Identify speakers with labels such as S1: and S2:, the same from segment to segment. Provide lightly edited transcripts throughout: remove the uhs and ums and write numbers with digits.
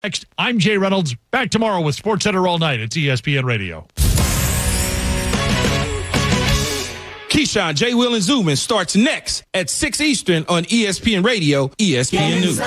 S1: Next, I'm Jay Reynolds. Back tomorrow with SportsCenter all night. It's ESPN Radio.
S2: Keyshawn, J. Will, and Zubin starts next at 6 Eastern on ESPN Radio, ESPN News.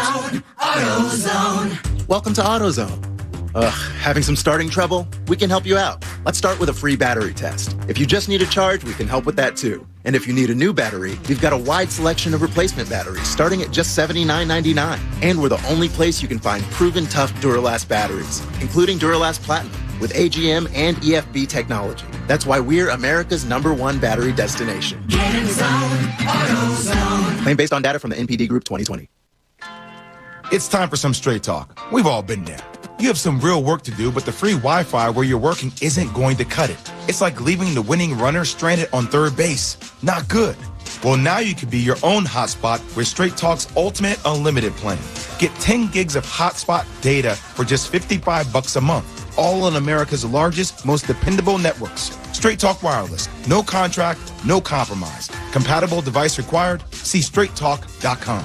S3: AutoZone. Welcome to AutoZone. Having some starting trouble? We can help you out. Let's start with a free battery test. If you just need a charge, we can help with that too. And if you need a new battery, we've got a wide selection of replacement batteries starting at just $79.99. And we're the only place you can find proven tough Duralast batteries, including Duralast Platinum with AGM and EFB technology. That's why we're America's #1 battery destination. Get in zone, AutoZone. Claim based on data from the NPD Group 2020.
S4: It's time for some straight talk. We've all been there. You have some real work to do, but the free Wi-Fi where you're working isn't going to cut it. It's like leaving the winning runner stranded on third base. Not good. Well, now you can be your own hotspot with Straight Talk's Ultimate Unlimited plan. Get 10 gigs of hotspot data for just $55 a month. All on America's largest, most dependable networks. Straight Talk Wireless. No contract, no compromise. Compatible device required? See straighttalk.com.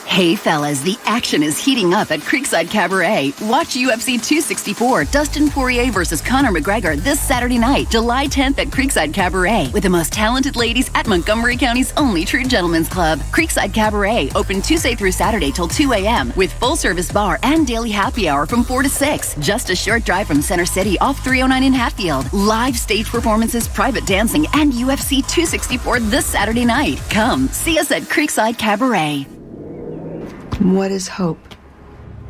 S5: Hey fellas, the action is heating up at Creekside Cabaret. Watch UFC 264, Dustin Poirier versus Conor McGregor this Saturday night, July 10th at Creekside Cabaret, with the most talented ladies at Montgomery County's only true gentlemen's club. Creekside Cabaret, open Tuesday through Saturday till 2 a.m. with full-service bar and daily happy hour from 4 to 6. Just a short drive from Center City off 309 in Hatfield. Live stage performances, private dancing, and UFC 264 this Saturday night. Come, see us at Creekside Cabaret.
S6: What is hope?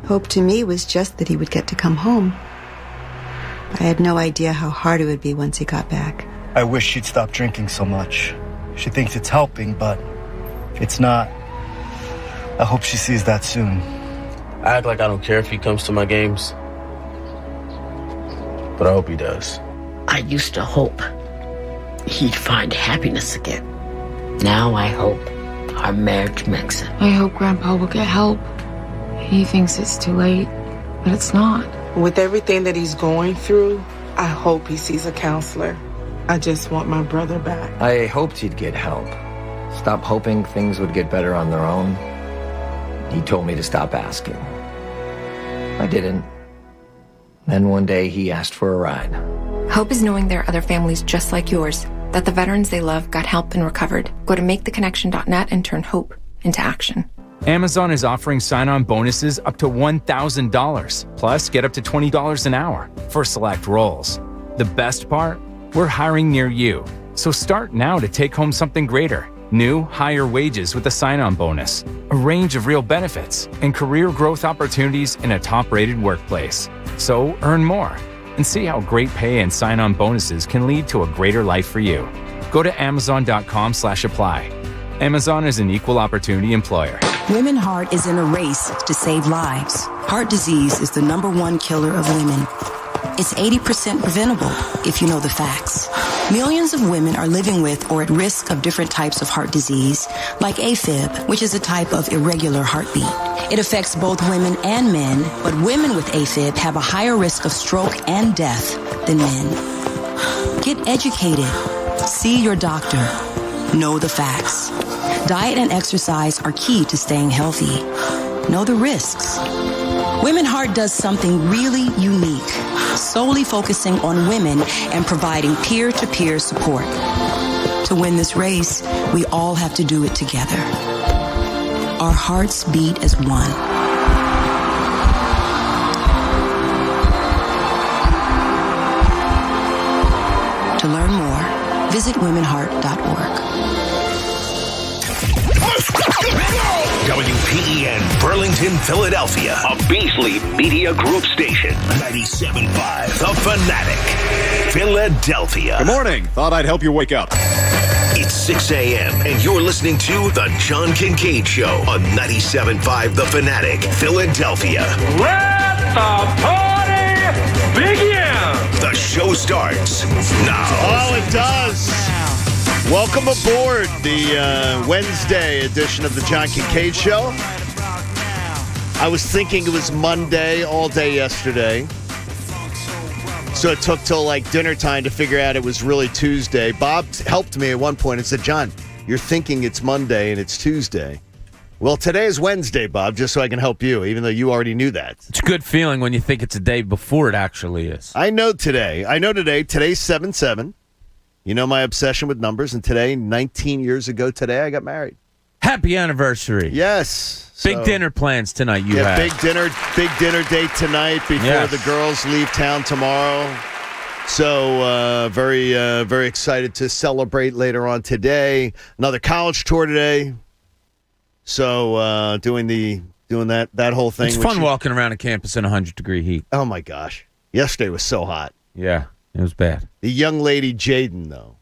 S6: Hope to me was just that he would get to come home. I had no idea how hard it would be once he got back.
S7: I wish she'd stop drinking so much. She thinks it's helping, but it's not. I hope she sees that soon.
S8: I act like I don't care if he comes to my games, but I hope he does.
S9: I used to hope he'd find happiness again. Now I hope our marriage makes it.
S10: I hope Grandpa will get help. He thinks it's too late, but it's not.
S11: With everything that he's going through, I hope he sees a counselor. I just want my brother back.
S12: I hoped he'd get help. Stop hoping things would get better on their own. He told me to stop asking. I didn't. Then one day he asked for a ride.
S13: Hope is knowing there are other families just like yours, that the veterans they love got help and recovered. Go to maketheconnection.net and turn hope into action.
S14: Amazon is offering sign-on bonuses up to $1,000, plus get up to $20 an hour for select roles. The best part? We're hiring near you. So start now to take home something greater. New, higher wages with a sign-on bonus, a range of real benefits, and career growth opportunities in a top-rated workplace. So earn more and see how great pay and sign-on bonuses can lead to a greater life for you. Go to amazon.com/apply. Amazon is an equal opportunity employer.
S15: Women Heart is in a race to save lives. Heart disease is the #1 killer of women. It's 80% preventable if you know the facts. Millions of women are living with or at risk of different types of heart disease, like AFib, which is a type of irregular heartbeat. It affects both women and men, but women with AFib have a higher risk of stroke and death than men. Get educated. See your doctor. Know the facts. Diet and exercise are key to staying healthy. Know the risks. Women Heart does something really unique, solely focusing on women and providing peer-to-peer support. To win this race, we all have to do it together. Our hearts beat as one. To learn more, visit womenheart.org.
S16: WPEN Burlington, Philadelphia, a Beasley Media Group station. 97.5 The Fanatic, Philadelphia.
S17: Good morning. Thought I'd help you wake up.
S16: It's 6 a.m. and you're listening to The John Kincade Show on 97.5 The Fanatic, Philadelphia.
S18: Let the party begin!
S16: The show starts now.
S19: Oh, it does. Welcome aboard the Wednesday edition of the John Kincade Show. I was thinking it was Monday all day yesterday, so it took till like dinner time to figure out it was really Tuesday. Bob helped me at one point and said, John, you're thinking it's Monday and it's Tuesday. Well, today is Wednesday, Bob, just so I can help you, even though you already knew that.
S20: It's a good feeling when you think it's a day before it actually is.
S19: I know today. Today's 7/7. You know my obsession with numbers, and today, 19 years ago today, I got married.
S20: Happy anniversary.
S19: Yes.
S20: Big dinner plans tonight you have.
S19: Big dinner date tonight before the girls leave town tomorrow. So very excited to celebrate later on today. Another college tour today. So doing that whole thing.
S20: It's fun walking around a campus in 100-degree heat.
S19: Oh my gosh. Yesterday was so hot.
S20: Yeah, it was bad.
S19: The young lady Jaden, though,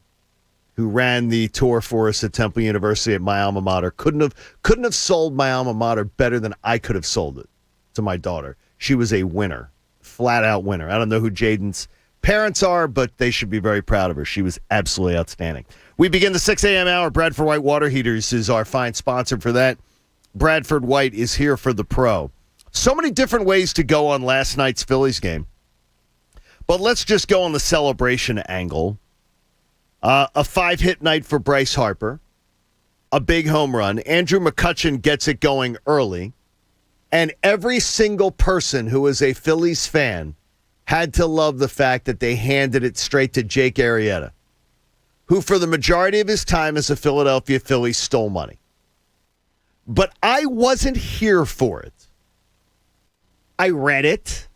S19: who ran the tour for us at Temple University at my alma mater, couldn't have sold my alma mater better than I could have sold it to my daughter. She was a winner, flat out winner. I don't know who Jaden's parents are, but they should be very proud of her. She was absolutely outstanding. We begin the 6 a.m. hour. Bradford White Water Heaters is our fine sponsor for that. Bradford White is here for the pro. So many different ways to go on last night's Phillies game. But let's just go on the celebration angle. A 5-hit night for Bryce Harper. A big home run. Andrew McCutchen gets it going early. And every single person who is a Phillies fan had to love the fact that they handed it straight to Jake Arrieta, who for the majority of his time as a Philadelphia Philly stole money. But I wasn't here for it. I read it.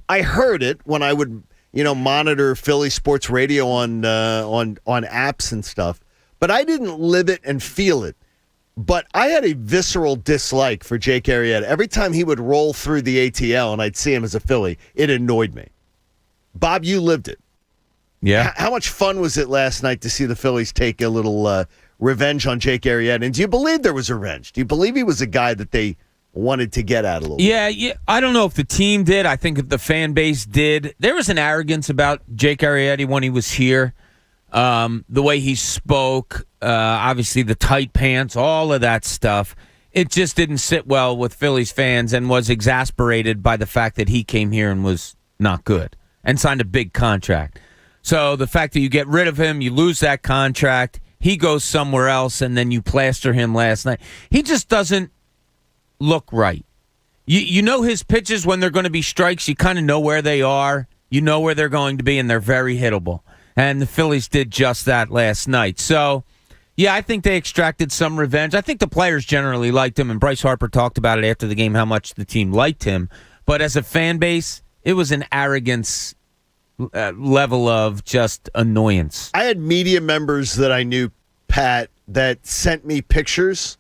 S19: I heard it when I would, monitor Philly sports radio on apps and stuff. But I didn't live it and feel it. But I had a visceral dislike for Jake Arrieta. Every time he would roll through the ATL and I'd see him as a Philly, it annoyed me. Bob, you lived it.
S20: Yeah.
S19: How much fun was it last night to see the Phillies take a little revenge on Jake Arrieta? And do you believe there was revenge? Do you believe he was a guy that they wanted to get at a little bit?
S20: Yeah. I don't know if the team did. I think if the fan base did. There was an arrogance about Jake Arrieta when he was here. The way he spoke, obviously the tight pants, all of that stuff. It just didn't sit well with Phillies fans and was exasperated by the fact that he came here and was not good and signed a big contract. So the fact that you get rid of him, you lose that contract, he goes somewhere else, and then you plaster him last night. He just doesn't look right. You know his pitches when they're going to be strikes, you kind of know where they are, you know where they're going to be, and they're very hittable. And the Phillies did just that last night. So, yeah, I think they extracted some revenge. I think the players generally liked him, and Bryce Harper talked about it after the game, how much the team liked him. But as a fan base, it was an arrogance level of just annoyance.
S19: I had media members that I knew, Pat, that sent me pictures.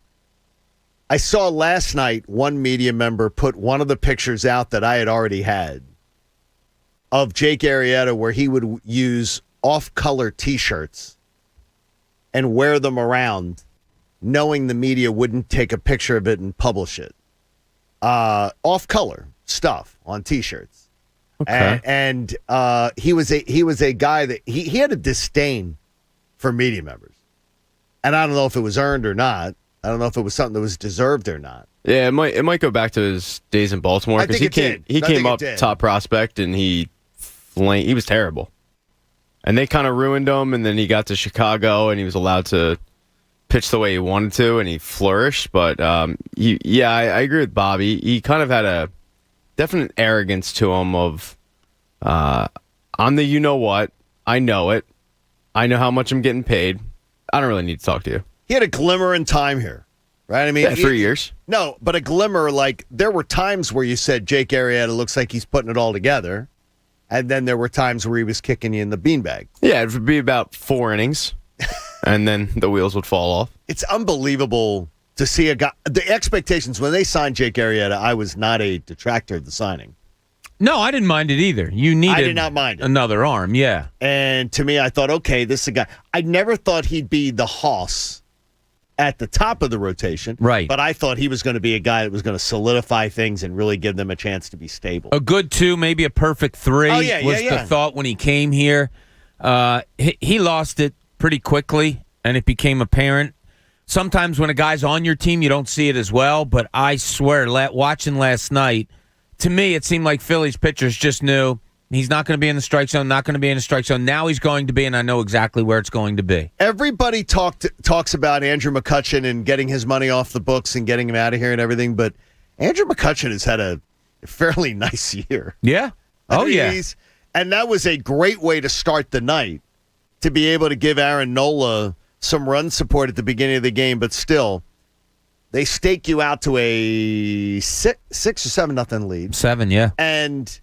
S19: I saw last night one media member put one of the pictures out that I had already had of Jake Arrieta where he would use off-color T-shirts and wear them around, knowing the media wouldn't take a picture of it and publish it. Off-color stuff on T-shirts.
S20: Okay.
S19: And he was a guy that he had a disdain for media members. And I don't know if it was earned or not. I don't know if it was something that was deserved or not.
S21: Yeah, it might go back to his days in Baltimore because he came up top prospect and he was terrible. And they kind of ruined him, and then he got to Chicago, and he was allowed to pitch the way he wanted to, and he flourished. But, I agree with Bobby. He kind of had a definite arrogance to him of, I'm the you-know-what. I know it. I know how much I'm getting paid. I don't really need to talk to you.
S19: He had a glimmer in time here, right? I mean,
S21: 3 years.
S19: No, but a glimmer, like, there were times where you said Jake Arrieta looks like he's putting it all together. And then there were times where he was kicking you in the beanbag.
S21: Yeah, it would be about 4 innings, and then the wheels would fall off.
S19: It's unbelievable to see a guy. The expectations, when they signed Jake Arrieta, I was not a detractor of the signing.
S20: No, I didn't mind it either. You needed
S19: I did not mind it.
S20: Another arm, yeah.
S19: And to me, I thought, okay, this is a guy. I never thought he'd be the hoss at the top of the rotation.
S20: Right.
S19: But I thought he was going to be a guy that was going to solidify things and really give them a chance to be stable.
S20: A good 2, maybe a perfect 3 was the thought when he came here. He lost it pretty quickly, and it became apparent. Sometimes when a guy's on your team, you don't see it as well, but I swear, watching last night, to me, it seemed like Phillies pitchers just knew He's not going to be in the strike zone, not going to be in the strike zone. Now he's going to be, and I know exactly where it's going to be.
S19: Everybody talks about Andrew McCutchen and getting his money off the books and getting him out of here and everything, but Andrew McCutchen has had a fairly nice year.
S20: Yeah.
S19: And that was a great way to start the night, to be able to give Aaron Nola some run support at the beginning of the game, but still, they stake you out to a 6 or 7-0 lead.
S20: 7, yeah.
S19: And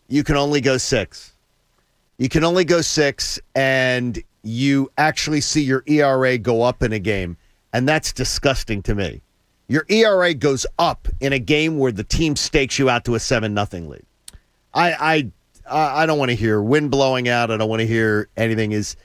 S19: you can only go 6. You can only go 6, and you actually see your ERA go up in a game, and that's disgusting to me. Your ERA goes up in a game where the team stakes you out to a 7-0 lead. I don't want to hear wind blowing out. I don't want to hear anything. Is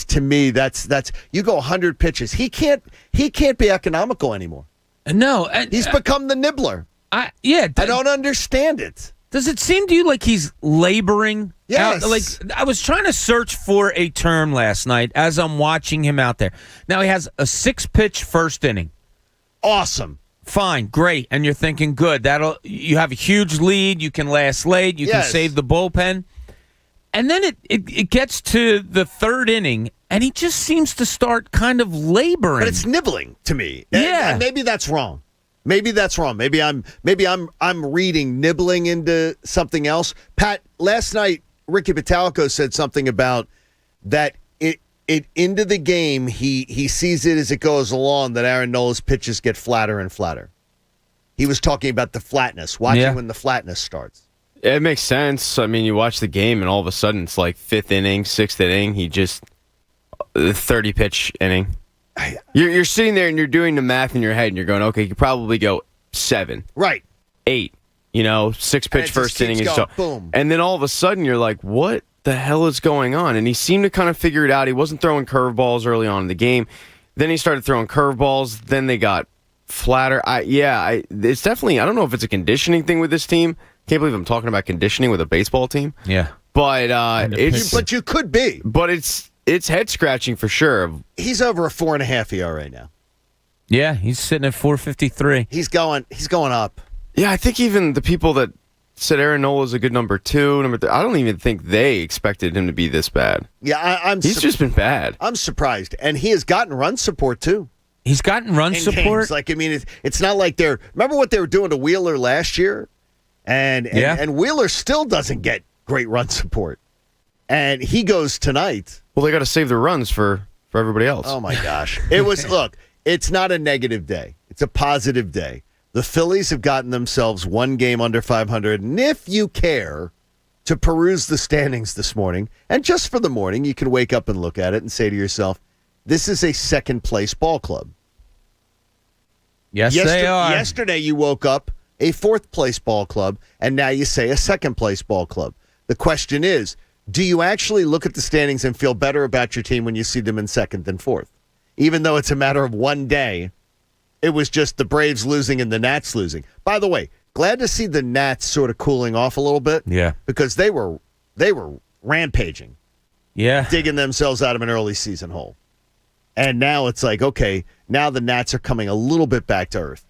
S19: to me that's you go 100 pitches. He can't be economical anymore.
S20: No,
S19: he's become the nibbler. I don't understand it.
S20: Does it seem to you like he's laboring?
S19: Yes.
S20: I was trying to search for a term last night as I'm watching him out there. Now he has a 6-pitch first inning.
S19: Awesome.
S20: Fine, great. And you're thinking, good. You have a huge lead. You can last late. You can save the bullpen. And then it gets to the 3rd inning, and he just seems to start kind of laboring.
S19: But it's nibbling to me.
S20: Yeah.
S19: And maybe that's wrong. Maybe I'm reading nibbling into something else. Pat, last night Ricky Pitalico said something about that it into the game, he sees it as it goes along that Aaron Nola's pitches get flatter and flatter. He was talking about the flatness, watching when the flatness starts.
S21: It makes sense. I mean, you watch the game, and all of a sudden it's like 5th inning, 6th inning. He just 30-pitch inning. You're sitting there and you're doing the math in your head, and you're going, okay, you could probably go 7,
S19: right,
S21: 8. 6-pitch first inning is so.
S19: Boom.
S21: And then all of a sudden you're like, what the hell is going on? And he seemed to kind of figure it out. He wasn't throwing curveballs early on in the game. Then he started throwing curveballs. Then they got flatter. It's definitely, I don't know if it's a conditioning thing with this team. Can't believe I'm talking about conditioning with a baseball team.
S20: Yeah.
S21: But
S19: but you could be.
S21: But it's head scratching for sure.
S19: He's over a 4.5 ERA now.
S20: Yeah, he's sitting at 4.53.
S19: He's going up.
S21: Yeah, I think even the people that said Aaron Nola is a good number 2, number 3, I don't even think they expected him to be this bad.
S19: Yeah,
S21: he's just been bad.
S19: I'm surprised, and he has gotten run support too.
S20: He's gotten run support.
S19: Games. It's not like they're. Remember what they were doing to Wheeler last year, and Wheeler still doesn't get great run support, and he goes tonight.
S21: Well, they got to save their runs for everybody else.
S19: Oh my gosh, it was. Look, it's not a negative day; it's a positive day. The Phillies have gotten themselves one game under 500, and if you care to peruse the standings this morning, and just for the morning, you can wake up and look at it and say to yourself, this is a second-place ball club.
S20: Yes, they are.
S19: Yesterday you woke up a fourth-place ball club, and now you say a second-place ball club. The question is, do you actually look at the standings and feel better about your team when you see them in second than fourth? Even though it's a matter of one day, it was just the Braves losing and the Nats losing. By the way, glad to see the Nats sort of cooling off a little bit.
S20: Yeah.
S19: Because they were rampaging.
S20: Yeah.
S19: Digging themselves out of an early season hole. And now it's like, okay, now the Nats are coming a little bit back to earth.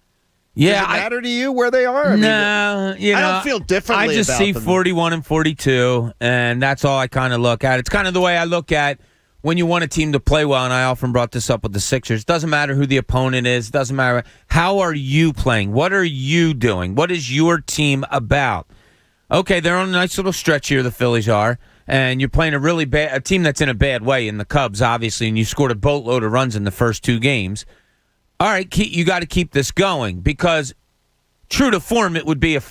S20: Yeah,
S19: Does it matter to you where they are? I don't feel differently.
S20: I just
S19: about
S20: see
S19: them.
S20: 41 and 42, and that's all I kind of look at. It's kind of the way I look at when you want a team to play well, and I often brought this up with the Sixers. Doesn't matter who the opponent is. Doesn't matter. How are you playing? What are you doing? What is your team about? Okay, they're on a nice little stretch here, the Phillies are, and you're playing a team that's in a bad way in the Cubs, obviously, and you scored a boatload of runs in the first two games. All right, you got to keep this going because true to form, it would be a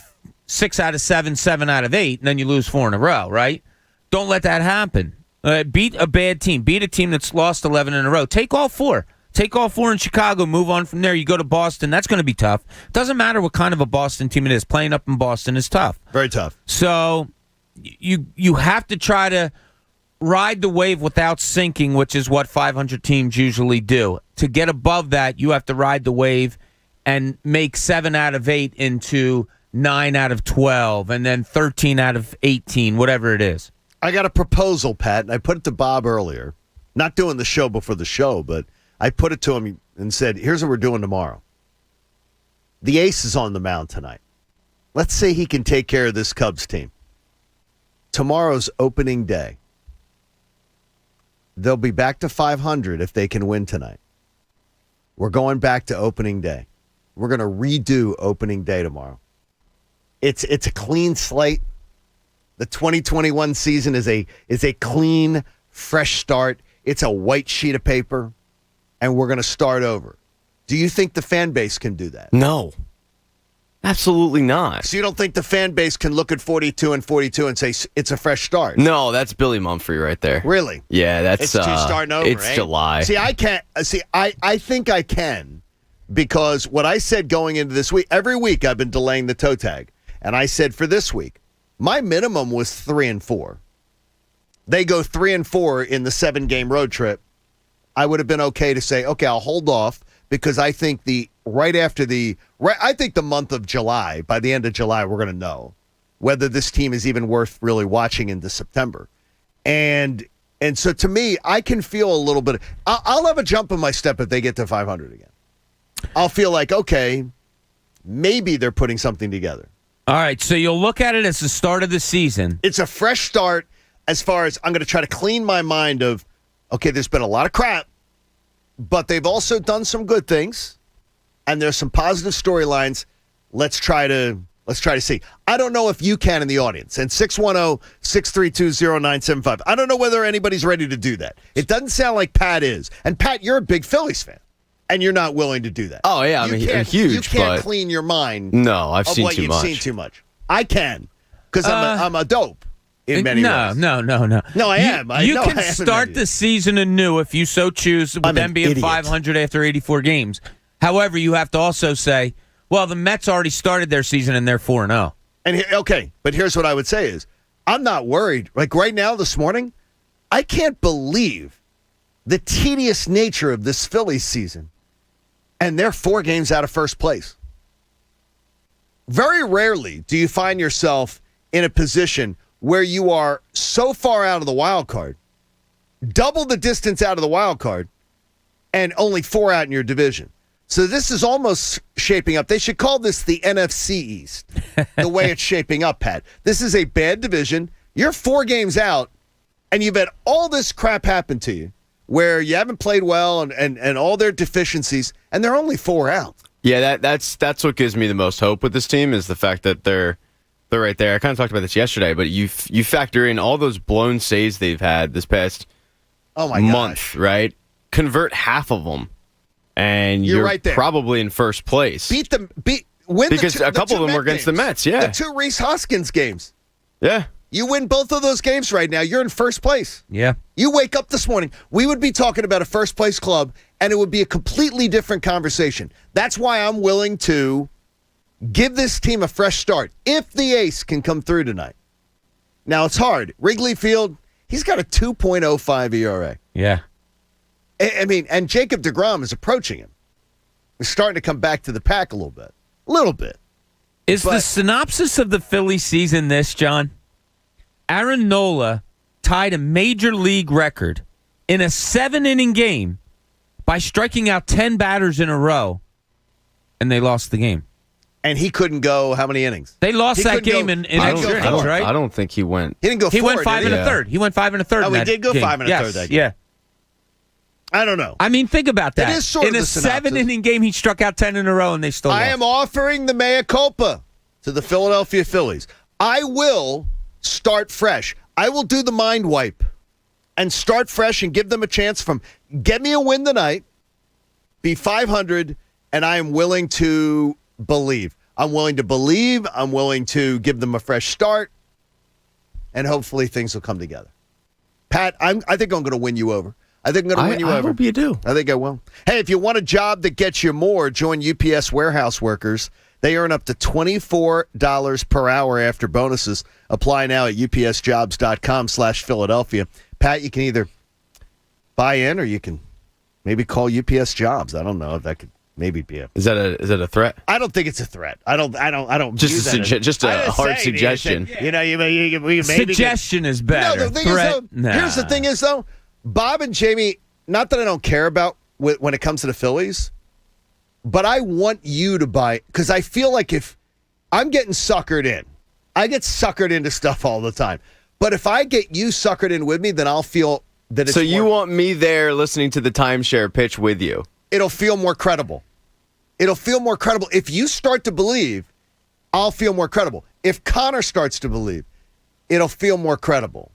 S20: 6 out of 7, 7 out of 8, and then you lose 4 in a row, right? Don't let that happen. Beat a bad team. Beat a team that's lost 11 in a row. Take all 4. Take all 4 in Chicago. Move on from there. You go to Boston. That's going to be tough. Doesn't matter what kind of a Boston team it is. Playing up in Boston is tough.
S19: Very tough.
S20: So you have to try to ride the wave without sinking, which is what 500 teams usually do. To get above that, you have to ride the wave and make 7 out of 8 into 9 out of 12, and then 13 out of 18, whatever it is.
S19: I got a proposal, Pat, and I put it to Bob earlier. Not doing the show before the show, but I put it to him and said, here's what we're doing tomorrow. The ace is on the mound tonight. Let's say he can take care of this Cubs team. tomorrow's opening day. They'll be back to 500 if they can win tonight. We're going back to opening day. We're going to redo opening day tomorrow. It's a clean slate. The 2021 season is a clean, fresh start. It's a white sheet of paper, and we're going to start over. Do you think the fan base can do that?
S21: No. Absolutely not.
S19: So you don't think the fan base can look at 42 and 42 and say it's a fresh start?
S21: No, that's Billy Mumphrey right there.
S19: Really?
S21: Yeah, that's
S19: it's starting over.
S21: It's July.
S19: See, I can't. I think I can, because what I said going into this week, every week I've been delaying the toe tag, and I said for this week, my minimum was 3-4. They go 3-4 in the 7-game road trip. I would have been okay to say, okay, I'll hold off, because I think I think the month of July, by the end of July, we're going to know whether this team is even worth really watching into September. And so to me, I can feel a little bit. I'll have a jump in my step if they get to 500 again. I'll feel like, okay, maybe they're putting something together.
S20: All right, so you'll look at it as the start of the season.
S19: It's a fresh start as far as I'm going to try to clean my mind of, okay, there's been a lot of crap, but they've also done some good things, and there's some positive storylines. Let's try to see. I don't know if you can in the audience. And 610-632-0975. I don't know whether anybody's ready to do that. It doesn't sound like Pat is. And Pat, you're a big Phillies fan, and you're not willing to do that.
S21: Oh yeah, I mean, huge.
S19: You can't clean your mind.
S21: No, I've seen too much.
S19: Seen too much. I can, because I'm a dope. In many ways.
S20: No,
S19: I am.
S20: You can start the season anew if you so choose, with them being 500 after 84 games. However, you have to also say, well, the Mets already started their season and they're 4-0.
S19: Okay, but here's what I would say is, I'm not worried. Like right now, this morning, I can't believe the tedious nature of this Phillies season, and they're 4 games out of first place. Very rarely do you find yourself in a position where you are so far out of the wild card, double the distance out of the wild card, and only 4 out in your division. So this is almost shaping up. They should call this the NFC East, the way it's shaping up, Pat. This is a bad division. You're 4 games out, and you've had all this crap happen to you, where you haven't played well and all their deficiencies, and they're only 4 out.
S21: Yeah, that's what gives me the most hope with this team, is the fact that they're right there. I kind of talked about this yesterday, but you factor in all those blown saves they've had this past month, right? Convert half of them, and you're right there, probably in first place.
S19: Win
S21: because a couple of them were against the Mets. Yeah,
S19: the 2 Rhys Hoskins games.
S21: Yeah,
S19: you win both of those games right now, you're in first place.
S20: Yeah,
S19: you wake up this morning, we would be talking about a first place club, and it would be a completely different conversation. That's why I'm willing to give this team a fresh start if the ace can come through tonight. Now, it's hard. Wrigley Field, he's got a 2.05 ERA.
S20: Yeah.
S19: I mean, and Jacob deGrom is approaching him. He's starting to come back to the pack a little bit.
S20: Is the synopsis of the Philly season this, John? Aaron Nola tied a major league record in a 7-inning game by striking out 10 batters in a row, and they lost the game.
S19: And he couldn't go how many innings?
S20: They lost that game in extra innings, right?
S21: I don't think he went.
S19: He didn't go 4.
S20: He went 5 and a third. He went 5 and a third.
S19: Oh, he did go 5 and a third that game.
S20: Yeah.
S19: I don't know.
S20: I mean, think about that.
S19: It is sort
S20: in
S19: of
S20: a 7-inning game, he struck out 10 in a row, and they still lost.
S19: I am offering the mea culpa to the Philadelphia Phillies. I will start fresh. I will do the mind wipe and start fresh and give them a chance from get me a win tonight, be 500, and I am willing to believe. I'm willing to believe. I'm willing to give them a fresh start, and hopefully things will come together. Pat, I think I'm going to win you over. I think I'm going to win you over.
S21: I hope you do.
S19: I think I will. Hey, if you want a job that gets you more, join UPS warehouse workers. They earn up to $24 per hour after bonuses. Apply now at upsjobs.com/Philadelphia. Pat, you can either buy in or you can maybe call UPS Jobs. I don't know if that could maybe be a.
S21: Is that a threat?
S19: I don't think it's a threat. I don't.
S21: Just a hard suggestion.
S19: You maybe
S20: suggestion is better.
S19: No, the thing is, though, here's the thing is though, Bob and Jamie. Not that I don't care about when it comes to the Phillies, but I want you to buy because I feel like if I'm getting suckered in, I get suckered into stuff all the time. But if I get you suckered in with me, then I'll feel that it's
S21: So you want me there listening to the timeshare pitch with you?
S19: It'll feel more credible. It'll feel more credible. If you start to believe, I'll feel more credible. If Connor starts to believe, it'll feel more credible.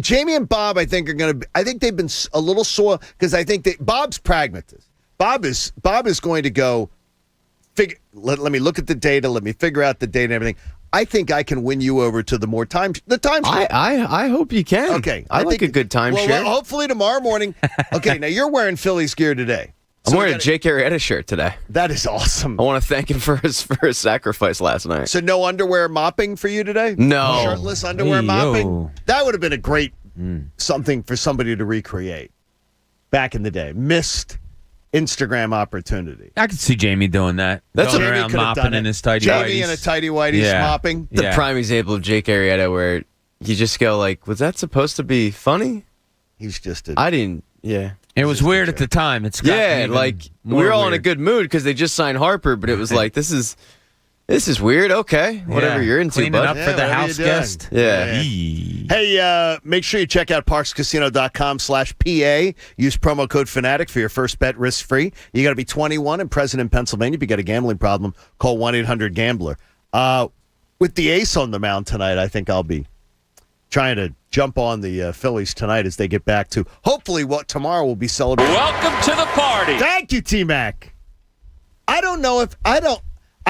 S19: Jamie and Bob, I think, I think they've been a little sore because I think that Bob's pragmatist. Bob is going to go, let me look at the data, let me figure out the data and everything. I think I can win you over to the timeshare.
S21: I hope you can.
S19: Okay.
S21: I like a good timeshare.
S19: Well, hopefully tomorrow morning. Okay, now you're wearing Phillies gear today.
S21: I'm wearing a Jake Arrieta shirt today.
S19: That is awesome.
S21: I want to thank him for his sacrifice last night.
S19: So no underwear mopping for you today?
S21: No.
S19: Shirtless underwear mopping? That would have been a great something for somebody to recreate back in the day. Missed Instagram opportunity.
S20: I could see Jamie doing that.
S21: That's
S20: going around mopping in his tighty whities.
S19: Jamie in a tighty whities mopping.
S21: The prime example of Jake Arrieta where you just go like, was that supposed to be funny?
S19: He's just
S21: I didn't, yeah.
S20: It was weird at the time. It's
S21: like we were all in a good mood because they just signed Harper, but it was like this is weird. Okay, whatever you're into,
S20: cleaning
S21: bud.
S20: up for the house guest.
S21: Yeah.
S19: Hey, make sure you check out parkscasino.com/PA. Use promo code Fanatic for your first bet risk free. You got to be 21 and present in Pennsylvania. If you got a gambling problem, call 1-800-GAMBLER. With the ace on the mound tonight, I think I'll be trying to jump on the Phillies tonight as they get back to hopefully what tomorrow will be celebrated.
S18: Welcome to the party.
S19: Thank you, T-Mac. I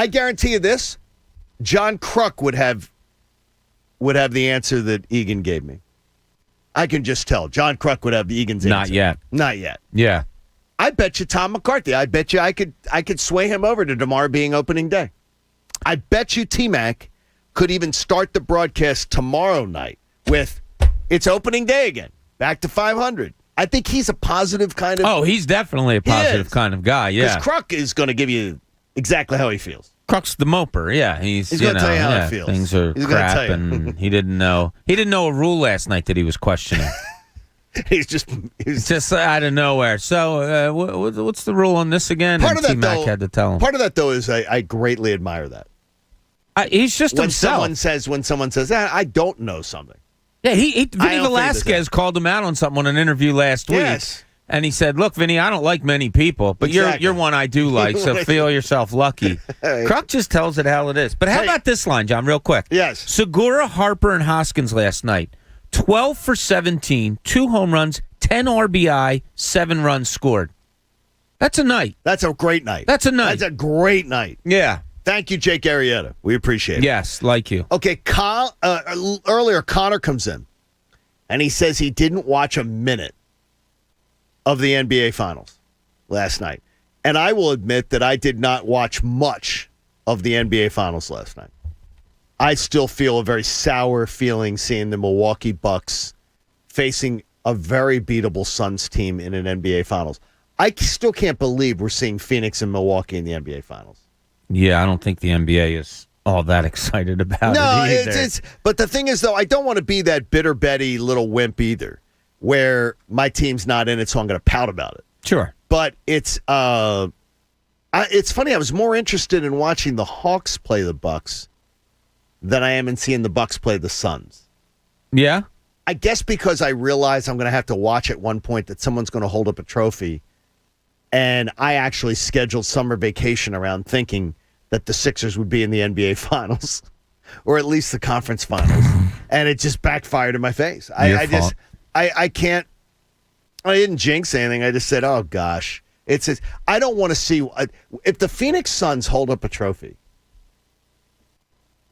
S19: guarantee you this, John Kruk would have the answer that Egan gave me. I can just tell. John Kruk would have Egan's answer. Not yet.
S20: Yeah.
S19: I bet you Tom McCarthy. I bet you I could sway him over to tomorrow being opening day. I bet you T-Mac could even start the broadcast tomorrow night with it's opening day again. Back to 500. I think he's a positive kind of...
S20: Oh, he's definitely a positive kind of guy, yeah.
S19: Because Kruk is going to give you exactly how he feels.
S20: Kruk's the moper, yeah. He's
S19: going to tell you how he feels.
S20: Things are crap, and he didn't know. He didn't know a rule last night that he was questioning.
S19: He's just
S20: out of nowhere. So, what's the rule on this again?
S19: Part of that,
S20: T-Mac
S19: though,
S20: had to tell him.
S19: Part of that, though, is I greatly admire that.
S20: He's just
S19: when
S20: himself.
S19: Someone says, I don't know something.
S20: Yeah, Vinny Velasquez called him out on something on an interview last week. And he said, look, Vinny, I don't like many people, but you're one I do like, so feel yourself lucky. Kruk just tells it how it is. But how about this line, John, real quick?
S19: Yes.
S20: Segura, Harper, and Hoskins last night. 12 for 17, 2 home runs, 10 RBI, 7 runs scored. That's a night.
S19: That's a great night.
S20: That's a night.
S19: That's a great night.
S20: Yeah.
S19: Thank you, Jake Arrieta. We appreciate it.
S20: Yes, like you.
S19: Okay, earlier Connor comes in, and he says he didn't watch a minute of the NBA Finals last night. And I will admit that I did not watch much of the NBA Finals last night. I still feel a very sour feeling seeing the Milwaukee Bucks facing a very beatable Suns team in an NBA Finals. I still can't believe we're seeing Phoenix and Milwaukee in the NBA Finals.
S20: Yeah, I don't think the NBA is all that excited about it either.
S19: It's but the thing is, though, I don't want to be that bitter Betty little wimp either, where my team's not in it, so I'm going to pout about it.
S20: Sure.
S19: But it's funny. I was more interested in watching the Hawks play the Bucks than I am in seeing the Bucks play the Suns.
S20: Yeah?
S19: I guess because I realize I'm going to have to watch at one point that someone's going to hold up a trophy, and I actually scheduled summer vacation around thinking that the Sixers would be in the NBA Finals, or at least the conference finals, and it just backfired in my face. I can't. I didn't jinx anything. I just said, "Oh gosh, I don't want to see if the Phoenix Suns hold up a trophy.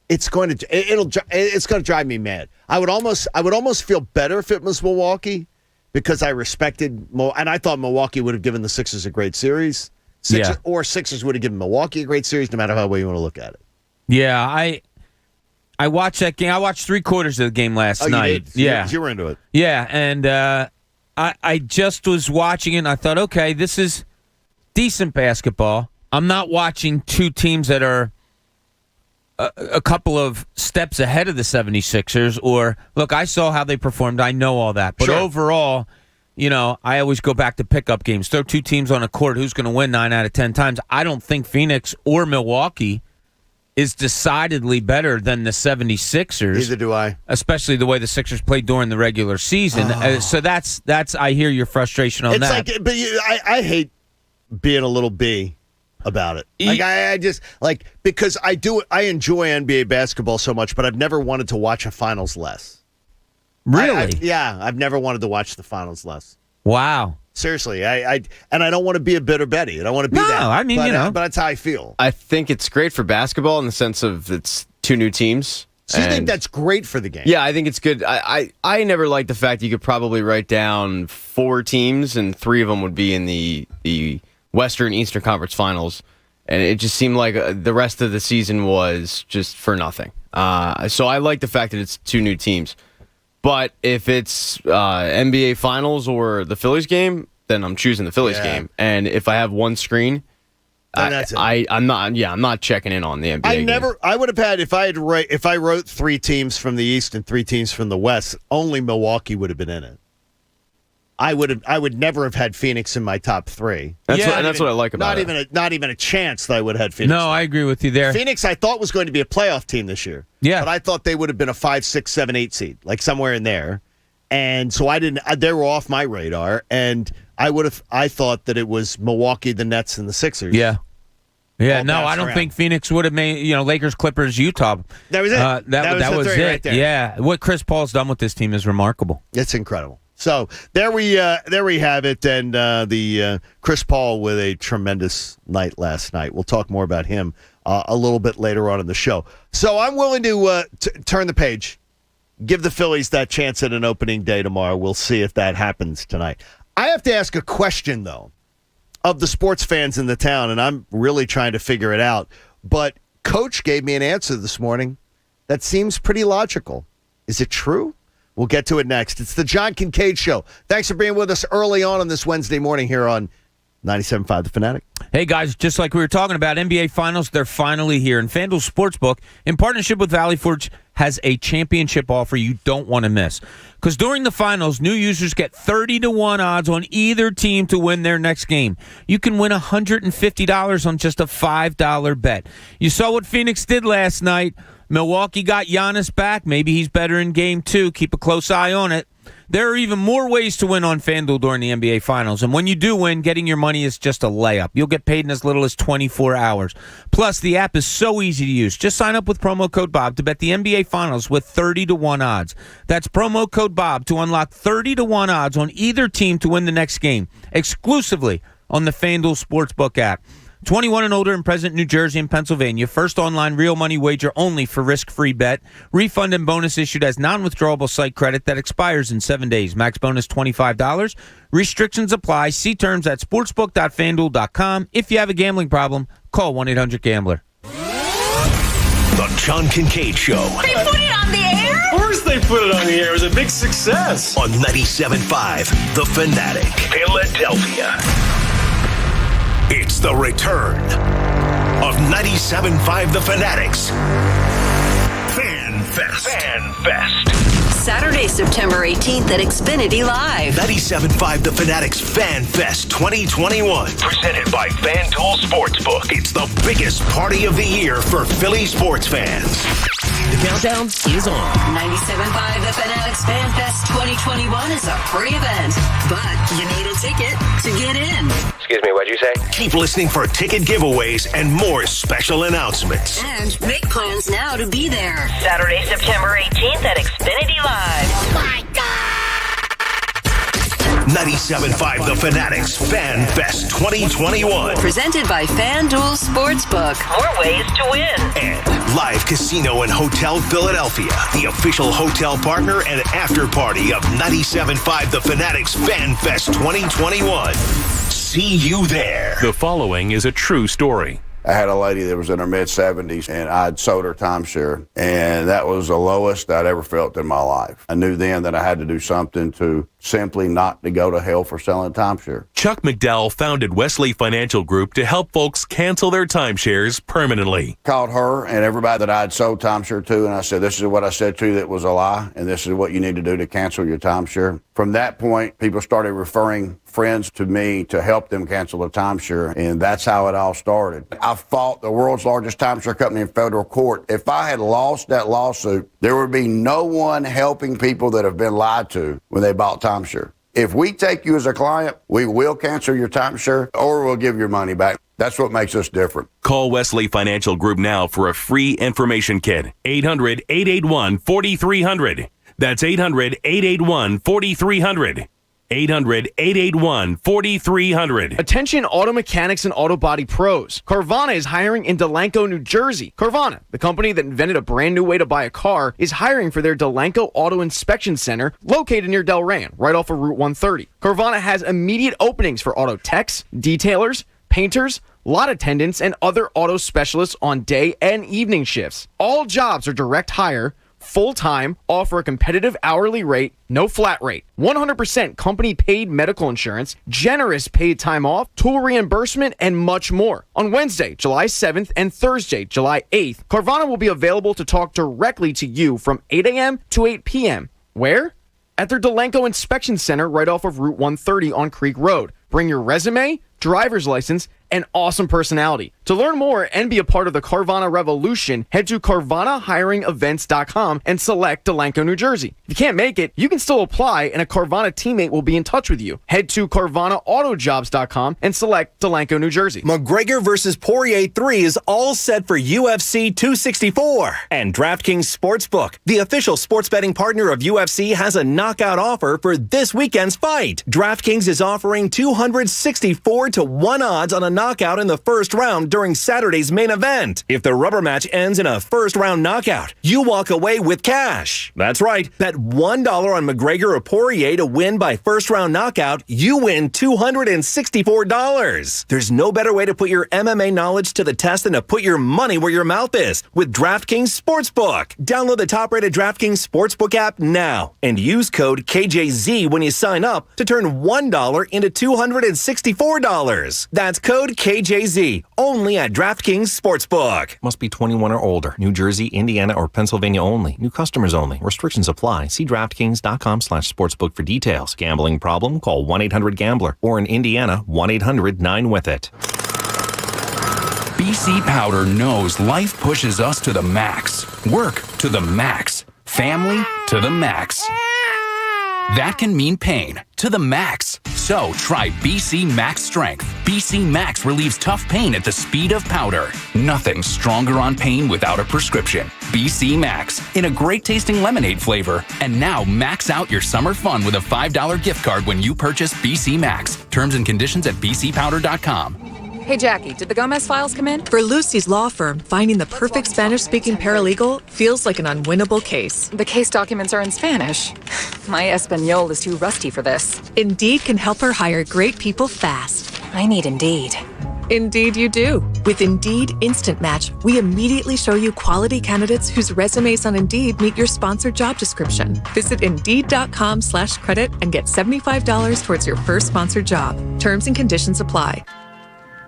S19: It's going to drive me mad. I would almost feel better if it was Milwaukee, because I respected and I thought Milwaukee would have given the Sixers a great series. Sixers would have given Milwaukee a great series, no matter how well you want to look at it.
S20: Yeah, I watched that game. I watched 3/4 of the game last night.
S19: You did?
S20: Yeah,
S19: you were into it.
S20: Yeah, and I just was watching it, and I thought, okay, this is decent basketball. I'm not watching two teams that are a couple of steps ahead of the 76ers. Or, look, I saw how they performed. I know all that. But overall, I always go back to pickup games. Throw two teams on a court. Who's going to win 9 out of 10 times? I don't think Phoenix or Milwaukee is decidedly better than the 76ers.
S19: Neither do I.
S20: Especially the way the Sixers played during the regular season. So that's I hear your frustration on that.
S19: It's like, but I hate being a little B about it. Like I just like, because I enjoy NBA basketball so much, but I've never wanted to watch a finals less.
S20: Really?
S19: I've never wanted to watch the finals less.
S20: Wow.
S19: Seriously, I don't want to be a bitter Betty. I don't want to be that.
S20: I mean,
S19: but that's how I feel.
S21: I think it's great for basketball in the sense of it's two new teams.
S19: So you think that's great for the game?
S21: Yeah, I think it's good. I never liked the fact you could probably write down 4 teams and 3 of them would be in the Western Eastern Conference Finals, and it just seemed like the rest of the season was just for nothing. So I like the fact that it's 2 new teams. But if it's NBA Finals or the Phillies game, then I'm choosing the Phillies game. And if I have one screen, I'm not checking in on the NBA game.
S19: I would have had if I wrote 3 teams from the East and 3 teams from the West, only Milwaukee would have been in it. I would never have had Phoenix in my top 3.
S21: That's what I like about it.
S19: Not even a chance that I would have had Phoenix.
S20: No, I agree with you there.
S19: Phoenix, I thought was going to be a playoff team this year.
S20: Yeah,
S19: but I thought they would have been a 5, 6, 7, 8 seed, like somewhere in there. And so I didn't. They were off my radar, and I thought that it was Milwaukee, the Nets, and the Sixers.
S20: Yeah. No, I don't think Phoenix would have made Lakers, Clippers, Utah.
S19: That was it.
S20: That was it.
S19: Right there.
S20: Yeah, what Chris Paul's done with this team is remarkable.
S19: It's incredible. So there we have it, and the Chris Paul with a tremendous night last night. We'll talk more about him a little bit later on in the show. So I'm willing to turn the page, give the Phillies that chance at an opening day tomorrow. We'll see if that happens tonight. I have to ask a question, though, of the sports fans in the town, and I'm really trying to figure it out. But Coach gave me an answer this morning that seems pretty logical. Is it true? We'll get to it next. It's the John Kincade Show. Thanks for being with us early on this Wednesday morning here on 97.5 The Fanatic.
S20: Hey, guys, just like we were talking about, NBA Finals, they're finally here. And FanDuel Sportsbook, in partnership with Valley Forge, has a championship offer you don't want to miss. Because during the finals, new users get 30-1 odds on either team to win their next game. You can win $150 on just a $5 bet. You saw what Phoenix did last night. Milwaukee got Giannis back. Maybe he's better in Game 2. Keep a close eye on it. There are even more ways to win on FanDuel during the NBA Finals. And when you do win, getting your money is just a layup. You'll get paid in as little as 24 hours. Plus, the app is so easy to use. Just sign up with promo code Bob to bet the NBA Finals with 30-1 odds. That's promo code Bob to unlock 30-1 odds on either team to win the next game, exclusively on the FanDuel Sportsbook app. 21 and older and present in New Jersey and Pennsylvania. First online real money wager only for risk-free bet. Refund and bonus issued as non-withdrawable site credit that expires in 7 days. Max bonus $25. Restrictions apply. See terms at sportsbook.fanduel.com. If you have a gambling problem, call 1-800-GAMBLER.
S16: The John Kincade Show.
S18: They put it on the air? Of course they put it on the air. It was a big success.
S16: On 97.5 The Fanatic, Philadelphia. It's the return of 97.5 The Fanatic's Fan Fest. Fan Fest.
S5: Saturday, September 18th at Xfinity Live.
S16: 97.5 The Fanatic's Fan Fest 2021. Presented by FanDuel Sportsbook. It's the biggest party of the year for Philly sports fans. The countdown is on.
S5: 97.5 The Fanatic's Fan Fest 2021 is a free event, but you need a ticket to get in.
S16: Excuse me, what'd you say? Keep listening for ticket giveaways and more special announcements.
S5: And make plans now to be there. Saturday, September 18th at Xfinity Live. Oh my God!
S16: 97.5 The Fanatic's Fan Fest 2021.
S5: Presented by FanDuel Sportsbook. More ways to win.
S16: And Live Casino and Hotel Philadelphia, the official hotel partner and after party of 97.5 The Fanatic's Fan Fest 2021. See you there.
S1: The following is a true story.
S22: I had a lady that was in her mid-70s, and I'd sold her timeshare, and that was the lowest I'd ever felt in my life. I knew then that I had to do something to simply not to go to hell for selling timeshare.
S1: Chuck McDowell founded Wesley Financial Group to help folks cancel their timeshares permanently.
S22: Called her and everybody that I'd sold timeshare to, and I said, this is what I said to you that was a lie, and this is what you need to do to cancel your timeshare. From that point, people started referring friends to me to help them cancel a timeshare, and that's how it all started. I I fought the world's largest timeshare company in federal court. If I had lost that lawsuit, there would be no one helping people that have been lied to when they bought timeshare. If we take you as a client, we will cancel your timeshare or we'll give your money back. That's what makes us different.
S1: Call Wesley Financial Group now for a free information kit. 800-881-4300. That's 800-881-4300. 800-881-4300.
S2: Attention auto mechanics and auto body pros. Carvana is hiring in Delanco, New Jersey. Carvana, the company that invented a brand new way to buy a car, is hiring for their Delanco Auto Inspection Center located near Delran, right off of Route 130. Carvana has immediate openings for auto techs, detailers, painters, lot attendants, and other auto specialists on day and evening shifts. All jobs are direct hire, full-time, offer a competitive hourly rate, no flat rate, 100% company paid medical insurance, generous paid time off, tool reimbursement, and much more. On Wednesday, July 7th and Thursday, July 8th, Carvana will be available to talk directly to you from 8 a.m. to 8 p.m. Where? At their Delanco Inspection Center right off of Route 130 on Creek Road. Bring your resume, driver's license, and awesome personality. To learn more and be a part of the Carvana revolution, head to CarvanaHiringEvents.com and select Delanco, New Jersey. If you can't make it, you can still apply and a Carvana teammate will be in touch with you. Head to CarvanaAutojobs.com and select Delanco, New Jersey.
S3: McGregor vs. Poirier 3 is all set for UFC 264. And DraftKings Sportsbook, the official sports betting partner of UFC, has a knockout offer for this weekend's fight. DraftKings is offering 264-1 odds on a knockout in the first round during Saturday's main event. If the rubber match ends in a first-round knockout, you walk away with cash. That's right. Bet $1 on McGregor or Poirier to win by first-round knockout, you win $264. There's no better way to put your MMA knowledge to the test than to put your money where your mouth is with DraftKings Sportsbook. Download the top-rated DraftKings Sportsbook app now and use code KJZ when you sign up to turn $1 into $264. That's code KJZ, only at DraftKings Sportsbook.
S23: Must be 21 or older. New Jersey, Indiana, or Pennsylvania only. New customers only. Restrictions apply. See DraftKings.com/sportsbook for details. Gambling problem? Call 1-800-GAMBLER. Or in Indiana, 1-800-9-WITH-IT.
S24: BC Powder knows life pushes us to the max. Work to the max. Family to the max. That can mean pain to the max. So try BC Max Strength. BC Max relieves tough pain at the speed of powder. Nothing stronger on pain without a prescription. BC Max in a great tasting lemonade flavor. And now max out your summer fun with a $5 gift card when you purchase BC Max. Terms and conditions at bcpowder.com.
S25: Hey, Jackie, did the Gomez files come in?
S26: For Lucy's law firm, finding the perfect Spanish-speaking paralegal feels like an unwinnable case.
S25: The case documents are in Spanish. My Espanol is too rusty for this.
S26: Indeed can help her hire great people fast.
S25: I need Indeed.
S26: Indeed you do. With Indeed Instant Match, we immediately show you quality candidates whose resumes on Indeed meet your sponsored job description. Visit Indeed.com/credit and get $75 towards your first sponsored job. Terms and conditions apply.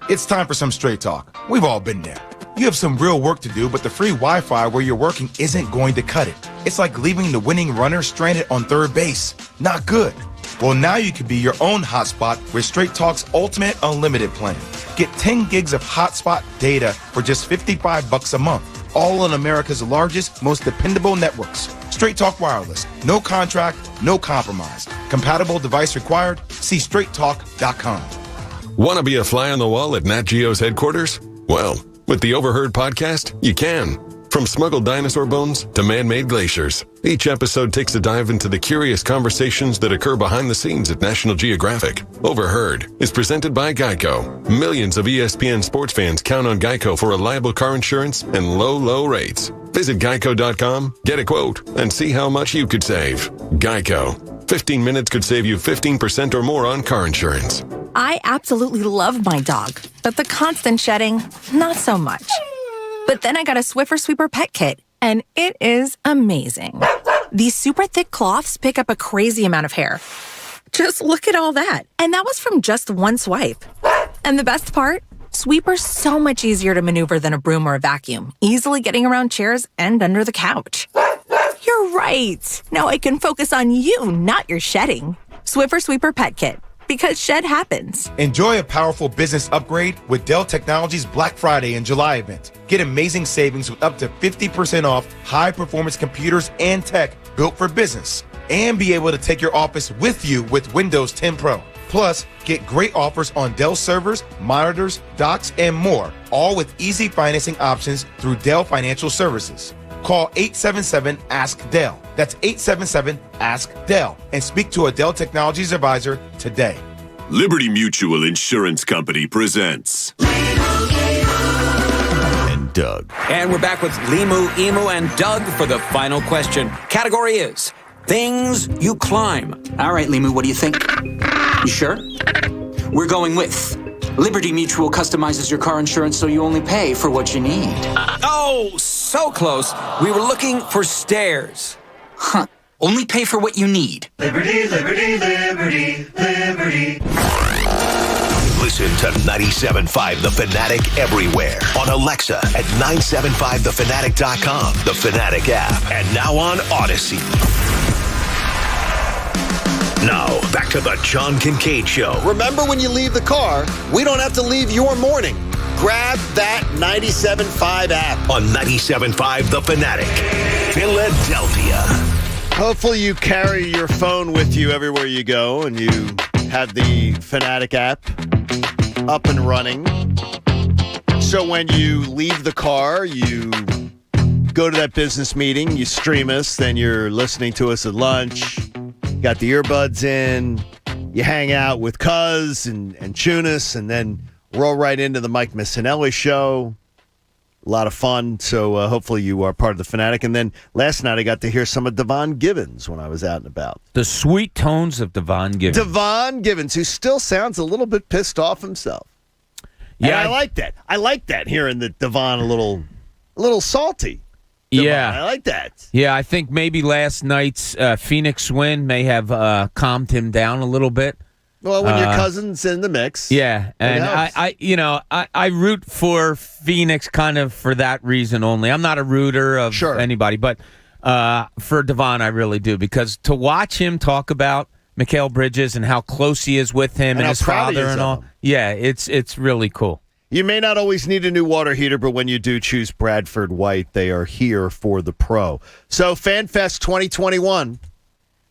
S4: It's time for some straight talk. We've all been there. You have some real work to do, but the free Wi-Fi where you're working isn't going to cut it. It's like leaving the winning runner stranded on third base. Not good. Well, now you can be your own hotspot with Straight Talk's Ultimate Unlimited plan. Get 10 gigs of hotspot data for just $55 a month. All on America's largest, most dependable networks. Straight Talk Wireless. No contract, no compromise. Compatible device required. See straighttalk.com.
S27: Want to be a fly on the wall at Nat Geo's headquarters? Well, with the Overheard podcast, you can. From smuggled dinosaur bones to man-made glaciers, each episode takes a dive into the curious conversations that occur behind the scenes at National Geographic. Overheard is presented by Geico. Millions of ESPN sports fans count on Geico for reliable car insurance and low, low rates. Visit geico.com, get a quote, and see how much you could save. Geico. 15 minutes could save you 15% or more on car insurance.
S28: I absolutely love my dog, but the constant shedding, not so much. But then I got a Swiffer Sweeper Pet Kit, and it is amazing. These super thick cloths pick up a crazy amount of hair. Just look at all that. And that was from just one swipe. And the best part? Sweeper's so much easier to maneuver than a broom or a vacuum, easily getting around chairs and under the couch. You're right. Now I can focus on you, not your shedding. Swiffer Sweeper Pet Kit. Because shed happens.
S4: Enjoy a powerful business upgrade with Dell Technologies Black Friday and July event. Get amazing savings with up to 50% off high-performance computers and tech built for business. And be able to take your office with you with Windows 10 Pro. Plus, get great offers on Dell servers, monitors, docks, and more, all with easy financing options through Dell Financial Services. Call 877-ASK-DELL. That's 877-ASK-DELL. And speak to a Dell Technologies advisor today.
S6: Liberty Mutual Insurance Company presents
S7: and Doug.
S8: And we're back with Limu, Emu, and Doug for the final question. Category is things you climb. All right, Limu, what do you think? You sure? We're going with Liberty Mutual customizes your car insurance so you only pay for what you need. Oh, so close. We were looking for stairs. Huh. Only pay for what you need.
S16: Liberty, liberty, liberty, liberty. Listen to 97.5 The Fanatic everywhere. On Alexa at 975thefanatic.com, the Fanatic app, and now on Odyssey. Now, back to the John Kincade Show.
S19: Remember, when you leave the car, we don't have to leave your morning. Grab that 97.5 app.
S16: On 97.5 The Fanatic, Philadelphia.
S19: Hopefully you carry your phone with you everywhere you go and you have the Fanatic app up and running. So when you leave the car, you go to that business meeting, you stream us, then you're listening to us at lunch. Got the earbuds in, you hang out with Cuz and Chunas, and then roll right into the Mike Missinelli show. A lot of fun, so hopefully you are part of the Fanatic. And then last night I got to hear some of Devon Givens when I was out and about.
S20: The sweet tones of Devon Givens.
S19: Devon Givens, who still sounds a little bit pissed off himself. Yeah, and I like that. I like that, hearing that Devon a little salty. Devon.
S20: Yeah.
S19: I like that.
S20: Yeah, I think maybe last night's Phoenix win may have calmed him down a little bit.
S19: Well, when your cousin's in the mix.
S20: Yeah, and I root for Phoenix kind of for that reason only. I'm not a rooter of anybody, but for Devon I really do, because to watch him talk about Mikal Bridges and how close he is with him and his father and all, yeah, it's really cool.
S19: You may not always need a new water heater, but when you do, choose Bradford White. They are here for the pro. So FanFest 2021.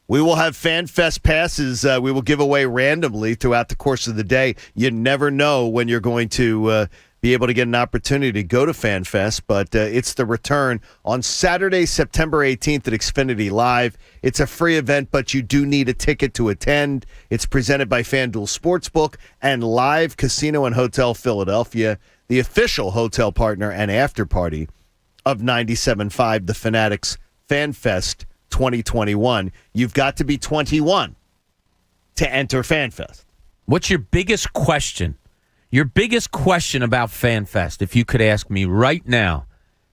S19: We will have FanFest passes we will give away randomly throughout the course of the day. You never know when you're going to be able to get an opportunity to go to FanFest, but it's the return on Saturday, September 18th at Xfinity Live. It's a free event, but you do need a ticket to attend. It's presented by FanDuel Sportsbook and Live Casino and Hotel Philadelphia, the official hotel partner and after party of 97.5 The Fanatic's FanFest 2021. You've got to be 21 to enter FanFest.
S20: What's your biggest question? Your biggest question about FanFest, if you could ask me right now,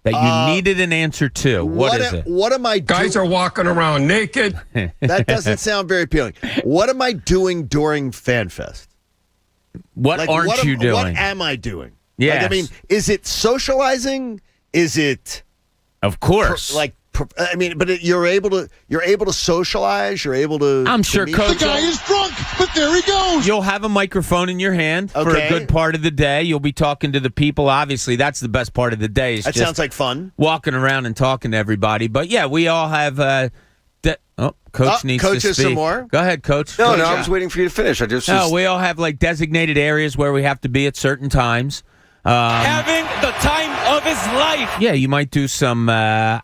S20: that you needed an answer to, what is it?
S19: What am I doing?
S18: Guys are walking around naked.
S19: That doesn't sound very appealing. What am I doing during FanFest?
S20: What aren't you doing?
S19: What am I doing?
S20: Yes.
S19: I mean, is it socializing? Is it...
S20: Of course.
S19: But you're able to socialize. You're able to.
S20: I'm sure, Coach.
S9: The guy is drunk, but there he goes.
S20: You'll have a microphone in your hand for a good part of the day. You'll be talking to the people. Obviously, that's the best part of the day.
S19: That sounds like fun.
S20: Walking around and talking to everybody. But yeah, we all have. Coach needs to speak.
S19: Some more.
S20: Go ahead, Coach.
S10: No, I was waiting for you to finish.
S20: We all have like designated areas where we have to be at certain times.
S8: Having the time of his life.
S20: Yeah, you might do some, Q&A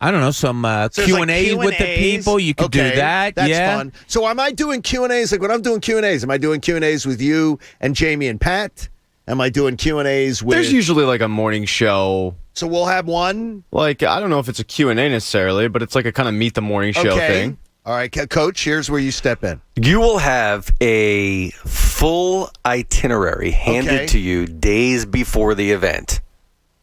S20: with the people. You could do that.
S19: That's fun. So am I doing Q&As? Like when I'm doing Q&As, am I doing Q&As with you and Jamie and Pat? Am I doing Q&As with...
S21: There's usually like a morning show.
S19: So we'll have one?
S21: Like, I don't know if it's a Q&A necessarily, but it's like a kind of meet the morning show thing.
S19: All right, Coach, here's where you step in.
S10: You will have a full itinerary handed to you days before the event.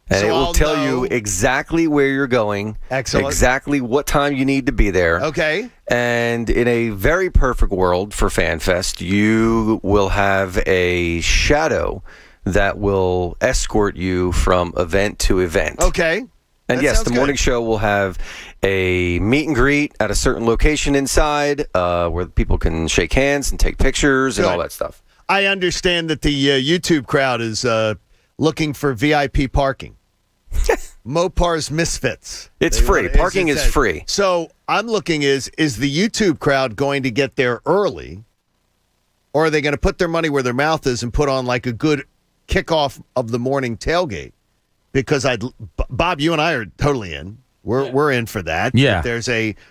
S10: And it will tell you exactly where you're going, exactly what time you need to be there.
S19: Okay.
S10: And in a very perfect world for FanFest, you will have a shadow that will escort you from event to event.
S19: Okay.
S10: And yes, the morning show will have a meet and greet at a certain location inside where people can shake hands and take pictures and all that stuff.
S19: I understand that the YouTube crowd is looking for VIP parking. Mopar's Misfits.
S10: It's free. Parking is free.
S19: So I'm looking is the YouTube crowd going to get there early, or are they going to put their money where their mouth is and put on like a good kickoff of the morning tailgate? Because Bob, you and I are totally in. We're in for that.
S20: Yeah.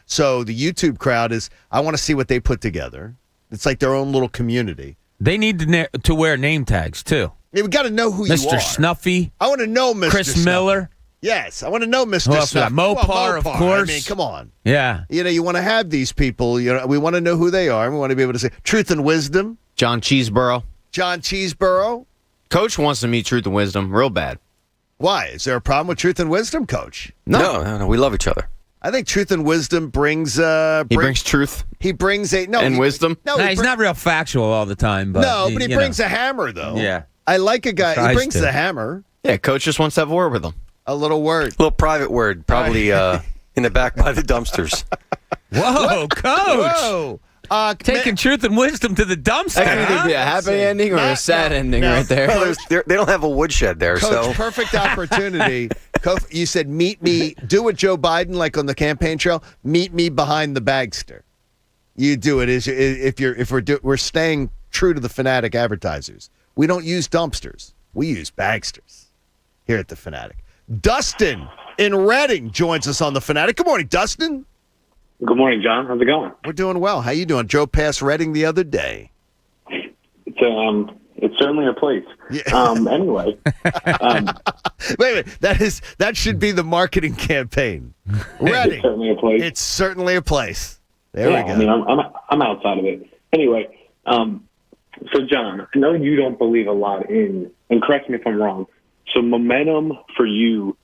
S19: So the YouTube crowd is. I want to see what they put together. It's like their own little community.
S20: They need to wear name tags too.
S19: Yeah, we got to know who you are.
S20: Mr. Snuffy.
S19: I want to know Mr.
S20: Chris
S19: Snuffy.
S20: Miller.
S19: Yes, I want to know Mr.
S20: Who else
S19: Snuffy.
S20: Mopar, of course.
S19: I mean, come on.
S20: Yeah.
S19: You want to have these people. We want to know who they are. We want to be able to say Truth and Wisdom.
S21: John Cheeseborough. Coach wants to meet Truth and Wisdom real bad.
S19: Why? Is there a problem with Truth and Wisdom, Coach?
S10: No. We love each other.
S19: I think Truth and Wisdom brings...
S21: he brings truth.
S19: He brings
S21: wisdom?
S19: No,
S20: he's not real factual all the time. But
S19: but he brings a hammer, though.
S20: Yeah.
S19: I like a guy. He brings the hammer.
S21: Yeah, Coach just wants to have a word with him.
S19: A little word.
S10: A little private word, probably in the back by the dumpsters.
S20: Whoa, Coach.
S19: Whoa.
S20: Taking Truth and Wisdom to the dumpster.
S21: That could either be a happy ending or a sad ending right there.
S10: Well, they don't have a woodshed there.
S19: Coach, perfect opportunity. Coach, you said, meet me. Do what Joe Biden, like on the campaign trail. Meet me behind the bagster. You do it. If we're staying true to the Fanatic advertisers. We don't use dumpsters. We use bagsters here at the Fanatic. Dustin in Reading joins us on the Fanatic. Good morning, Dustin.
S5: Good morning, John. How's it going?
S19: We're doing well. How you doing? Drove past Reading the other day.
S5: It's certainly a place. Yeah. Anyway.
S19: Wait. That should be the marketing campaign. Reading.
S5: It's certainly a place.
S19: It's certainly a place. There we go.
S5: I mean, I'm outside of it. Anyway, so John, I know you don't believe a lot in, and correct me if I'm wrong, so momentum for you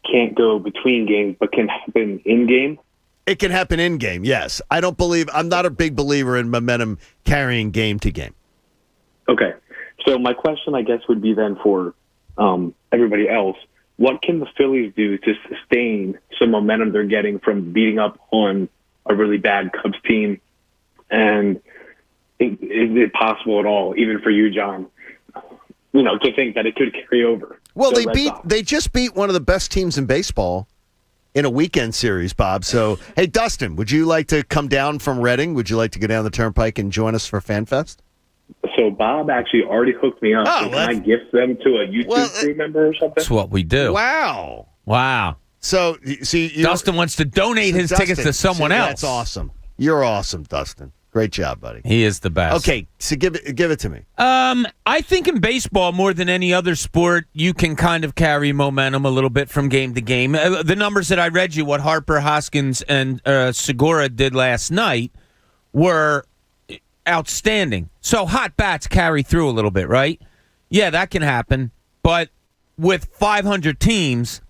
S5: can't go between games, but can happen in game?
S19: It can happen in game, yes. I'm not a big believer in momentum carrying game to game.
S5: Okay. So my question, I guess, would be then for everybody else, what can the Phillies do to sustain some momentum they're getting from beating up on a really bad Cubs team? And is it possible at all, even for you, John, to think that it could carry over?
S19: Well, they just beat one of the best teams in baseball in a weekend series, Bob. So, hey, Dustin, would you like to come down from Reading? Would you like to go down the Turnpike and join us for FanFest?
S5: So Bob actually already hooked me up. So can I gift them to a YouTube crew member or something?
S20: That's what we do.
S19: Wow. So, see,
S20: Dustin wants to donate his tickets to someone else.
S19: That's awesome. You're awesome, Dustin. Great job, buddy.
S20: He is the best.
S19: Okay, so give it to me.
S20: I think in baseball, more than any other sport, you can kind of carry momentum a little bit from game to game. The numbers that I read you, what Harper, Hoskins, and Segura did last night, were outstanding. So hot bats carry through a little bit, right? Yeah, that can happen. But with 500 teams,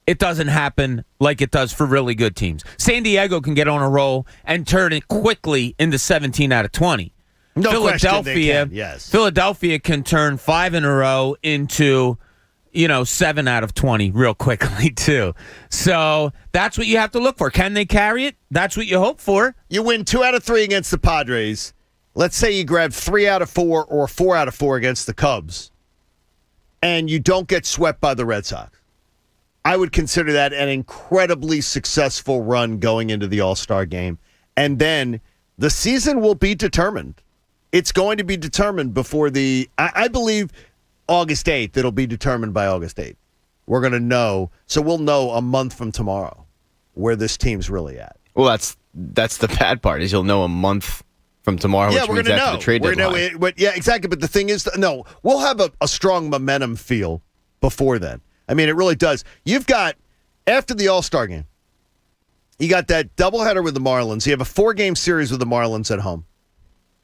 S20: it doesn't happen like it does for really good teams. San Diego can get on a roll and turn it quickly into 17 out of 20. Philadelphia can turn 5 in a row into, 7 out of 20 real quickly, too. So that's what you have to look for. Can they carry it? That's what you hope for.
S19: You win 2 out of 3 against the Padres. Let's say you grab 3 out of 4 or 4 out of 4 against the Cubs, and you don't get swept by the Red Sox. I would consider that an incredibly successful run going into the All-Star game. And then the season will be determined. It's going to be determined before I believe August 8th. It'll be determined by August 8th. We're going to know. So we'll know a month from tomorrow where this team's really at.
S21: Well, that's the bad part is you'll know a month from tomorrow, which means after the trade deadline.
S19: Yeah, exactly. But the thing is, we'll have a strong momentum feel before then. I mean, it really does. You've got, after the All-Star game, you got that doubleheader with the Marlins. You have a 4-game series with the Marlins at home.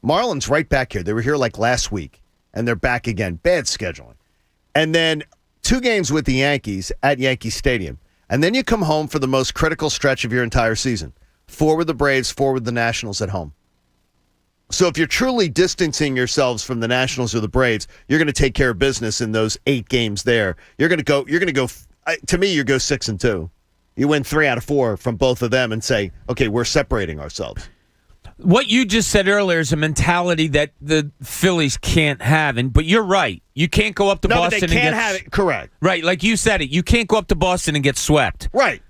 S19: Marlins right back here. They were here like last week, and they're back again. Bad scheduling. And then 2 games with the Yankees at Yankee Stadium. And then you come home for the most critical stretch of your entire season. 4 with the Braves, 4 with the Nationals at home. So if you're truly distancing yourselves from the Nationals or the Braves, you're going to take care of business in those 8 games there. You're going to go, to me, you go 6-2. You win 3 out of 4 from both of them and say, okay, we're separating ourselves.
S20: What you just said earlier is a mentality that the Phillies can't have, but you're right. You can't go up to Boston
S19: but they can't
S20: and
S19: have it. Correct.
S20: Right, like you said it. You can't go up to Boston and get swept.
S19: Right.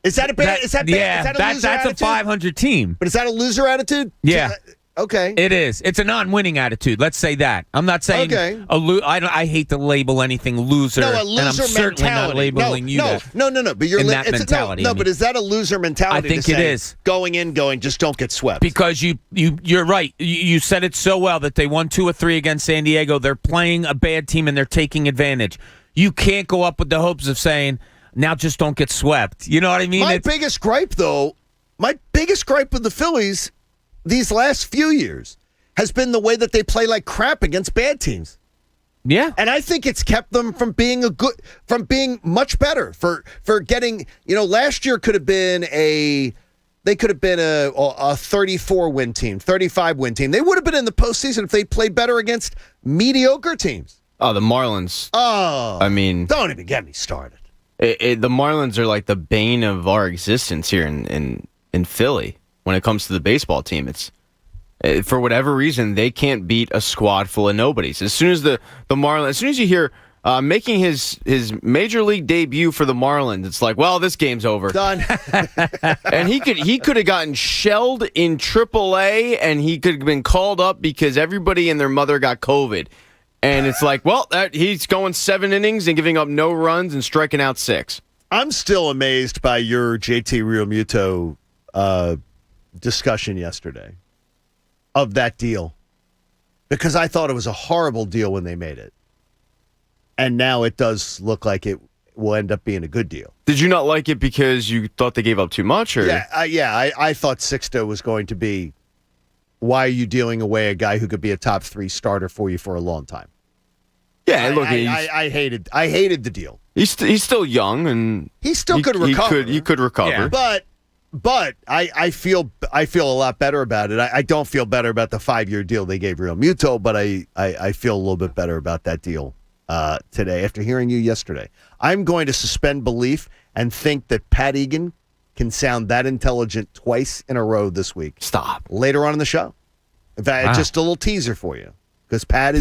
S19: Is that a bad? Is that bad?
S20: Yeah,
S19: is that a loser
S20: that's
S19: attitude?
S20: a 500 team.
S19: But is that a loser attitude?
S20: Yeah.
S19: Okay.
S20: It is. It's a non-winning attitude. Let's say that. I'm not saying I hate to label anything loser.
S19: No, a loser
S20: and I'm certainly
S19: mentality.
S20: not labeling you that.
S19: No. But you're
S20: in that mentality.
S19: No, but is that a loser mentality?
S20: I think
S19: to
S20: it
S19: say,
S20: is.
S19: Going, just don't get swept.
S20: Because you're right. You said it so well that they won 2 or 3 against San Diego. They're playing a bad team and they're taking advantage. You can't go up with the hopes of saying, now just don't get swept. You know what I mean?
S19: My biggest gripe with the Phillies these last few years has been the way that they play like crap against bad teams.
S20: Yeah.
S19: And I think it's kept them from being much better for getting, last year could have been a 34 win team, 35 win team. They would have been in the postseason if they played better against mediocre teams.
S21: Oh, the Marlins.
S19: Oh.
S21: I mean,
S19: don't even get me started.
S21: The Marlins are like the bane of our existence here in Philly when it comes to the baseball team. It's for whatever reason, they can't beat a squad full of nobodies. As soon as the Marlins, as soon as you hear making his major league debut for the Marlins, it's like, well, this game's over.
S19: Done.
S21: And he could have gotten shelled in AAA, and he could have been called up because everybody and their mother got COVID. And it's like, well, he's going 7 innings and giving up no runs and striking out 6.
S19: I'm still amazed by your JT Realmuto discussion yesterday of that deal, because I thought it was a horrible deal when they made it. And now it does look like it will end up being a good deal.
S21: Did you not like it because you thought they gave up too much? Or?
S19: I thought Sixto was going to be, why are you dealing away a guy who could be a top 3 starter for you for a long time?
S21: Yeah, look,
S19: I hated the deal.
S21: He's still young, and
S19: he still could recover.
S21: He could recover.
S19: Yeah. But I feel a lot better about it. I don't feel better about the 5-year deal they gave Realmuto, but I feel a little bit better about that deal today after hearing you yesterday. I'm going to suspend belief and think that Pat Egan can sound that intelligent twice in a row this week.
S21: Stop.
S19: Later on in the show. In fact, just a little teaser for you. Because Pat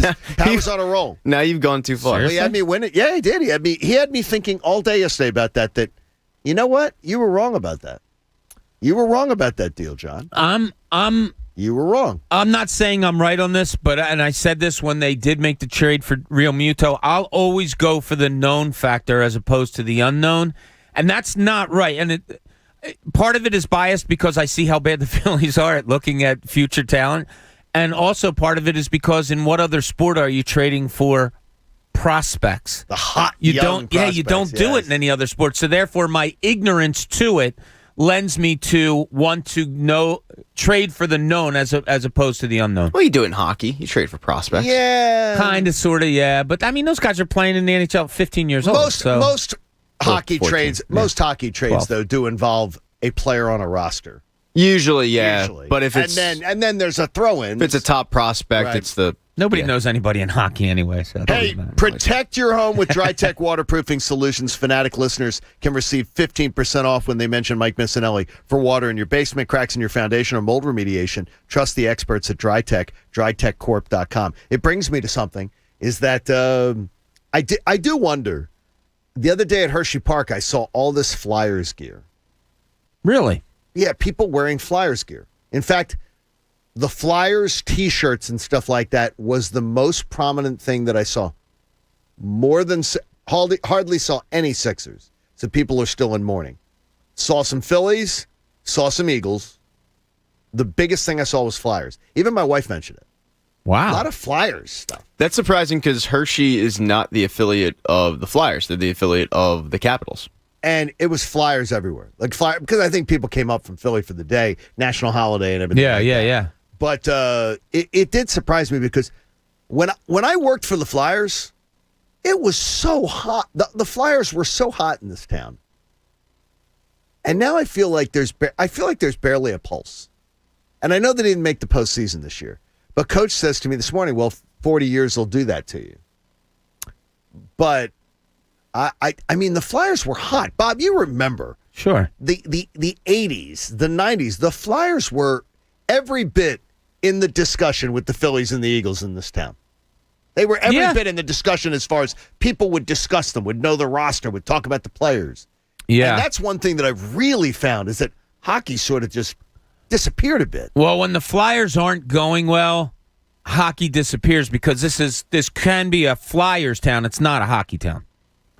S19: was on a roll.
S21: Now you've gone too far.
S19: He had me win it. Yeah, he did. He had me thinking all day yesterday about that, you know what? You were wrong about that. You were wrong about that deal, John. You were wrong.
S20: I'm not saying I'm right on this, and I said this when they did make the trade for Realmuto, I'll always go for the known factor as opposed to the unknown, and that's not right. And part of it is biased because I see how bad the Phillies are at looking at future talent, and also part of it is because in what other sport are you trading for prospects?
S19: The hot
S20: you
S19: young
S20: don't. Yeah, you don't do it in any other sport. So therefore, my ignorance to it lends me to want to trade for the known as opposed to the unknown.
S21: Well, you do it in hockey. You trade for prospects.
S19: Yeah.
S20: Kind of, sort of, yeah. But, I mean, those guys are playing in the NHL at 15 years old.
S19: Most hockey
S21: 14,
S19: trades, though, do involve a player on a roster.
S21: Usually, yeah. But if it's
S19: and then there's a throw-in.
S21: If it's a top prospect,
S19: Right.
S21: it's the
S20: Nobody knows anybody in hockey anyway. So
S19: hey, protect your home with DryTech waterproofing solutions. Fanatic listeners can receive 15% off when they mention Mike Missinelli for water in your basement, cracks in your foundation, or mold remediation. Trust the experts at DryTech, drytechcorp.com. It brings me to something, is that I do wonder, the other day at Hershey Park, I saw all this Flyers gear.
S20: Really?
S19: Yeah, people wearing Flyers gear. In fact, the Flyers T-shirts and stuff like that was the most prominent thing that I saw. More than hardly saw any Sixers. So people are still in mourning. Saw some Phillies, saw some Eagles. The biggest thing I saw was Flyers. Even my wife mentioned it.
S20: Wow.
S19: A lot of Flyers stuff.
S21: That's surprising because Hershey is not the affiliate of the Flyers. They're the affiliate of the Capitals.
S19: And it was Flyers everywhere. Because I think people came up from Philly for the day, national holiday and everything.
S20: Yeah.
S19: But it did surprise me because when I worked for the Flyers, it was so hot. The Flyers were so hot in this town, and now I feel like there's barely a pulse. And I know they didn't make the postseason this year, but Coach says to me this morning, "Well, 40 years will do that to you." But I mean, the Flyers were hot. Bob, you remember?
S20: Sure.
S19: The 80s, the 90s, the Flyers were. every bit in the discussion with the Phillies and the Eagles in this town. They were every bit in the discussion as far as people would discuss them, would know the roster, would talk about the players.
S20: Yeah.
S19: And that's one thing that I've really found is that hockey sort of just disappeared a bit.
S20: Well, when the Flyers aren't going well, hockey disappears because this can be a Flyers town. It's not a hockey town.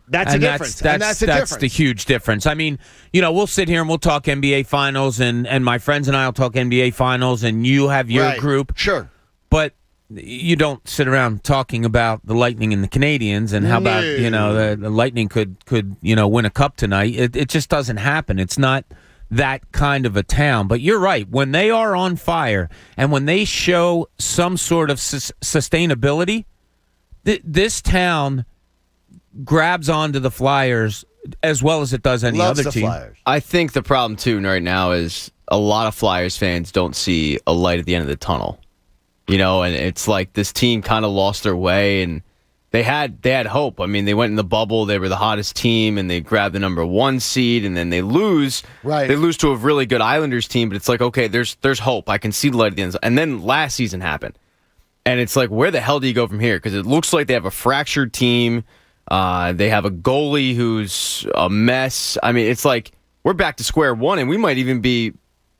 S19: That's a difference. That's
S20: the huge difference. I mean, we'll sit here and we'll talk NBA Finals, and my friends and I will talk NBA Finals, and you have your group.
S19: Sure.
S20: But you don't sit around talking about the Lightning and the Canadians and how about, the Lightning could win a cup tonight. It just doesn't happen. It's not that kind of a town. But you're right. When they are on fire and when they show some sort of sustainability, this town grabs onto the Flyers as well as it does any other team.
S19: Flyers.
S21: I think the problem, too, right now is a lot of Flyers fans don't see a light at the end of the tunnel. And it's like this team kind of lost their way, and they had hope. I mean, they went in the bubble. They were the hottest team, and they grabbed the number 1 seed, and then they lose.
S19: Right.
S21: They lose to a really good Islanders team, but it's like, okay, there's hope. I can see the light at the end. And then last season happened, and it's like, where the hell do you go from here? Because it looks like they have a fractured team. They have a goalie who's a mess. I mean, it's like we're back to square one, and we might even be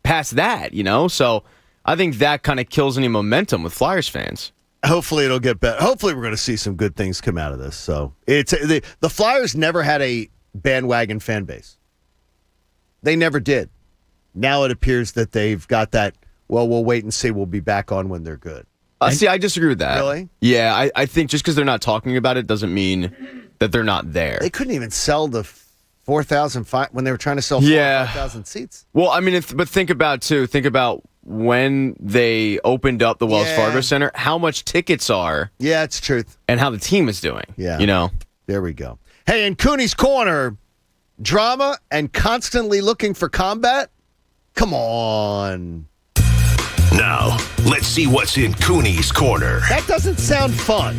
S21: past that, So I think that kind of kills any momentum with Flyers fans.
S19: Hopefully it'll get better. Hopefully we're going to see some good things come out of this. So it's the Flyers never had a bandwagon fan base. They never did. Now it appears that they've got that, well, we'll wait and see. We'll be back on when they're good.
S21: See, I disagree with that.
S19: Really?
S21: Yeah, I think just because they're not talking about it doesn't mean that they're not there.
S19: They couldn't even sell the 4,000 when they were trying to sell 5,000 seats.
S21: Well, I mean, but think about when they opened up the Wells Fargo Center, how much tickets are.
S19: Yeah, it's truth.
S21: And how the team is doing.
S19: Yeah. There we go. Hey, in Cooney's Corner, drama and constantly looking for combat? Come on.
S16: Now, let's see what's in Cooney's Corner.
S19: That doesn't sound fun.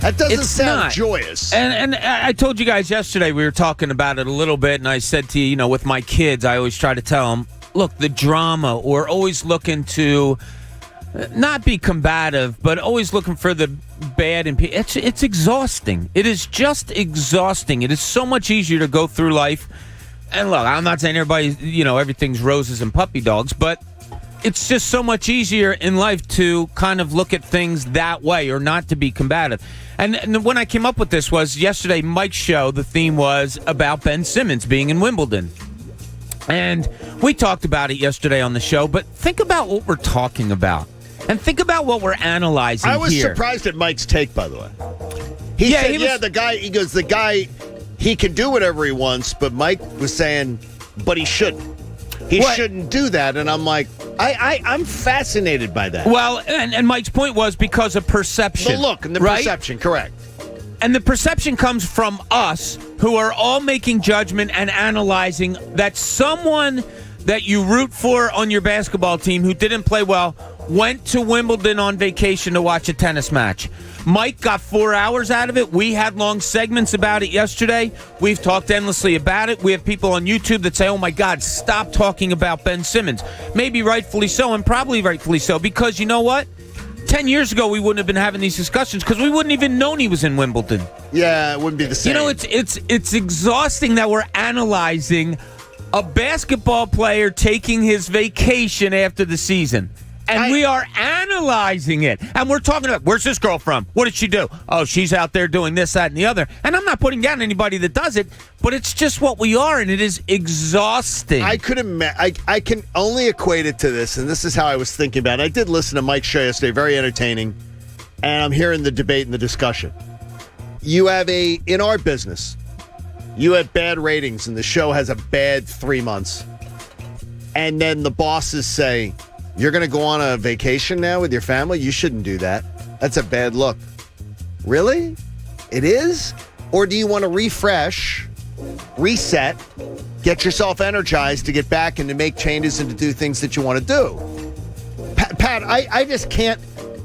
S19: That doesn't sound joyous.
S20: And I told you guys yesterday, we were talking about it a little bit, and I said to you, with my kids, I always try to tell them, look, the drama, or always looking to not be combative, but always looking for the bad in people. It's exhausting. It is just exhausting. It is so much easier to go through life. And look, I'm not saying everybody, everything's roses and puppy dogs, but it's just so much easier in life to kind of look at things that way or not to be combative. And when I came up with this was yesterday, Mike's show, the theme was about Ben Simmons being in Wimbledon. And we talked about it yesterday on the show, but think about what we're talking about. And think about what we're analyzing here.
S19: I was surprised at Mike's take, by the way. He said, the guy, he can do whatever he wants, but Mike was saying, but he shouldn't. He shouldn't do that. And I'm like, I'm fascinated by that.
S20: Well, and Mike's point was because of perception.
S19: The look and the perception, correct.
S20: And the perception comes from us who are all making judgment and analyzing that someone that you root for on your basketball team who didn't play well went to Wimbledon on vacation to watch a tennis match. Mike got 4 hours out of it. We had long segments about it yesterday. We've talked endlessly about it. We have people on YouTube that say, oh, my God, stop talking about Ben Simmons. Maybe rightfully so, and probably rightfully so, because you know what? 10 years ago, we wouldn't have been having these discussions because we wouldn't even known he was in Wimbledon.
S19: Yeah, it wouldn't be the same.
S20: It's exhausting that we're analyzing a basketball player taking his vacation after the season. And we are analyzing it. And we're talking about, where's this girl from? What did she do? Oh, she's out there doing this, that, and the other. And I'm not putting down anybody that does it, but it's just what we are, and it is exhausting.
S19: I can only equate it to this, and this is how I was thinking about it. I did listen to Mike's show yesterday, very entertaining, and I'm hearing the debate and the discussion. You have in our business, you have bad ratings, and the show has a bad 3 months. And then the bosses say, you're going to go on a vacation now with your family? You shouldn't do that. That's a bad look. Really? It is? Or do you want to refresh, reset, get yourself energized to get back and to make changes and to do things that you want to do? Pat, I just can't.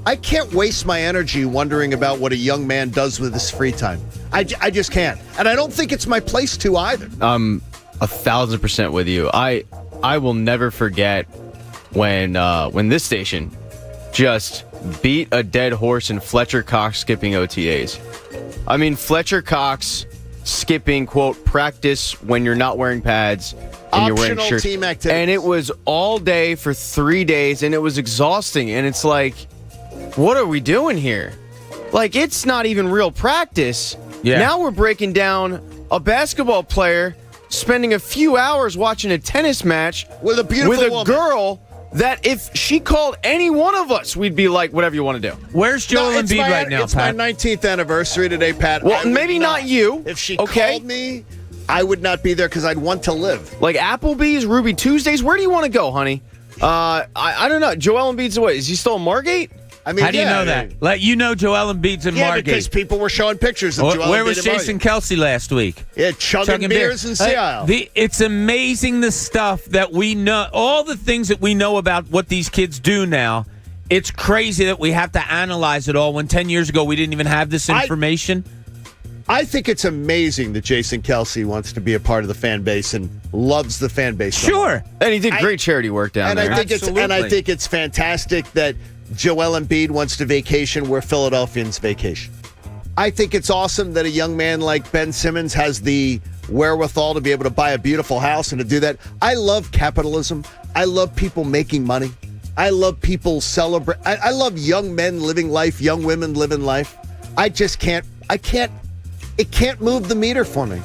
S19: I can't waste my energy wondering about what a young man does with his free time. I just can't. And I don't think it's my place to either.
S21: 1,000% with you. I will never forget when this station just beat a dead horse in Fletcher Cox skipping OTAs. I mean, Fletcher Cox skipping, quote, practice when you're not wearing pads and you're wearing shirts.
S19: Team activities.
S21: And it was all day for 3 days, and it was exhausting. And it's like, what are we doing here? Like, it's not even real practice.
S20: Yeah.
S21: Now we're breaking down a basketball player spending a few hours watching a tennis match
S19: with a beautiful woman.
S21: Girl that if she called any one of us, we'd be like, whatever you want to do.
S20: Where's Joel Embiid right now,
S19: It's
S20: Pat?
S19: my 19th anniversary today, Pat.
S21: Well, maybe not you.
S19: If she called me, I would not be there because I'd want to live.
S21: Like Applebee's, Ruby Tuesdays, where do you want to go, honey? I don't know. Joel Embiid's away. Is he still in Margate?
S19: I mean,
S20: how do you know that? Like, you know Joel Embiid's in Margate.
S19: Yeah, because people were showing pictures of Joel Embiid.
S20: Where was Jason Kelsey last week?
S19: Yeah, chugging beers in Seattle.
S20: It's amazing the stuff that we know, all the things that we know about what these kids do now. It's crazy that we have to analyze it all when 10 years ago we didn't even have this information.
S19: I think it's amazing that Jason Kelsey wants to be a part of the fan base and loves the fan base.
S20: Sure.
S21: And he did great charity work down there.
S19: I think it's fantastic that Joel Embiid wants to vacation where Philadelphians vacation. I think it's awesome that a young man like Ben Simmons has the wherewithal to be able to buy a beautiful house and to do that. I love capitalism. I love people making money. I love people celebrate. I love young men living life, young women living life. It can't move the meter for me.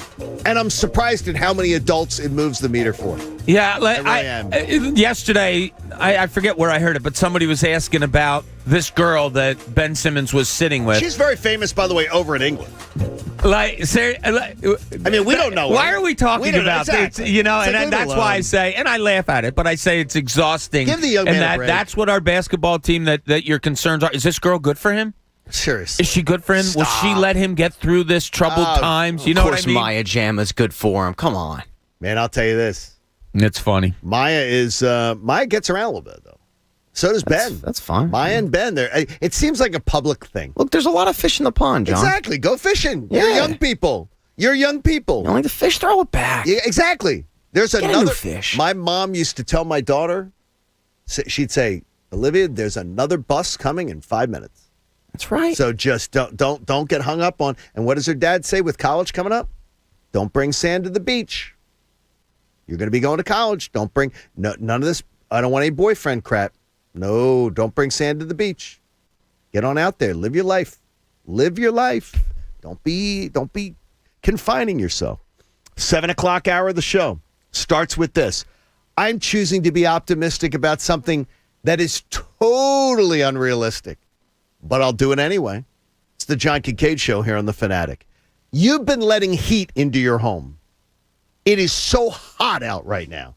S19: And I'm surprised at how many adults it moves the meter for.
S20: Yeah, yesterday, I forget where I heard it, but somebody was asking about this girl that Ben Simmons was sitting with.
S19: She's very famous, by the way, over in England.
S20: I
S19: mean, we don't know.
S20: Why are we talking about this? You know, and that's why I say, and I laugh at it, but I say it's exhausting.
S19: Give the young man a break.
S20: That's what our basketball team, that your concerns are. Is this girl good for him?
S19: Seriously.
S20: Is she good for him? Will she let him get through this troubled times? You know what I mean?
S10: Of course Maya Jama's good for him. Come on.
S19: Man, I'll tell you this.
S20: It's funny.
S19: Maya gets around a little bit, though. So does Ben.
S10: That's fine.
S19: Maya and Ben, it seems like a public thing.
S10: Look, there's a lot of fish in the pond, John.
S19: Exactly. Go fishing.
S10: Yeah.
S19: You're young people. You don't
S10: like the fish, throw it back.
S19: Yeah, exactly. There's
S10: Get
S19: another
S10: a new fish.
S19: My mom used to tell my daughter, she'd say, Olivia, there's another bus coming in 5 minutes.
S10: That's right.
S19: So just don't get hung up on. And what does her dad say with college coming up? Don't bring sand to the beach. You're going to be going to college. Don't bring none of this. I don't want any boyfriend crap. No, don't bring sand to the beach. Get on out there. Live your life. Live your life. Don't be confining yourself. 7 o'clock hour of the show starts with this. I'm choosing to be optimistic about something that is totally unrealistic. But I'll do it anyway. It's the John Kincade Show here on The Fanatic. You've been letting heat into your home. It is so hot out right now.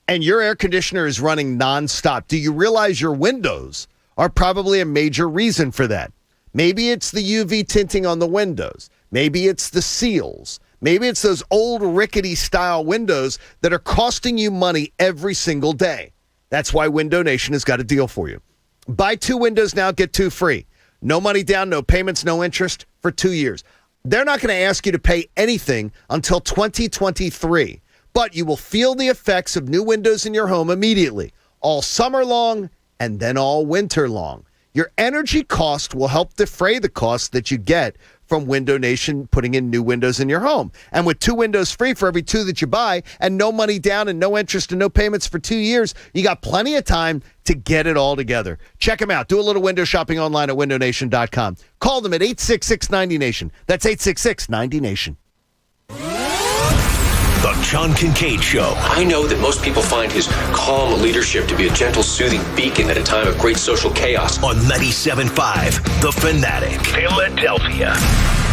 S19: And your air conditioner is running nonstop. Do you realize your windows are probably a major reason for that? Maybe it's the UV tinting on the windows. Maybe it's the seals. Maybe it's those old rickety style windows that are costing you money every single day. That's why Window Nation has got a deal for you. Buy 2 windows now, get 2 free. No money down, no payments, no interest for 2 years. They're not going to ask you to pay anything until 2023, but you will feel the effects of new windows in your home immediately, all summer long and then all winter long. Your energy cost will help defray the costs that you get from Window Nation putting in new windows in your home. And with 2 windows free for every 2 that you buy and no money down and no interest and no payments for 2 years, you got plenty of time to get it all together. Check them out. Do a little window shopping online at windownation.com. Call them at 866-90-NATION. That's 866-90-NATION.
S16: The John Kincade Show.
S7: I know that most people find his calm leadership to be a gentle, soothing beacon at a time of great social chaos.
S16: On 97.5 The Fanatic, Philadelphia.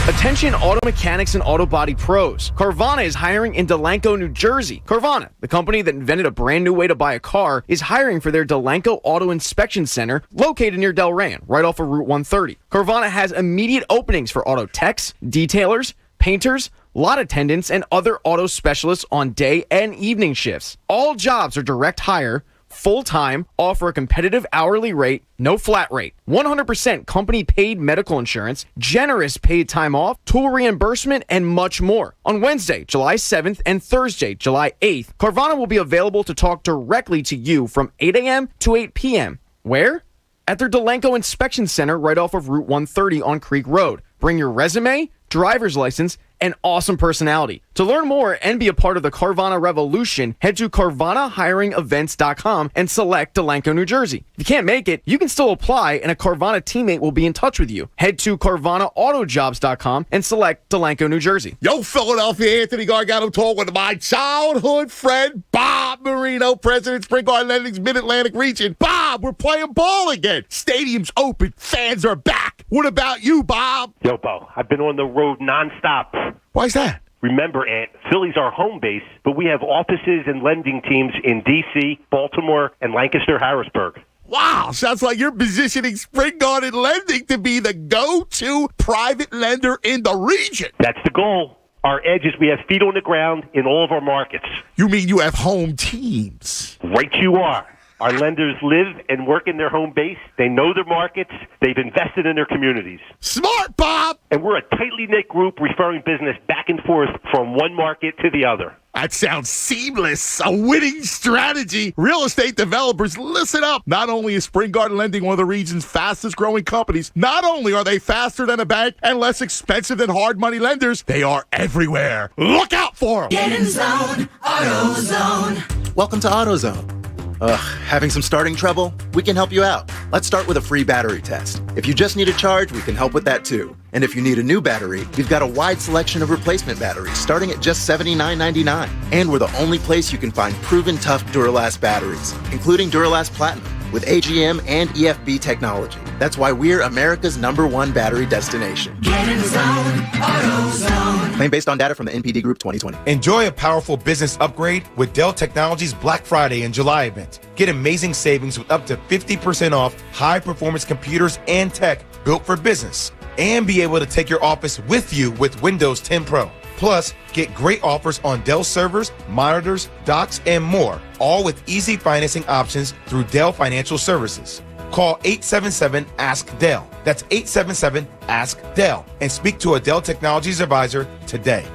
S2: Attention auto mechanics and auto body pros. Carvana is hiring in Delanco, New Jersey. Carvana, the company that invented a brand new way to buy a car, is hiring for their Delanco Auto Inspection Center located near Delran, right off of Route 130. Carvana has immediate openings for auto techs, detailers, painters, lot attendants, and other auto specialists on day and evening shifts. All jobs are direct hire, full-time, offer a competitive hourly rate, no flat rate, 100% company paid medical insurance, generous paid time off, tool reimbursement, and much more. On Wednesday, July 7th and Thursday, July 8th, Carvana will be available to talk directly to you from 8 a.m. to 8 p.m. Where? At their Delanco Inspection Center right off of Route 130 on Creek Road. Bring your resume, driver's license, and awesome personality. To learn more and be a part of the Carvana revolution, head to CarvanaHiringEvents.com and select Delanco, New Jersey. If you can't make it, you can still apply and a Carvana teammate will be in touch with you. Head to CarvanaAutoJobs.com and select Delanco, New Jersey.
S1: Yo, Philadelphia, Anthony Gargano talking with my childhood friend, Bob Marino, President Spring Garden Lending's Mid-Atlantic region. Bob, we're playing ball again. Stadium's open. Fans are back. What about you, Bob?
S11: Yo, Bo, I've been on the road nonstop.
S1: Why's that?
S11: Remember, Ant, Philly's our home base, but we have offices and lending teams in D.C., Baltimore, and Lancaster, Harrisburg.
S1: Wow, sounds like you're positioning Spring Garden Lending to be the go-to private lender in the region.
S11: That's the goal. Our edge is we have feet on the ground in all of our markets.
S1: You mean you have home teams?
S11: Right you are. Our lenders live and work in their home base. They know their markets. They've invested in their communities.
S1: Smart, Bob!
S11: And we're a tightly knit group referring business back and forth from one market to the other.
S1: That sounds seamless. A winning strategy. Real estate developers, listen up. Not only is Spring Garden Lending one of the region's fastest growing companies, not only are they faster than a bank and less expensive than hard money lenders, they are everywhere. Look out for them.
S12: Get in zone, AutoZone.
S13: Welcome to AutoZone. Having some starting trouble? We can help you out. Let's start with a free battery test. If you just need a charge, we can help with that too. And if you need a new battery, we've got a wide selection of replacement batteries starting at just $79.99. And we're the only place you can find proven tough Duralast batteries, including Duralast Platinum with AGM and EFB technology. That's why we're America's #1 battery destination.
S12: Get in zone, AutoZone.
S13: Claim based on data from the NPD Group 2020.
S4: Enjoy a powerful business upgrade with Dell Technologies Black Friday and July event. Get amazing savings with up to 50% off high-performance computers and tech built for business. And be able to take your office with you with Windows 10 Pro. Plus, get great offers on Dell servers, monitors, docks, and more, all with easy financing options through Dell Financial Services. Call 877-ASK-DELL. That's 877-ASK-DELL. And speak to a Dell Technologies advisor today.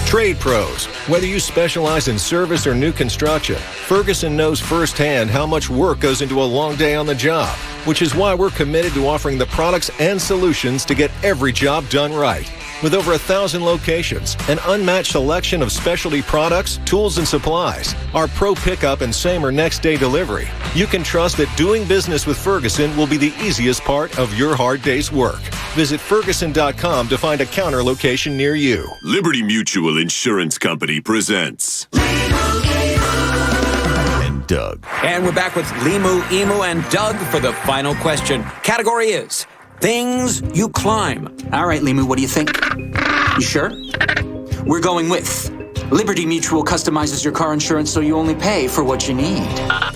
S14: Trade pros. Whether you specialize in service or new construction, Ferguson knows firsthand how much work goes into a long day on the job, which is why we're committed to offering the products and solutions to get every job done right. With over 1,000 locations, an unmatched selection of specialty products, tools, and supplies, our pro pickup and same or next day delivery, you can trust that doing business with Ferguson will be the easiest part of your hard day's work. Visit Ferguson.com to find a counter location near you.
S6: Liberty Mutual Insurance Company presents
S14: and Doug.
S8: And we're back with Limu, Emu, and Doug for the final question. Category is things you climb. All right, Limu, what do you think? You sure? We're going with Liberty Mutual customizes your car insurance so you only pay for what you need.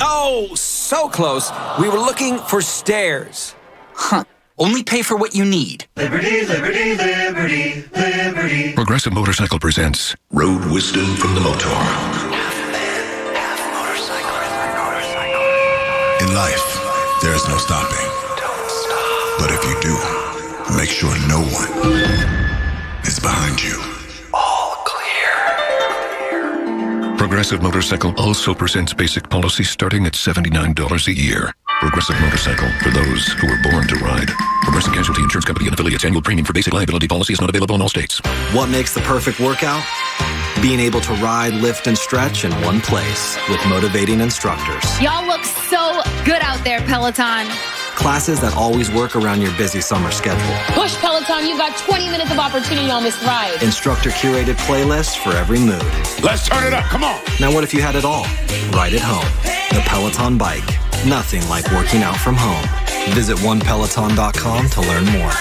S8: Oh, so close. We were looking for stairs. Huh. Only pay for what you need.
S12: Liberty, liberty, liberty, liberty.
S27: Progressive Motorcycle presents Road Wisdom from the Motor.
S15: In life, there is no stopping. But if you do, make sure no one is behind you.
S14: All clear.
S27: Progressive Motorcycle also presents basic policy starting at $79 a year. Progressive Motorcycle, for those who were born to ride. Progressive Casualty Insurance Company and affiliates. Annual premium for basic liability policy is not available in all states.
S17: What makes the perfect workout? Being able to ride, lift, and stretch in one place with motivating instructors.
S22: Y'all look so good out there, Peloton.
S17: Classes that always work around your busy summer schedule.
S22: Push, Peloton, you got 20 minutes of opportunity on this ride.
S17: Instructor-curated playlists for every mood.
S1: Let's turn it up, come on.
S17: Now what if you had it all? Right at home. The Peloton Bike. Nothing like working out from home. Visit onepeloton.com to learn more.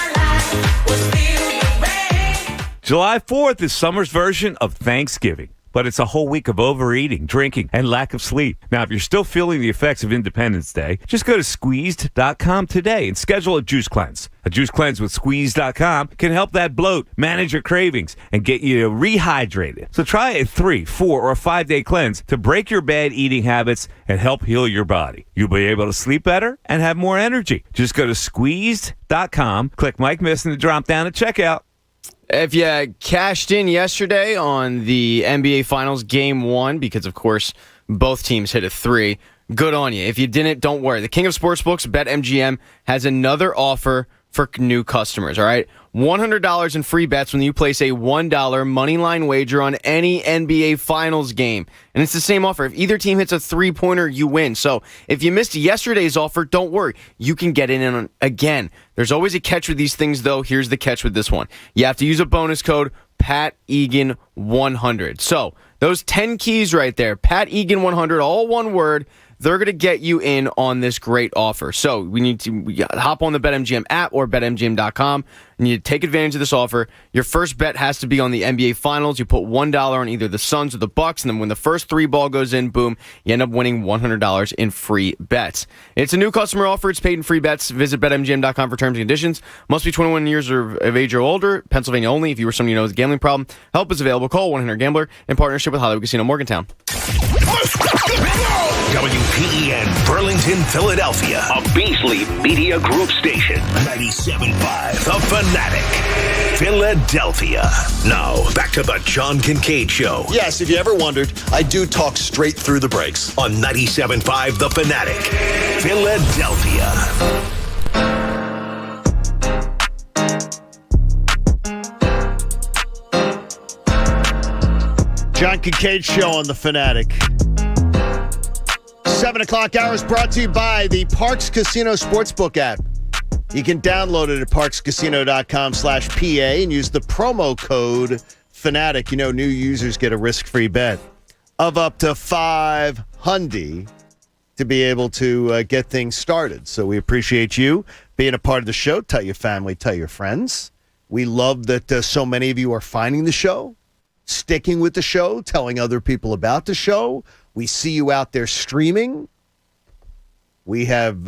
S29: July 4th is summer's version of Thanksgiving, but it's a whole week of overeating, drinking, and lack of sleep. Now, if you're still feeling the effects of Independence Day, just go to squeezed.com today and schedule a juice cleanse. A juice cleanse with Squeeze.com can help that bloat, manage your cravings, and get you rehydrated. So try a 3, 4, or 5-day cleanse to break your bad eating habits and help heal your body. You'll be able to sleep better and have more energy. Just go to Squeeze.com, click Mike Miss in the drop down at checkout.
S2: If you cashed in yesterday on the NBA Finals Game 1, because, of course, both teams hit a 3, good on you. If you didn't, don't worry. The king of sportsbooks, BetMGM, has another offer for new customers, all right? $100 in free bets when you place a $1 moneyline wager on any NBA Finals game. And it's the same offer. If either team hits a three-pointer, you win. So if you missed yesterday's offer, don't worry. You can get in on again. There's always a catch with these things, though. Here's the catch with this one. You have to use a bonus code, PatEgan100. So those 10 keys right there, PatEgan100, all one word, they're going to get you in on this great offer. So we hop on the BetMGM app or BetMGM.com. And you take advantage of this offer. Your first bet has to be on the NBA Finals. You put $1 on either the Suns or the Bucks, and then when the first 3 ball goes in, boom, you end up winning $100 in free bets. It's a new customer offer. It's paid in free bets. Visit BetMGM.com for terms and conditions. Must be 21 years of age or older. Pennsylvania only. If you or someone you know has a gambling problem, help is available. Call 1-800-GAMBLER in partnership with Hollywood Casino Morgantown.
S16: WPEN Burlington, Philadelphia, a Beasley Media Group station. 97.5 The Fanatic, Philadelphia. Now, back to the John Kincade Show.
S3: Yes, if you ever wondered, I do talk straight through the breaks.
S16: On 97.5 The Fanatic, Philadelphia.
S19: John Kincade Show on The Fanatic. 7 o'clock hour is brought to you by the Parks Casino Sportsbook app. You can download it at parkscasino.com/PA and use the promo code FANATIC. You know, new users get a risk-free bet of up to $500 to be able to get things started. So we appreciate you being a part of the show. Tell your family, tell your friends. We love that so many of you are finding the show, sticking with the show, telling other people about the show. We see you out there streaming. We have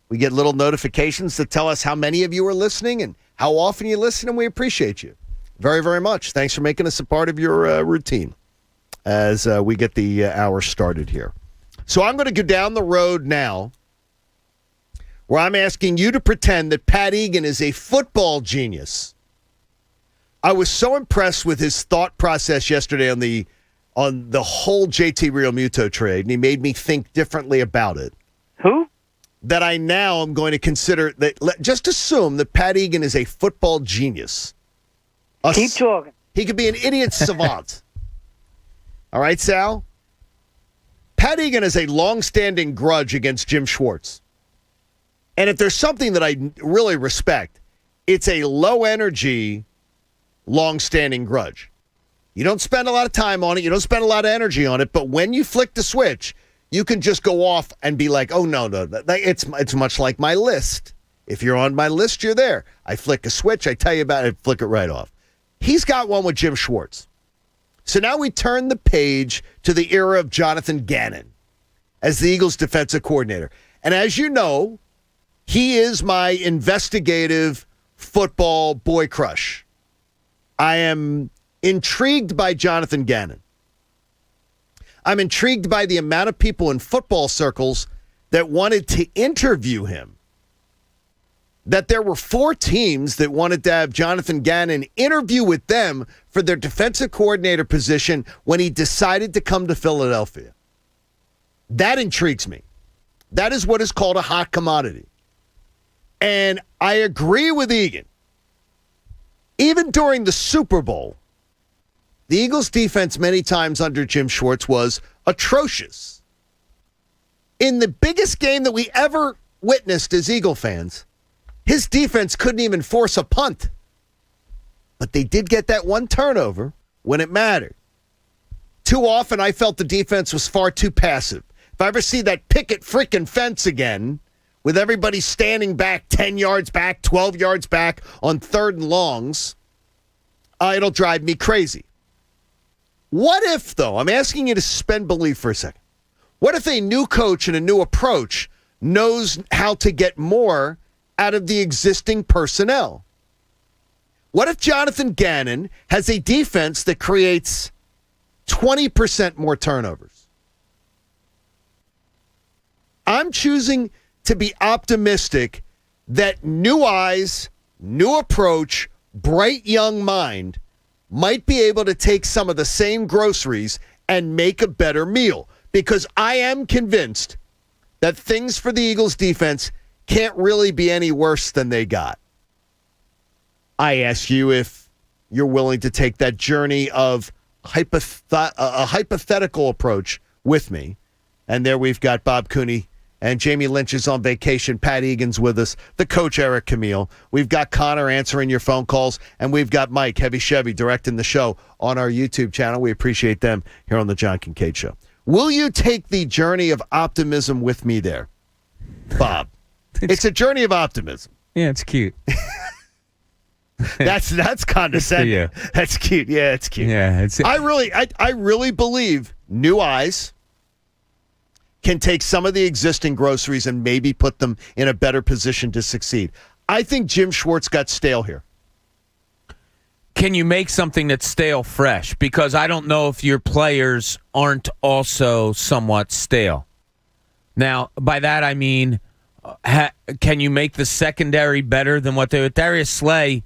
S19: we get little notifications that tell us how many of you are listening and how often you listen, and we appreciate you very, very much. Thanks for making us a part of your routine as we get the hour started here. So I'm going to go down the road now where I'm asking you to pretend that Pat Egan is a football genius. I was so impressed with his thought process yesterday on the whole JT Realmuto trade, and he made me think differently about it.
S5: Who?
S19: That I now am going to consider that. Just assume that Pat Egan is a football genius.
S5: Keep talking.
S19: He could be an idiot savant. All right, Sal? Pat Egan has a long-standing grudge against Jim Schwartz. And if there's something that I really respect, it's a low-energy, long-standing grudge. You don't spend a lot of time on it. You don't spend a lot of energy on it. But when you flick the switch, you can just go off and be like, oh, no. It's much like my list. If you're on my list, you're there. I flick a switch. I tell you about it. I flick it right off. He's got one with Jim Schwartz. So now we turn the page to the era of Jonathan Gannon as the Eagles defensive coordinator. And as you know, he is my investigative football boy crush. I am intrigued by Jonathan Gannon. I'm intrigued by the amount of people in football circles that wanted to interview him. That there were 4 teams that wanted to have Jonathan Gannon interview with them for their defensive coordinator position when he decided to come to Philadelphia. That intrigues me. That is what is called a hot commodity. And I agree with Egan. Even during the Super Bowl, the Eagles' defense many times under Jim Schwartz was atrocious. In the biggest game that we ever witnessed as Eagle fans, his defense couldn't even force a punt. But they did get that one turnover when it mattered. Too often I felt the defense was far too passive. If I ever see that picket freaking fence again, with everybody standing back 10 yards back, 12 yards back on 3rd and longs, it'll drive me crazy. What if, though, I'm asking you to suspend belief for a second. What if a new coach and a new approach knows how to get more
S9: out of the existing personnel? What if Jonathan Gannon has a defense that creates 20% more turnovers? I'm choosing to be optimistic that new eyes, new approach, bright young mind might be able to take some of the same groceries and make a better meal. Because I am convinced that things for the Eagles defense can't really be any worse than they got. I ask you if you're willing to take that journey of a hypothetical approach with me. And there we've got Bob Cooney and Jamie Lynch is on vacation. Pat Egan's with us. The coach, Eric Camille. We've got Connor answering your phone calls. And we've got Mike, Heavy Chevy, directing the show on our YouTube channel. We appreciate them here on the John Kincade Show. Will you take the journey of optimism with me there, Bob? It's a journey of optimism.
S18: Yeah, it's cute.
S9: That's condescending.
S18: Yeah.
S9: That's cute. Yeah, it's cute.
S18: Yeah,
S9: I really believe new eyes can take some of the existing groceries and maybe put them in a better position to succeed. I think Jim Schwartz got stale here.
S18: Can you make something that's stale fresh? Because I don't know if your players aren't also somewhat stale. Now, by that I mean, can you make the secondary better than what they were? Darius Slay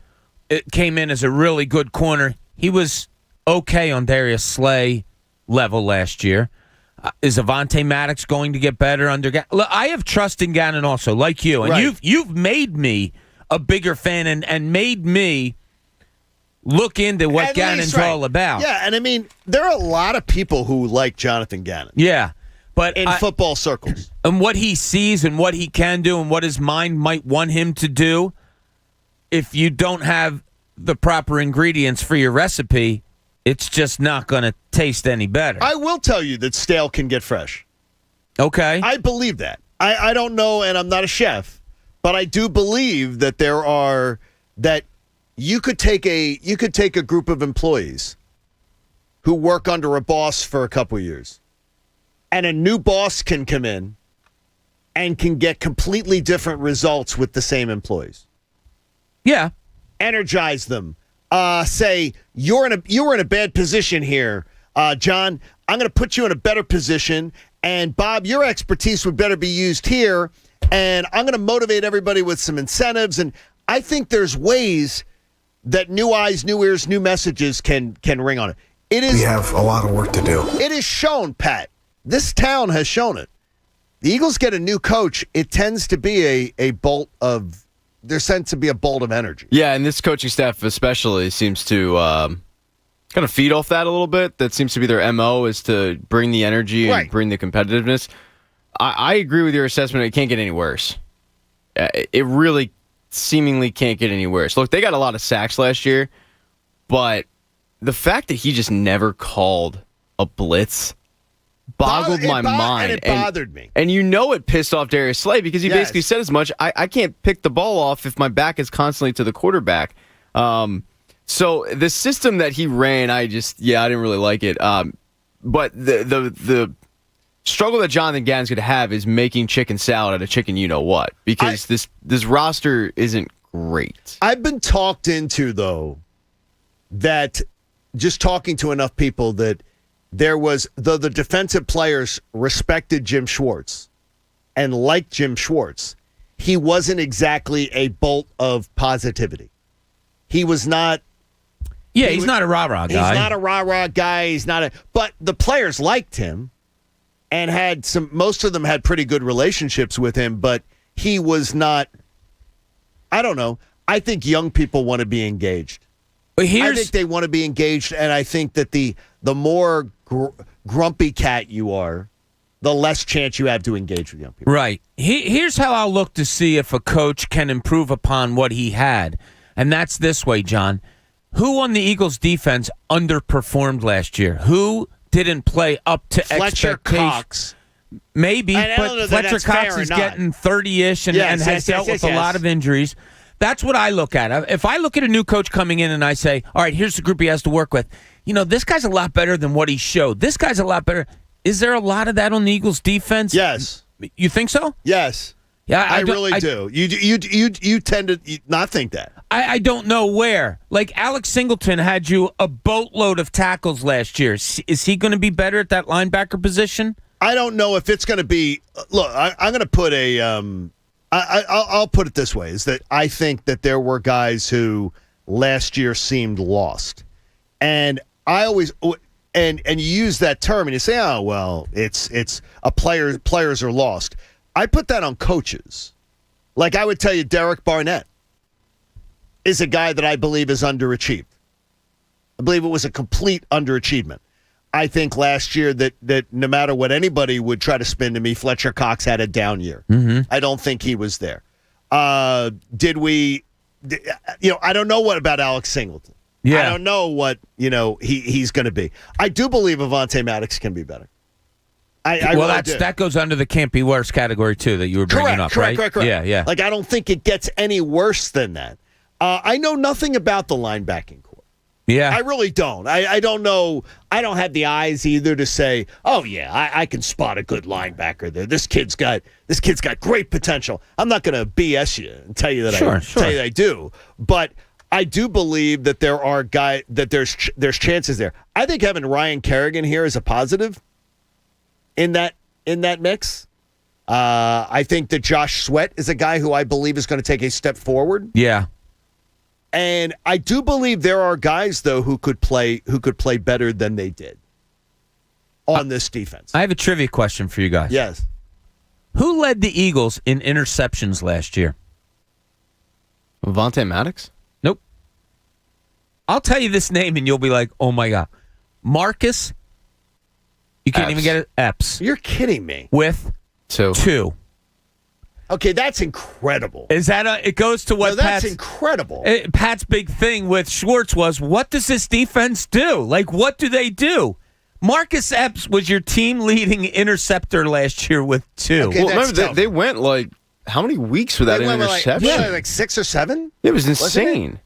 S18: came in as a really good corner. He was okay on Darius Slay level last year. Is Avonte Maddox going to get better under Gannon? Look, I have trust in Gannon also, like you. And
S9: right.
S18: you've made me a bigger fan and made me look into what Gannon's all about.
S9: Yeah, and I mean, there are a lot of people who like Jonathan Gannon.
S18: Yeah. But
S9: in football circles.
S18: And what he sees and what he can do and what his mind might want him to do, if you don't have the proper ingredients for your recipe, it's just not going to taste any better.
S9: I will tell you that stale can get fresh.
S18: Okay.
S9: I believe that. I don't know, and I'm not a chef, but I do believe that that you could take a group of employees who work under a boss for a couple years, and a new boss can come in and can get completely different results with the same employees.
S18: Yeah.
S9: Energize them. Say, you were in a bad position here. John, I'm going to put you in a better position. And Bob, your expertise would better be used here. And I'm going to motivate everybody with some incentives. And I think there's ways that new eyes, new ears, new messages can ring on it.
S15: We have a lot of work to do.
S9: It is shown, Pat. This town has shown it. The Eagles get a new coach. It tends to be a bolt of... There's sent to be a bolt of energy.
S2: Yeah, and this coaching staff especially seems to kind of feed off that a little bit. That seems to be their MO, is to bring the energy and bring the competitiveness. I agree with your assessment. It can't get any worse. It really seemingly can't get any worse. Look, they got a lot of sacks last year, but the fact that he just never called a blitz boggled my mind.
S9: And it bothered me.
S2: And it pissed off Darius Slay because he basically said as much. I can't pick the ball off if my back is constantly to the quarterback. So the system that he ran, I didn't really like it. But the struggle that Jonathan Gannon's going to have is making chicken salad out of chicken you-know-what, because this roster isn't great.
S9: I've been talked into, though, that just talking to enough people that there was, though the defensive players respected Jim Schwartz and liked Jim Schwartz, he wasn't exactly a bolt of positivity. He was not.
S18: Yeah, he's not a rah-rah guy.
S9: He's not a rah-rah guy. But the players liked him and most of them had pretty good relationships with him, but he was not, I don't know. I think young people want to be engaged. I think they want to be engaged, and I think that the more grumpy cat you are, the less chance you have to engage with young people.
S18: Right. Here's how I'll look to see if a coach can improve upon what he had, and that's this way, John. Who on the Eagles' defense underperformed last year? Who didn't play up to
S9: Fletcher
S18: expectations?
S9: Cox.
S18: Maybe, but Fletcher Cox is getting 30-ish and has dealt with a lot of injuries. That's what I look at. If I look at a new coach coming in and I say, all right, here's the group he has to work with. This guy's a lot better than what he showed. This guy's a lot better. Is there a lot of that on the Eagles' defense?
S9: Yes.
S18: You think so?
S9: Yes.
S18: Yeah,
S9: I really do. You tend to not think that.
S18: I don't know where. Like Alex Singleton had you a boatload of tackles last year. Is he going to be better at that linebacker position?
S9: I don't know if it's going to be. Look, I'm going to put a. I'll put it this way: is that I think that there were guys who last year seemed lost, and I always and you use that term and you say, oh well, it's a players are lost. I put that on coaches. Like I would tell you, Derek Barnett is a guy that I believe is underachieved. I believe it was a complete underachievement. I think last year that no matter what anybody would try to spin to me, Fletcher Cox had a down year.
S18: Mm-hmm.
S9: I don't think he was there. I don't know what about Alex Singleton.
S18: Yeah.
S9: I don't know what, he's going to be. I do believe Avonte Maddox can be better.
S18: That goes under the can't be worse category too that you were bringing up, right?
S9: Correct.
S18: Yeah.
S9: Like I don't think it gets any worse than that. I know nothing about the linebacking core.
S18: Yeah,
S9: I really don't. I don't know. I don't have the eyes either to say, oh yeah, I can spot a good linebacker there. This kid's got great potential. I'm not going to BS you and tell you that tell you that I do, but I do believe that there are there's chances there. I think having Ryan Kerrigan here is a positive in that mix. I think that Josh Sweat is a guy who I believe is going to take a step forward.
S18: Yeah.
S9: And I do believe there are guys though who could play better than they did on this defense.
S18: I have a trivia question for you guys.
S9: Yes.
S18: Who led the Eagles in interceptions last year?
S2: Avonte Maddox?
S18: Nope. I'll tell you this name and you'll be like, "Oh my god." Marcus. You can't even get it. Epps.
S9: You're kidding me.
S18: With two.
S9: Okay, that's incredible.
S18: Is that it goes to what
S9: that's incredible.
S18: Pat's big thing with Schwartz was, what does this defense do? Like, what do they do? Marcus Epps was your team-leading interceptor last year with 2.
S2: Okay, well, remember, they went how many weeks without an interception?
S9: Like 6 or 7?
S2: It was insane.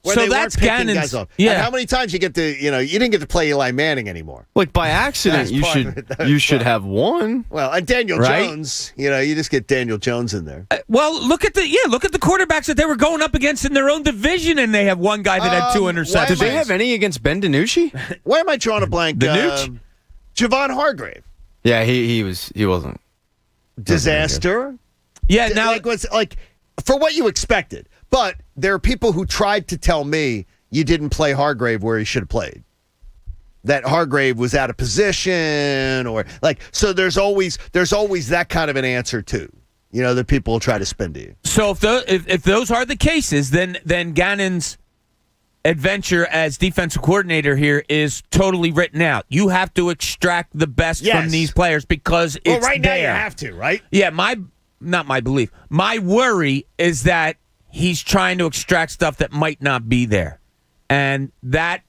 S18: So that's Gannon's.
S9: Yeah. And how many times you get to, you didn't get to play Eli Manning anymore.
S2: Like by accident, you should have one.
S9: Well, and Daniel Jones, you just get Daniel Jones in there.
S18: Look at the quarterbacks that they were going up against in their own division, and they have one guy that had 2 interceptions.
S2: Did they have any against Ben DiNucci?
S9: Why am I drawing a blank?
S18: DiNucci?
S9: Javon Hargrave.
S2: Yeah, he wasn't.
S9: Disaster.
S18: Yeah, now
S9: for what you expected. But there are people who tried to tell me you didn't play Hargrave where he should have played. That Hargrave was out of position so there's always that kind of an answer too. That people will try to spin to you.
S18: So if those are the cases, then Gannon's adventure as defensive coordinator here is totally written out. You have to extract the best from these players because it's
S9: right
S18: there.
S9: Now you have to, right?
S18: Yeah, not my belief. My worry is that he's trying to extract stuff that might not be there. And that,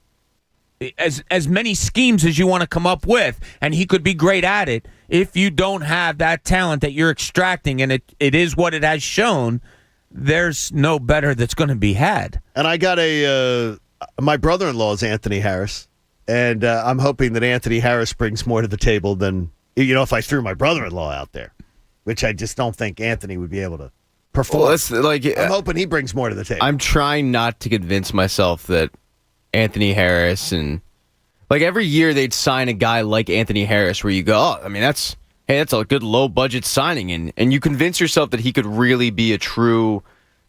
S18: as many schemes as you want to come up with, and he could be great at it, if you don't have that talent that you're extracting, and it is what it has shown, there's no better that's going to be had.
S9: And I got my brother-in-law is Anthony Harris, and I'm hoping that Anthony Harris brings more to the table than, if I threw my brother-in-law out there, which I just don't think Anthony would be able to perform.
S2: Well,
S9: I'm hoping he brings more to the table.
S2: I'm trying not to convince myself that Anthony Harris and every year they'd sign a guy like Anthony Harris where you go, that's a good low budget signing, and you convince yourself that he could really be a true,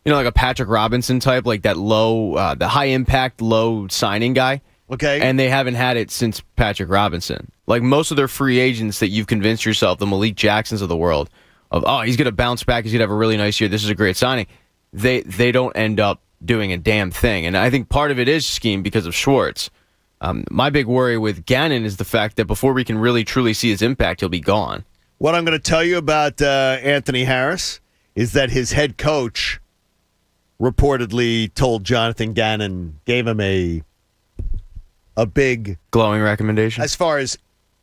S2: like a Patrick Robinson type, like that low, the high impact, low signing guy.
S9: Okay.
S2: And they haven't had it since Patrick Robinson. Like most of their free agents that you've convinced yourself, the Malik Jacksons of the world, he's going to bounce back, he's going to have a really nice year, this is a great signing. They don't end up doing a damn thing. And I think part of it is scheme because of Schwartz. My big worry with Gannon is the fact that before we can really truly see his impact, he'll be gone.
S9: What I'm going to tell you about Anthony Harris is that his head coach reportedly told Jonathan Gannon, gave him a big
S2: glowing recommendation.
S9: As far as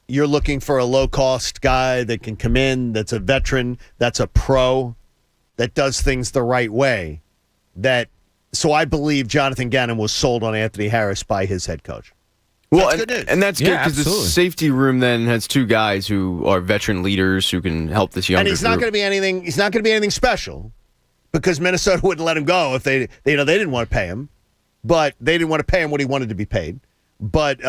S9: you're looking for a low-cost guy that can come in, that's a veteran, that's a pro, that does things the right way. So I believe Jonathan Gannon was sold on Anthony Harris by his head coach.
S2: Well,
S9: That's good news.
S2: and that's good because the
S18: absolutely.
S2: safety room then has two guys who are veteran leaders who can help this younger
S9: And he's not
S2: group.
S9: going to be anything. He's not going to be anything special because Minnesota wouldn't let him go if they didn't want to pay him, but they didn't want to pay him what he wanted to be paid. But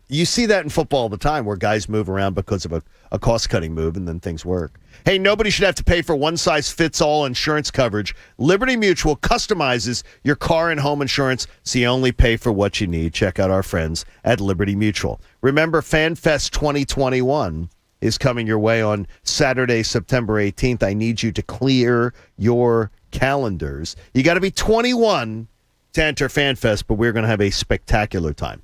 S9: you see that in football all the time where guys move around because of a cost-cutting move and then things work. Hey, nobody should have to pay for one-size-fits-all insurance coverage. Liberty Mutual customizes your car and home insurance so you only pay for what you need. Check out our friends at Liberty Mutual. Remember, FanFest 2021 is coming your way on Saturday, September 18th. I need you to clear your calendars. You got to be 21 to enter FanFest, but we're going to have a spectacular time.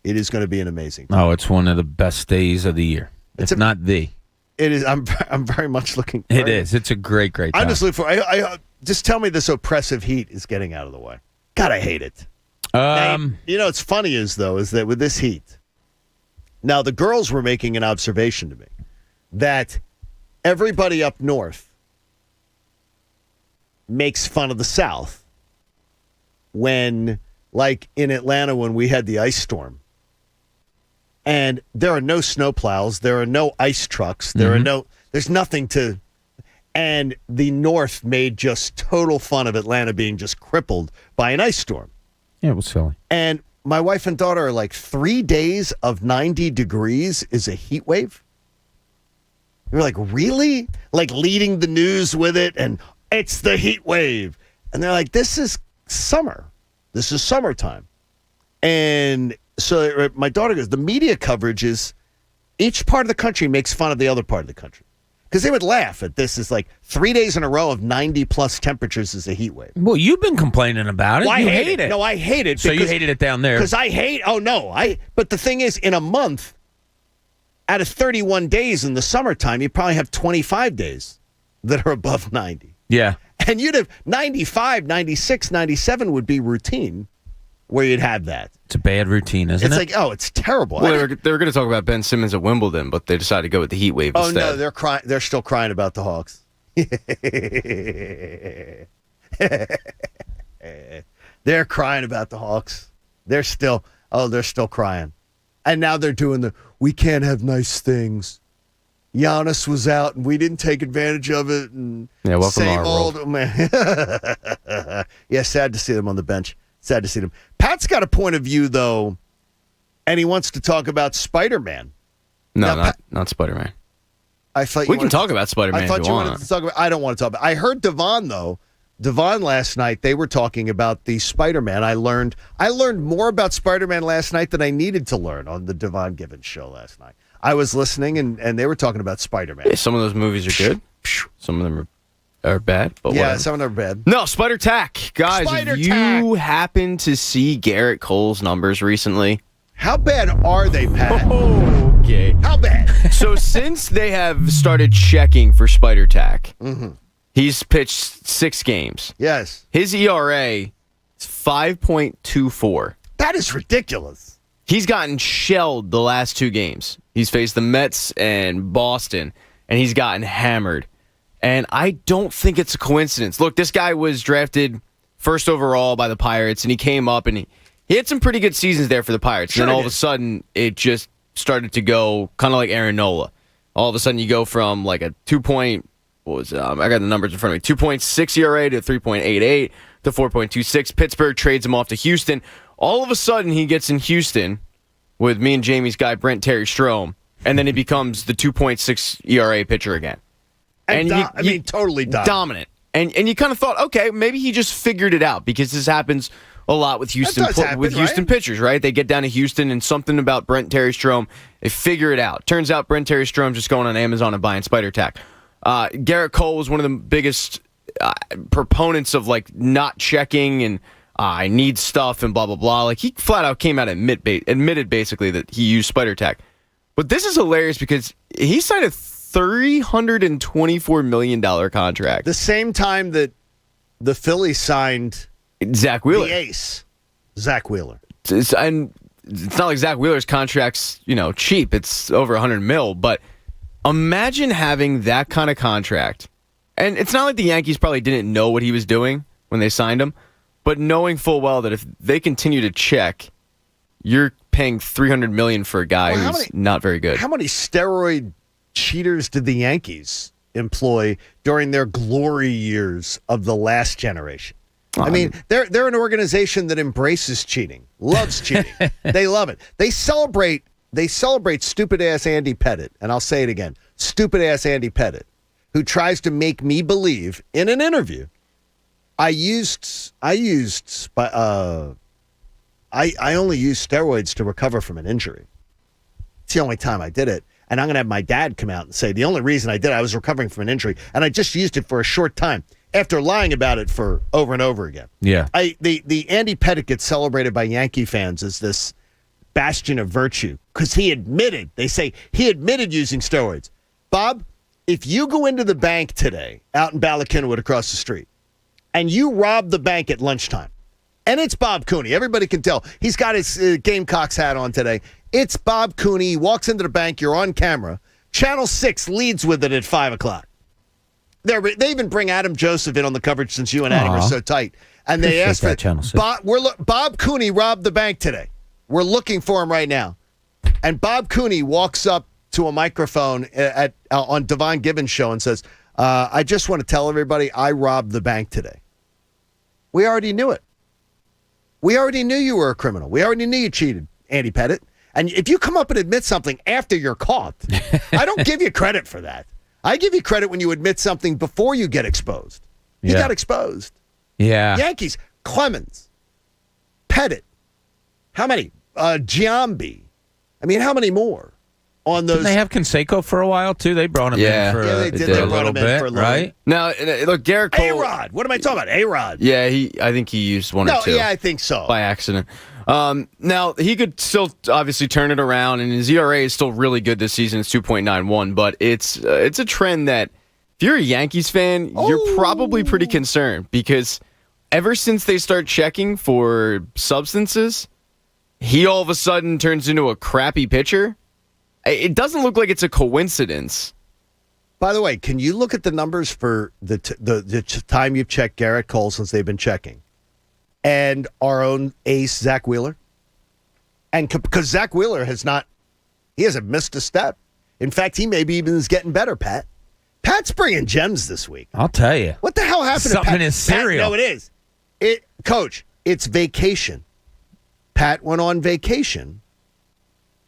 S9: It is going to be an amazing time.
S18: Oh, it's one of the best days of the year. It's not the.
S9: It is. I'm very much looking.
S18: It is. It's a great time.
S9: I just look for. I just tell me this oppressive heat is getting out of the way. God, I hate it. What's funny is that with this heat, now the girls were making an observation to me that everybody up north makes fun of the South when, like in Atlanta, when we had the ice storm. And there are no snowplows. There are no ice trucks. There's nothing to. And the North made just total fun of Atlanta being just crippled by an ice storm.
S18: Yeah, it was silly.
S9: And my wife and daughter are like, 3 days of 90 degrees is a heat wave? You're like, really? Like leading the news with it, and it's the heat wave. And they're like, this is summer. This is summertime. And so my daughter goes, the media coverage is each part of the country makes fun of the other part of the country. Because they would laugh at this. Is like 3 days in a row of 90-plus temperatures is a heat wave.
S18: Well, you've been complaining about it.
S9: Well,
S18: You hate it.
S9: No, I hate it.
S18: So you hated it down there.
S9: Because I hate, but the thing is, in a month, out of 31 days in the summertime, you probably have 25 days that are above 90.
S18: Yeah.
S9: And you'd have 95, 96, 97 would be routine where you'd have that.
S18: It's a bad routine, isn't
S9: It's
S18: it?
S9: like, it's terrible.
S2: Well, they were going to talk about Ben Simmons at Wimbledon, but they decided to go with the heat wave instead.
S9: No, they're crying. They're still crying about the Hawks. They're crying about the Hawks. They're still crying. And now they're doing we can't have nice things. Giannis was out and we didn't take advantage of it. And
S2: yeah, welcome
S9: same
S2: to our
S9: old
S2: world.
S9: Man. Yeah, sad to see them on the bench. Sad to see them. Pat's got a point of view, though, and he wants to talk about Spider-Man.
S2: No,
S9: Now,
S2: not Spider-Man.
S9: I thought
S2: we can talk about Spider-Man.
S9: I thought
S2: if
S9: you
S2: you
S9: wanted
S2: want.
S9: to talk about. I don't want to talk about. I heard Devon though. Devon last night. They were talking about the Spider-Man. I learned more about Spider-Man last night than I needed to learn on the Devon Givens show last night. I was listening and they were talking about Spider-Man.
S2: Yeah, some of those movies are good. Some of them are bad. But
S9: yeah,
S2: whatever.
S9: some of them are bad.
S2: No, Spider-Tac. Guys,
S9: Spider-Tac.
S2: if you happen to see Garrett Cole's numbers recently.
S9: How bad are they, Pat?
S2: Okay.
S9: How bad?
S2: So since they have started checking for Spider-Tac, he's pitched 6 games.
S9: Yes.
S2: His ERA is 5.24.
S9: That is ridiculous.
S2: He's gotten shelled the last 2 games. He's faced the Mets and Boston, and he's gotten hammered. And I don't think it's a coincidence. Look, this guy was drafted first overall by the Pirates, and he came up and he had some pretty good seasons there for the Pirates.
S9: Sure
S2: and then all of a sudden, it just started to go kind of like Aaron Nola. All of a sudden, you go from like a 2 point, I got the numbers in front of me, 2.6 ERA to 3.88 to 4.26. Pittsburgh trades him off to Houston. All of a sudden, he gets in Houston with me and Jamie's guy, Brent Terry Strome, and then he becomes the 2.6 ERA pitcher again.
S9: And totally
S2: dominant. And you kind of thought, okay, maybe he just figured it out because this happens a lot with Houston
S9: happen,
S2: pitchers, right? They get down to Houston and something about Brent Terry Strome, they figure it out. Turns out Brent Terry Strome just going on Amazon and buying Spider-Tac. Garrett Cole was one of the biggest proponents of like not checking and I need stuff and blah, blah, blah. Like he flat out came out and admitted basically that he used Spider-Tac. But this is hilarious because he signed a $324 million contract.
S9: The same time that the Phillies signed
S2: Zach Wheeler.
S9: The ace, Zach Wheeler.
S2: And it's not like Zach Wheeler's contract's, cheap. It's over $100 million. But imagine having that kind of contract. And it's not like the Yankees probably didn't know what he was doing when they signed him. But knowing full well that if they continue to check, you're paying $300 million for a guy who's not very good.
S9: How many steroid cheaters did the Yankees employ during their glory years of the last generation? I mean, they're an organization that embraces cheating, loves cheating. They love it. They celebrate stupid ass Andy Pettitte, and I'll say it again, stupid ass Andy Pettitte, who tries to make me believe in an interview. I only used steroids to recover from an injury. It's the only time I did it. And I'm going to have my dad come out and say, the only reason I did it, I was recovering from an injury, and I just used it for a short time after lying about it for over and over again.
S18: Yeah.
S9: The Andy Pettitte gets celebrated by Yankee fans as this bastion of virtue because he admitted using steroids. Bob, if you go into the bank today out in Bala Cynwyd across the street and you rob the bank at lunchtime, and it's Bob Cooney. Everybody can tell. He's got his Gamecocks hat on today. It's Bob Cooney. He walks into the bank. You're on camera. Channel 6 leads with it at 5 o'clock. They even bring Adam Joseph in on the coverage since you and Adam are so tight. And they asked for
S18: Channel 6.
S9: Bob Cooney robbed the bank today. We're looking for him right now. And Bob Cooney walks up to a microphone on Devon Gibbons' show and says, I just want to tell everybody I robbed the bank today. We already knew it. We already knew you were a criminal. We already knew you cheated, Andy Pettitte. And if you come up and admit something after you're caught, I don't give you credit for that. I give you credit when you admit something before you get exposed. You got exposed.
S18: Yeah.
S9: Yankees, Clemens, Pettitte. How many? Giambi. I mean, how many more on those?
S18: Didn't they have Canseco for a while, too? They brought him in for
S9: they did. They
S18: a
S9: brought
S18: little
S9: him in
S18: bit,
S9: for a little
S18: right?
S2: Now, look, Garrett Cole.
S9: A-Rod. What am I talking about? A-Rod.
S2: Yeah, I think he used one or two.
S9: Yeah, I think so.
S2: By accident. Now, he could still obviously turn it around, and his ERA is still really good this season. It's 2.91, but it's a trend that if you're a Yankees fan, you're probably pretty concerned because ever since they start checking for substances, he all of a sudden turns into a crappy pitcher. It doesn't look like it's a coincidence.
S9: By the way, can you look at the numbers for the time you've checked Garrett Cole since they've been checking? And our own ace, Zach Wheeler. And because Zach Wheeler hasn't missed a step. In fact, he maybe even is getting better, Pat. Pat's bringing gems this week.
S18: I'll tell you.
S9: What the hell happened
S18: Something
S9: to Pat?
S18: in his cereal.
S9: No, it is. Coach, it's vacation. Pat went on vacation.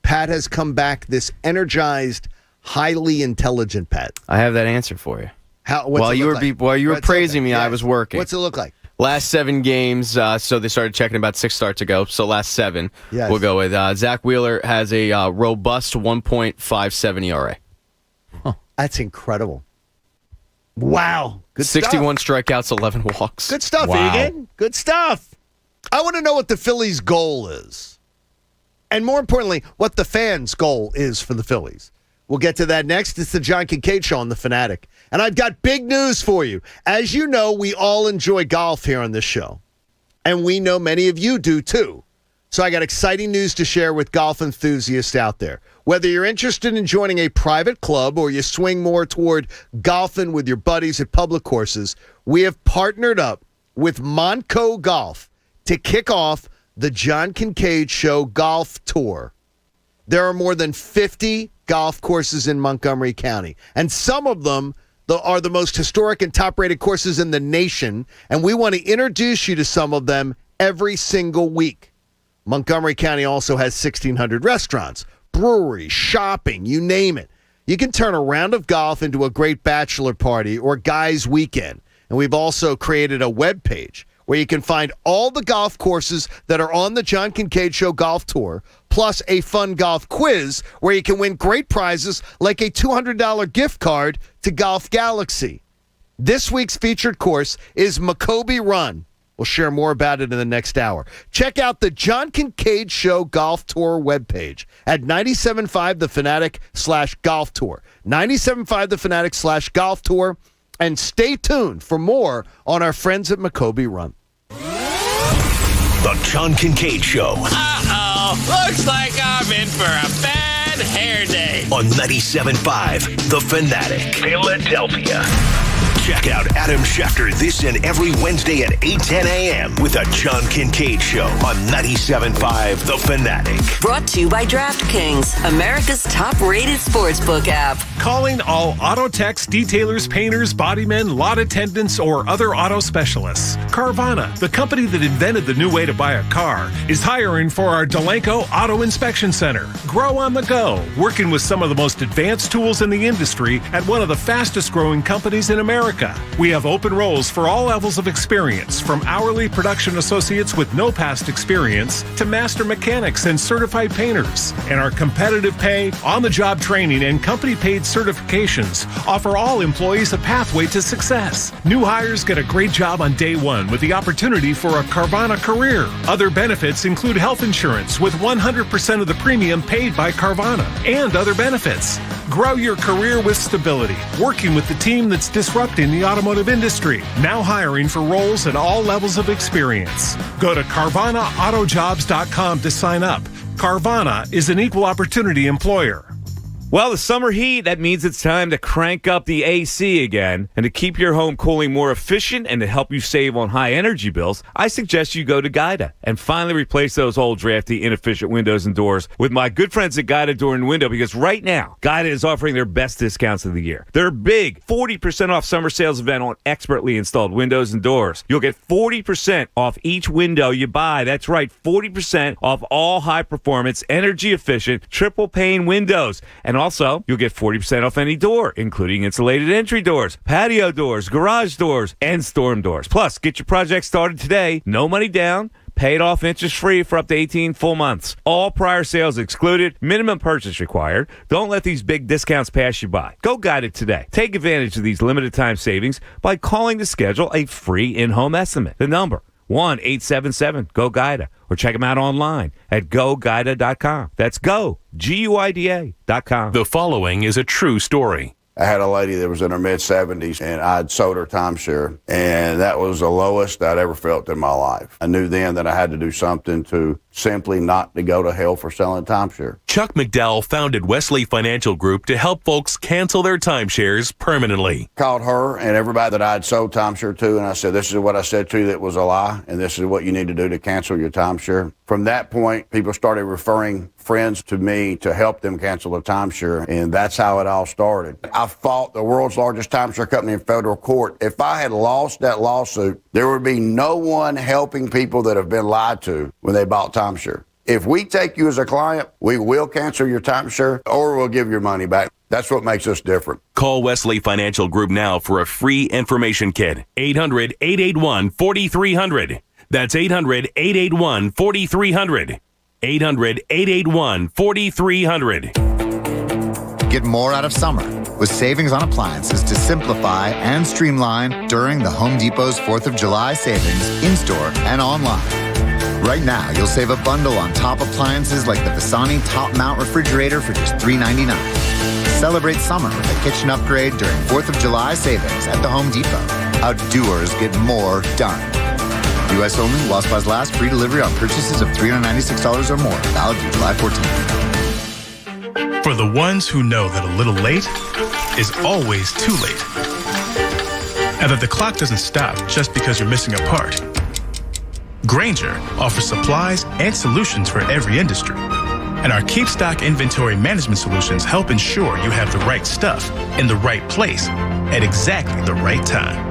S9: Pat has come back this energized, highly intelligent Pat.
S2: I have that answer for you. While you were praising me, I was working.
S9: What's it look like?
S2: Last 7 games, so they started checking about 6 starts ago. So last 7, we'll go with Zach Wheeler has a robust 1.57 ERA.
S9: Huh. That's incredible. Wow. Good
S2: 61
S9: stuff.
S2: strikeouts, 11 walks.
S9: Good stuff,
S2: wow.
S9: Egan. Good stuff. I want to know what the Phillies' goal is. And more importantly, what the fans' goal is for the Phillies. We'll get to that next. It's the John Kincade Show on The Fanatic. And I've got big news for you. As you know, we all enjoy golf here on this show. And we know many of you do, too. So I got exciting news to share with golf enthusiasts out there. Whether you're interested in joining a private club or you swing more toward golfing with your buddies at public courses, we have partnered up with Montco Golf to kick off the John Kincade Show Golf Tour. There are more than 50 golf courses in Montgomery County, and some of them are the most historic and top-rated courses in the nation, and we want to introduce you to some of them every single week. Montgomery County also has 1,600 restaurants, breweries, shopping, you name it. You can turn a round of golf into a great bachelor party or guys' weekend, and we've also created a web page where you can find all the golf courses that are on the John Kincade Show Golf Tour, plus a fun golf quiz where you can win great prizes like a $200 gift card to Golf Galaxy. This week's featured course is Maccoby Run. We'll share more about it in the next hour. Check out the John Kincade Show Golf Tour webpage at 97.5 The Fanatic /Golf Tour. 97.5 The Fanatic /Golf Tour. And stay tuned for more on our friends at Maccoby Run.
S16: The John Kincade Show.
S12: Uh-oh. Looks like I'm in for a bad hair day.
S16: On 97.5 The Fanatic. Philadelphia. Check out Adam Schefter this and every Wednesday at 8:10 a.m. with the John Kincade Show on 97.5 The Fanatic.
S7: Brought to you by DraftKings, America's top-rated sportsbook app.
S10: Calling all auto techs, detailers, painters, bodymen, lot attendants, or other auto specialists. Carvana, the company that invented the new way to buy a car, is hiring for our Delanco Auto Inspection Center. Grow on the go, working with some of the most advanced tools in the industry at one of the fastest-growing companies in America. We have open roles for all levels of experience, from hourly production associates with no past experience to master mechanics and certified painters. And our competitive pay, on-the-job training, and company-paid certifications offer all employees a pathway to success. New hires get a great job on day one with the opportunity for a Carvana career. Other benefits include health insurance with 100% of the premium paid by Carvana and other benefits. Grow your career with stability, working with the team that's disrupting the automotive industry. Now hiring for roles at all levels of experience. Go to CarvanaAutojobs.com to sign up. Carvana is an equal opportunity employer.
S29: Well, the summer heat, that means it's time to crank up the AC again. And to keep your home cooling more efficient and to help you save on high energy bills, I suggest you go to Guida and finally replace those old drafty, inefficient windows and doors with my good friends at Guida Door and Window, because right now, Guida is offering their best discounts of the year. Their big 40% off summer sales event on expertly installed windows and doors. You'll get 40% off each window you buy. That's right, 40% off all high-performance, energy-efficient, triple-pane windows. And also, you'll get 40% off any door, including insulated entry doors, patio doors, garage doors, and storm doors. Plus, get your project started today. No money down. Paid off interest-free for up to 18 full months. All prior sales excluded. Minimum purchase required. Don't let these big discounts pass you by. Go Guide it today. Take advantage of these limited-time savings by calling to schedule a free in-home estimate. The number, 1-877-GO-GUIDA, or check them out online at GoGuida.com. That's go, GUIDA.com.
S20: The following is a true story.
S21: I had a lady that was in her mid-70s, and I'd sold her timeshare, and that was the lowest I'd ever felt in my life. I knew then that I had to do something to simply not to go to hell for selling timeshare.
S20: Chuck McDowell founded Wesley Financial Group to help folks cancel their timeshares permanently.
S21: Called her and everybody that I'd sold timeshare to, and I said, this is what I said to you that was a lie, and this is what you need to do to cancel your timeshare. From that point, people started referring friends to me to help them cancel the timeshare, and that's how it all started. I fought the world's largest timeshare company in federal court. If I had lost that lawsuit, there would be no one helping people that have been lied to when they bought timeshare. If we take you as a client, we will cancel your timeshare or we'll give your money back. That's what makes us different.
S20: Call Wesley Financial Group now for a free information kit. 800-881-4300. That's 800-881-4300. 800-881-4300.
S23: Get more out of summer with savings on appliances to simplify and streamline during the Home Depot's 4th of July savings in-store and online. Right now, you'll save a bundle on top appliances like the Visani Top Mount Refrigerator for just $3.99. Celebrate summer with a kitchen upgrade during 4th of July savings at the Home Depot. How doers get more done. U.S. only, while supplies last, free delivery on purchases of $396 or more. Valid through July 14th.
S4: For the ones who know that a little late is always too late. And that the clock doesn't stop just because you're missing a part. Grainger offers supplies and solutions for every industry. And our Keep Stock inventory management solutions help ensure you have the right stuff in the right place at exactly the right time.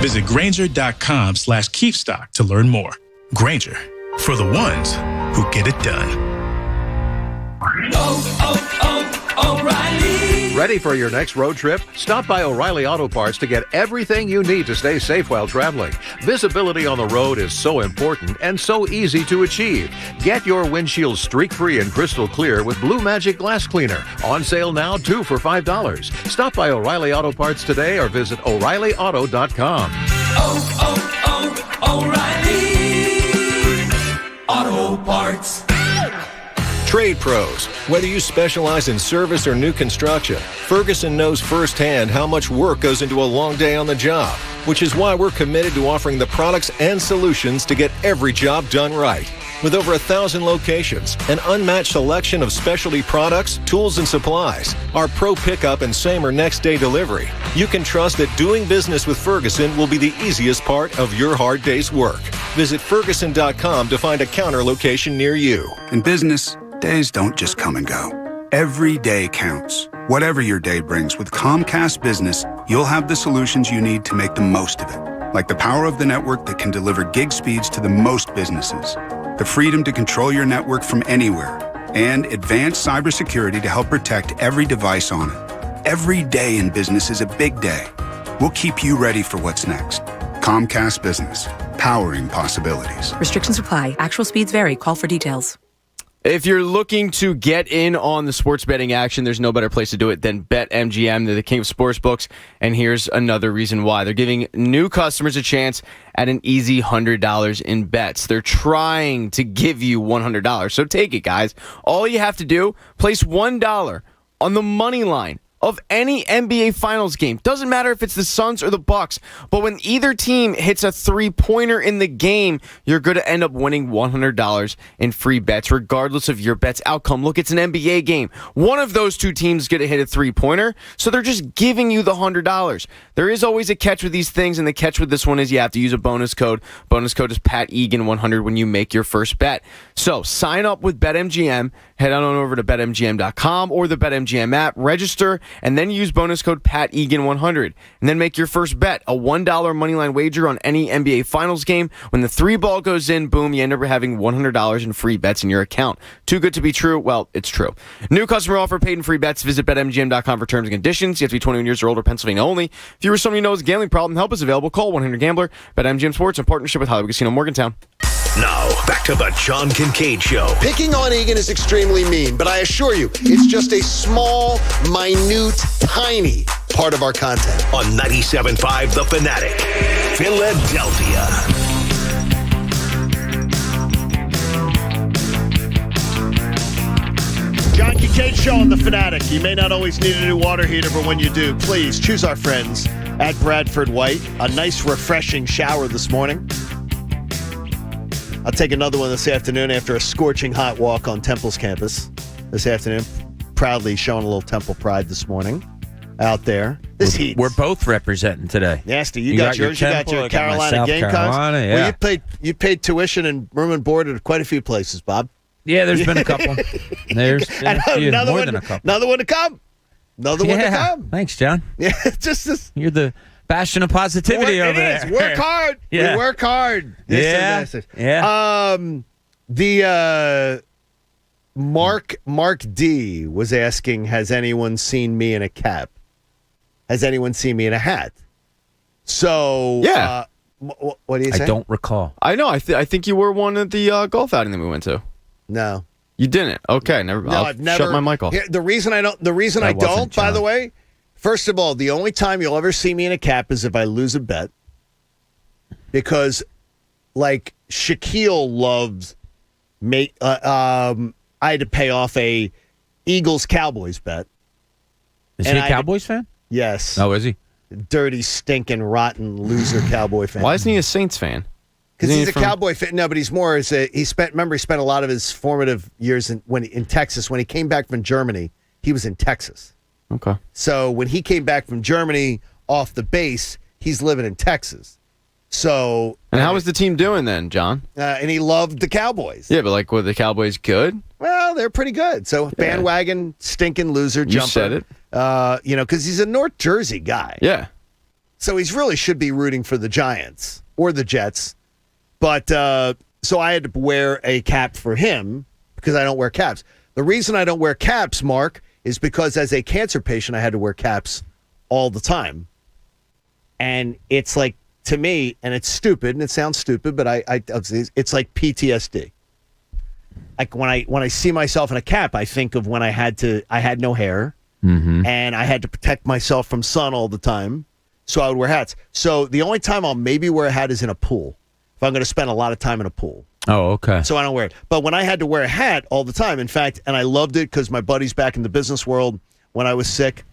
S4: Visit Grainger.com/keepstock to learn more. Grainger, for the ones who get it done.
S24: O'Reilly. Ready for your next road trip? Stop by O'Reilly Auto Parts to get everything you need to stay safe while traveling. Visibility on the road is so important and so easy to achieve. Get your windshield streak-free and crystal clear with Blue Magic Glass Cleaner. On sale now, 2 for $5. Stop by O'Reilly Auto Parts today or visit O'ReillyAuto.com.
S16: O'Reilly Auto Parts.
S14: Trade pros. Whether you specialize in service or new construction, Ferguson knows firsthand how much work goes into a long day on the job, which is why we're committed to offering the products and solutions to get every job done right. With over 1,000 locations, an unmatched selection of specialty products, tools, and supplies, our pro pickup and same or next day delivery, you can trust that doing business with Ferguson will be the easiest part of your hard day's work. Visit Ferguson.com to find a counter location near you.
S15: In business, days don't just come and go. Every day counts. Whatever your day brings, with Comcast Business, you'll have the solutions you need to make the most of it. Like the power of the network that can deliver gig speeds to the most businesses, the freedom to control your network from anywhere, and advanced cybersecurity to help protect every device on it. Every day in business is a big day. We'll keep you ready for what's next. Comcast Business, powering possibilities.
S6: Restrictions apply. Actual speeds vary. Call for details.
S2: If you're looking to get in on the sports betting action, there's no better place to do it than BetMGM. They're the king of sports books, and here's another reason why. They're giving new customers a chance at an easy $100 in bets. They're trying to give you $100, so take it, guys. All you have to do, place $1 on the money line of any NBA Finals game. Doesn't matter if it's the Suns or the Bucks, but when either team hits a three-pointer in the game, you're going to end up winning $100 in free bets, regardless of your bet's outcome. Look, it's an NBA game. One of those two teams is going to hit a three-pointer, so they're just giving you the $100. There is always a catch with these things, and the catch with this one is you have to use a bonus code. Bonus code is PatEgan100 when you make your first bet. So sign up with BetMGM. Head on over to BetMGM.com or the BetMGM app. Register and then use bonus code PatEgan100. And then make your first bet, a $1 moneyline wager on any NBA Finals game. When the three ball goes in, boom, you end up having $100 in free bets in your account. Too good to be true? Well, it's true. New customer offer, paid and free bets. Visit BetMGM.com for terms and conditions. You have to be 21 years or older, Pennsylvania only. If you or someone you know has a gambling problem, help is available. Call 1-800-GAMBLER. BetMGM Sports in partnership with Hollywood Casino Morgantown.
S16: Now, back to the John Kincade Show.
S9: Picking on Egan is extremely mean, but I assure you, it's just a small, minute, tiny part of our content.
S16: On 97.5 The Fanatic, Philadelphia.
S19: John Kincade Show on The Fanatic. You may not always need a new water heater, but when you do, please choose our friends at Bradford White. A nice, refreshing shower this morning. I'll take another one this afternoon after a scorching hot walk on Temple's campus this afternoon. Proudly showing a little Temple pride this morning out there. This heat.
S18: We're both representing today.
S19: Nasty. You got yours. You got your Carolina Gamecocks.
S18: Yeah.
S19: Well, you paid tuition and room and board at quite a few places, Bob.
S18: Yeah, there's been a couple. There's been a few, more than a couple.
S19: Another one to come. Another one to come.
S18: Thanks, John.
S19: Yeah, just this.
S18: You're the bastion of positivity over there.
S19: It is. Work hard.
S18: Yeah.
S19: We work hard.
S18: Yeah.
S19: The Mark D was asking, has anyone seen me in a cap? Has anyone seen me in a hat? So,
S2: yeah.
S19: What do you say?
S18: I don't recall.
S2: I know. I think you were one at the golf outing that we went to.
S19: No.
S2: You didn't? Okay. Never.
S19: No, I've never.
S2: Shut my mic off.
S19: The reason I don't, by the way, first of all, the only time you'll ever see me in a cap is if I lose a bet. Because, like, Shaquille loves I had to pay off a Eagles-Cowboys bet.
S18: Is he a Cowboys fan?
S19: Yes.
S18: Oh, is he?
S19: Dirty, stinking, rotten, loser Cowboy fan.
S2: Why isn't he a Saints fan?
S19: Because he's a Cowboy fan. No, but he's more he spent a lot of his formative years in Texas. When he came back from Germany, he was in Texas.
S2: Okay.
S19: So when he came back from Germany off the base, he's living in Texas. So.
S2: And how was the team doing then, John?
S19: And he loved the Cowboys.
S2: Yeah, but were the Cowboys good?
S19: Well, they're pretty good. So bandwagon, stinking loser jumper.
S2: You said it.
S19: Because he's a North Jersey guy.
S2: Yeah.
S19: So he really should be rooting for the Giants or the Jets. But so I had to wear a cap for him because I don't wear caps. The reason I don't wear caps, Mark, is because as a cancer patient, I had to wear caps all the time. And it's like, to me, and it's stupid, and it sounds stupid, but it's like PTSD. Like when I see myself in a cap, I think of when I had no hair, and I had to protect myself from sun all the time, so I would wear hats. So the only time I'll maybe wear a hat is in a pool, if I'm going to spend a lot of time in a pool.
S18: Oh, okay.
S19: So I don't wear it. But when I had to wear a hat all the time, in fact, and I loved it because my buddies back in the business world, when I was sick,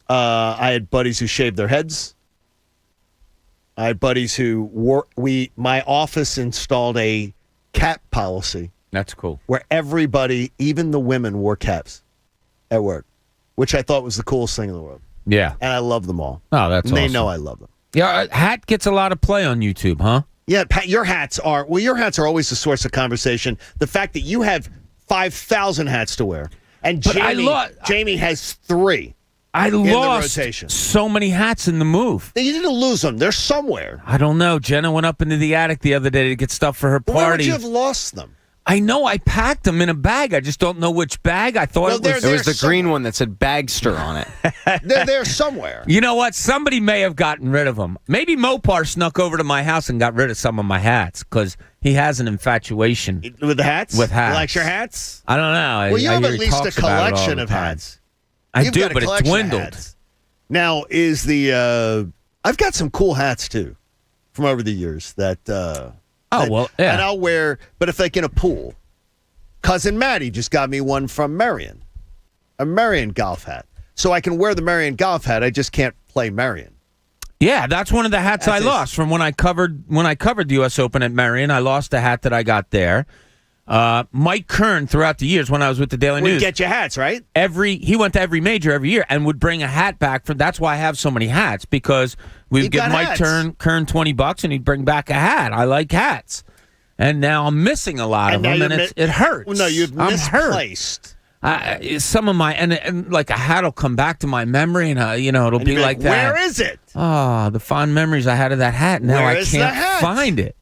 S19: I had buddies who shaved their heads. I had buddies who my office installed a cap policy.
S18: That's cool.
S19: Where everybody, even the women, wore caps at work, which I thought was the coolest thing in the world.
S18: Yeah.
S19: And I love them all.
S18: Oh, that's
S19: and
S18: awesome.
S19: they know I love them.
S18: Yeah, hat gets a lot of play on YouTube, huh?
S19: Yeah, Pat, your hats are always a source of conversation. The fact that you have 5,000 hats to wear, and Jamie has 3.
S18: I
S19: in
S18: lost
S19: the rotation.
S18: so many hats in the move.
S19: You didn't lose them. They're somewhere.
S18: I don't know. Jenna went up into the attic the other day to get stuff for her party.
S19: Why would you have lost them?
S18: I know I packed them in a bag. I just don't know which bag. I thought it
S2: was the green one that said Bagster on it.
S19: They're there somewhere.
S18: You know what? Somebody may have gotten rid of them. Maybe Mopar snuck over to my house and got rid of some of my hats because he has an infatuation.
S19: With the hats?
S18: With hats.
S19: He likes your hats?
S18: I don't know.
S19: Well, you have
S18: hear
S19: at
S18: he
S19: least a
S18: talks about it all
S19: collection
S18: the
S19: of
S18: time.
S19: hats.
S18: I
S19: You've
S18: do,
S19: got a
S18: but it
S19: collection of
S18: dwindled.
S19: hats. Now, is the I've got some cool hats, too, from over the years that
S18: yeah.
S19: And I'll wear, but if like in a pool. Cousin Maddie just got me one from Marion, a Marion golf hat. So I can wear the Marion golf hat. I just can't play Marion.
S18: Yeah, that's one of the hats I lost from when I covered the U.S. Open at Marion. I lost a hat that I got there. Mike Kern, throughout the years when I was with the Daily News,
S19: would get you hats, right?
S18: He went to every major every year and would bring a hat back. That's why I have so many hats, because we'd give Mike Kern $20 and he'd bring back a hat. I like hats. And now I'm missing a lot of them, and it hurts.
S19: Well, no, you've misplaced.
S18: Some of my and like a hat will come back to my memory, and it'll be like that.
S19: Where is it?
S18: Oh, the fond memories I had of that hat. Now I can't find it.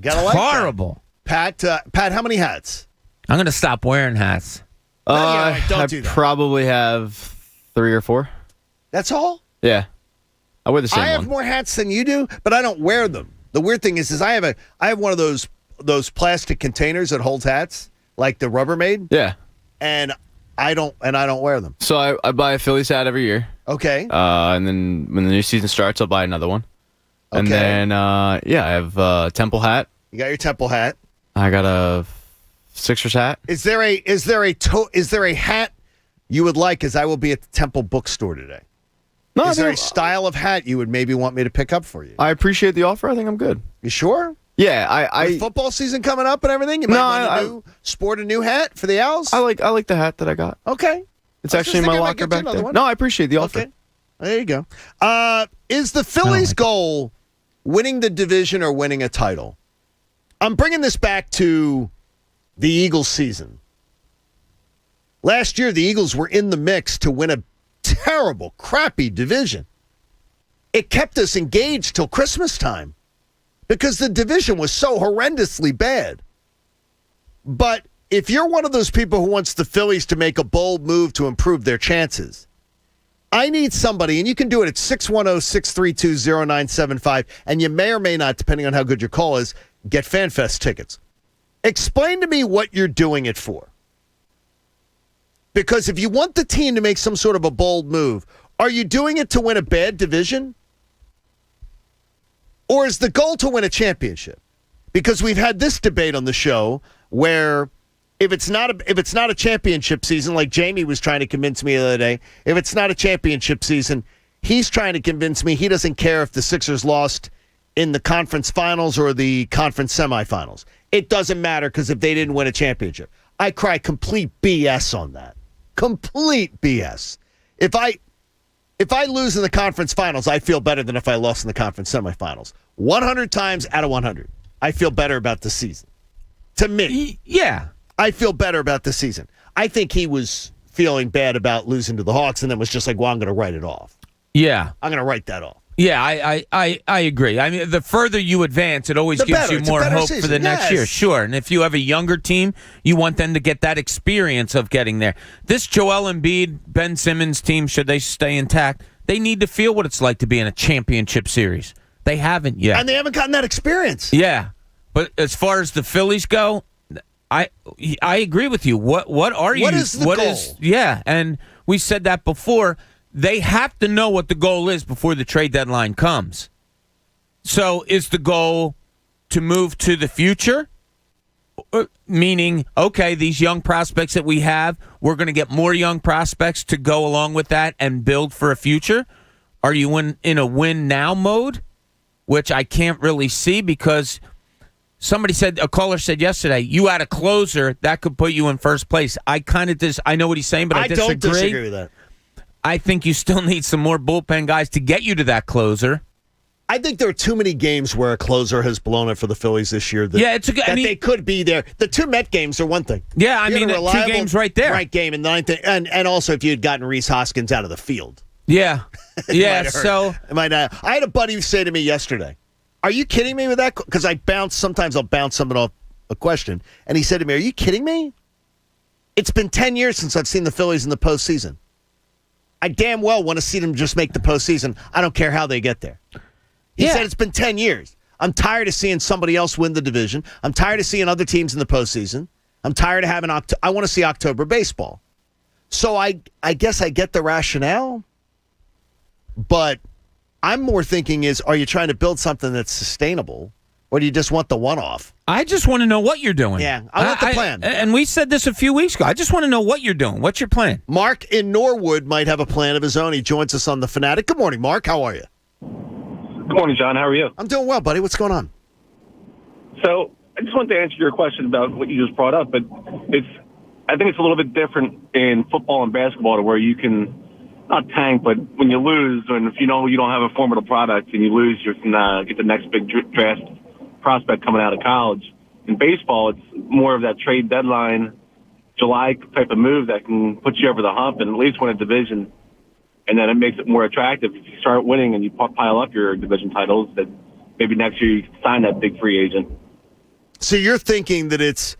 S19: Gotta
S18: it's
S19: like
S18: horrible.
S19: That. Pat, how many hats?
S18: I'm gonna stop wearing hats.
S19: Don't do that.
S2: Probably have 3 or 4.
S19: That's all?
S2: Yeah, I wear the same one.
S19: I have more hats than you do, but I don't wear them. The weird thing is I have one of those plastic containers that holds hats, like the Rubbermaid.
S2: Yeah.
S19: And I don't wear them.
S2: So I buy a Phillies hat every year.
S19: Okay.
S2: And then when the new season starts, I'll buy another one. Okay. And then I have a Temple hat.
S19: You got your Temple hat.
S2: I got a Sixers hat.
S19: Is there a hat you would like? As I will be at the Temple bookstore today.
S2: No,
S19: is there a style of hat you would maybe want me to pick up for you?
S2: I appreciate the offer. I think I'm good.
S19: You sure?
S2: Yeah,
S19: With football season coming up and everything, you might sport a new hat for the Owls.
S2: I like the hat that I got.
S19: Okay,
S2: it's actually in my locker back there. No, I appreciate the offer.
S19: Okay, there you go. Is the Phillies' goal winning the division or winning a title? I'm bringing this back to the Eagles season. Last year, the Eagles were in the mix to win a terrible, crappy division. It kept us engaged till Christmas time, because the division was so horrendously bad. But if you're one of those people who wants the Phillies to make a bold move to improve their chances, I need somebody, and you can do it at 610-632-0975, and you may or may not, depending on how good your call is, get FanFest tickets. Explain to me what you're doing it for. Because if you want the team to make some sort of a bold move, are you doing it to win a bad division? Or is the goal to win a championship? Because we've had this debate on the show where if it's not a championship season, like Jamie was trying to convince me the other day, if it's not a championship season, he's trying to convince me he doesn't care if the Sixers lost in the conference finals or the conference semifinals. It doesn't matter because if they didn't win a championship. I cry complete BS on that. Complete BS. If I lose in the conference finals, I feel better than if I lost in the conference semifinals. 100 times out of 100, I feel better about the season. To me.
S18: Yeah.
S19: I feel better about the season. I think he was feeling bad about losing to the Hawks and then was just like, well, I'm going to write it off.
S18: Yeah.
S19: I'm going to write that off.
S18: Yeah, I agree. I mean, the further you advance, it always gives you more hope for the next year. Sure. And if you have a younger team, you want them to get that experience of getting there. This Joel Embiid, Ben Simmons team, should they stay intact, they need to feel what it's like to be in a championship series. They haven't yet.
S19: And they haven't gotten that experience.
S18: Yeah. But as far as the Phillies go, I agree with you. What are you?
S19: What is the goal?
S18: Yeah, and we said that before. They have to know what the goal is before the trade deadline comes. So is the goal to move to the future? Meaning, okay, these young prospects that we have, we're going to get more young prospects to go along with that and build for a future? Are you in a win-now mode? Which I can't really see because a caller said yesterday, you had a closer that could put you in first place. I kind of I know what he's saying, but I disagree.
S19: don't disagree with that.
S18: I think you still need some more bullpen guys to get you to that closer.
S19: I think there are too many games where a closer has blown it for the Phillies this year. They could be there. The 2 Met games are one thing.
S18: Yeah, I mean, 2 games right there.
S19: Right game in the 9th, and also if you had gotten Rhys Hoskins out of the field.
S18: Yeah, yeah. So
S19: it might not. I had a buddy who say to me yesterday, "Are you kidding me with that?" Because sometimes I'll bounce someone off a question, and he said to me, "Are you kidding me? It's been 10 years since I've seen the Phillies in the postseason. I damn well want to see them just make the postseason. I don't care how they get there." He said it's been 10 years. I'm tired of seeing somebody else win the division. I'm tired of seeing other teams in the postseason. I'm tired of having I want to see October baseball. So I guess I get the rationale, but I'm more thinking are you trying to build something that's sustainable, or do you just want the one-off?
S18: I just want to know what you're doing.
S19: Yeah, I want the plan.
S18: And we said this a few weeks ago. I just want to know what you're doing. What's your plan?
S19: Mark in Norwood might have a plan of his own. He joins us on The Fanatic. Good morning, Mark. How are you?
S1: Good morning, John. How are you?
S19: I'm doing well, buddy. What's going on?
S1: So I just wanted to answer your question about what you just brought up, but I think it's a little bit different in football and basketball to where you can not tank, but when you lose, and if you know you don't have a formidable product and you lose, you can get the next big draft prospect coming out of college. In baseball, it's more of that trade deadline, July type of move that can put you over the hump and at least win a division. And then it makes it more attractive if you start winning and you pile up your division titles, that maybe next year you can sign that big free agent.
S19: So you're thinking that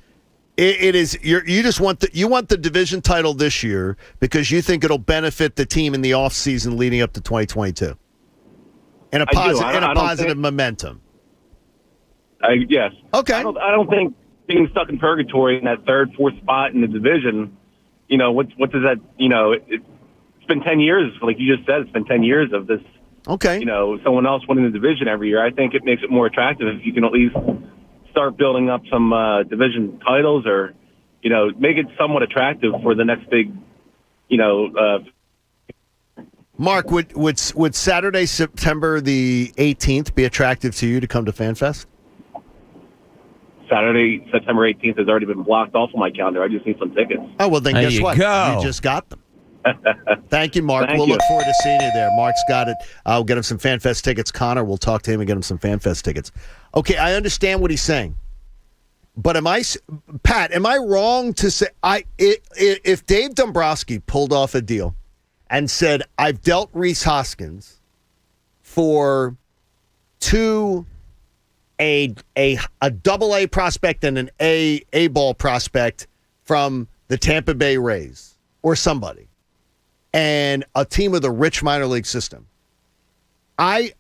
S19: you just want the division title this year because you think it'll benefit the team in the offseason leading up to 2022 and a positive momentum.
S1: Yes.
S19: Okay.
S1: I don't think being stuck in purgatory in that 3rd, 4th spot in the division, what does that, it's been 10 years, like you just said, it's been 10 years of this, someone else winning the division every year. I think it makes it more attractive if you can at least start building up some division titles or, make it somewhat attractive for the next big,
S19: Mark, would Saturday, September the 18th be attractive to you to come to FanFest?
S1: Saturday, September 18th has already been blocked off of my calendar. I just need some tickets.
S19: Oh, well, then
S18: there
S19: guess
S18: you
S19: what?
S18: Go.
S19: You just got them. Thank you, Mark.
S1: Thank
S19: we'll
S1: you.
S19: look forward to seeing you there. Mark's got it. I'll get him some FanFest tickets. Connor, we'll talk to him and get him some FanFest tickets. Okay, I understand what he's saying. But am I wrong to say if Dave Dombrowski pulled off a deal and said, I've dealt Rhys Hoskins for a double-A prospect and an A-ball prospect from the Tampa Bay Rays or somebody, and a team with a rich minor league system, I'd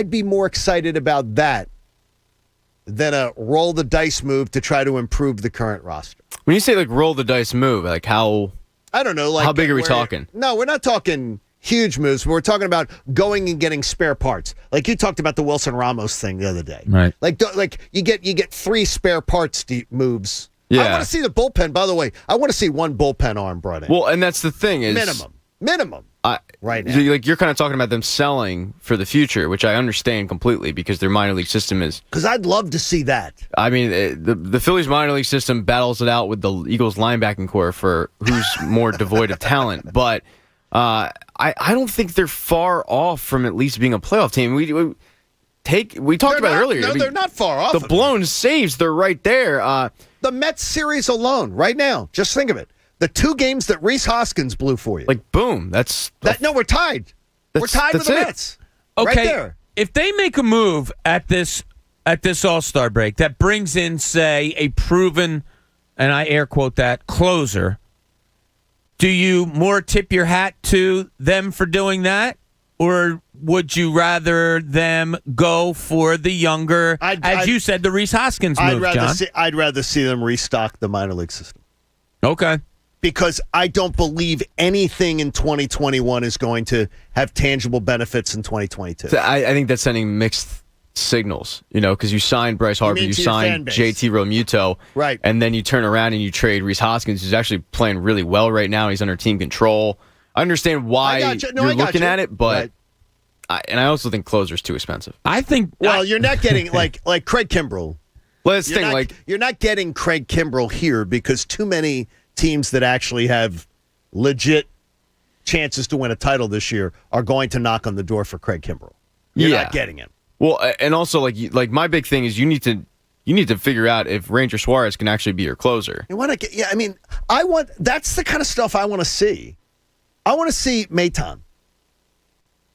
S19: be more excited about that than a roll the dice move to try to improve the current roster.
S2: When you say roll the dice move, how
S19: I don't know,
S2: how big are we talking?
S19: No, we're not talking huge moves. We're talking about going and getting spare parts. Like you talked about the Wilson Ramos thing the other day.
S18: Right.
S19: Like you get 3 spare parts moves.
S2: Yeah.
S19: I want to see the bullpen. By the way, I want to see 1 bullpen arm brought in.
S2: Well, and that's the thing is
S19: minimum. Right now,
S2: you're kind of talking about them selling for the future, which I understand completely because their minor league system is.
S19: Because I'd love to see that.
S2: I mean, the Phillies minor league system battles it out with the Eagles linebacking core for who's more devoid of talent, but I don't think they're far off from at least being a playoff team. We talked about it earlier.
S19: No, they're not far off.
S2: The blown saves, they're right there.
S19: The Mets series alone, right now, just think of it. The 2 games that Rhys Hoskins blew for you.
S2: Boom.
S19: No, we're tied. We're tied with the Mets.
S18: Okay.
S19: Right there.
S18: If they make a move at this All-Star break that brings in, say, a proven, and I air quote that, closer, do you more tip your hat to them for doing that? Or would you rather them go for the younger, you said, the Rhys Hoskins move, John?
S19: I'd rather see them restock the minor league system.
S18: Okay.
S19: Because I don't believe anything in 2021 is going to have tangible benefits in 2022.
S2: So I think that's sending mixed signals, because you signed Bryce Harper, you signed JT Realmuto,
S19: right,
S2: and then you turn around and you trade Rhys Hoskins, who's actually playing really well right now. He's under team control. I understand why you're looking at it, but I also think closer's too expensive.
S18: I think
S19: you're not getting like Craig Kimbrell
S2: Well, that's the thing.
S19: You're not getting Craig Kimbrell here because too many teams that actually have legit chances to win a title this year are going to knock on the door for Craig Kimbrell. You're not getting him.
S2: Well, and also like my big thing is you need to figure out if Ranger Suarez can actually be your closer.
S19: You want to that's the kind of stuff I want to see. I want to see Maton.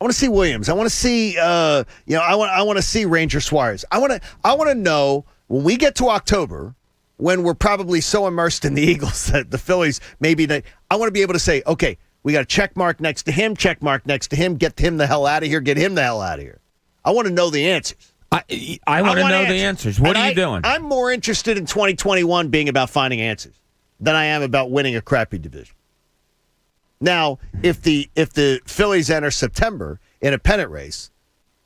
S19: I want to see Williams. I want to see I want to see Ranger Suarez. I want to know when we get to October, when we're probably so immersed in the Eagles that the Phillies maybe I want to be able to say, okay, we got a check mark next to him, check mark next to him, get him the hell out of here, get him the hell out of here. I want to know the answers.
S18: I want to know the answers. What are you doing?
S19: I'm more interested in 2021 being about finding answers than I am about winning a crappy division. Now, if the Phillies enter September in a pennant race,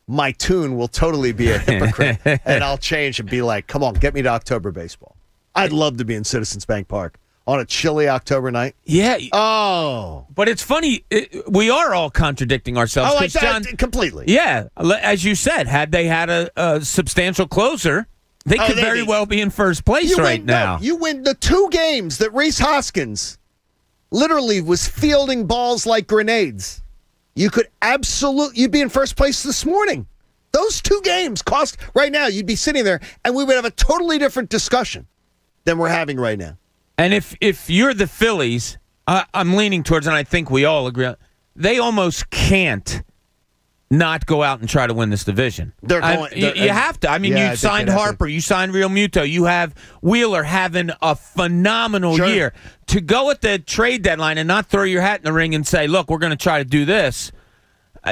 S19: my tune will totally be a hypocrite, and I'll change and be like, come on, get me to October baseball. I'd love to be in Citizens Bank Park on a chilly October night.
S18: Yeah.
S19: Oh.
S18: But it's funny. We are all contradicting ourselves.
S19: Oh,
S18: John,
S19: completely.
S18: Yeah. As you said, had they had a substantial closer, they could very well be in first place right now.
S19: No, you win the 2 games that Rhys Hoskins literally was fielding balls like grenades. You could you'd be in first place this morning. Those 2 games cost right now, you'd be sitting there and we would have a totally different discussion than we're having right now.
S18: And if you're the Phillies, I'm leaning towards, and I think we all agree, they almost can't not go out and try to win this division. You have to. I mean, you signed Harper, you signed Real Muto, you have Wheeler having a phenomenal year. To go at the trade deadline and not throw your hat in the ring and say, look, we're going to try to do this,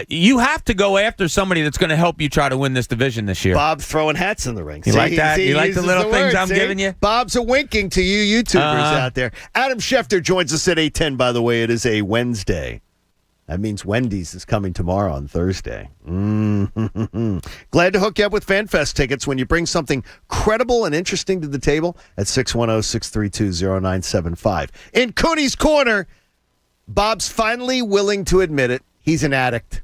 S18: you have to go after somebody that's going to help you try to win this division this year.
S19: Bob throwing hats in the ring.
S18: You like that? You like the little things I'm giving you?
S19: Bob's a winking to you YouTubers out there. Adam Schefter joins us at 8:10, by the way. It is a Wednesday. That means Wendy's is coming tomorrow on Thursday. Mm-hmm. Glad to hook you up with FanFest tickets when you bring something credible and interesting to the table at 610-632-0975. In Cooney's Corner, Bob's finally willing to admit it. He's an addict.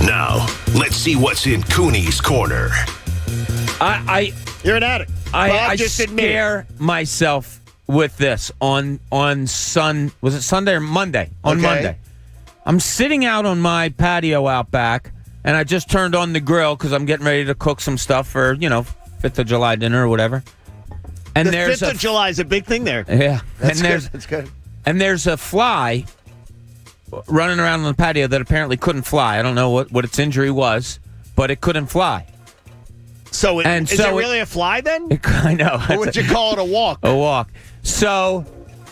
S16: Now, let's see what's in Cooney's Corner.
S19: You're an addict.
S18: I scare myself with this on was it Sunday or Monday? On Monday. I'm sitting out on my patio out back, and I just turned on the grill because I'm getting ready to cook some stuff for, 5th of July dinner or whatever. And
S19: the 5th of July is a big thing there.
S18: Yeah.
S19: That's good.
S18: And there's a fly running around on the patio that apparently couldn't fly. I don't know what its injury was, but it couldn't fly.
S19: So, is it really a fly then?
S18: I know.
S19: Or would you call it a walk?
S18: A walk. So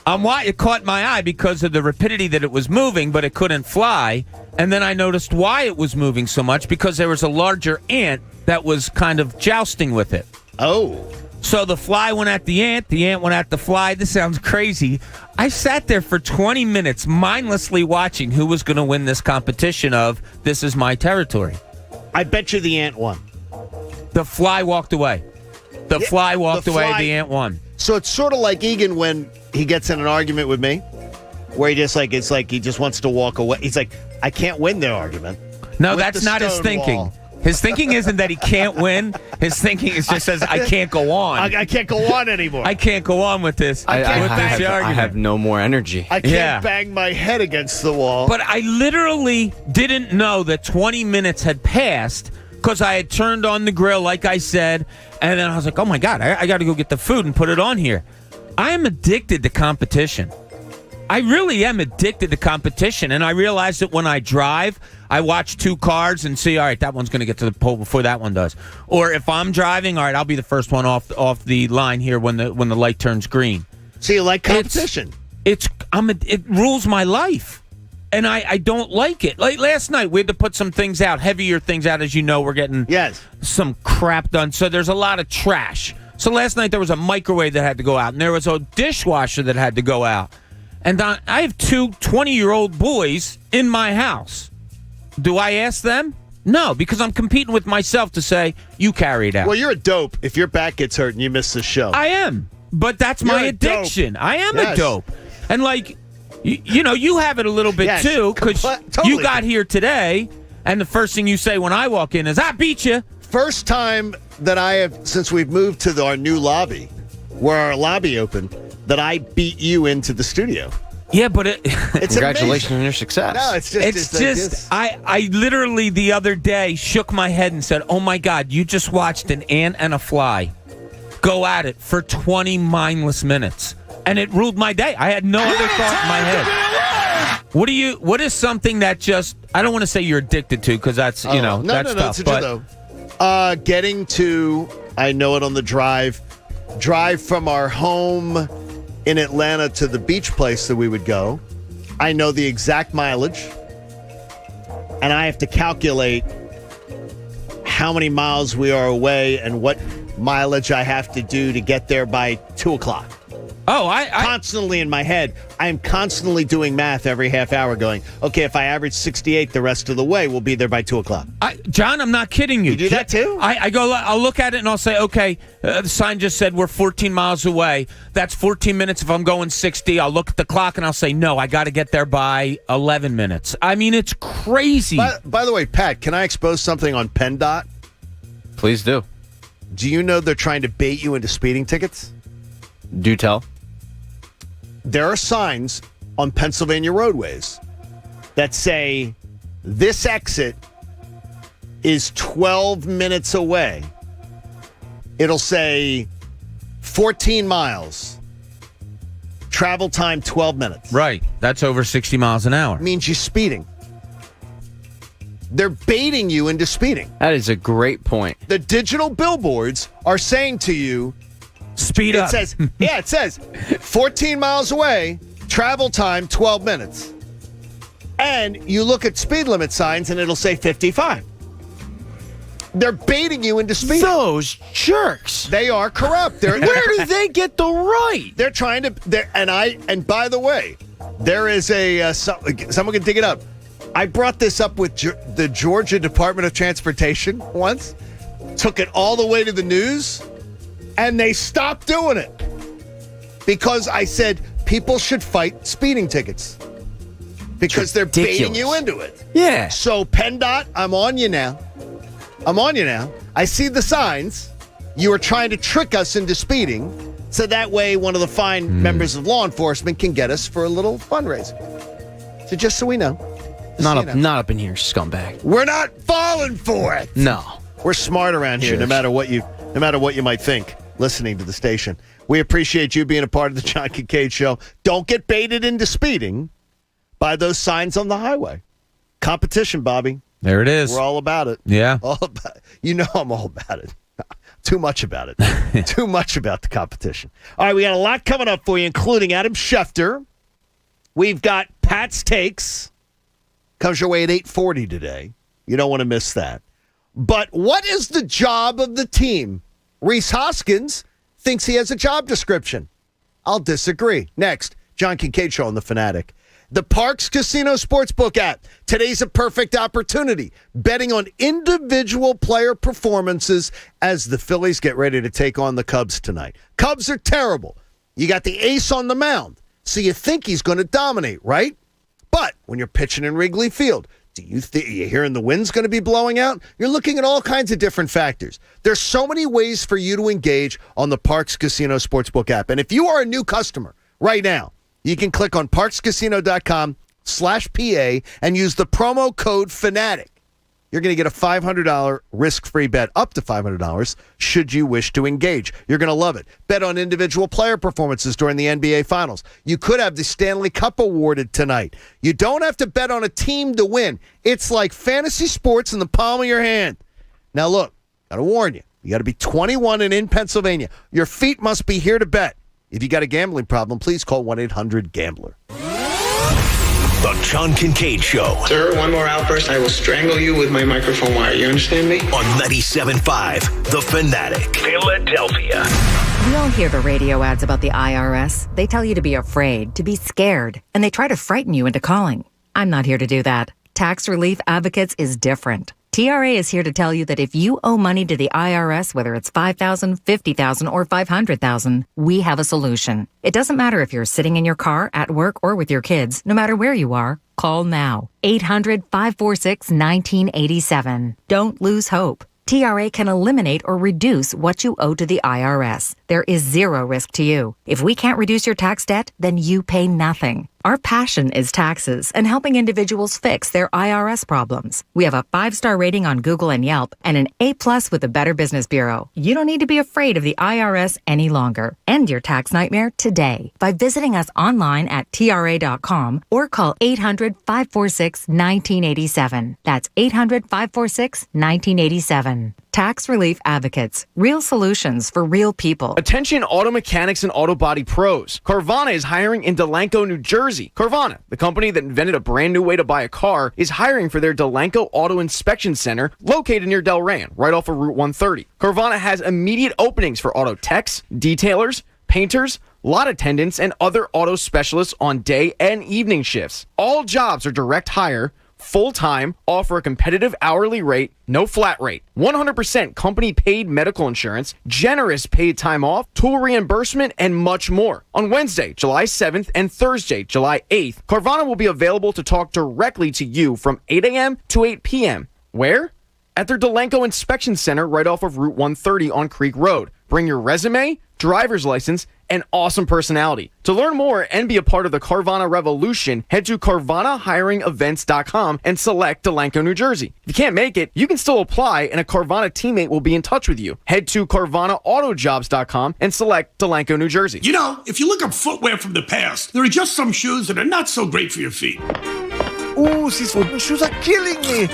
S18: it caught my eye because of the rapidity that it was moving, but it couldn't fly. And then I noticed why it was moving so much, because there was a larger ant that was kind of jousting with it.
S19: Oh.
S18: So the fly went at the ant went at the fly. This sounds crazy. I sat there for 20 minutes mindlessly watching who was going to win this competition of This Is My Territory.
S19: I bet you the ant won.
S18: The fly walked away. The fly walked away, the ant won.
S19: So it's sort of like Egan when he gets in an argument with me, where he just it's like he just wants to walk away. He's like, I can't win the argument.
S18: No, that's not his thinking.
S19: Wall.
S18: His thinking isn't that he can't win. His thinking is just says, I can't go on.
S19: I can't go on anymore.
S18: I can't go on with this.
S2: I have no more energy.
S19: I can't bang my head against the wall.
S18: But I literally didn't know that 20 minutes had passed because I had turned on the grill, like I said, and then I was like, oh, my God, I got to go get the food and put it on here. I am addicted to competition. I really am addicted to competition, and I realize that when I drive, I watch 2 cars and see, all right, that one's going to get to the pole before that one does. Or if I'm driving, all right, I'll be the first one off the line here when the light turns green.
S19: So you like competition?
S18: It rules my life, and I don't like it. Like last night, we had to put some things out, heavier things out, as you know. We're getting some crap done, so there's a lot of trash. So last night there was a microwave that had to go out, and there was a dishwasher that had to go out. And I have 2 20-year-old boys in my house. Do I ask them? No, because I'm competing with myself to say, you carry it out.
S19: Well, you're a dope if your back gets hurt and you miss the show.
S18: I am, but that's my addiction.
S19: Dope.
S18: I am a dope. And like, you have it a little bit too, because you got here today, and the first thing you say when I walk in is, I beat you.
S19: First time that I have, since we've moved to our new lobby, where our lobby opened, that I beat you into the studio.
S18: Yeah, but
S19: It's
S2: Congratulations
S19: amazing.
S2: on your success.
S19: No, it's just
S18: I literally the other day shook my head and said, "Oh my God, you just watched an ant and a fly go at it for 20 mindless minutes." And it ruled my day. I had no other thought in my head. What is something that just, I don't want to say you're addicted to, because that's, that's tough.
S19: It's though. Getting to, I know it on the drive from our home in Atlanta to the beach place that we would go. I know the exact mileage, and I have to calculate how many miles we are away and what mileage I have to do to get there by 2 o'clock.
S18: Oh, I
S19: constantly in my head, I'm constantly doing math every half hour going, okay, if I average 68 the rest of the way, we'll be there by 2 o'clock.
S18: John, I'm not kidding you.
S19: You do that too?
S18: I'll look at it and I'll say, okay, the sign just said we're 14 miles away. That's 14 minutes if I'm going 60. I'll look at the clock and I'll say, no, I got to get there by 11 minutes. I mean, it's crazy.
S19: By the way, Pat, can I expose something on PennDOT?
S2: Please do.
S19: Do you know they're trying to bait you into speeding tickets?
S2: Do tell.
S19: There are signs on Pennsylvania roadways that say this exit is 12 minutes away. It'll say 14 miles. Travel time 12 minutes.
S18: Right. That's over 60 miles an hour.
S19: Means you're speeding. They're baiting you into speeding.
S2: That is a great point.
S19: The digital billboards are saying to you,
S18: speed up.
S19: It says 14 miles away, travel time 12 minutes. And you look at speed limit signs and it'll say 55. They're baiting you into speeding.
S2: Those jerks.
S19: They are corrupt.
S2: Where do they get the right?
S19: They're trying to, and by the way, there is someone can dig it up. I brought this up with the Georgia Department of Transportation once, took it all the way to the news, and they stopped doing it because I said people should fight speeding tickets because they're baiting you into it.
S2: Yeah.
S19: So PennDOT, I'm on you now. I see the signs. You are trying to trick us into speeding so that way one of the fine members of law enforcement can get us for a little fundraiser. So just so we know.
S2: Not up in here, scumbag.
S19: We're not falling for it.
S2: No.
S19: We're smart around here, no matter what you might think. Listening to the station. We appreciate you being a part of the John Kincade Show. Don't get baited into speeding by those signs on the highway. Competition, Bobby.
S18: There it is.
S19: We're all about it.
S18: Yeah.
S19: I'm all about it. Too much about it. Too much about the competition. All right, we got a lot coming up for you, including Adam Schefter. We've got Pat's Takes. Comes your way at 8:40 today. You don't want to miss that. But what is the job of the team? Reese Hoskins thinks he has a job description. I'll disagree. Next, John Kincade Show on The Fanatic. The Parks Casino Sportsbook app. Today's a perfect opportunity. Betting on individual player performances as the Phillies get ready to take on the Cubs tonight. Cubs are terrible. You got the ace on the mound, so you think he's going to dominate, right? But when you're pitching in Wrigley Field, do you think you're hearing the wind's going to be blowing out? You're looking at all kinds of different factors. There's so many ways for you to engage on the Parks Casino Sportsbook app. And if you are a new customer right now, you can click on parkscasino.com/PA and use the promo code FANATIC. You're going to get a $500 risk-free bet, up to $500, should you wish to engage. You're going to love it. Bet on individual player performances during the NBA Finals. You could have the Stanley Cup awarded tonight. You don't have to bet on a team to win. It's like fantasy sports in the palm of your hand. Now, look, got to warn you. You got to be 21 and in Pennsylvania. Your feet must be here to bet. If you got a gambling problem, please call 1-800-GAMBLER.
S16: The John Kincade Show.
S8: Sir, one more outburst, I will strangle you with my microphone wire. You understand me?
S16: On 97.5 The Fanatic, Philadelphia.
S11: We all hear the radio ads about the IRS. They tell you to be afraid, to be scared, and they try to frighten you into calling. I'm not here to do that. Tax Relief Advocates is different. TRA is here to tell you that if you owe money to the IRS, whether it's $5,000, $50,000, or $500,000, we have a solution. It doesn't matter if you're sitting in your car, at work, or with your kids. No matter where you are, call now. 800-546-1987. Don't lose hope. TRA can eliminate or reduce what you owe to the IRS. There is zero risk to you. If we can't reduce your tax debt, then you pay nothing. Our passion is taxes and helping individuals fix their IRS problems. We have a 5-star rating on Google and Yelp and an A+ with the Better Business Bureau. You don't need to be afraid of the IRS any longer. End your tax nightmare today by visiting us online at TRA.com or call 800-546-1987. That's 800-546-1987. Tax Relief Advocates. Real solutions for real people.
S2: Attention auto mechanics and auto body pros. Carvana is hiring in Delanco, New Jersey. Carvana, the company that invented a brand new way to buy a car, is hiring for their Delanco Auto Inspection Center located near Delran, right off of Route 130. Carvana has immediate openings for auto techs, detailers, painters, lot attendants, and other auto specialists on day and evening shifts. All jobs are direct hire, full-time, offer a competitive hourly rate, no flat rate, 100% company paid medical insurance, generous paid time off, tool reimbursement, and much more. On Wednesday, July 7th and Thursday, July 8th, Carvana will be available to talk directly to you from 8 a.m. to 8 p.m. Where? At their Delanco Inspection Center right off of Route 130 on Creek Road. Bring your resume, driver's license, and awesome personality. To learn more and be a part of the Carvana revolution, head to CarvanaHiringEvents.com and select Delanco, New Jersey. If you can't make it, you can still apply and a Carvana teammate will be in touch with you. Head to CarvanaAutojobs.com and select Delanco, New Jersey.
S3: You know, if you look up footwear from the past, there are just some shoes that are not so great for your feet.
S5: Ooh, these wooden shoes are killing me.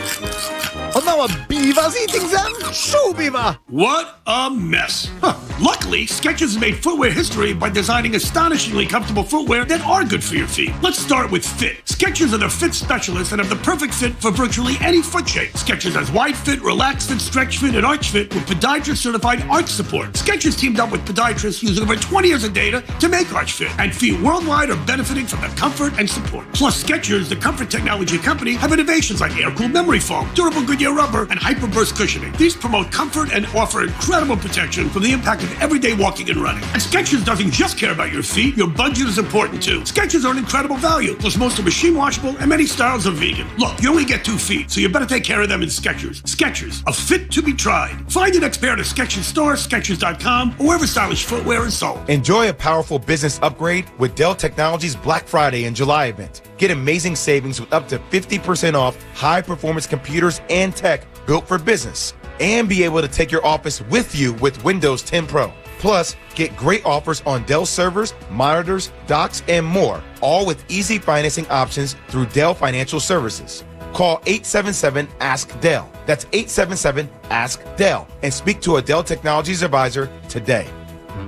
S5: Oh, now a beaver's eating them? Shoe beaver!
S3: What a mess. Huh. Luckily, Skechers has made footwear history by designing astonishingly comfortable footwear that are good for your feet. Let's start with fit. Skechers are the fit specialists and have the perfect fit for virtually any foot shape. Skechers has wide fit, relaxed fit, stretch fit, and arch fit with podiatrist-certified arch support. Skechers teamed up with podiatrists using over 20 years of data to make arch fit, and feet worldwide are benefiting from the comfort and support. Plus, Skechers, the comfort technology company, have innovations like air-cooled memory foam, durable Goodyear rubber, and hyperburst cushioning. These promote comfort and offer incredible protection from the impact of everyday walking and running. And Skechers doesn't just care about your feet, your budget is important too. Skechers are an incredible value, plus most are machine washable and many styles are vegan. Look, you only get 2 feet, so you better take care of them in Skechers. Skechers, a fit to be tried. Find your next pair at a Skechers store, Skechers.com, or wherever stylish footwear is sold.
S4: Enjoy a powerful business upgrade with Dell Technologies Black Friday and July event. Get amazing savings with up to 50% off high-performance computers and tech built for business. And be able to take your office with you with Windows 10 Pro. Plus, get great offers on Dell servers, monitors, docks, and more, all with easy financing options through Dell Financial Services. Call 877-ASK-DELL. That's 877-ASK-DELL. And speak to a Dell Technologies advisor today.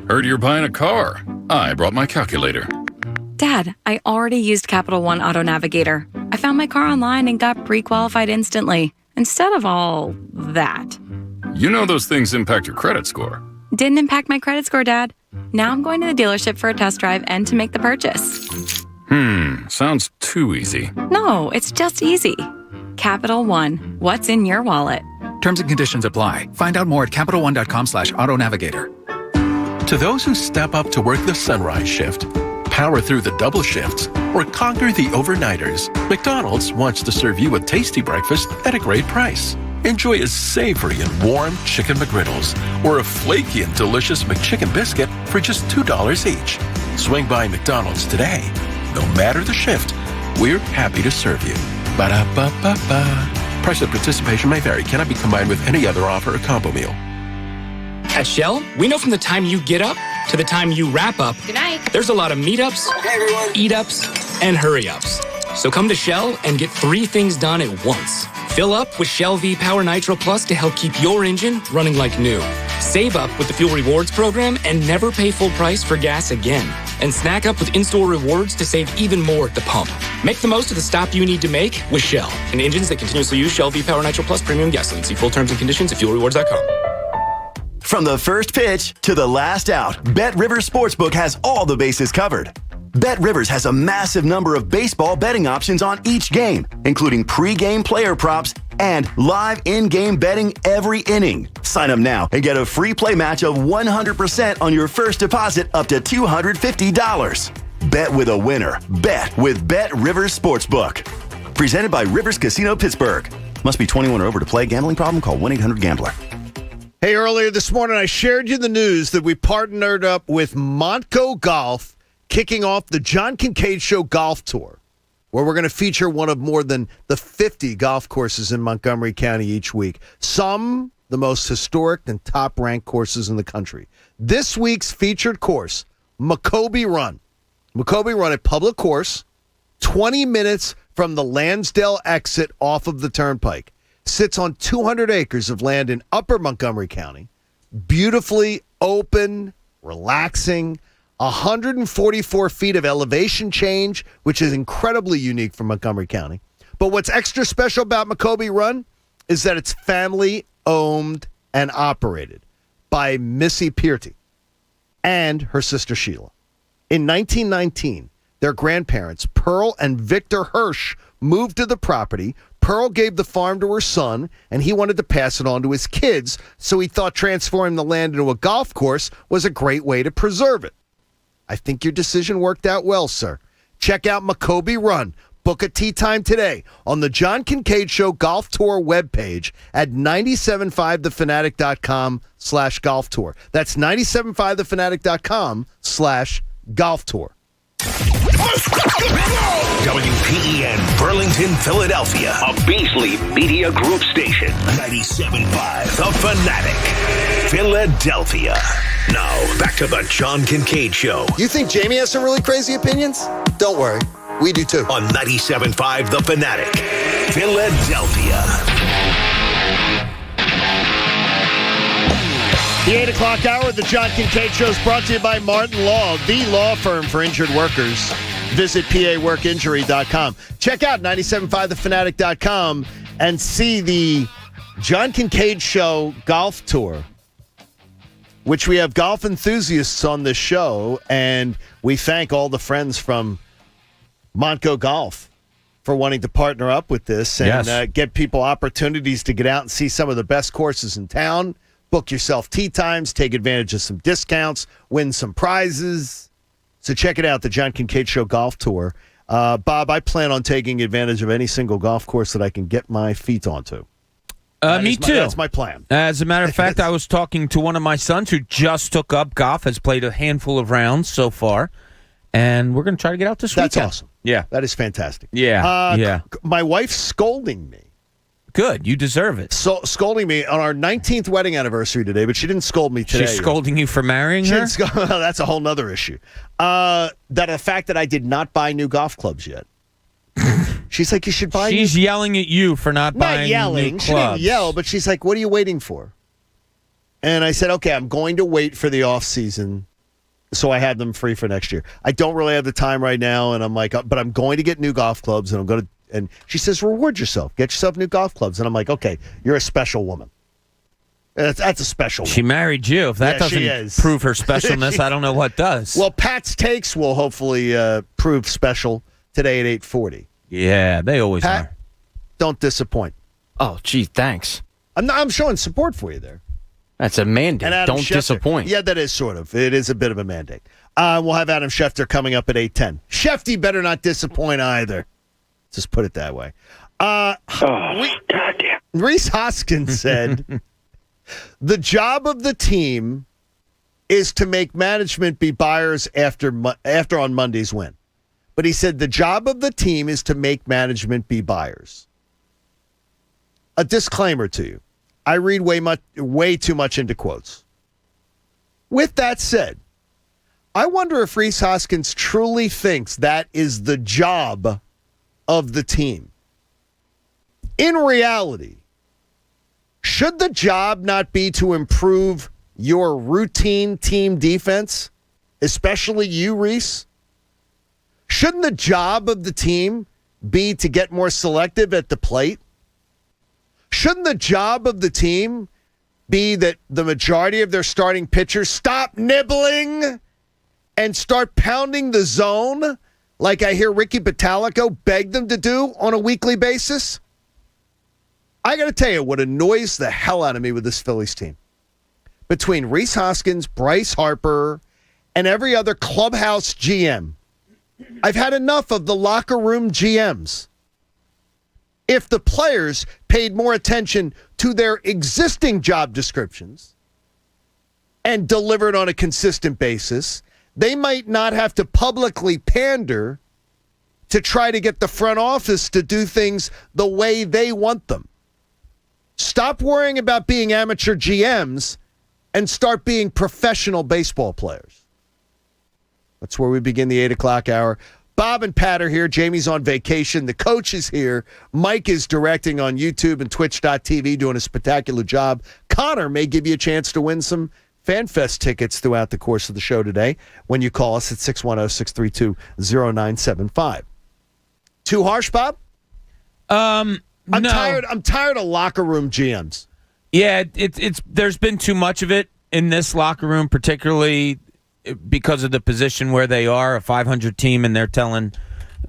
S13: Heard you're buying a car. I brought my calculator.
S17: Dad, I already used Capital One Auto Navigator. I found my car online and got pre-qualified instantly, instead of all that.
S13: You know those things impact your credit score.
S17: Didn't impact my credit score, Dad. Now I'm going to the dealership for a test drive and to make the purchase.
S13: Sounds too easy.
S17: No, it's just easy. Capital One, what's in your wallet?
S22: Terms and conditions apply. Find out more at CapitalOne.com/autonavigator.
S25: To those who step up to work the sunrise shift, power through the double shifts, or conquer the overnighters, McDonald's wants to serve you a tasty breakfast at a great price. Enjoy a savory and warm Chicken McGriddles or a flaky and delicious McChicken biscuit for just $2 each. Swing by McDonald's today. No matter the shift, we're happy to serve you. Ba-da-ba-ba-ba. Price of participation may vary. Cannot be combined with any other offer or combo meal.
S26: At Shell, we know from the time you get up to the time you wrap up,
S29: good night,
S26: there's a lot of meetups, eat-ups, and hurry-ups. So come to Shell and get 3 things done at once. Fill up with Shell V Power Nitro Plus to help keep your engine running like new. Save up with the Fuel Rewards program and never pay full price for gas again. And snack up with in-store rewards to save even more at the pump. Make the most of the stop you need to make with Shell and engines that continuously use Shell V Power Nitro Plus premium gasoline. See full terms and conditions at fuelrewards.com.
S27: From the first pitch to the last out, Bet Rivers Sportsbook has all the bases covered. Bet Rivers has a massive number of baseball betting options on each game, including pre-game player props and live in-game betting every inning. Sign up now and get a free play match of 100% on your first deposit up to $250. Bet with a winner. Bet with Bet Rivers Sportsbook. Presented by Rivers Casino Pittsburgh. Must be 21 or over to play. Gambling problem? Call 1-800-GAMBLER.
S19: Hey, earlier this morning, I shared you the news that we partnered up with Montco Golf, kicking off the John Kincade Show Golf Tour, where we're going to feature one of more than the 50 golf courses in Montgomery County each week. Some the most historic and top-ranked courses in the country. This week's featured course, Maccoby Run. Maccoby Run, a public course, 20 minutes from the Lansdale exit off of the Turnpike. Sits on 200 acres of land in Upper Montgomery County. Beautifully open, relaxing, 144 feet of elevation change, which is incredibly unique for Montgomery County. But what's extra special about Maccoby Run is that it's family-owned and operated by Missy Pearty and her sister Sheila. In 1919, their grandparents, Pearl and Victor Hirsch, moved to the property. Pearl gave the farm to her son, and he wanted to pass it on to his kids, so he thought transforming the land into a golf course was a great way to preserve it. I think your decision worked out well, sir. Check out Maccoby Run. Book a tee time today on the John Kincade Show Golf Tour webpage at 97.5thefanatic.com/golf tour. That's 97.5thefanatic.com/golf tour.
S16: WPEN Burlington, Philadelphia, a Beasley Media Group station. 97.5 The Fanatic, Philadelphia. Now, back to the John Kincade Show.
S19: You think Jamie has some really crazy opinions? Don't worry. We do too.
S16: On 97.5 The Fanatic, Philadelphia.
S19: The 8 o'clock hour of the John Kincade Show is brought to you by Martin Law, the law firm for injured workers. Visit paworkinjury.com. Check out 97.5thefanatic.com and see the John Kincade Show Golf Tour, which we have golf enthusiasts on this show, and we thank all the friends from Montco Golf for wanting to partner up with this and get people opportunities to get out and see some of the best courses in town. Book yourself tee times, take advantage of some discounts, win some prizes. So check it out, the John Kincade Show Golf Tour. Bob, I plan on taking advantage of any single golf course that I can get my feet onto.
S18: Me too.
S19: That's my plan.
S18: As a matter of fact, I was talking to one of my sons who just took up golf, has played a handful of rounds so far, and we're going to try to get out this weekend.
S19: That's awesome.
S18: Yeah.
S19: That is fantastic.
S18: Yeah.
S19: My wife's scolding me.
S18: Good. You deserve it.
S19: So scolding me on our 19th wedding anniversary today, but she didn't scold me today.
S18: She's scolding you for marrying her?
S19: That's a whole nother issue. That the fact that I did not buy new golf clubs yet. She's like, you should buy
S18: She's yelling at you for not buying
S19: yelling.
S18: new clubs.
S19: She didn't yell, but she's like, what are you waiting for? And I said, okay, I'm going to wait for the off season so I have them free for next year. I don't really have the time right now, and I'm like, but I'm going to get new golf clubs, and I'm going to. And she says, reward yourself. Get yourself new golf clubs. And I'm like, okay, you're a special woman. That's a special woman.
S18: She married you. If that doesn't prove her specialness, I don't know what does.
S19: Well, Pat's Takes will hopefully prove special today at 8:40.
S18: Yeah, they always are.
S19: Don't disappoint.
S2: Oh, gee, thanks.
S19: I'm showing support for you there.
S2: That's a mandate. Don't disappoint.
S19: Yeah, that is sort of. It is a bit of a mandate. We'll have Adam Schefter coming up at 8:10. Shefty better not disappoint either. Just put it that way.
S1: Goddamn.
S19: Reese Hoskins said, the job of the team is to make management be buyers after on Monday's win. But he said the job of the team is to make management be buyers. A disclaimer to you. I read way too much into quotes. With that said, I wonder if Reese Hoskins truly thinks that is the job of the team. In reality, should the job not be to improve your routine team defense, especially you, Reese? Shouldn't the job of the team be to get more selective at the plate? Shouldn't the job of the team be that the majority of their starting pitchers stop nibbling and start pounding the zone like I hear Ricky Bottalico beg them to do on a weekly basis? I got to tell you what annoys the hell out of me with this Phillies team. Between Reese Hoskins, Bryce Harper, and every other clubhouse GM, I've had enough of the locker room GMs. If the players paid more attention
S9: to their existing job descriptions and deliver it on a consistent basis, they might not have to publicly pander to try to get the front office to do things the way they want them. Stop worrying about being amateur GMs and start being professional baseball players. That's where we begin the 8 o'clock hour. Bob and Pat are here. Jamie's on vacation. The coach is here. Mike is directing on YouTube and Twitch.tv, doing a spectacular job. Connor may give you a chance to win some FanFest tickets throughout the course of the show today when you call us at 610-632-0975. Too harsh, Bob?
S18: No.
S9: I'm tired of locker room GMs.
S18: Yeah, it's there's been too much of it in this locker room, particularly because of the position where they are, a 500 team, and they're telling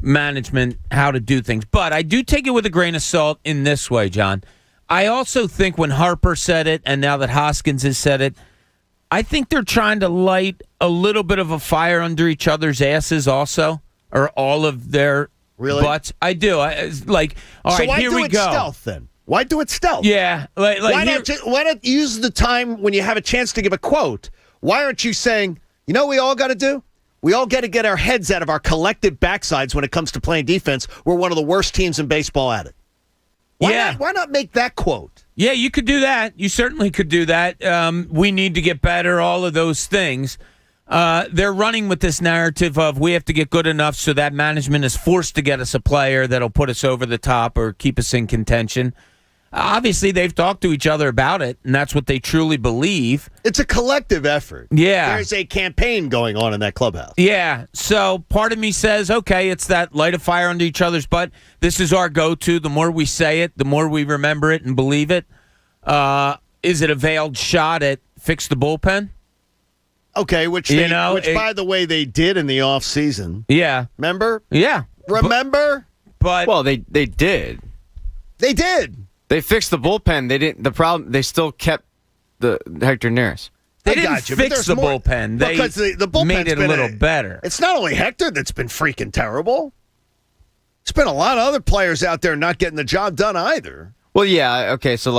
S18: management how to do things. But I do take it with a grain of salt in this way, John. I also think when Harper said it, and now that Hoskins has said it, I think they're trying to light a little bit of a fire under each other's asses also, or all of their butts. I do. All right, here we go.
S9: So why do it stealth then? Why do it stealth?
S18: Yeah.
S9: Why not use the time when you have a chance to give a quote? Why aren't you saying, you know what we all got to do? We all got to get our heads out of our collective backsides when it comes to playing defense. We're one of the worst teams in baseball at it. Why not make that quote?
S18: Yeah, you could do that. You certainly could do that. We need to get better, all of those things. They're running with this narrative of we have to get good enough so that management is forced to get us a player that'll put us over the top or keep us in contention. Obviously, they've talked to each other about it, and that's what they truly believe.
S9: It's a collective effort.
S18: Yeah.
S9: There's a campaign going on in that clubhouse.
S18: Yeah. So part of me says, okay, it's that light a fire under each other's butt. This is our go-to. The more we say it, the more we remember it and believe it. Is it a veiled shot at fix the bullpen?
S9: Okay, which by the way, they did in the offseason.
S18: Yeah.
S9: Remember?
S18: Yeah.
S9: Remember?
S2: Well, they did.
S9: They did.
S2: They fixed the bullpen. They didn't. The problem. They still kept the Hector Neris.
S18: They didn't fix the bullpen. They
S9: because the bullpen's
S18: made it a little better.
S9: It's not only Hector that's been freaking terrible. It's been a lot of other players out there not getting the job done either.
S2: Well, yeah. Okay, so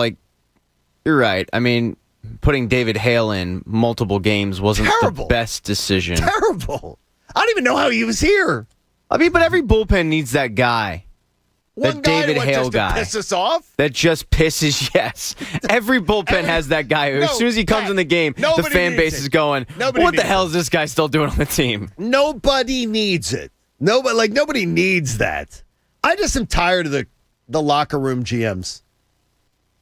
S2: you're right. I mean, putting David Hale in multiple games wasn't the best decision.
S9: Terrible. I don't even know how he was here.
S2: I mean, but every bullpen needs that guy.
S9: One
S2: David Hale guy.
S9: To piss us off?
S2: That just pisses, yes. Every bullpen has that guy who, as soon as he comes in the game, the fan base is going, what the hell is this guy still doing on the team?
S9: Nobody needs it. Nobody needs that. I just am tired of the locker room GMs,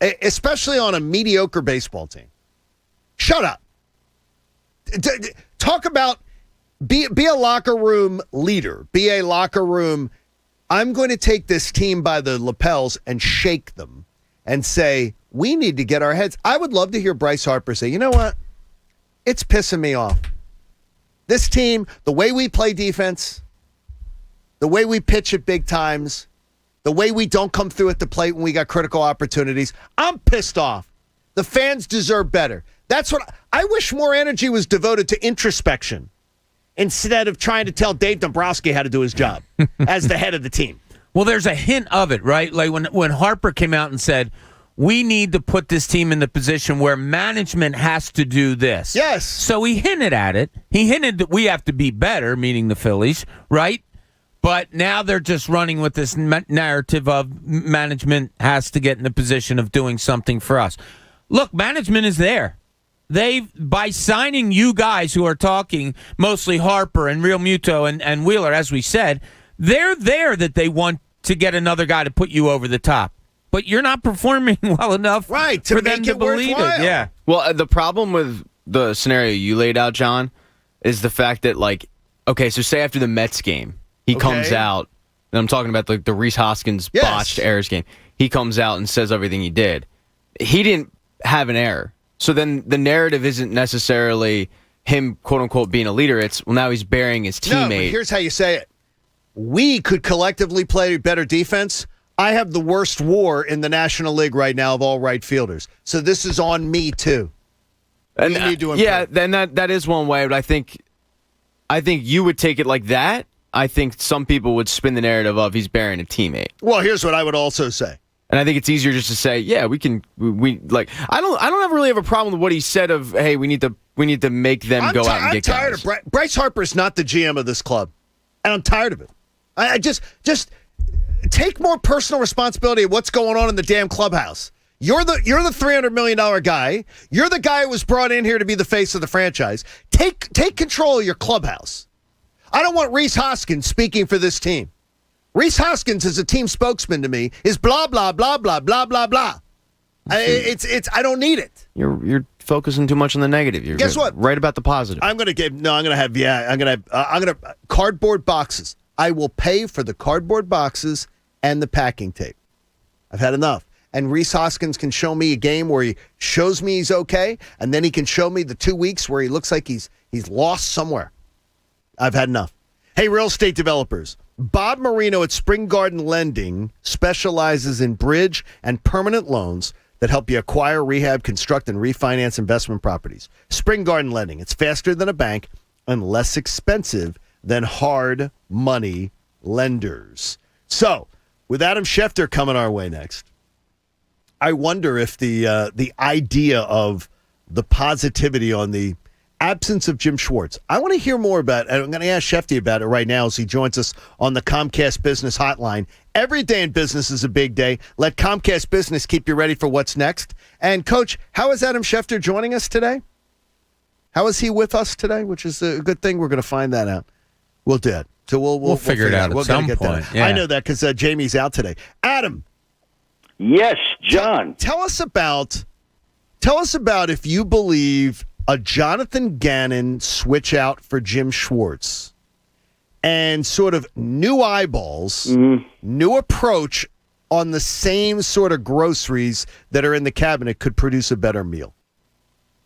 S9: especially on a mediocre baseball team. Shut up. Talk about be a locker room leader. Be a locker room. I'm going to take this team by the lapels and shake them and say, we need to get our heads. I would love to hear Bryce Harper say, you know what? It's pissing me off. This team, the way we play defense, the way we pitch at big times, the way we don't come through at the plate when we got critical opportunities, I'm pissed off. The fans deserve better. That's what I wish more energy was devoted to introspection instead of trying to tell Dave Dombrowski how to do his job as the head of the team.
S18: Well, there's a hint of it, right? Like when Harper came out and said, we need to put this team in the position where management has to do this.
S9: Yes.
S18: So he hinted at it. He hinted that we have to be better, meaning the Phillies, right? But now they're just running with this narrative of management has to get in the position of doing something for us. Look, management is there. By signing you guys who are talking, mostly Harper and Real Muto and Wheeler, as we said, they're there that they want to get another guy to put you over the top. But you're not performing well enough
S9: to
S18: for them to believe it. Yeah.
S2: Well, the problem with the scenario you laid out, John, is the fact that, okay, so say after the Mets game, he comes out, and I'm talking about the Rhys Hoskins botched errors game. He comes out and says everything he did. He didn't have an error. So then the narrative isn't necessarily him, quote-unquote, being a leader. It's, well, now he's burying his teammate.
S9: No, but here's how you say it. We could collectively play better defense. I have the worst WAR in the National League right now of all right fielders. So this is on me, too.
S2: And, need to improve. Yeah, then that is one way, but I think you would take it like that. I think some people would spin the narrative of he's burying a teammate.
S9: Well, here's what I would also say.
S2: And I think it's easier just to say, yeah, we can. We like. I don't ever really have a problem with what he said of, hey, we need to make them go out and get guys.
S19: I'm tired of Bryce Harper's not the GM of this club, and I'm tired of it. I just take more personal responsibility of what's going on in the damn clubhouse. You're the $300 million guy. You're the guy who was brought in here to be the face of the franchise. Take control of your clubhouse. I don't want Reese Hoskins speaking for this team. Reese Hoskins is a team spokesman to me. Is blah blah blah blah blah blah blah. I don't need it.
S2: You're focusing too much on the negative.
S19: Guess what?
S2: Right about the positive.
S19: I'm gonna have cardboard boxes. I will pay for the cardboard boxes and the packing tape. I've had enough. And Reese Hoskins can show me a game where he shows me he's okay, and then he can show me the 2 weeks where he looks like he's lost somewhere. I've had enough. Hey, real estate developers. Bob Marino at Spring Garden Lending specializes in bridge and permanent loans that help you acquire, rehab, construct, and refinance investment properties. Spring Garden Lending. It's faster than a bank and less expensive than hard money lenders. So, with Adam Schefter coming our way next, I wonder if the idea of the positivity on the absence of Jim Schwartz. I want to hear more about it. I'm going to ask Shefty about it right now as he joins us on the Comcast Business Hotline. Every day in business is a big day. Let Comcast Business keep you ready for what's next. And, Coach, how is Adam Schefter joining us today? How is he with us today, which is a good thing? We're going to find that out. We'll do it. So we'll
S18: figure it out at some point. Yeah.
S19: I know that because Jamie's out today. Adam.
S7: Yes, John.
S19: Tell us about if you believe a Jonathan Gannon switch out for Jim Schwartz and sort of new eyeballs, new approach on the same sort of groceries that are in the cabinet could produce a better meal.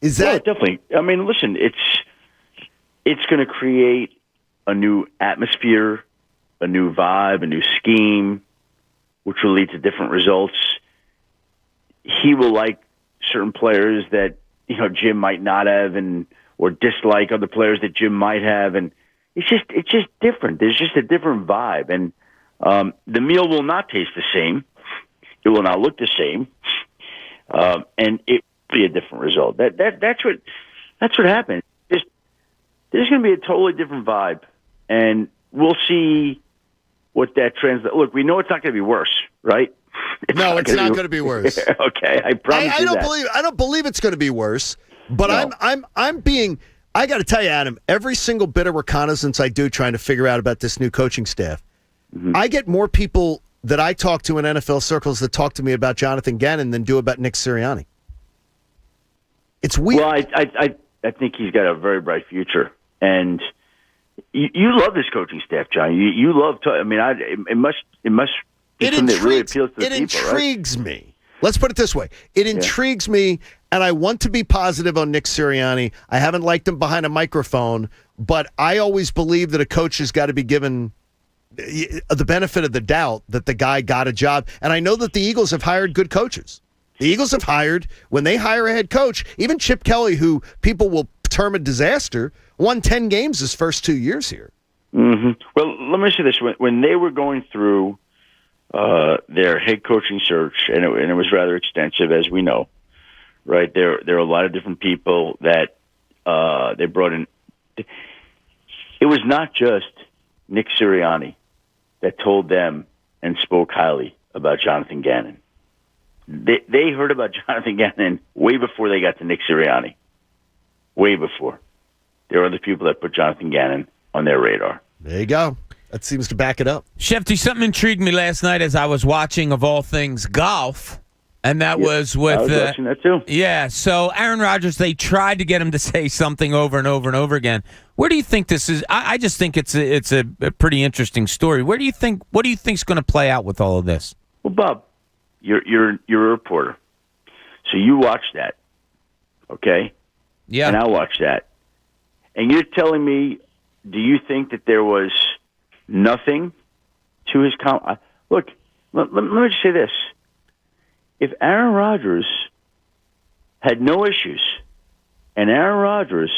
S19: Is that
S7: definitely? I mean, listen, it's going to create a new atmosphere, a new vibe, a new scheme, which will lead to different results. He will like certain players that Jim might not have, or dislike other players that Jim might have, and it's just different. There's just a different vibe, and the meal will not taste the same. It will not look the same, and it will be a different result. That's what happened. There's going to be a totally different vibe, and we'll see what that translates. Look, we know it's not going to be worse, right?
S19: It's not going to be worse.
S7: Okay, I promise you that.
S19: I don't believe it's going to be worse, but no. I got to tell you, Adam, every single bit of reconnaissance I do trying to figure out about this new coaching staff, I get more people that I talk to in NFL circles that talk to me about Jonathan Gannon than do about Nick Sirianni. It's weird.
S7: Well, I think he's got a very bright future, and you love this coaching staff, John. You love. It must. It
S19: intrigues me. Let's put it this way. It intrigues me, and I want to be positive on Nick Sirianni. I haven't liked him behind a microphone, but I always believe that a coach has got to be given the benefit of the doubt that the guy got a job. And I know that the Eagles have hired good coaches. The Eagles have hired, when they hire a head coach, even Chip Kelly, who people will term a disaster, won 10 games his first 2 years here.
S7: Mm-hmm. Well, let me say this. When they were going through their head coaching search, and it was rather extensive, as we know, right? There are a lot of different people that they brought in. It was not just Nick Sirianni that told them and spoke highly about Jonathan Gannon. They heard about Jonathan Gannon way before they got to Nick Sirianni. Way before. There are other people that put Jonathan Gannon on their radar.
S19: There you go. That seems to back it up.
S18: Shefty, something intrigued me last night as I was watching, of all things, golf. And that was with...
S7: I was watching that too.
S18: Yeah, so Aaron Rodgers, they tried to get him to say something over and over and over again. Where do you think this is? I just think it's a pretty interesting story. What do you think is going to play out with all of this?
S7: Well, Bob, you're a reporter. So you watch that, okay?
S18: Yeah.
S7: And I watch that. And you're telling me, do you think that there was nothing to his comment? Look, let me just say this. If Aaron Rodgers had no issues and Aaron Rodgers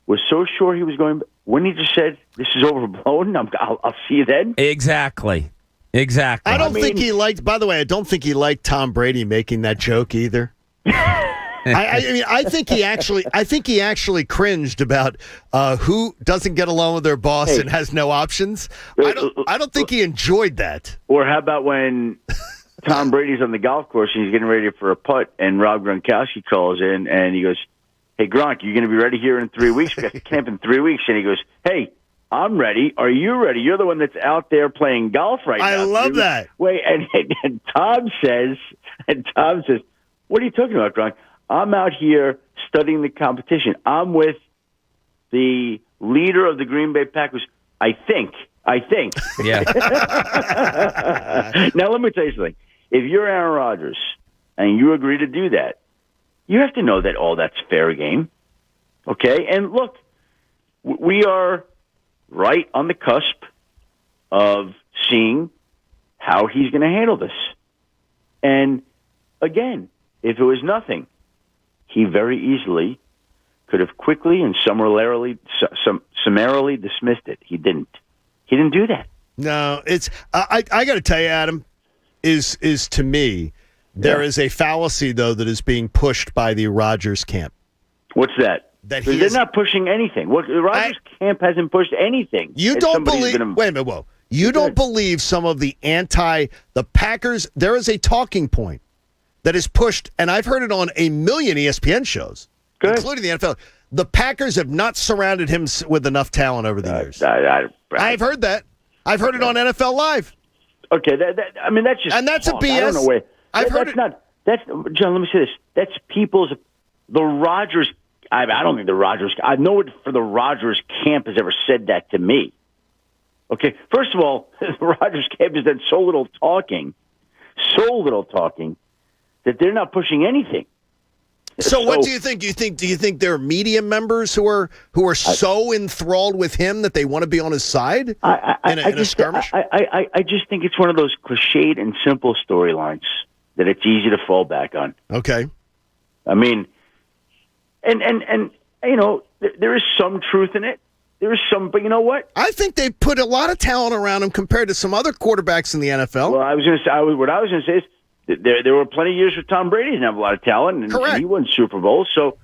S7: was so sure he was going, wouldn't he just said, this is overblown, I'll see you then?
S18: Exactly. Exactly.
S19: I don't think he liked. By the way, I don't think he liked Tom Brady making that joke either. I think he actually cringed about who doesn't get along with their boss and has no options. I don't think he enjoyed that.
S7: Or how about when Tom Brady's on the golf course and he's getting ready for a putt, and Rob Gronkowski calls in and he goes, "Hey Gronk, you going to be ready here in 3 weeks? We got the camp in 3 weeks." And he goes, "Hey, I'm ready. Are you ready? You're the one that's out there playing golf right now."
S19: I love that.
S7: Wait, and Tom says, "What are you talking about, Gronk? I'm out here studying the competition. I'm with the leader of the Green Bay Packers. I think.
S18: Yeah.
S7: Now, let me tell you something. If you're Aaron Rodgers and you agree to do that, you have to know that all that's fair game. Okay? And look, we are right on the cusp of seeing how he's going to handle this. And again, if it was nothing, he very easily could have quickly and summarily dismissed it. He didn't. He didn't do that.
S19: No, it's I got to tell you, Adam, is to me there is a fallacy though that is being pushed by the Rodgers camp.
S7: What's that? They're not pushing anything. The Rodgers camp hasn't pushed anything.
S19: You don't believe? Wait a minute, whoa! You don't believe some of the Packers? There is a talking point that is pushed, and I've heard it on a million ESPN shows, including the NFL. The Packers have not surrounded him with enough talent over the years. I've heard that. I've heard it on NFL Live.
S7: Okay, that's just
S19: that's
S7: talk.
S19: a BS.
S7: I don't know where.
S19: I've heard
S7: it. That's John. Let me say this. That's the Rodgers. I don't think the Rodgers. I know it for the Rodgers camp has ever said that to me. Okay, first of all, the Rodgers camp has done so little talking that they're not pushing anything.
S19: So what do you think? Do you think there are media members who are so enthralled with him that they want to be on his side in a skirmish?
S7: I just think it's one of those cliched and simple storylines that it's easy to fall back on.
S19: Okay.
S7: I mean, and you know, there is some truth in it. There is some, but you know what?
S19: I think they put a lot of talent around him compared to some other quarterbacks in the NFL.
S7: Well, I was going to say what I was going to say is. There were plenty of years where Tom Brady didn't have a lot of talent, and he won Super Bowl. So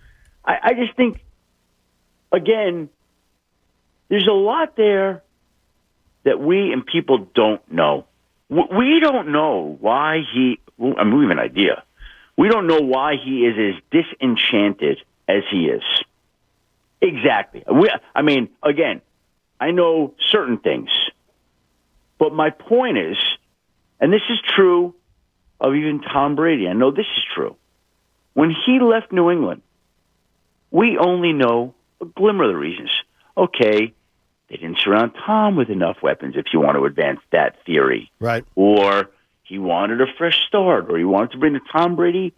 S7: I just think, again, there's a lot there that we and people don't know. We don't know why we have an idea. We don't know why he is as disenchanted as he is. Exactly. Again, I know certain things. But my point is, and this is true of even Tom Brady. I know this is true. When he left New England, we only know a glimmer of the reasons. Okay, they didn't surround Tom with enough weapons, if you want to advance that theory.
S19: Right.
S7: Or he wanted a fresh start, or he wanted to bring the Tom Brady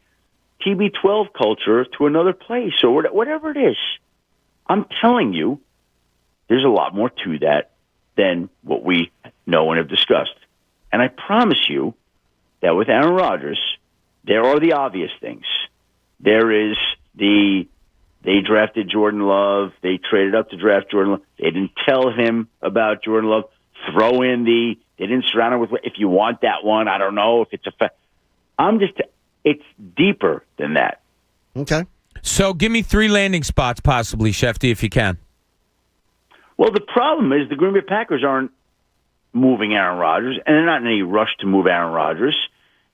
S7: TB12 culture to another place, or whatever it is. I'm telling you, there's a lot more to that than what we know and have discussed. And I promise you, that with Aaron Rodgers, there are the obvious things. There is they drafted Jordan Love. They traded up to draft Jordan Love. They didn't tell him about Jordan Love. Throw in they didn't surround him with, if you want that one, I don't know if it's it's deeper than that.
S19: Okay.
S18: So give me 3 landing spots possibly, Shefty, if you can.
S7: Well, the problem is the Green Bay Packers aren't moving Aaron Rodgers, and they're not in any rush to move Aaron Rodgers.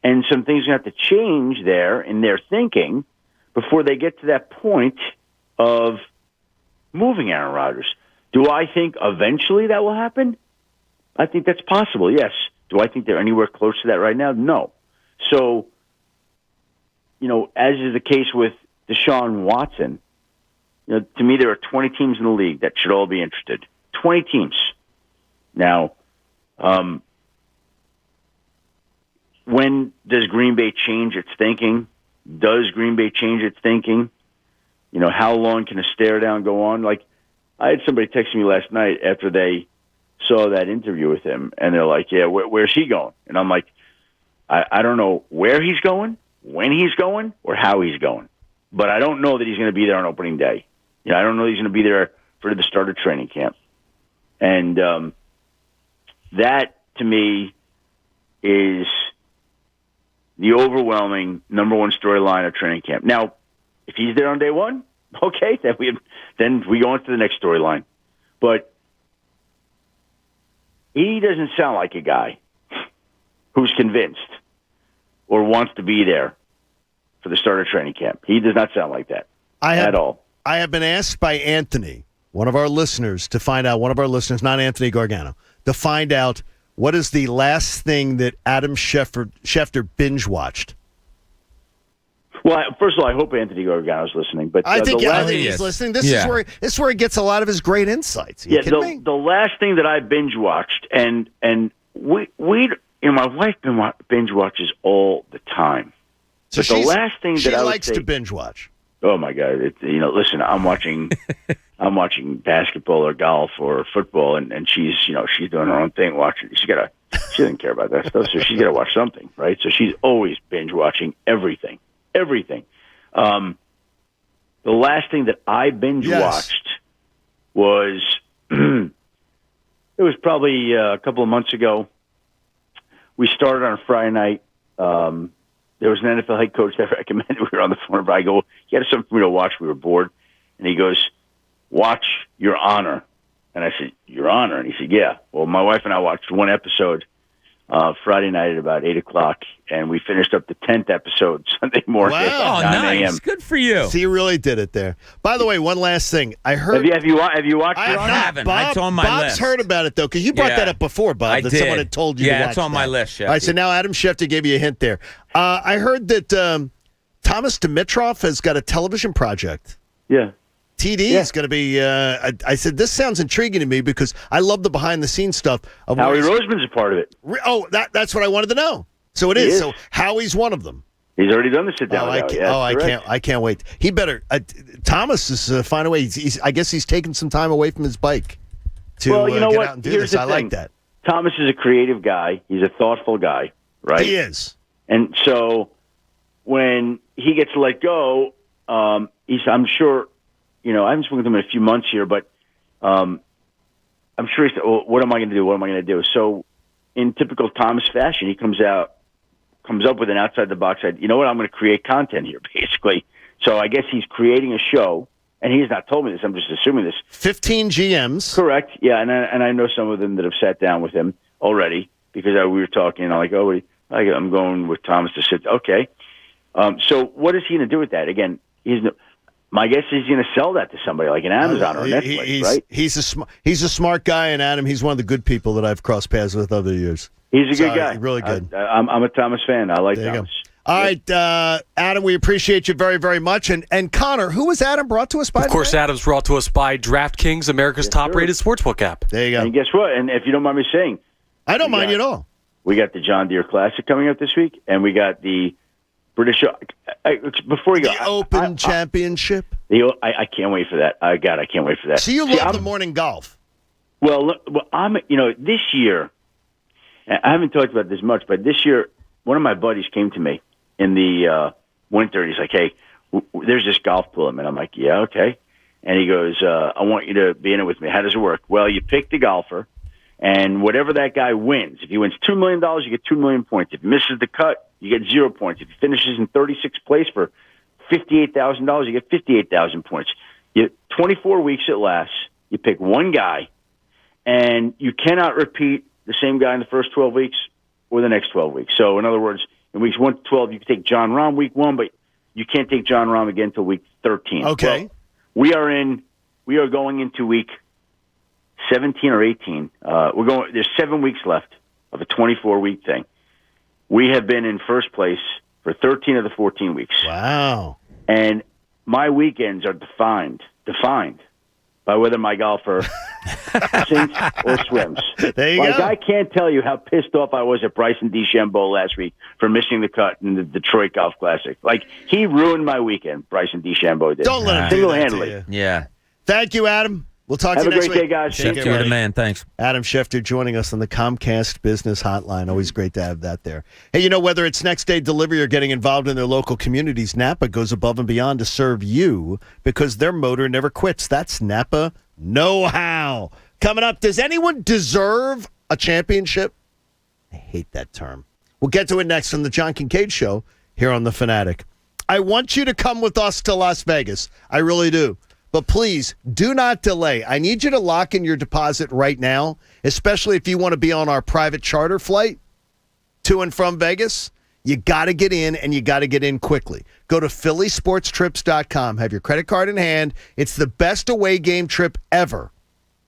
S7: And some things have to change there in their thinking before they get to that point of moving Aaron Rodgers. Do I think eventually that will happen? I think that's possible, yes. Do I think they're anywhere close to that right now? No. So, you know, as is the case with Deshaun Watson, you know, to me there are 20 teams in the league that should all be interested. 20 teams. Now, when does Green Bay change its thinking? Does Green Bay change its thinking? You know, how long can a stare down go on? Like, I had somebody text me last night after they saw that interview with him, and they're like, yeah, where's he going? And I'm like, I don't know where he's going, when he's going, or how he's going. But I don't know that he's going to be there on opening day. You know, I don't know he's going to be there for the start of training camp. And that, to me, is the overwhelming number one storyline of training camp. Now, if he's there on day one, okay, then we go into the next storyline. But he doesn't sound like a guy who's convinced or wants to be there for the start of training camp. He does not sound like that at all.
S19: I have been asked by Anthony, one of our listeners, not Anthony Gargano, to find out what is the last thing that Adam Schefter binge-watched.
S7: Well, first of all, I hope Anthony Gargano's listening. But
S19: I think he's listening. This is where he gets a lot of his great insights.
S7: The last thing that I binge-watched, and we my wife binge-watches all the time.
S19: So
S7: but the last thing
S19: she
S7: that I would
S19: likes
S7: say,
S19: to binge-watch.
S7: Oh my God! Listen, I'm watching basketball or golf or football, and she's doing her own thing watching. She doesn't care about that stuff, so she's got to watch something, right? So she's always binge watching everything. The last thing that I binge watched was it was probably a couple of months ago. We started on Friday night. There was an NFL head coach that recommended we were on the phone. I go, he had something for me to watch. We were bored. And he goes, watch Your Honor. And I said, Your Honor? And he said, yeah. Well, my wife and I watched one episode Friday night at about 8 o'clock, and we finished up the 10th episode Sunday morning at 9 a.m.
S18: Good for you.
S19: So you really did it there. By the way, one last thing. I heard.
S7: Have you watched Your Honor?
S18: I haven't. It's on my
S19: Bob's
S18: list.
S19: heard about it, though, because you brought that up before, Bob, that someone had told you to watch
S18: it's on my list, Shefty.
S19: All right, so now Adam Schefter gave you a hint there. I heard that Thomas Dimitrov has got a television project.
S7: Yeah.
S19: TD is going to be. I said this sounds intriguing to me because I love the behind-the-scenes stuff.
S7: Howie Roseman's a part of it.
S19: Oh, that's what I wanted to know. So it is. So Howie's one of them.
S7: He's already done the sit down.
S19: I can't wait. He better. Thomas is find a way. I guess he's taking some time away from his bike to get out and do this. I like that.
S7: Thomas is a creative guy. He's a thoughtful guy, right?
S19: He is.
S7: And so when he gets let go, I'm sure. I haven't spoken to him in a few months here, but I'm sure he said, well, what am I going to do? What am I going to do? So in typical Thomas fashion, he comes up with an outside-the-box idea. You know what? I'm going to create content here, basically. So I guess he's creating a show, and he has not told me this. I'm just assuming this.
S19: 15 GMs.
S7: Correct. Yeah, and I know some of them that have sat down with him already because we were talking, and I'm like, I'm going with Thomas to sit. Okay. So what is he going to do with that? Again, my guess is he's going to sell that to somebody like an Amazon or Netflix, right?
S19: He's a smart guy, and Adam, he's one of the good people that I've crossed paths with over the years.
S7: He's a good guy.
S19: Really good.
S7: I'm a Thomas fan. I like Thomas.
S19: All right, Adam, we appreciate you very, very much. And Connor, who was Adam brought to us by?
S10: Of course, Adam's brought to us by DraftKings, America's top-rated sportsbook app.
S19: There you go.
S7: And guess what? And if you don't mind me saying.
S19: I don't mind you at all.
S7: We got the John Deere Classic coming up this week, and we got the British. Before we go,
S19: the Open Championship.
S7: I can't wait for that. I can't wait for that.
S19: So you love the morning golf.
S7: Well, this year, I haven't talked about this much, but this year, one of my buddies came to me in the winter, and he's like, hey, there's this golf pool. And I'm like, yeah, okay. And he goes, I want you to be in it with me. How does it work? Well, you pick the golfer, and whatever that guy wins, if he wins $2 million, you get 2 million points. If he misses the cut, you get 0 points. If he finishes in 36th place for $58,000, you get 58,000 points. 24 weeks it lasts. You pick one guy, and you cannot repeat the same guy in the first 12 weeks or the next 12 weeks. So, in other words, in weeks 1 to 12, you can take John Rahm week 1, but you can't take John Rahm again until week 13.
S19: Okay.
S7: Well, we are going into week 17 or 18. There's 7 weeks left of a 24-week thing. We have been in first place for 13 of the 14 weeks.
S19: Wow.
S7: And my weekends are defined by whether my golfer sinks or swims.
S19: There you go.
S7: I can't tell you how pissed off I was at Bryson DeChambeau last week for missing the cut in the Detroit Golf Classic. He ruined my weekend, Bryson DeChambeau did.
S19: Don't let him
S7: single-handedly.
S18: Yeah.
S19: Thank you, Adam. We'll talk to you next week.
S7: Have a great day, guys.
S18: Shefty, you're the man. Thanks.
S19: Adam Schefter joining us on the Comcast Business Hotline. Always great to have that there. Hey, whether it's next day delivery or getting involved in their local communities, Napa goes above and beyond to serve you because their motor never quits. That's Napa know-how. Coming up, does anyone deserve a championship? I hate that term. We'll get to it next on the John Kincade Show here on The Fanatic. I want you to come with us to Las Vegas. I really do. But please, do not delay. I need you to lock in your deposit right now, especially if you want to be on our private charter flight to and from Vegas. You got to get in, and you got to get in quickly. Go to phillysportstrips.com. Have your credit card in hand. It's the best away game trip ever.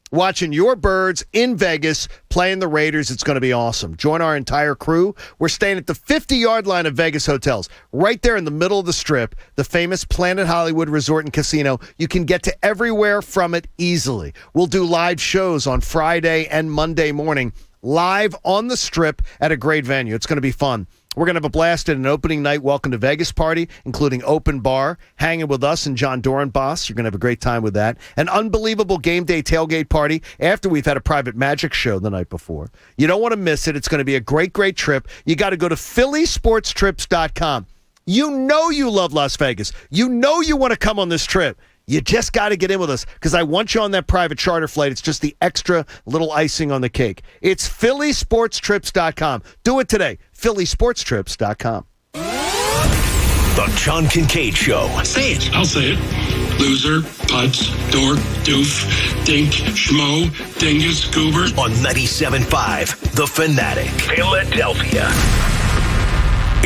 S19: Watching your Birds in Vegas playing the Raiders, it's going to be awesome. Join our entire crew. We're staying at the 50-yard line of Vegas hotels, right there in the middle of the Strip, the famous Planet Hollywood Resort and Casino. You can get to everywhere from it easily. We'll do live shows on Friday and Monday morning, live on the Strip at a great venue. It's going to be fun. We're going to have a blast at an opening night Welcome to Vegas party, including open bar, hanging with us and John Dorenbos. You're going to have a great time with that. An unbelievable game day tailgate party after we've had a private magic show the night before. You don't want to miss it. It's going to be a great, great trip. You got to go to phillysportstrips.com. You know you love Las Vegas. You know you want to come on this trip. You just got to get in with us because I want you on that private charter flight. It's just the extra little icing on the cake. It's phillysportstrips.com. Do it today. phillysportstrips.com.
S16: The John Kincade Show.
S3: Say it. I'll say it. Loser, putz, dork, doof, dink, schmo, dingus, goober.
S16: On 97.5 The Fanatic. Philadelphia.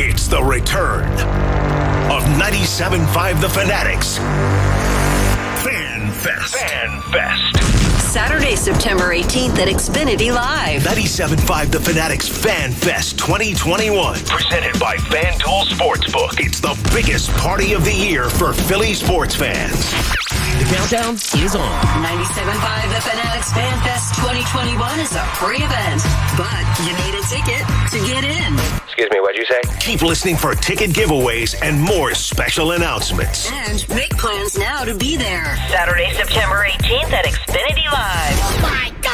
S16: It's the return of 97.5 The Fanatic's Fan Fest.
S6: Saturday, September 18th at Xfinity Live.
S16: 97.5 The Fanatic's Fan Fest 2021. Presented by FanDuel Sportsbook. It's the biggest party of the year for Philly sports fans.
S6: The countdown is on. 97.5 The Fanatic's Fan Fest 2021 is a free event, but you need a ticket to get in.
S16: Excuse me, what'd you say? Keep listening for ticket giveaways and more special announcements.
S6: And make plans now to be there. Saturday, September 18th at Xfinity Live. Oh my God!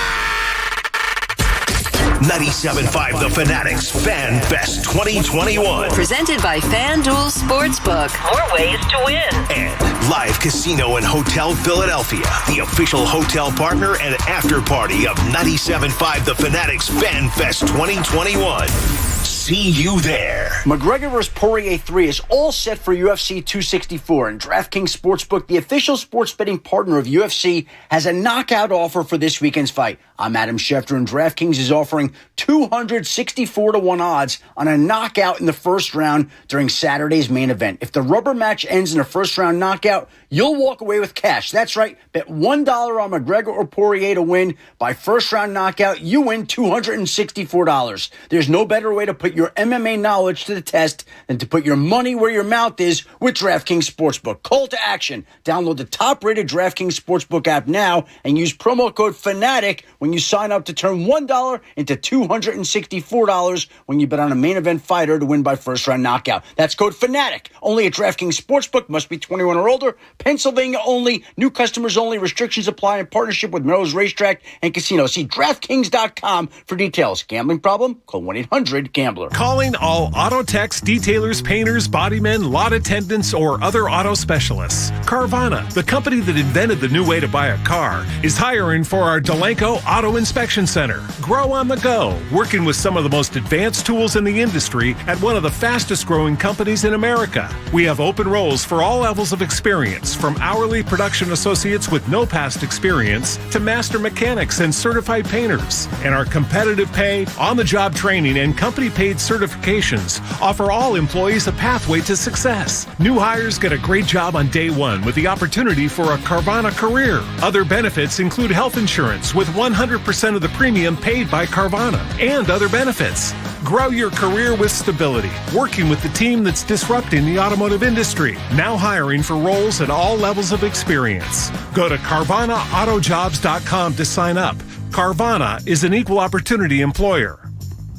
S16: 97.5 The Fanatic's Fan Fest 2021.
S6: Presented by FanDuel Sportsbook. More ways to win.
S16: And Live Casino and Hotel Philadelphia, the official hotel partner and after party of 97.5 The Fanatic's Fan Fest 2021. See you there.
S12: McGregor vs. Poirier 3 is all set for UFC 264, and DraftKings Sportsbook, the official sports betting partner of UFC, has a knockout offer for this weekend's fight. I'm Adam Schefter, and DraftKings is offering 264-1 odds on a knockout in the first round during Saturday's main event. If the rubber match ends in a first-round knockout, you'll walk away with cash. That's right. Bet $1 on McGregor or Poirier to win. By first-round knockout, you win $264. There's no better way to put your MMA knowledge to the test than to put your money where your mouth is with DraftKings Sportsbook. Call to action. Download the top-rated DraftKings Sportsbook app now and use promo code FANATIC when you sign up to turn $1 into $264 when you bet on a main event fighter to win by first-round knockout. That's code FANATIC. Only at DraftKings Sportsbook. Must be 21 or older. Pennsylvania only. New customers only. Restrictions apply in partnership with Melrose Racetrack and Casino. See DraftKings.com for details. Gambling problem? Call 1-800-GAMBLER.
S14: Calling all auto techs, detailers, painters, bodymen, lot attendants, or other auto specialists. Carvana, the company that invented the new way to buy a car, is hiring for our Delanco Auto Inspection Center. Grow on the go, working with some of the most advanced tools in the industry at one of the fastest growing companies in America. We have open roles for all levels of experience, from hourly production associates with no past experience to master mechanics and certified painters. And our competitive pay, on-the-job training, and company-paid certifications offer all employees a pathway to success. New hires get a great job on day one with the opportunity for a Carvana career. Other benefits include health insurance with 100% of the premium paid by Carvana and other benefits. Grow your career with stability, working with the team that's disrupting the automotive industry. Now hiring for roles at all levels of experience. Go to CarvanaAutojobs.com to sign up. Carvana is an equal opportunity employer.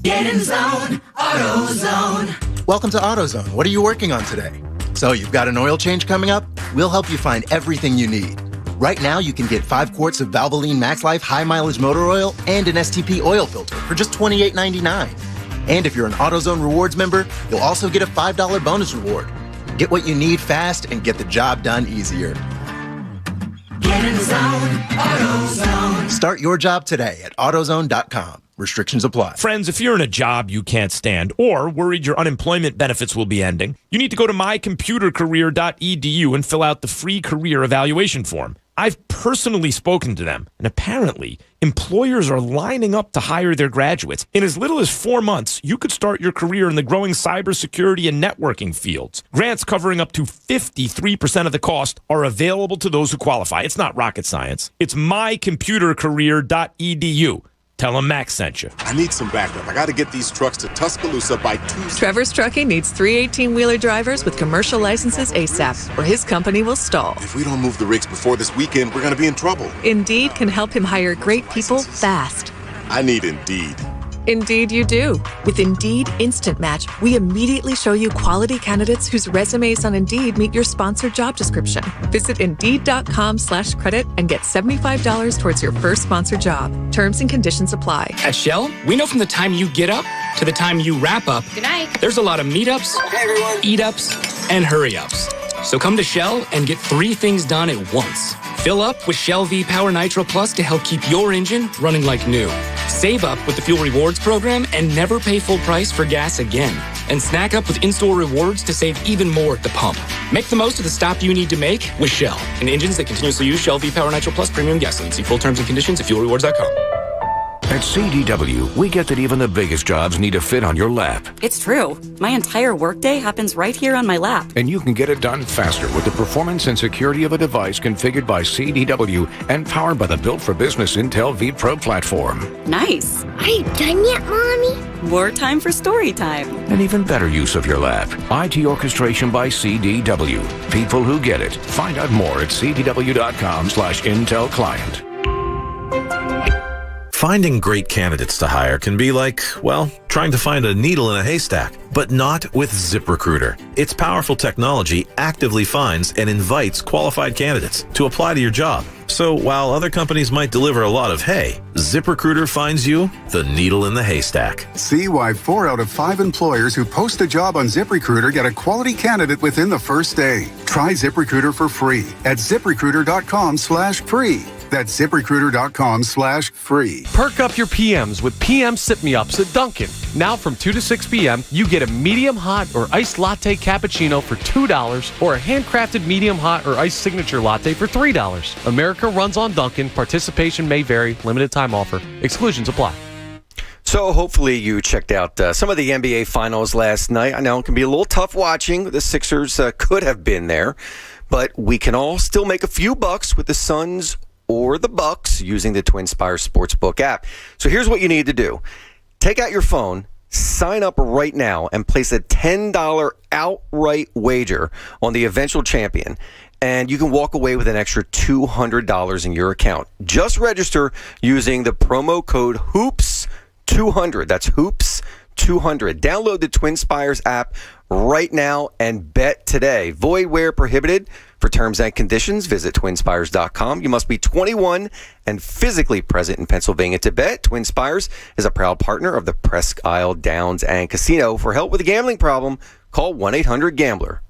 S15: Get in zone, AutoZone.
S20: Welcome to AutoZone. What are you working on today? So you've got an oil change coming up? We'll help you find everything you need. Right now, you can get 5 quarts of Valvoline Max Life high mileage motor oil and an STP oil filter for just $28.99. And if you're an AutoZone Rewards member, you'll also get a $5 bonus reward. Get what you need fast and get the job done easier.
S15: Get in the zone, AutoZone.
S20: Start your job today at AutoZone.com. Restrictions apply.
S4: Friends, if you're in a job you can't stand or worried your unemployment benefits will be ending, you need to go to mycomputercareer.edu and fill out the free career evaluation form. I've personally spoken to them, and apparently, employers are lining up to hire their graduates. In as little as 4 months, you could start your career in the growing cybersecurity and networking fields. Grants covering up to 53% of the cost are available to those who qualify. It's not rocket science. It's mycomputercareer.edu. Tell them Max sent you.
S5: I need some backup. I got to get these trucks to Tuscaloosa by Tuesday.
S8: Trevor's Trucking needs 3 18-wheeler drivers with commercial licenses ASAP, or his company will stall.
S5: If we don't move the rigs before this weekend, we're going to be in trouble.
S8: Indeed can help him hire great people fast.
S5: I need Indeed.
S8: Indeed you do. With Indeed Instant Match, we immediately show you quality candidates whose resumes on Indeed meet your sponsored job description. Visit Indeed.com/credit and get $75 towards your first sponsored job. Terms and conditions apply.
S26: At Shell, we know from the time you get up to the time you wrap up,
S6: Good night.
S26: there's a lot of meetups, eat-ups, and hurry-ups. So come to Shell and get 3 things done at once. Fill up with Shell V Power Nitro Plus to help keep your engine running like new. Save up with the Fuel Rewards program and never pay full price for gas again. And snack up with in-store rewards to save even more at the pump. Make the most of the stop you need to make with Shell and engines that continuously use Shell V Power Nitro Plus premium gasoline. See full terms and conditions at fuelrewards.com.
S11: At CDW, we get that even the biggest jobs need to fit on your lap.
S13: It's true. My entire workday happens right here on my lap.
S11: And you can get it done faster with the performance and security of a device configured by CDW and powered by the Built for Business Intel vPro platform.
S13: Nice.
S21: Are you done yet, Mommy?
S13: More time for story time.
S11: An even better use of your lap. IT orchestration by CDW. People who get it. Find out more at cdw.com/Intel client.
S23: Finding great candidates to hire can be like, well, trying to find a needle in a haystack, but not with ZipRecruiter. Its powerful technology actively finds and invites qualified candidates to apply to your job. So while other companies might deliver a lot of hay, ZipRecruiter finds you the needle in the haystack.
S24: See why 4 out of 5 employers who post a job on ZipRecruiter get a quality candidate within the first day. Try ZipRecruiter for free at ZipRecruiter.com/free. That's ZipRecruiter.com/free.
S10: Perk up your PMs with PM Sip Me Ups at Dunkin'. Now from 2 to 6 p.m., you get a medium hot or iced latte cappuccino for $2 or a handcrafted medium hot or iced signature latte for $3. America runs on Dunkin'. Participation may vary. Limited time offer. Exclusions apply.
S28: So hopefully you checked out some of the NBA Finals last night. I know it can be a little tough watching. The Sixers could have been there, but we can all still make a few bucks with the Suns or the Bucks using the TwinSpires Sportsbook app. So here's what you need to do. Take out your phone, sign up right now, and place a $10 outright wager on the eventual champion. And you can walk away with an extra $200 in your account. Just register using the promo code HOOPS200. That's HOOPS200. Download the TwinSpires app right now and bet today. Void where prohibited. For terms and conditions, visit twinspires.com. You must be 21 and physically present in Pennsylvania to bet. TwinSpires is a proud partner of the Presque Isle Downs and Casino. For help with a gambling problem, call 1-800-GAMBLER.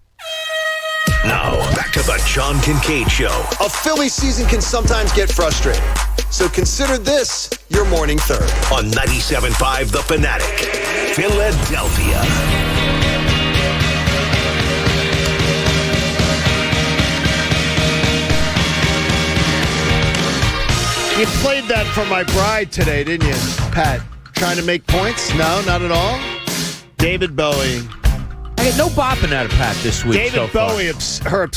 S16: Now, back to the John Kincade Show.
S9: A Philly season can sometimes get frustrating. So consider this your morning third.
S16: On 97.5 The Fanatic, Philadelphia.
S19: You played that for my bride today, didn't you, Pat? Trying to make points? No, not at all. David Bowie.
S18: I get no bopping out of Pat this week.
S19: David Bowie,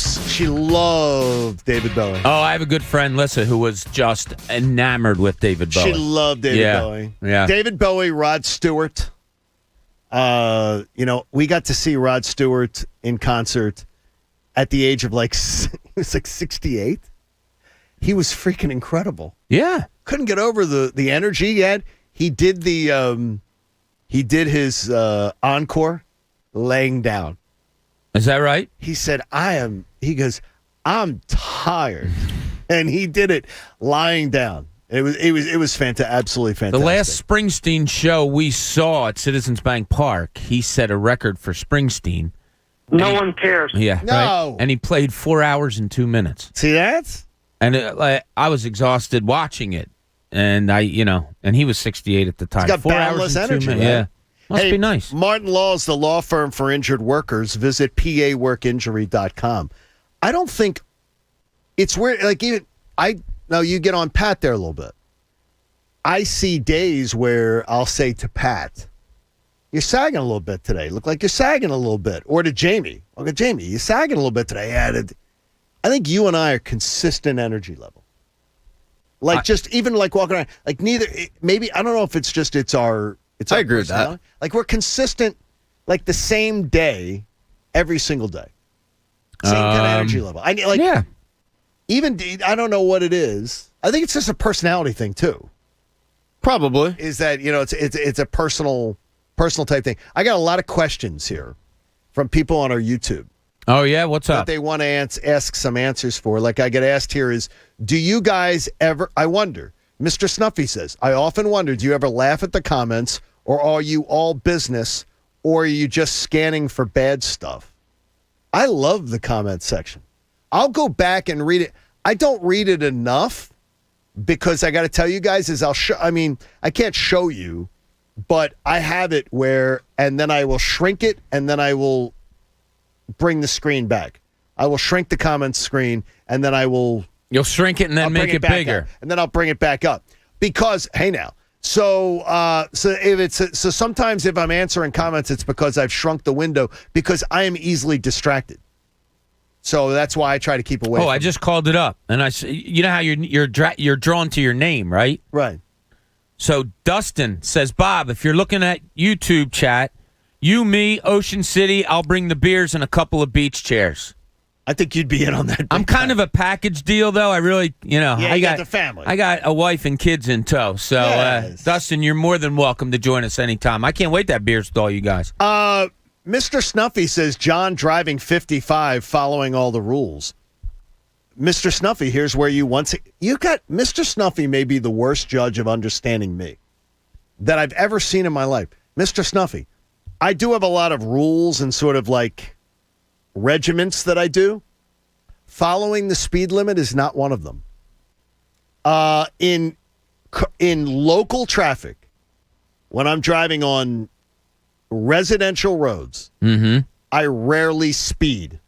S19: she loved David Bowie.
S18: Oh, I have a good friend, Lissa, who was just enamored with David Bowie.
S19: She loved David Bowie.
S18: Yeah.
S19: David Bowie, Rod Stewart. We got to see Rod Stewart in concert at the age of he was 68. He was freaking incredible.
S18: Yeah.
S19: Couldn't get over the energy he had. He did his encore laying down.
S18: Is that right?
S19: He said, I'm tired. And he did it lying down. It was absolutely fantastic.
S18: The last Springsteen show we saw at Citizens Bank Park, he set a record for Springsteen.
S1: No one cares.
S18: Yeah.
S19: No.
S18: Right? And he played 4 hours and 2 minutes.
S19: See that?
S18: And I was exhausted watching it. and and he was 68 at the time.
S9: He's got
S18: 4
S9: boundless
S18: hours and 2
S9: energy.
S18: minutes.
S9: Right?
S18: Yeah, must be nice.
S9: Martin Law is the law firm for injured workers. Visit paworkinjury.com. I don't think it's weird. Like now you get on Pat there a little bit. I see days where I'll say to Pat, "You're sagging a little bit today. Look like you're sagging a little bit." Or to Jamie, "Okay, Jamie, you're sagging a little bit today." I think you and I are consistent energy level. Like just even like walking around, like neither. Maybe I don't know if it's just I agree with that. Like we're consistent, like the same day, every single day. Same kind of energy level. Even I don't know what it is. I think it's just a personality thing too.
S2: Probably
S9: is that it's a personal type thing. I got a lot of questions here from people on our YouTube.
S18: Oh yeah, what's up?
S9: That they want to ask some answers for. Like I get asked here is, do you guys ever? I wonder. Mr. Snuffy says, I often wonder, do you ever laugh at the comments, or are you all business, or are you just scanning for bad stuff? I love the comment section. I'll go back and read it. I don't read it enough because I got to tell you guys is I can't show you, but I have it and then I will shrink it and then I will bring the screen back. I will shrink the comments screen and then
S18: You'll shrink it and then make it bigger.
S9: And then I'll bring it back up. Because, hey now, so sometimes if I'm answering comments, it's because I've shrunk the window because I am easily distracted. So that's why I try to keep away.
S18: I just called it up, and you know how you're drawn to your name, right?
S9: Right.
S18: So Dustin says, Bob, if you're looking at YouTube chat, you, me, Ocean City, I'll bring the beers and a couple of beach chairs.
S9: I think you'd be in on that.
S18: I'm kind of a package deal, though. I really, I
S9: got the family.
S18: I got a wife and kids in tow. So,
S9: yes.
S18: Dustin, you're more than welcome to join us anytime. I can't wait to have beers with all you guys.
S9: Mr. Snuffy says, John driving 55, following all the rules. Mr. Snuffy, here's where you got Mr. Snuffy may be the worst judge of understanding me that I've ever seen in my life. Mr. Snuffy, I do have a lot of rules and sort of like regiments that I do. Following the speed limit is not one of them. In local traffic, when I'm driving on residential roads, I rarely speed.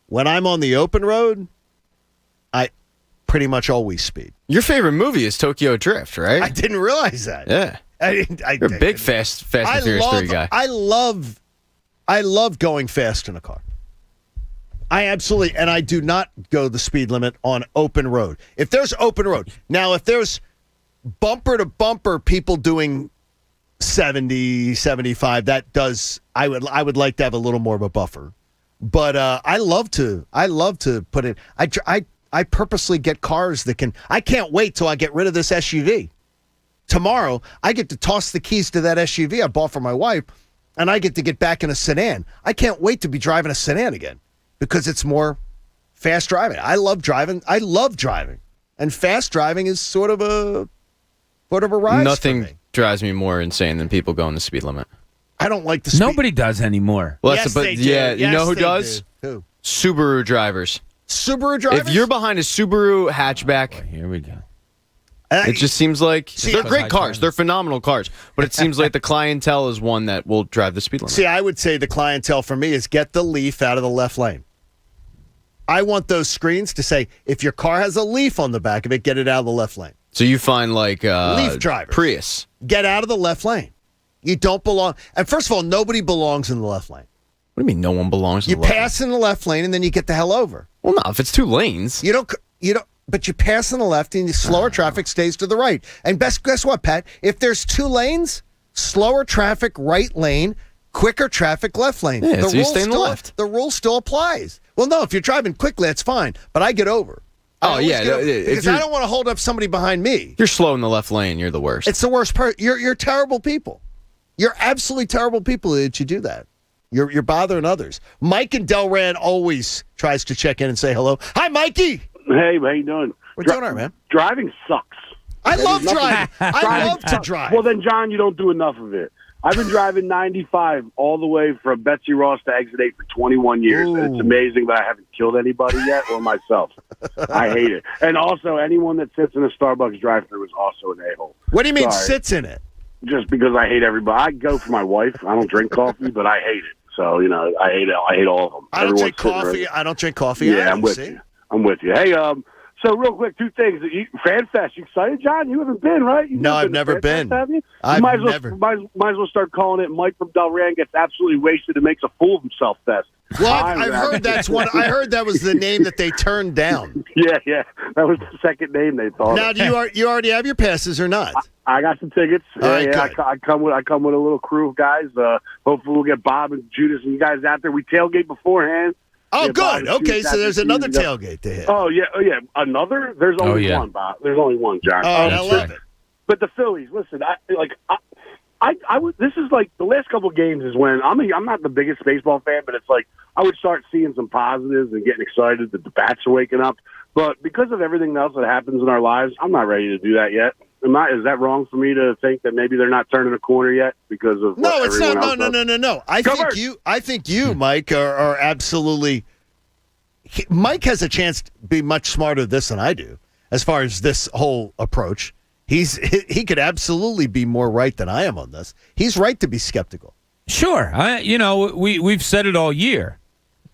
S9: When I'm on the open road, I pretty much always speed.
S2: Your favorite movie is Tokyo Drift, right?
S9: I didn't realize that.
S2: Yeah. You're a big Fast and Furious 3 guy.
S9: I love going fast in a car. I absolutely, and I do not go the speed limit on open road. If there's open road, now if there's bumper to bumper people doing 70, 75, I would like to have a little more of a buffer. But I love to put it. I purposely get cars that can. I can't wait till I get rid of this SUV. Tomorrow, I get to toss the keys to that SUV I bought for my wife, and I get to get back in a sedan. I can't wait to be driving a sedan again because it's more fast driving. I love driving, and fast driving is sort of a rise.
S2: Nothing
S9: for me.
S2: drives me more insane than people going the speed limit.
S9: I don't like the speed.
S18: Nobody does anymore.
S2: Well,
S9: yes, they do.
S2: Yeah, you
S9: yes,
S2: know who does?
S9: Do. Who?
S2: Subaru drivers.
S9: Subaru drivers?
S2: If you're behind a Subaru hatchback,
S18: here we go.
S2: It just seems like they're great cars. They're phenomenal cars. But it seems like the clientele is one that will drive the speed limit.
S9: See, I would say the clientele for me is get the leaf out of the left lane. I want those screens to say, if your car has a leaf on the back of it, get it out of the left lane.
S2: So you find like
S9: leaf drivers.
S2: Prius.
S9: Get out of the left lane. You don't belong. And first of all, nobody belongs in the left lane.
S2: What do you mean no one belongs in the left lane?
S9: You pass in the left lane and then you get the hell over.
S2: Well, no, if it's two lanes.
S9: You don't. But you pass on the left and slower traffic stays to the right. And guess what, Pat? If there's two lanes, slower traffic right lane, quicker traffic left lane.
S2: Yeah, so you stay in the left.
S9: The rule still applies. Well, no, if you're driving quickly, that's fine. But I get over. Because I don't want to hold up somebody behind me.
S2: You're slow in the left lane. You're the worst.
S9: It's the worst part. You're terrible people. You're absolutely terrible people that you do that. You're bothering others. Mike in Delran always tries to check in and say hello. Hi, Mikey.
S3: Hey, how you doing?
S9: We're doing all right, man.
S3: Driving sucks.
S9: I love driving. I love to drive.
S3: Well, then, John, you don't do enough of it. I've been driving 95 all the way from Betsy Ross to Exit 8 for 21 years. And it's amazing that I haven't killed anybody yet or myself. I hate it. And also, anyone that sits in a Starbucks drive-thru is also an a-hole.
S9: What do you mean
S3: Sorry.
S9: sits in it?
S3: Just because I hate everybody. I go for my wife. I don't drink coffee, but I hate it. So, I hate it. I hate all of them.
S9: I don't drink coffee. I don't drink coffee.
S3: Yeah, I'm with you. I'm with you. Hey, so real quick, two things. FanFest, you excited, John? You haven't been, right?
S9: No, I've never been.
S3: Have you?
S9: I've
S3: might
S9: never.
S3: Might as well start calling it Mike from Delran gets absolutely wasted and makes a fool of himself fest.
S9: Well, I've heard that's one. I heard that was the name that they turned down.
S3: Yeah. That was the second name they thought.
S9: Now, do you already have your passes or not?
S3: I got some tickets.
S9: Right,
S3: I come with a little crew of guys. Hopefully, we'll get Bob and Judas and you guys out there. We tailgate beforehand.
S9: Oh, good. Okay, so there's another tailgate to hit.
S3: Oh yeah. Another? There's only one, Bob. There's only one, John.
S9: Oh, I love it.
S3: But the Phillies, listen, I would. This is like the last couple of games is when I'm not the biggest baseball fan, but it's like I would start seeing some positives and getting excited that the bats are waking up. But because of everything else that happens in our lives, I'm not ready to do that yet. Is that wrong for me to think that maybe they're not turning a corner yet because of
S9: no? It's not. No. I think you, Mike, are absolutely. Mike has a chance to be much smarter at this than I do as far as this whole approach. He could absolutely be more right than I am on this. He's right to be skeptical.
S18: Sure, we've said it all year.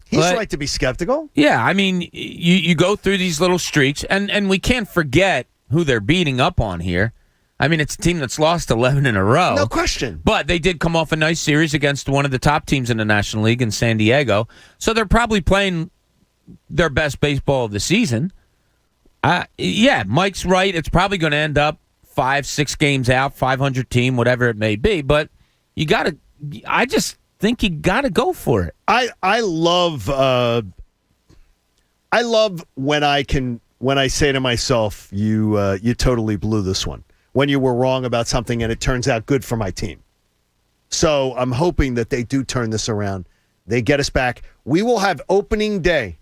S9: He's right to be skeptical.
S18: Yeah, I mean, you go through these little streaks, and we can't forget who they're beating up on here. I mean, it's a team that's lost 11 in a row.
S9: No question.
S18: But they did come off a nice series against one of the top teams in the National League in San Diego. So they're probably playing their best baseball of the season. Yeah, Mike's right. It's probably going to end up 5-6 games out, 500 team, whatever it may be. But I just think you got to go for it.
S9: I love when I say to myself, you totally blew this one. When you were wrong about something and it turns out good for my team. So I'm hoping that they do turn this around. They get us back. We will have opening day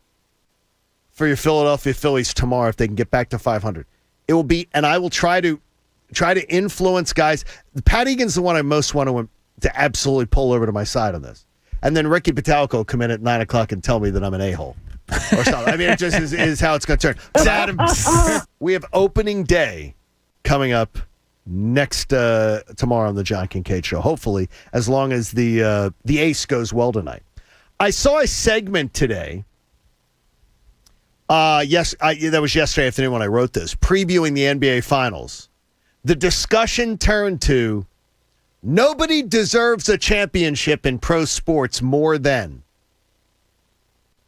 S9: for your Philadelphia Phillies tomorrow if they can get back to 500. It will be, and I will try to influence guys. Pat Egan's the one I most want to absolutely pull over to my side on this. And then Ricky Patalco will come in at 9 o'clock and tell me that I'm an a-hole. Or something. I mean, it just is how it's going to turn. We have opening day coming up next tomorrow on the John Kincade Show. Hopefully, as long as the ace goes well tonight. I saw a segment today. That was yesterday afternoon when I wrote this, previewing the NBA Finals. The discussion turned to nobody deserves a championship in pro sports more than.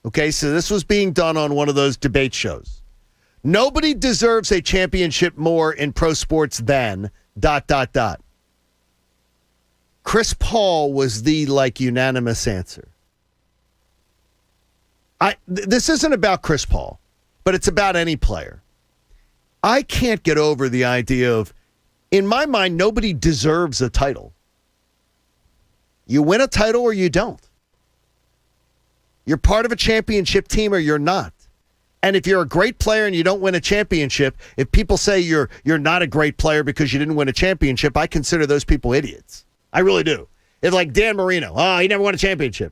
S9: Okay, so this was being done on one of those debate shows. Nobody deserves a championship more in pro sports than ... Chris Paul was the unanimous answer. This isn't about Chris Paul, but it's about any player. I can't get over the idea of, in my mind, nobody deserves a title. You win a title or you don't. You're part of a championship team or you're not. And if you're a great player and you don't win a championship, if people say you're not a great player because you didn't win a championship, I consider those people idiots. I really do. It's like Dan Marino. Oh, he never won a championship.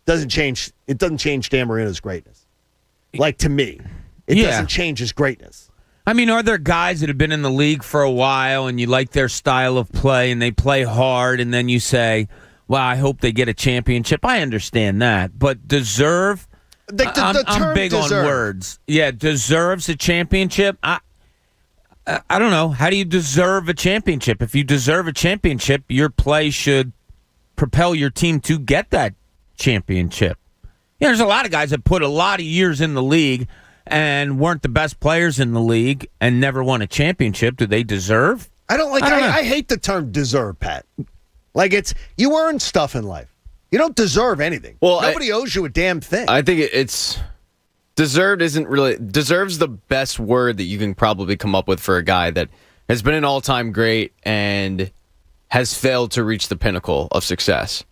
S9: It doesn't change Dan Marino's greatness. Like, to me, it doesn't change his greatness.
S18: I mean, are there guys that have been in the league for a while and you like their style of play and they play hard and then you say, well, I hope they get a championship? I understand that. But deserve, I'm big on words. Yeah, deserves a championship. I don't know. How do you deserve a championship? If you deserve a championship, your play should propel your team to get that championship. Yeah, there's a lot of guys that put a lot of years in the league and weren't the best players in the league and never won a championship. Do they deserve?
S9: I hate the term deserve, Pat. Like, it's, you earn stuff in life. You don't deserve anything. Well, nobody owes you a damn thing.
S2: I think it's deserved isn't really, deserves the best word that you can probably come up with for a guy that has been an all-time great and has failed to reach the pinnacle of success.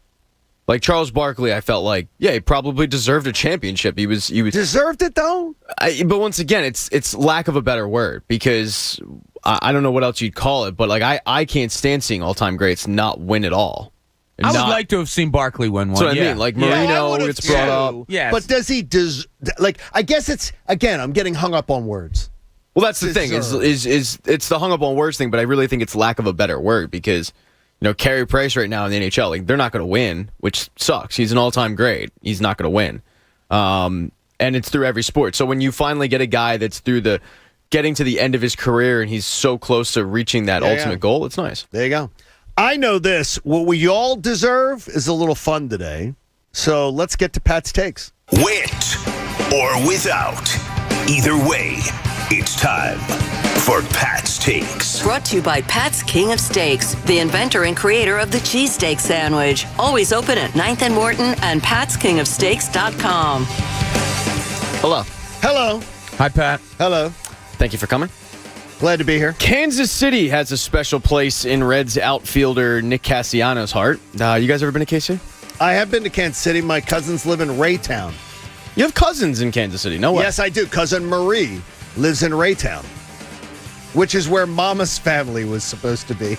S2: Like Charles Barkley, I felt like, yeah, he probably deserved a championship. He was
S9: deserved it though.
S2: But once again, it's lack of a better word, because I don't know what else you'd call it. But like I can't stand seeing all-time greats not win at all.
S18: I would like to have seen Barkley win one.
S2: That's what I mean. Like Marino gets brought up.
S18: Yes.
S9: But does he I guess it's, again, I'm getting hung up on words.
S2: Well, that's the thing is it's the hung up on words thing, but I really think it's lack of a better word because, Carey Price right now in the NHL, like they're not going to win, which sucks. He's an all-time great. He's not going to win. And it's through every sport. So when you finally get a guy that's getting to the end of his career and he's so close to reaching that ultimate goal, it's nice.
S9: There you go. I know this. What we all deserve is a little fun today. So let's get to Pat's takes.
S16: With or without. Either way, it's time for Pat's Takes.
S6: Brought to you by Pat's King of Steaks, the inventor and creator of the cheesesteak sandwich. Always open at 9th and Morton and patskingofsteaks.com.
S2: Hello.
S9: Hello.
S18: Hi, Pat.
S9: Hello.
S2: Thank you for coming.
S9: Glad to be here.
S2: Kansas City has a special place in Reds outfielder Nick Castellanos' heart. You guys ever been to KC?
S9: I have been to Kansas City. My cousins live in Raytown.
S2: You have cousins in Kansas City? No way.
S9: Yes, I do. Cousin Marie lives in Raytown, which is where Mama's family was supposed to be.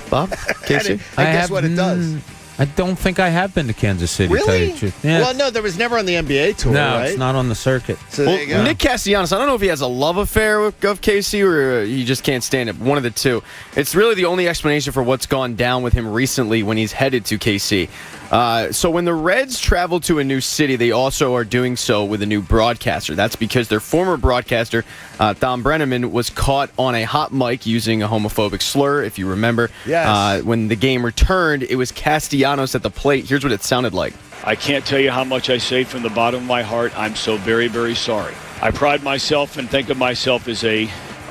S2: Bob? KC?
S9: and guess what it does?
S18: I don't think I have been to Kansas City.
S9: Really?
S18: Tell you the truth. Yeah.
S9: Well, no, there was never on the NBA tour,
S18: No,
S9: right?
S18: it's not on the circuit.
S9: So there you go.
S2: Nick Castellanos, I don't know if he has a love affair with KC or he just can't stand it. One of the two. It's really the only explanation for what's gone down with him recently when he's headed to KC. So when the Reds travel to a new city, they also are doing so with a new broadcaster. That's because their former broadcaster, Thom Brenneman, was caught on a hot mic using a homophobic slur, if you remember.
S9: Yes.
S2: When the game returned, it was Castellanos at the plate. Here's what it sounded like.
S7: I can't tell you how much I say from the bottom of my heart. I'm so very, very sorry. I pride myself and think of myself as a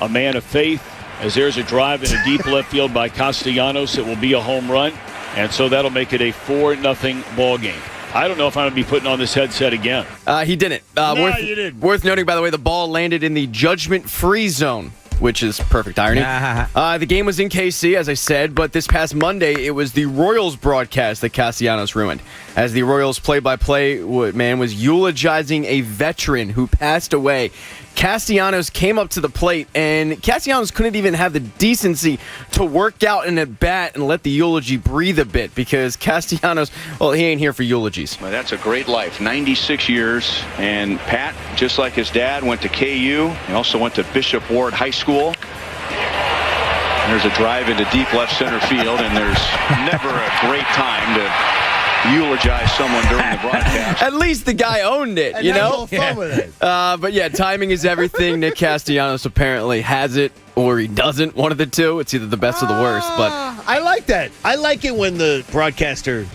S7: man of faith. As there's a drive in a deep left field by Castellanos, it will be a home run. And so that'll make it a 4-0 ball game. I don't know if I'm going to be putting on this headset again.
S2: He didn't.
S9: You didn't.
S2: Worth noting, by the way, the ball landed in the judgment-free zone, which is perfect irony. The game was in KC, as I said, but this past Monday, it was the Royals broadcast that Castellanos ruined, as the Royals play-by-play man was eulogizing a veteran who passed away. Castellanos came up to the plate, and Castellanos couldn't even have the decency to work out an at-bat and let the eulogy breathe a bit, because Castellanos, well, he ain't here for eulogies.
S12: Well, that's a great life, 96 years, and Pat, just like his dad, went to KU. He also went to Bishop Ward High School. There's a drive into deep left center field, and there's never a great time to eulogize someone during the broadcast.
S2: At least the guy owned it,
S9: And
S2: you
S9: had a
S2: know?
S9: little fun with it.
S2: But yeah, timing is everything. Nick Castellanos apparently has it, or he doesn't. One of the two. It's either the best or the worst. But
S9: I like that. I like it when the broadcaster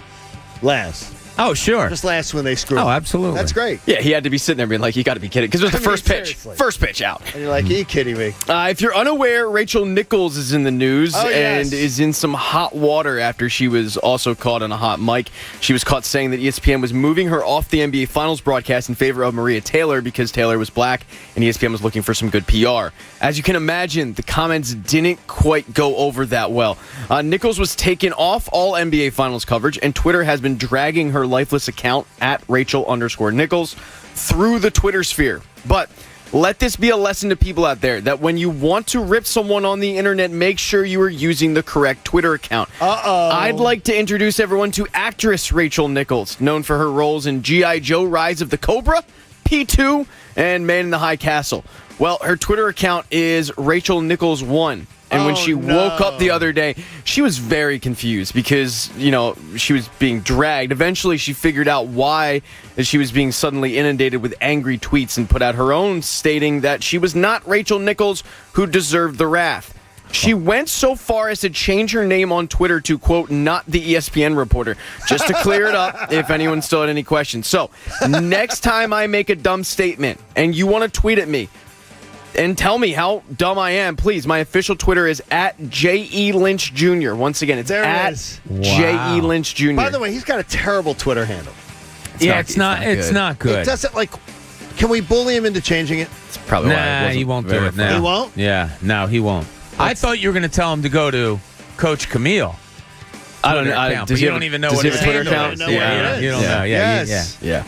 S9: laughs.
S18: Oh, sure.
S9: Just laughs when they screw up.
S18: Oh, absolutely.
S9: That's great.
S2: yeah, he had to be sitting there being like, you got to be kidding. Because it was the first pitch.
S9: seriously.
S2: First pitch out.
S9: And you're like, are you kidding me?
S2: If you're unaware, Rachel Nichols is in the news and is in some hot water after she was also caught on a hot mic. She was caught saying that ESPN was moving her off the NBA Finals broadcast in favor of Maria Taylor because Taylor was black and ESPN was looking for some good PR. As you can imagine, the comments didn't quite go over that well. Nichols was taken off all NBA Finals coverage, and Twitter has been dragging her lifeless account at Rachel_Nichols through the Twitter sphere. But let this be a lesson to people out there that when you want to rip someone on the internet, make sure you are using the correct Twitter account. I'd like to introduce everyone to actress Rachel Nichols, known for her roles in G.I. Joe Rise of the Cobra, P2, and Man in the High Castle. Well, her Twitter account is Rachel Nichols 1. And when she woke up the other day, she was very confused because, she was being dragged. Eventually, she figured out why she was being suddenly inundated with angry tweets and put out her own, stating that she was not Rachel Nichols who deserved the wrath. She went so far as to change her name on Twitter to, quote, not the ESPN reporter, just to clear it up if anyone still had any questions. So, next time I make a dumb statement and you want to tweet at me, and tell me how dumb I am, please. My official Twitter is at J.E. Lynch Jr. Once again, it's at J.E. Lynch Jr.
S9: By the way, he's got a terrible Twitter handle.
S18: It's not good.
S9: It doesn't, can we bully him into changing it?
S2: It's probably why
S18: he won't do it now.
S9: He won't?
S18: Yeah, no, he won't. I thought you were going to tell him to go to Coach Camille.
S2: I don't know.
S18: But you don't even know what his
S2: Twitter
S18: handle
S2: account
S18: is.
S2: is?
S18: You don't know.
S2: Yeah.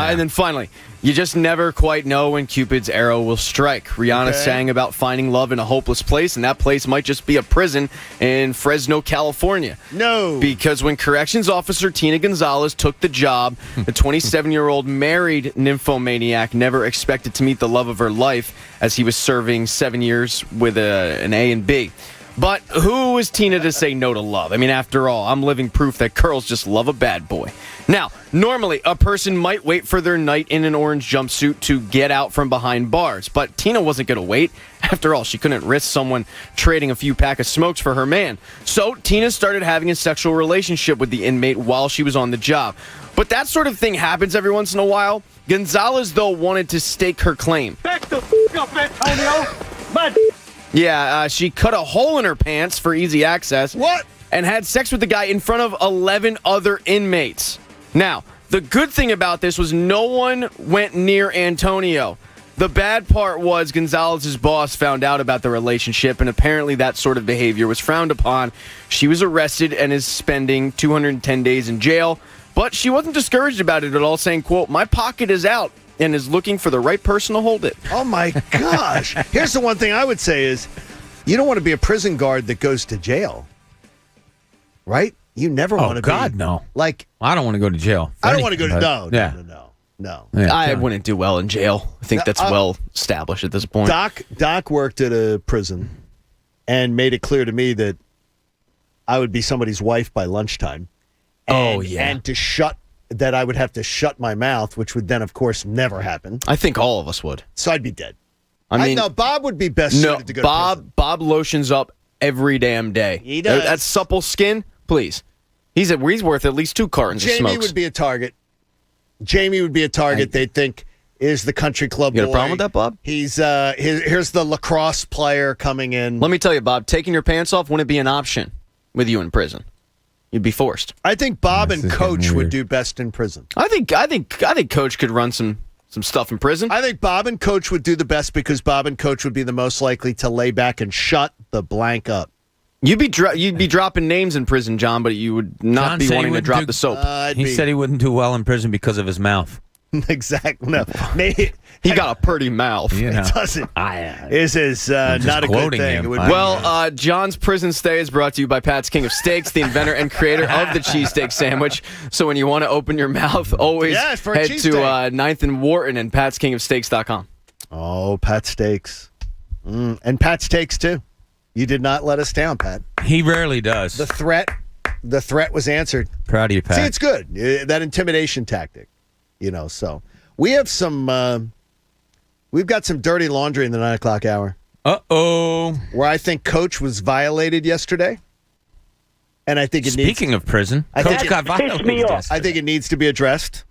S2: And then finally, You just never quite know when Cupid's arrow will strike. Rihanna sang about finding love in a hopeless place, and that place might just be a prison in Fresno, California.
S19: No.
S2: Because when corrections officer Tina Gonzalez took the job, the 27-year-old married nymphomaniac never expected to meet the love of her life as he was serving 7 years with an A and B. But who is Tina to say no to love? I mean, after all, I'm living proof that girls just love a bad boy. Now, normally, a person might wait for their knight in an orange jumpsuit to get out from behind bars. But Tina wasn't going to wait. After all, she couldn't risk someone trading a few pack of smokes for her man. So Tina started having a sexual relationship with the inmate while she was on the job. But that sort of thing happens every once in a while. Gonzalez, though, wanted to stake her claim.
S4: Back the up, Antonio.
S2: Yeah, she cut a hole in her pants for easy access.
S19: What?
S2: And had sex with the guy in front of 11 other inmates. Now, the good thing about this was no one went near Antonio. The bad part was Gonzalez's boss found out about the relationship, and apparently that sort of behavior was frowned upon. She was arrested and is spending 210 days in jail, but she wasn't discouraged about it at all, saying, quote, "My pocket is out," and is looking for the right person to hold it.
S19: Oh, my gosh. Here's the one thing I would say is you don't want to be a prison guard that goes to jail, right? You never want to be.
S18: Oh, God, no.
S19: Like,
S18: I don't want to go to jail.
S19: I don't want to go to, no.
S18: Yeah,
S2: I wouldn't do well in jail. I think that's well established at this point.
S19: Doc worked at a prison and made it clear to me that I would be somebody's wife by lunchtime. And, and I would have to shut my mouth, which would then, of course, never happen.
S2: I think all of us would.
S19: So I'd be dead.
S2: I mean,
S19: no, Bob would be best suited to go to prison.
S2: Bob lotions up every damn day.
S19: He does.
S2: That supple skin, please. He's worth at least 2 cartons of smokes.
S19: Jamie would be a target. They'd think, is the country club boy.
S2: You got a problem with that, Bob?
S19: Here's the lacrosse player coming in.
S2: Let me tell you, Bob, taking your pants off wouldn't be an option with you in prison. You'd be forced.
S19: I think Bob and Coach would do best in prison.
S2: I think Coach could run some stuff in prison.
S19: I think Bob and Coach would do the best because Bob and Coach would be the most likely to lay back and shut the blank up.
S2: You'd be dropping names in prison, John, but you would not be wanting to drop the soap.
S18: He said he wouldn't do well in prison because of his mouth.
S19: Exactly. No, maybe
S2: he got a pretty mouth.
S19: You know. It doesn't. This is not a good thing.
S2: John's prison stay is brought to you by Pat's King of Steaks, the inventor and creator of the cheesesteak sandwich. So when you want to open your mouth, always head to 9th and Wharton and patskingofsteaks.com.
S19: Oh, Pat Steaks. And Pat Steaks, too. You did not let us down, Pat.
S18: He rarely does.
S19: The threat was answered.
S18: Proud of you, Pat.
S19: See, it's good. That intimidation tactic. So we have we've got some dirty laundry in the 9 o'clock hour.
S18: Uh-oh.
S19: Where I think Coach was violated yesterday. And I think
S18: Speaking of prison, Coach got violated yesterday.
S19: I think it needs to be addressed.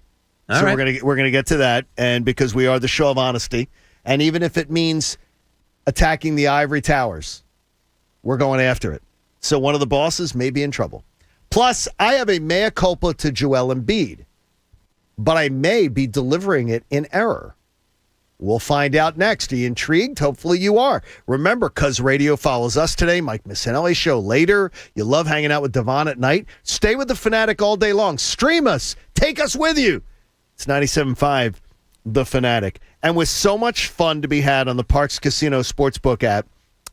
S18: All right.
S19: we're gonna get to that. And because we are the show of honesty, and even if it means attacking the ivory towers, we're going after it. So one of the bosses may be in trouble. Plus, I have a mea culpa to Joel Embiid, but I may be delivering it in error. We'll find out next. Are you intrigued? Hopefully you are. Remember, Cuz Radio follows us today. Mike Missanelli show later. You love hanging out with Devon at night. Stay with the Fanatic all day long. Stream us. Take us with you. It's 97.5 The Fanatic. And with so much fun to be had on the Parks Casino Sportsbook app,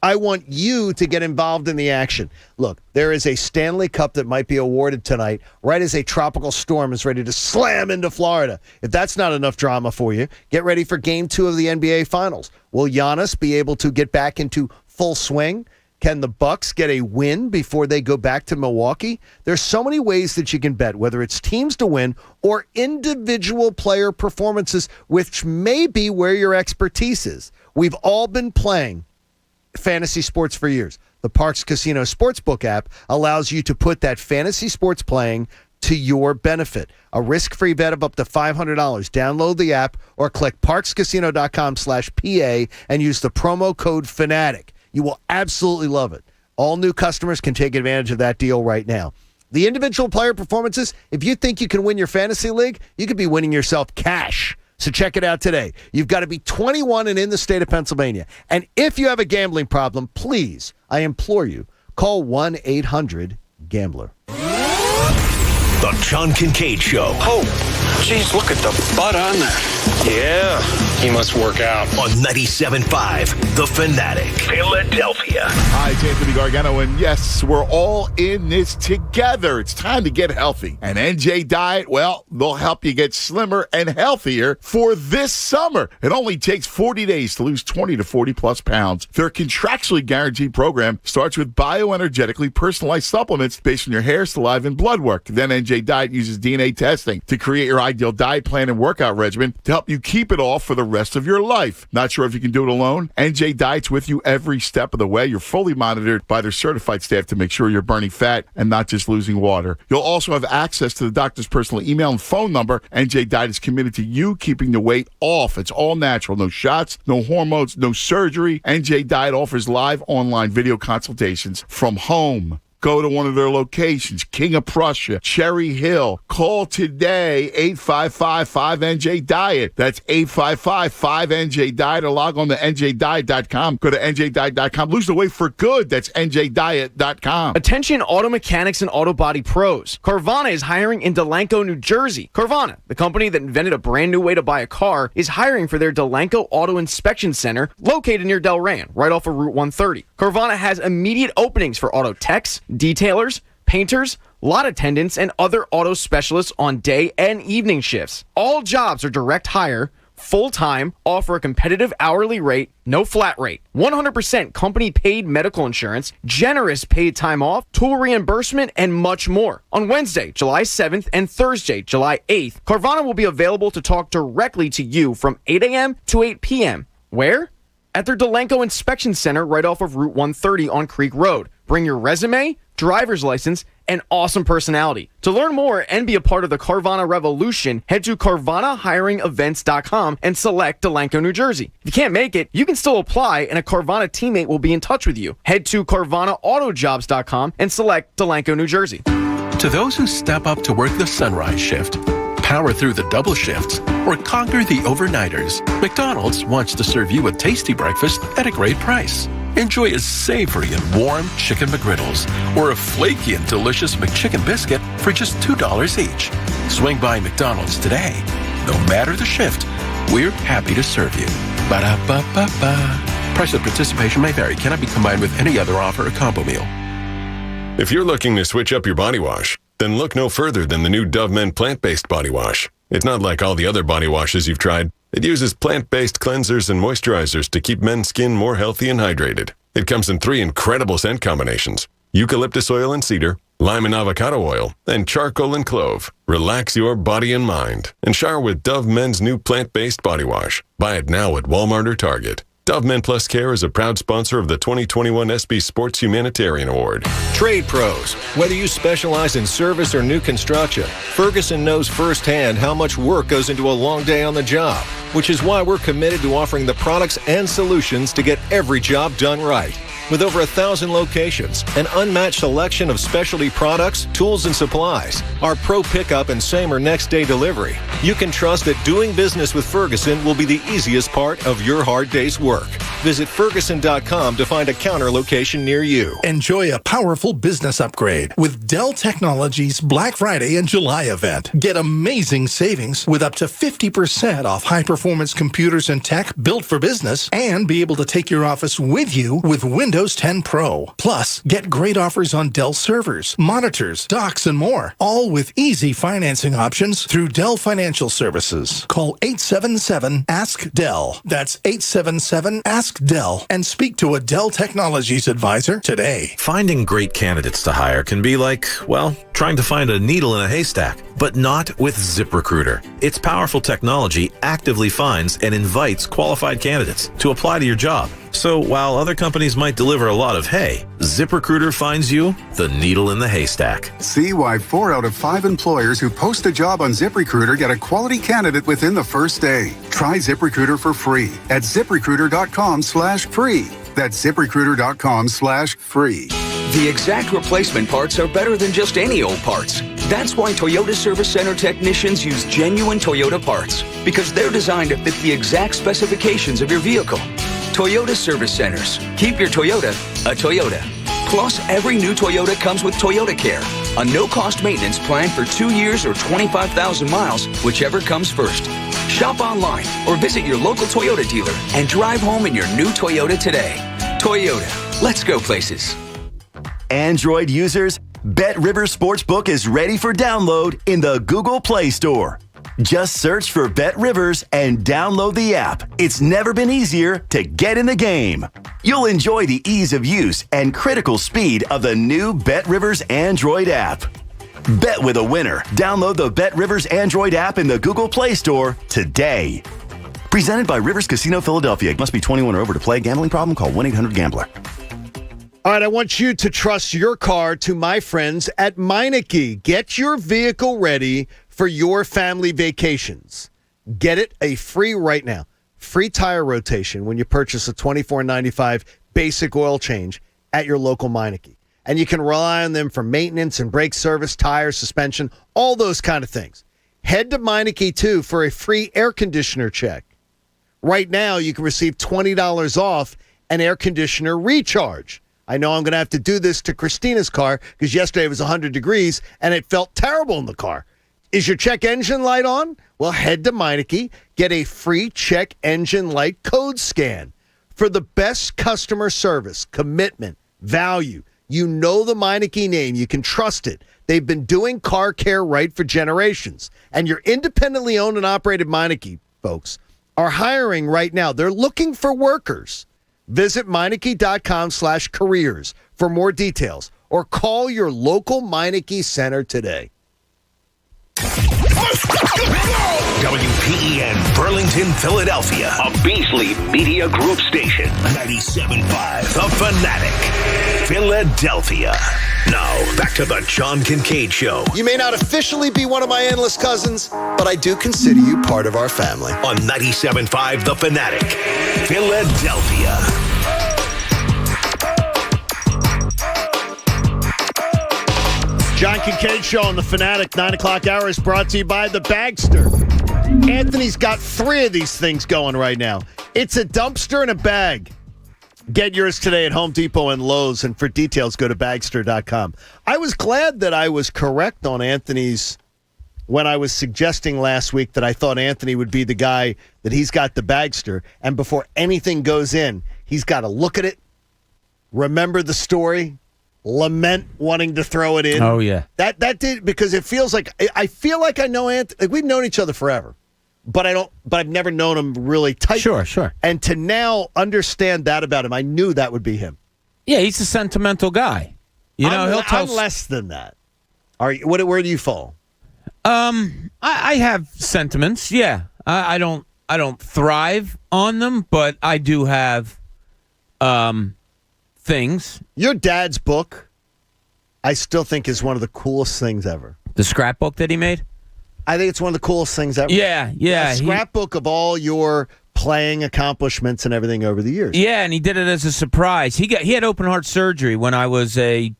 S19: I want you to get involved in the action. Look, there is a Stanley Cup that might be awarded tonight, right as a tropical storm is ready to slam into Florida. If that's not enough drama for you, get ready for Game 2 of the NBA Finals. Will Giannis be able to get back into full swing? Can the Bucks get a win before they go back to Milwaukee? There's so many ways that you can bet, whether it's teams to win or individual player performances, which may be where your expertise is. We've all been playing fantasy sports for years. The Parks Casino Sportsbook app allows you to put that fantasy sports playing to your benefit. A risk-free bet of up to $500. Download the app or click parkscasino.com/PA and use the promo code FANATIC. You will absolutely love it. All new customers can take advantage of that deal right now. The individual player performances, if you think you can win your fantasy league, you could be winning yourself cash. So check it out today. You've got to be 21 and in the state of Pennsylvania. And if you have a gambling problem, please, I implore you, call 1-800-GAMBLER.
S16: The John Kincade Show.
S14: Oh, geez, look at the butt on that.
S16: Yeah, he must work out. On 97.5 The Fanatic, Philadelphia.
S5: Hi, it's Anthony Gargano, and yes, we're all in this together. It's time to get healthy. And NJ Diet, well, they'll help you get slimmer and healthier for this summer. It only takes 40 days to lose 20 to 40 plus pounds. Their contractually guaranteed program starts with bioenergetically personalized supplements based on your hair, saliva, and blood work. Then NJ Diet uses DNA testing to create your ideal diet plan and workout regimen to help you keep it off for the rest of your life. Not sure if you can do it alone? NJ Diet's with you every step of the way. You're fully monitored by their certified staff to make sure you're burning fat and not just losing water. You'll also have access to the doctor's personal email and phone number. NJ Diet is committed to you keeping the weight off. It's all natural. No shots, no hormones, no surgery. NJ Diet offers live online video consultations from home. Go to one of their locations, King of Prussia, Cherry Hill. Call today, 855-5NJ-DIET. That's 855-5NJ-DIET, or log on to njdiet.com. Go to njdiet.com. Lose the weight for good. That's njdiet.com.
S2: Attention auto mechanics and auto body pros. Carvana is hiring in Delanco, New Jersey. Carvana, the company that invented a brand new way to buy a car, is hiring for their Delanco Auto Inspection Center located near Delran, right off of Route 130. Carvana has immediate openings for auto techs, detailers, painters, lot attendants, and other auto specialists on day and evening shifts. All jobs are direct hire, full-time, offer a competitive hourly rate, no flat rate, 100% company paid medical insurance, generous paid time off, tool reimbursement, and much more. On Wednesday, July 7th and Thursday, July 8th, Carvana will be available to talk directly to you from 8 a.m. to 8 p.m. Where? At their Delanco Inspection Center right off of Route 130 on Creek Road. Bring your resume, driver's license, and awesome personality. To learn more and be a part of the Carvana revolution, head to CarvanaHiringEvents.com and select Delanco, New Jersey. If you can't make it, you can still apply, and a Carvana teammate will be in touch with you. Head to CarvanaAutojobs.com and select Delanco, New Jersey.
S14: To those who step up to work the sunrise shift, power through the double shifts, or conquer the overnighters, McDonald's wants to serve you a tasty breakfast at a great price. Enjoy a savory and warm chicken McGriddles or a flaky and delicious McChicken biscuit for just $2 each. Swing by McDonald's today. No matter the shift, we're happy to serve you. Ba-da-ba-ba-ba. Price of participation may vary. Cannot be combined with any other offer or combo meal.
S15: If you're looking to switch up your body wash, then look no further than the new Dove Men plant-based body wash. It's not like all the other body washes you've tried. It uses plant-based cleansers and moisturizers to keep men's skin more healthy and hydrated. It comes in 3 incredible scent combinations: eucalyptus oil and cedar, lime and avocado oil, and charcoal and clove. Relax your body and mind and shower with Dove Men's new plant-based body wash. Buy it now at Walmart or Target. Dove Men Plus Care is a proud sponsor of the 2021 SB Sports Humanitarian Award.
S17: Trade pros, whether you specialize in service or new construction, Ferguson knows firsthand how much work goes into a long day on the job, which is why we're committed to offering the products and solutions to get every job done right. With over 1,000 locations, an unmatched selection of specialty products, tools, and supplies, our pro pickup and same or next day delivery, you can trust that doing business with Ferguson will be the easiest part of your hard day's work. Visit Ferguson.com to find a counter location near you.
S20: Enjoy a powerful business upgrade with Dell Technologies Black Friday and July event. Get amazing savings with up to 50% off high-performance computers and tech built for business, and be able to take your office with you with Windows 10 Pro. Plus, get great offers on Dell servers, monitors, docks, and more, all with easy financing options through Dell Financial Services. Call 877-ASK-DELL. That's 877-ASK-DELL, and speak to a Dell Technologies advisor today.
S23: Finding great candidates to hire can be like, well, trying to find a needle in a haystack, but not with ZipRecruiter. Its powerful technology actively finds and invites qualified candidates to apply to your job. So while other companies might deliver a lot of hay, ZipRecruiter finds you the needle in the haystack.
S24: See why 4 out of 5 employers who post a job on ZipRecruiter get a quality candidate within the first day. Try ZipRecruiter for free at ZipRecruiter.com/free. That's ZipRecruiter.com/free.
S22: The exact replacement parts are better than just any old parts. That's why Toyota Service Center technicians use genuine Toyota parts, because they're designed to fit the exact specifications of your vehicle. Toyota Service Centers. Keep your Toyota a Toyota. Plus, every new Toyota comes with Toyota Care, a no-cost maintenance plan for 2 years or 25,000 miles, whichever comes first. Shop online or visit your local Toyota dealer and drive home in your new Toyota today. Toyota, let's go places.
S8: Android users, BetRivers Sportsbook is ready for download in the Google Play Store. Just search for BetRivers and download the app. It's never been easier to get in the game. You'll enjoy the ease of use and critical speed of the new BetRivers Android app. Bet with a winner. Download the BetRivers Android app in the Google Play Store today. Presented by Rivers Casino Philadelphia. Must be 21 or over to play. Gambling problem? Call 1-800-GAMBLER.
S9: All right, I want you to trust your car to my friends at Meineke. Get your vehicle ready for your family vacations. Get it a free right now. Free tire rotation when you purchase a $24.95 basic oil change at your local Meineke. And you can rely on them for maintenance and brake service, tire, suspension, all those kind of things. Head to Meineke, too, for a free air conditioner check. Right now, you can receive $20 off an air conditioner recharge. I know I'm going to have to do this to Christina's car because yesterday it was 100 degrees and it felt terrible in the car. Is your check engine light on? Well, head to Meineke, get a free check engine light code scan. For the best customer service, commitment, value, you know the Meineke name. You can trust it. They've been doing car care right for generations. And your independently owned and operated Meineke, folks, are hiring right now. They're looking for workers. Visit Meineke.com/careers for more details or call your local Meineke Center today.
S16: WPEN Burlington, Philadelphia, a Beasley Media Group station. 97.5 The Fanatic, Philadelphia. Now, back to the John Kincade Show.
S9: You may not officially be one of my endless cousins, but I do consider you part of our family.
S16: On 97.5 The Fanatic, Philadelphia.
S9: John Kincade Show on The Fanatic, 9 o'clock hour is brought to you by The Bagster. Anthony's got 3 of these things going right now. It's a dumpster and a bag. Get yours today at Home Depot and Lowe's, and for details, go to Bagster.com. I was glad that I was correct on Anthony's when I was suggesting last week that I thought Anthony would be the guy that he's got the Bagster, and before anything goes in, he's got to look at it, remember the story, lament wanting to throw it in.
S18: Oh, yeah.
S9: That did, because it feels like, I feel like I know Anthony. Like we've known each other forever, but I've never known him really tight.
S18: Sure.
S9: And to now understand that about him, I knew that would be him.
S18: Yeah, he's a sentimental guy. You know, he'll tell.
S9: I'm less than that. Where do you fall?
S18: I have sentiments. Yeah, I don't thrive on them, but I do have things.
S9: Your dad's book, I still think is one of the coolest things ever.
S18: The scrapbook that he made?
S9: I think it's one of the coolest things ever.
S18: Yeah.
S9: A scrapbook of all your playing accomplishments and everything over the years.
S18: Yeah, and he did it as a surprise. He had open heart surgery when I was a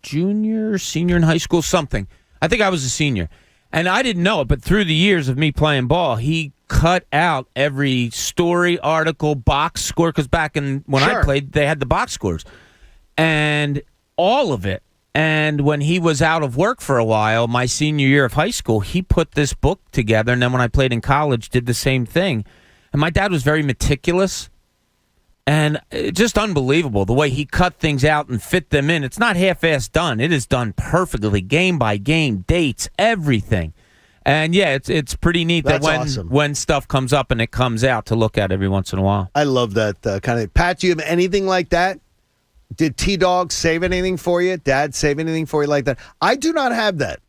S18: senior in high school, something. I think I was a senior. And I didn't know it, but through the years of me playing ball, he cut out every story, article, box score, because back when I played, they had the box scores. And all of it. And when he was out of work for a while, my senior year of high school, he put this book together. And then when I played in college, did the same thing. And my dad was very meticulous. And just unbelievable the way he cut things out and fit them in. It's not half-assed done. It is done perfectly, game by game, dates, everything. And yeah, it's pretty neat that when stuff comes up and it comes out to look at every once in a while.
S9: I love that kind of. Pat, do you have anything like that? Did T-Dog save anything for you? Dad save anything for you like that? I do not have that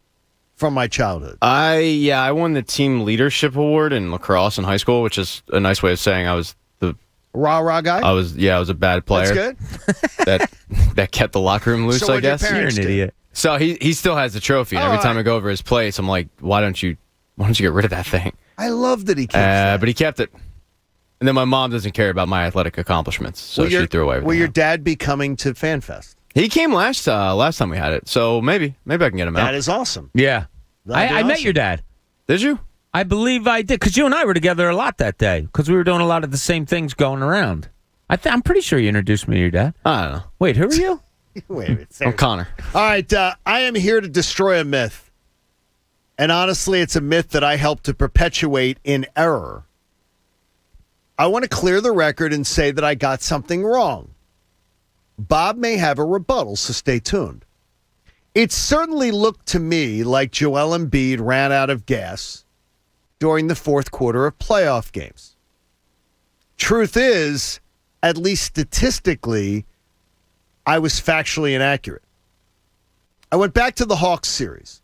S9: from my childhood.
S2: I won the team leadership award in lacrosse in high school, which is a nice way of saying I was the
S9: rah guy.
S2: I was a bad player.
S9: That's good.
S2: that kept the locker room loose.
S9: So
S2: I guess
S9: you're an
S2: idiot. So he still has the trophy, and every time I go over his place, I'm like, why don't you get rid of that thing?
S9: I love that he kept that.
S2: But he kept it. And then my mom doesn't care about my athletic accomplishments, so she threw away everything.
S9: Will your dad be coming to FanFest?
S2: He came last time we had it, so maybe I can get him out.
S9: That is awesome.
S18: Yeah. I met your dad.
S2: Did you?
S18: I believe I did, because you and I were together a lot that day, because we were doing a lot of the same things going around. I'm pretty sure you introduced me to your dad.
S2: I don't know.
S18: Wait, who are you?
S9: Wait a minute.
S2: I'm Connor.
S9: All right, I am here to destroy a myth. And honestly, it's a myth that I helped to perpetuate in error. I want to clear the record and say that I got something wrong. Bob may have a rebuttal, so stay tuned. It certainly looked to me like Joel Embiid ran out of gas during the fourth quarter of playoff games. Truth is, at least statistically, I was factually inaccurate. I went back to the Hawks series.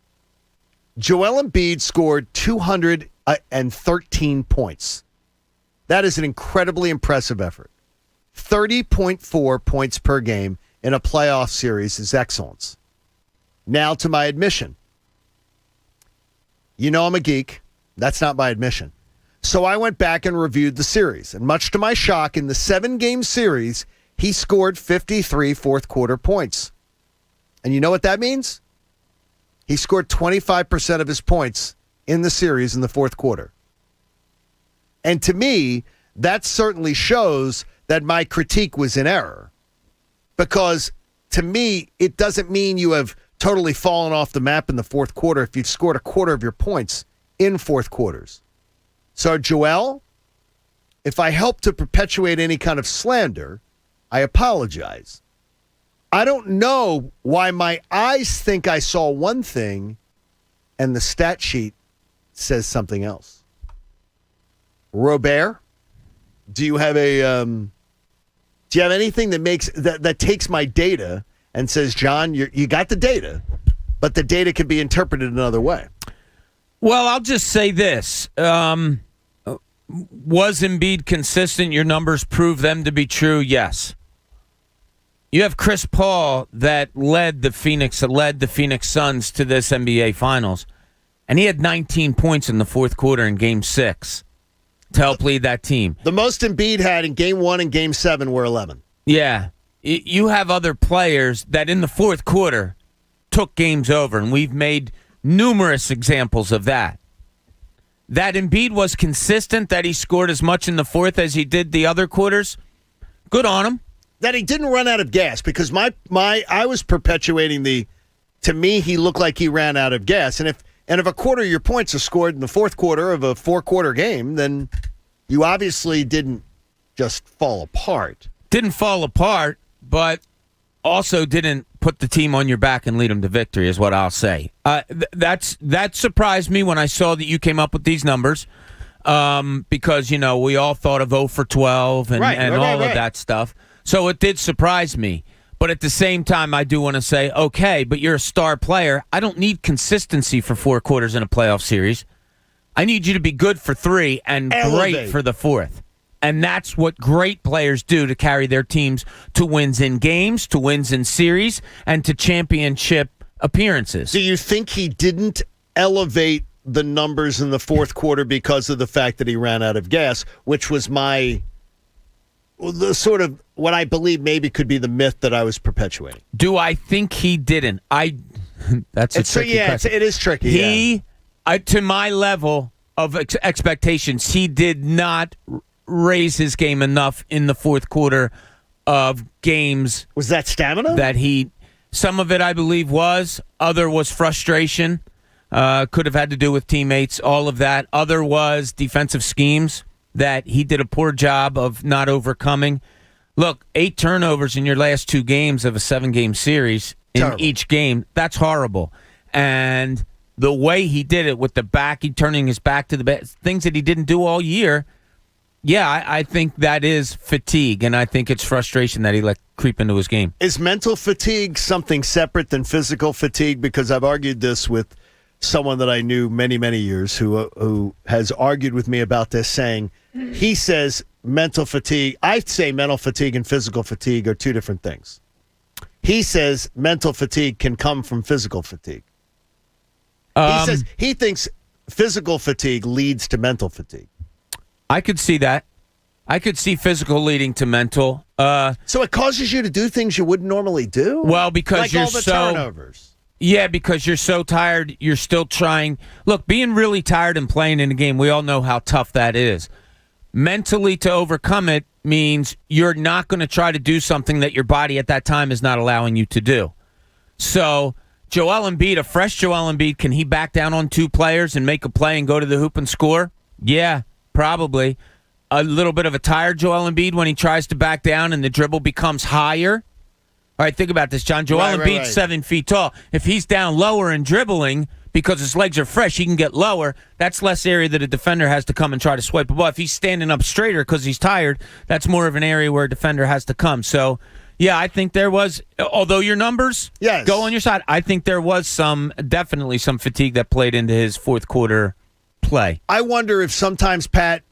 S9: Joel Embiid scored 213 points. That is an incredibly impressive effort. 30.4 points per game in a playoff series is excellence. Now to my admission. You know I'm a geek. That's not my admission. So I went back and reviewed the series. And much to my shock, in the 7-game series, he scored 53 fourth-quarter points. And you know what that means? He scored 25% of his points in the series in the fourth quarter. And to me, that certainly shows that my critique was in error. Because to me, it doesn't mean you have totally fallen off the map in the fourth quarter if you've scored a quarter of your points in fourth quarters. So, Joel, if I help to perpetuate any kind of slander, I apologize. I don't know why my eyes think I saw one thing and the stat sheet says something else. Robert, do you have anything that makes that takes my data and says, John, you got the data, but the data can be interpreted another way?
S18: Well, I'll just say this. Was Embiid consistent? Your numbers prove them to be true? Yes. You have Chris Paul that led the Phoenix Suns to this NBA Finals, and he had 19 points in the fourth quarter in Game 6 to help lead that team.
S9: The most Embiid had in Game 1 and Game 7 were 11.
S18: Yeah. You have other players that in the fourth quarter took games over, and we've made numerous examples of that. That Embiid was consistent, that he scored as much in the fourth as he did the other quarters, good on him.
S9: That he didn't run out of gas, because I was perpetuating to me, he looked like he ran out of gas. And if a quarter of your points are scored in the fourth quarter of a 4-quarter game, then you obviously didn't just fall apart.
S18: Didn't fall apart, but also didn't put the team on your back and lead them to victory, is what I'll say. That surprised me when I saw that you came up with these numbers, because, we all thought of 0 for 12 and all of that stuff. So it did surprise me. But at the same time, I do want to say, okay, but you're a star player. I don't need consistency for 4 quarters in a playoff series. I need you to be good for 3 and great for the fourth. And that's what great players do to carry their teams to wins in games, to wins in series, and to championship appearances.
S9: Do you think he didn't elevate the numbers in the fourth quarter because of the fact that he ran out of gas, which was the sort of what I believe maybe could be the myth that I was perpetuating?
S18: Do I think he didn't? That's a tricky question.
S9: It is tricky.
S18: To my level of expectations, he did not raise his game enough in the fourth quarter of games.
S9: Was that stamina?
S18: Some of it I believe was. Other was frustration. Could have had to do with teammates. All of that. Other was defensive schemes that he did a poor job of not overcoming. Look, 8 turnovers in your last 2 games of a 7-game series in each game, that's horrible. And the way he did it with he turning his back to the things that he didn't do all year, I think that is fatigue, and I think it's frustration that he let creep into his game.
S9: Is mental fatigue something separate than physical fatigue? Because I've argued this with someone that I knew many, many years who has argued with me about this, saying he says mental fatigue. I say mental fatigue and physical fatigue are 2 different things. He says mental fatigue can come from physical fatigue. He thinks physical fatigue leads to mental fatigue.
S18: I could see that. I could see physical leading to mental.
S9: So it causes you to do things you wouldn't normally do?
S18: Well, because
S9: like
S18: you're
S9: all the turnovers.
S18: Yeah, because you're so tired, you're still trying. Look, being really tired and playing in a game, we all know how tough that is. Mentally, to overcome it means you're not going to try to do something that your body at that time is not allowing you to do. So Joel Embiid, a fresh Joel Embiid, can he back down on two players and make a play and go to the hoop and score? Yeah, probably. A little bit of a tired Joel Embiid when he tries to back down and the dribble becomes higher. All right, think about this, John. Joel Embiid's 7 feet tall. If he's down lower and dribbling because his legs are fresh, he can get lower. That's less area that a defender has to come and try to swipe a ball. If he's standing up straighter because he's tired, that's more of an area where a defender has to come. So, yeah, I think there was, although your numbers go on your side, I think there was definitely some fatigue that played into his fourth quarter play.
S9: I wonder if sometimes, Pat,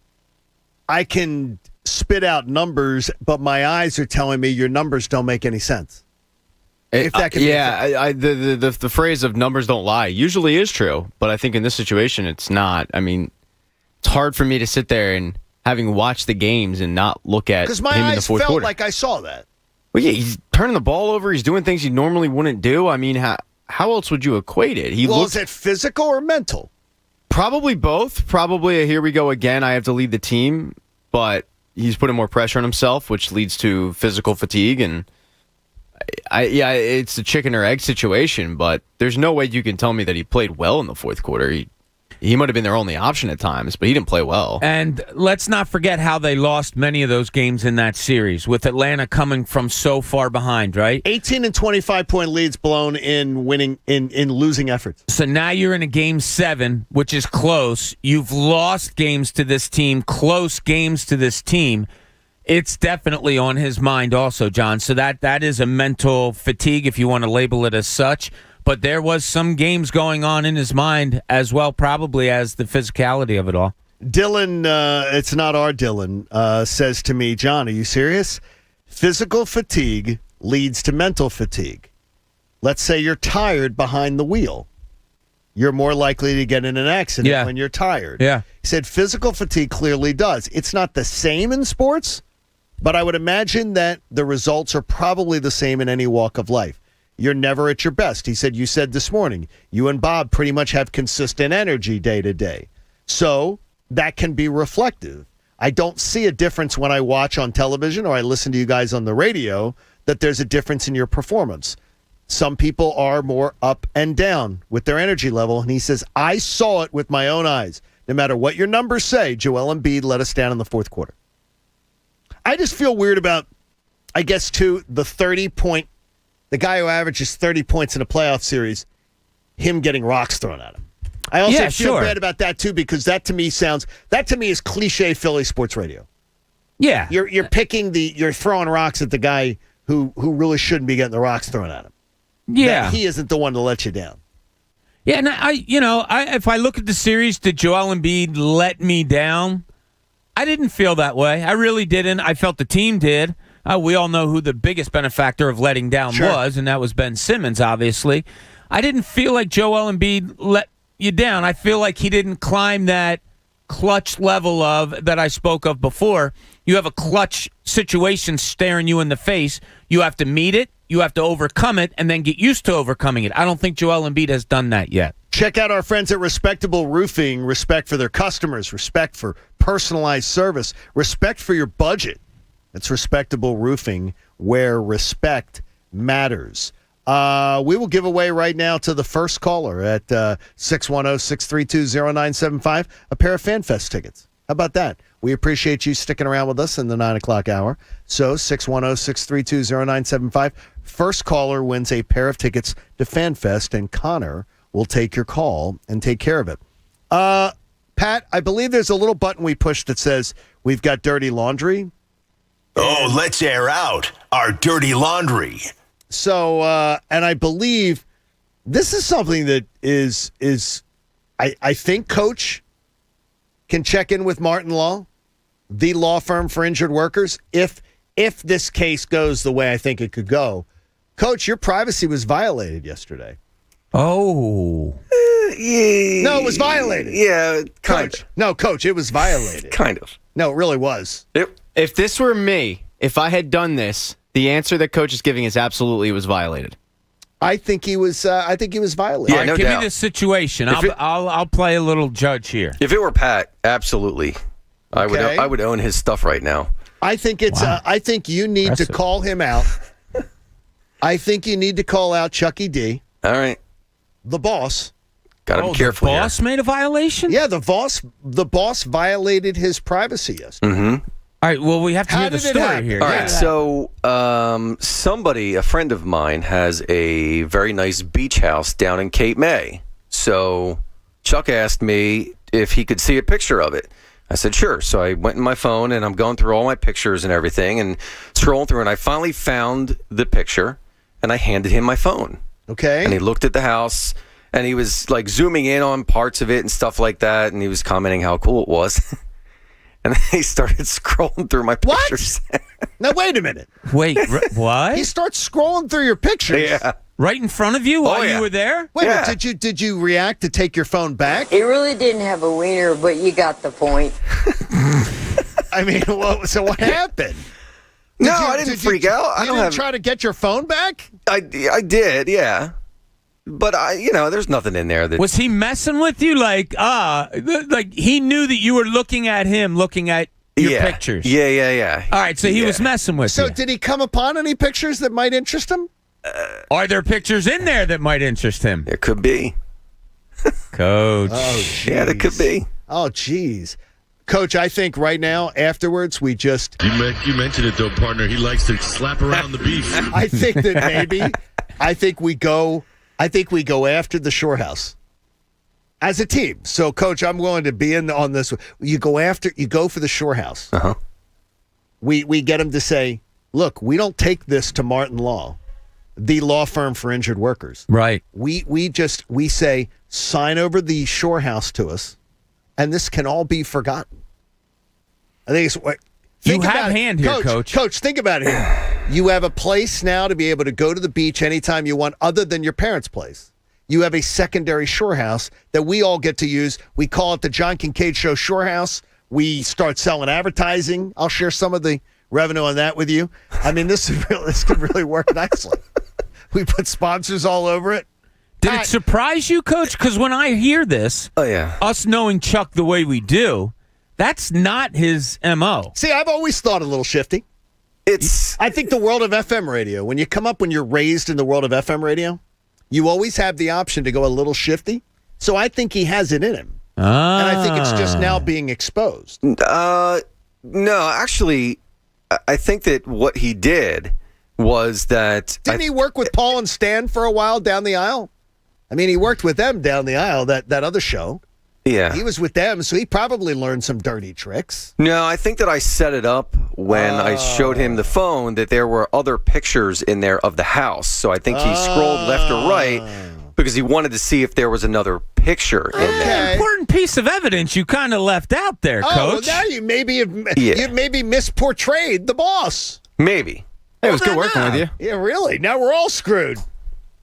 S9: I can spit out numbers, but my eyes are telling me your numbers don't make any sense. If that can
S2: the phrase of numbers don't lie usually is true, but I think in this situation it's not. I mean, it's hard for me to sit there and having watched the games and not look at him in the fourth quarter.
S9: Because my eyes felt like I saw that.
S2: Well, yeah, he's turning the ball over. He's doing things he normally wouldn't do. I mean, how else would you equate it?
S9: Is it physical or mental?
S2: Probably both. Probably a here we go again. I have to lead the team, but he's putting more pressure on himself, which leads to physical fatigue. And it's a chicken or egg situation, but there's no way you can tell me that he played well in the fourth quarter. He might have been their only option at times, but he didn't play well.
S18: And let's not forget how they lost many of those games in that series, with Atlanta coming from so far behind, right?
S9: 18 and 25-point leads blown in winning in losing efforts.
S18: So now you're in a game 7, which is close. You've lost games to this team, close games to this team. It's definitely on his mind also, John. So that is a mental fatigue, if you want to label it as such. But there was some games going on in his mind as well, probably as the physicality of it all.
S9: Dylan, it's not our Dylan, says to me, John, are you serious? Physical fatigue leads to mental fatigue. Let's say you're tired behind the wheel. You're more likely to get in an accident when you're tired.
S18: Yeah.
S9: He said physical fatigue clearly does. It's not the same in sports, but I would imagine that the results are probably the same in any walk of life. You're never at your best. He said, you said this morning, you and Bob pretty much have consistent energy day to day. So that can be reflective. I don't see a difference when I watch on television or I listen to you guys on the radio that there's a difference in your performance. Some people are more up and down with their energy level. And he says, I saw it with my own eyes. No matter what your numbers say, Joel Embiid let us down in the fourth quarter. I just feel weird about, I guess, too, the guy who averages 30 points in a playoff series, him getting rocks thrown at him. I also feel bad about that, too, because that to me is cliche Philly sports radio.
S18: Yeah.
S9: You're throwing rocks at the guy who really shouldn't be getting the rocks thrown at him.
S18: Yeah.
S9: That he isn't the one to let you down.
S18: Yeah, and if I look at the series, did Joel Embiid let me down? I didn't feel that way. I really didn't. I felt the team did. We all know who the biggest benefactor of letting down was, and that was Ben Simmons, obviously. I didn't feel like Joel Embiid let you down. I feel like he didn't climb that clutch level that I spoke of before. You have a clutch situation staring you in the face. You have to meet it, you have to overcome it, and then get used to overcoming it. I don't think Joel Embiid has done that yet.
S9: Check out our friends at Respectable Roofing. Respect for their customers, respect for personalized service, respect for your budget. It's Respectable Roofing, where respect matters. We will give away right now to the first caller at 610-632-0975 a pair of FanFest tickets. How about that? We appreciate you sticking around with us in the 9 o'clock hour. So 610-632-0975. First caller wins a pair of tickets to FanFest, and Connor will take your call and take care of it. Pat, I believe there's a little button we push that says we've got dirty laundry.
S16: Oh, let's air out our dirty laundry.
S9: So, and I believe this is something that is I think Coach can check in with Martin Law, the law firm for injured workers, if this case goes the way I think it could go. Coach, your privacy was violated yesterday.
S18: Oh.
S9: No, it was violated.
S10: Yeah, kind of.
S9: No, Coach, it was violated.
S10: Kind of.
S9: No, it really was.
S2: If this were me, if I had done this, the answer that Coach is giving is absolutely it was violated.
S9: I think he was violated.
S18: Yeah, no doubt. Give me the situation. I'll play a little judge here.
S10: If it were Pat, absolutely, okay. I would own his stuff right now.
S9: I think it's. Wow. I think you need to call him out. I think you need to call out Chucky D.
S10: All right.
S9: the boss.
S10: Gotta be careful.
S18: The boss made a violation?
S9: Yeah, the boss violated his privacy yesterday.
S10: Mm-hmm.
S18: All right, well, we have to hear the story here.
S10: All right, so a friend of mine, has a very nice beach house down in Cape May. So Chuck asked me if he could see a picture of it. I said, sure. So I went in my phone, and I'm going through all my pictures and everything and scrolling through, and I finally found the picture, and I handed him my phone.
S9: Okay.
S10: And he looked at the house, and he was like zooming in on parts of it and stuff like that, and he was commenting how cool it was. And then he started scrolling through my pictures.
S9: What? Now, wait a minute.
S18: Wait, what?
S9: He starts scrolling through your pictures.
S10: Yeah.
S18: Right in front of you while you were there?
S9: Wait a minute, did you react to take your phone back?
S1: He really didn't have a wiener, but you got the point.
S9: I mean, so what happened?
S10: I didn't freak out.
S9: You didn't try to get your phone back?
S10: I did, yeah. But there's nothing in there that
S18: Was he messing with you? Like he knew that you were looking at him, looking at your pictures.
S10: Yeah.
S18: All right, so he was messing with you.
S9: So did he come upon any pictures that might interest him?
S18: Are there pictures in there that might interest him?
S10: There could be.
S18: Coach.
S9: Oh, geez.
S10: Yeah, there could be.
S9: Oh, geez. Coach, I think right now, afterwards, we just...
S11: You mentioned it, though, partner. He likes to slap around the beef.
S9: I think that maybe... I think we go after the Shore House as a team. So, Coach, I'm willing to be in on this. You go for the Shore House.
S10: Uh-huh.
S9: We get him to say, look, we don't take this to Martin Law, the law firm for injured workers.
S18: Right.
S9: We say, sign over the Shore House to us, and this can all be forgotten. I think it's what
S18: you have hand here, Coach.
S9: Coach, think about it here. You have a place now to be able to go to the beach anytime you want, other than your parents' place. You have a secondary shore house that we all get to use. We call it the John Kincade Show Shore House. We start selling advertising. I'll share some of the revenue on that with you. I mean, this could really work nicely. We put sponsors all over it.
S18: Did it surprise you, Coach? Because when I hear this, us knowing Chuck the way we do, that's not his MO.
S9: See, I've always thought a little shifty. I think the world of FM radio, when you're raised in the world of FM radio, you always have the option to go a little shifty. So I think he has it in him. And I think it's just now being exposed.
S10: No, actually, I think that what he did was that...
S9: Didn't he work with Paul and Stan for a while down the aisle? I mean, he worked with them down the aisle, that other show.
S10: Yeah.
S9: He was with them, so he probably learned some dirty tricks.
S10: No, I think that I set it up when I showed him the phone that there were other pictures in there of the house. So I think he scrolled left or right because he wanted to see if there was another picture in there.
S18: Important piece of evidence you kind of left out there, Coach.
S9: Well, now you maybe misportrayed the boss.
S10: Maybe.
S2: It was good working with you.
S9: Yeah, really. Now we're all screwed.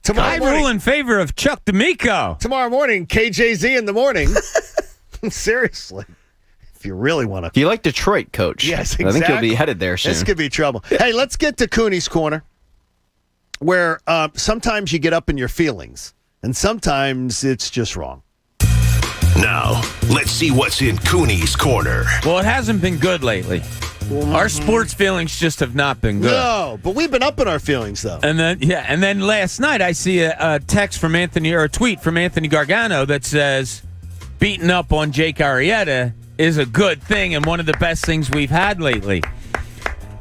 S18: I rule in favor of Chuck D'Amico.
S9: Tomorrow morning, KJZ in the morning. Seriously. If you really want to.
S2: Do you like Detroit, Coach?
S9: Yes, exactly.
S2: I think you'll be headed there soon.
S9: This could be trouble. Hey, let's get to Cooney's Corner, where sometimes you get up in your feelings, and sometimes it's just wrong.
S16: Now, let's see what's in Cooney's Corner.
S18: Well, it hasn't been good lately. Our sports feelings just have not been good.
S9: No, but we've been up in our feelings, though.
S18: And then last night I see a text from Anthony, or a tweet from Anthony Gargano that says, beating up on Jake Arrieta is a good thing and one of the best things we've had lately.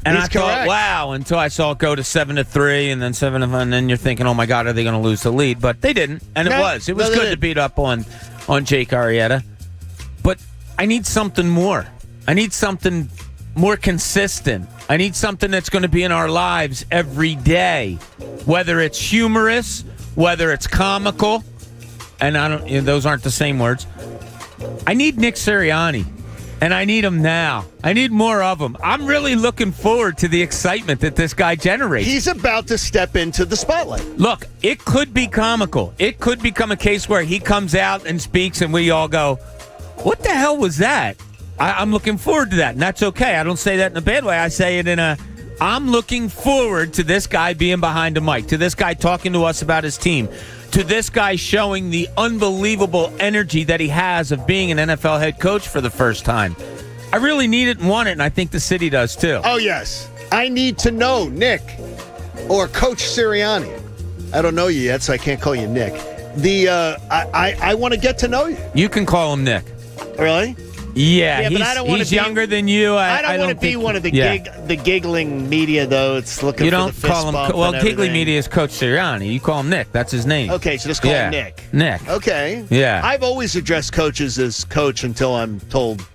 S18: And I thought, wow, until I saw it go to 7-3 and then 7-5, and then you're thinking, oh my God, are they going to lose the lead? But they didn't, and it was good to beat up on Jake Arrieta. But I need something more. I need something more consistent. I need something that's going to be in our lives every day, whether it's humorous, whether it's comical, and those aren't the same words. I need Nick Sirianni, and I need him now. I need more of him. I'm really looking forward to the excitement that this guy generates.
S9: He's about to step into the spotlight.
S18: Look, it could be comical. It could become a case where he comes out and speaks, and we all go, what the hell was that? I'm looking forward to that, and that's okay. I don't say that in a bad way. I say it in I'm looking forward to this guy being behind a mic, to this guy talking to us about his team, to this guy showing the unbelievable energy that he has of being an NFL head coach for the first time. I really need it and want it, and I think the city does too.
S9: Oh, yes. I need to know Nick or Coach Sirianni. I don't know you yet, so I can't call you Nick.
S19: I want to get to know you.
S18: You can call him Nick.
S19: Really?
S18: Yeah,
S19: but I don't want to
S18: he's
S19: be
S18: younger than you.
S19: I don't want to be one of the the giggling media though. It's looking.
S18: You
S19: for
S18: don't
S19: the fist
S18: call him.
S19: bump
S18: Well,
S19: and
S18: giggly
S19: everything.
S18: media is Coach Sirianni. You call him Nick. That's his name.
S19: Okay, so just call him Nick.
S18: Nick.
S19: Okay.
S18: Yeah.
S19: I've always addressed coaches as coach until I'm told,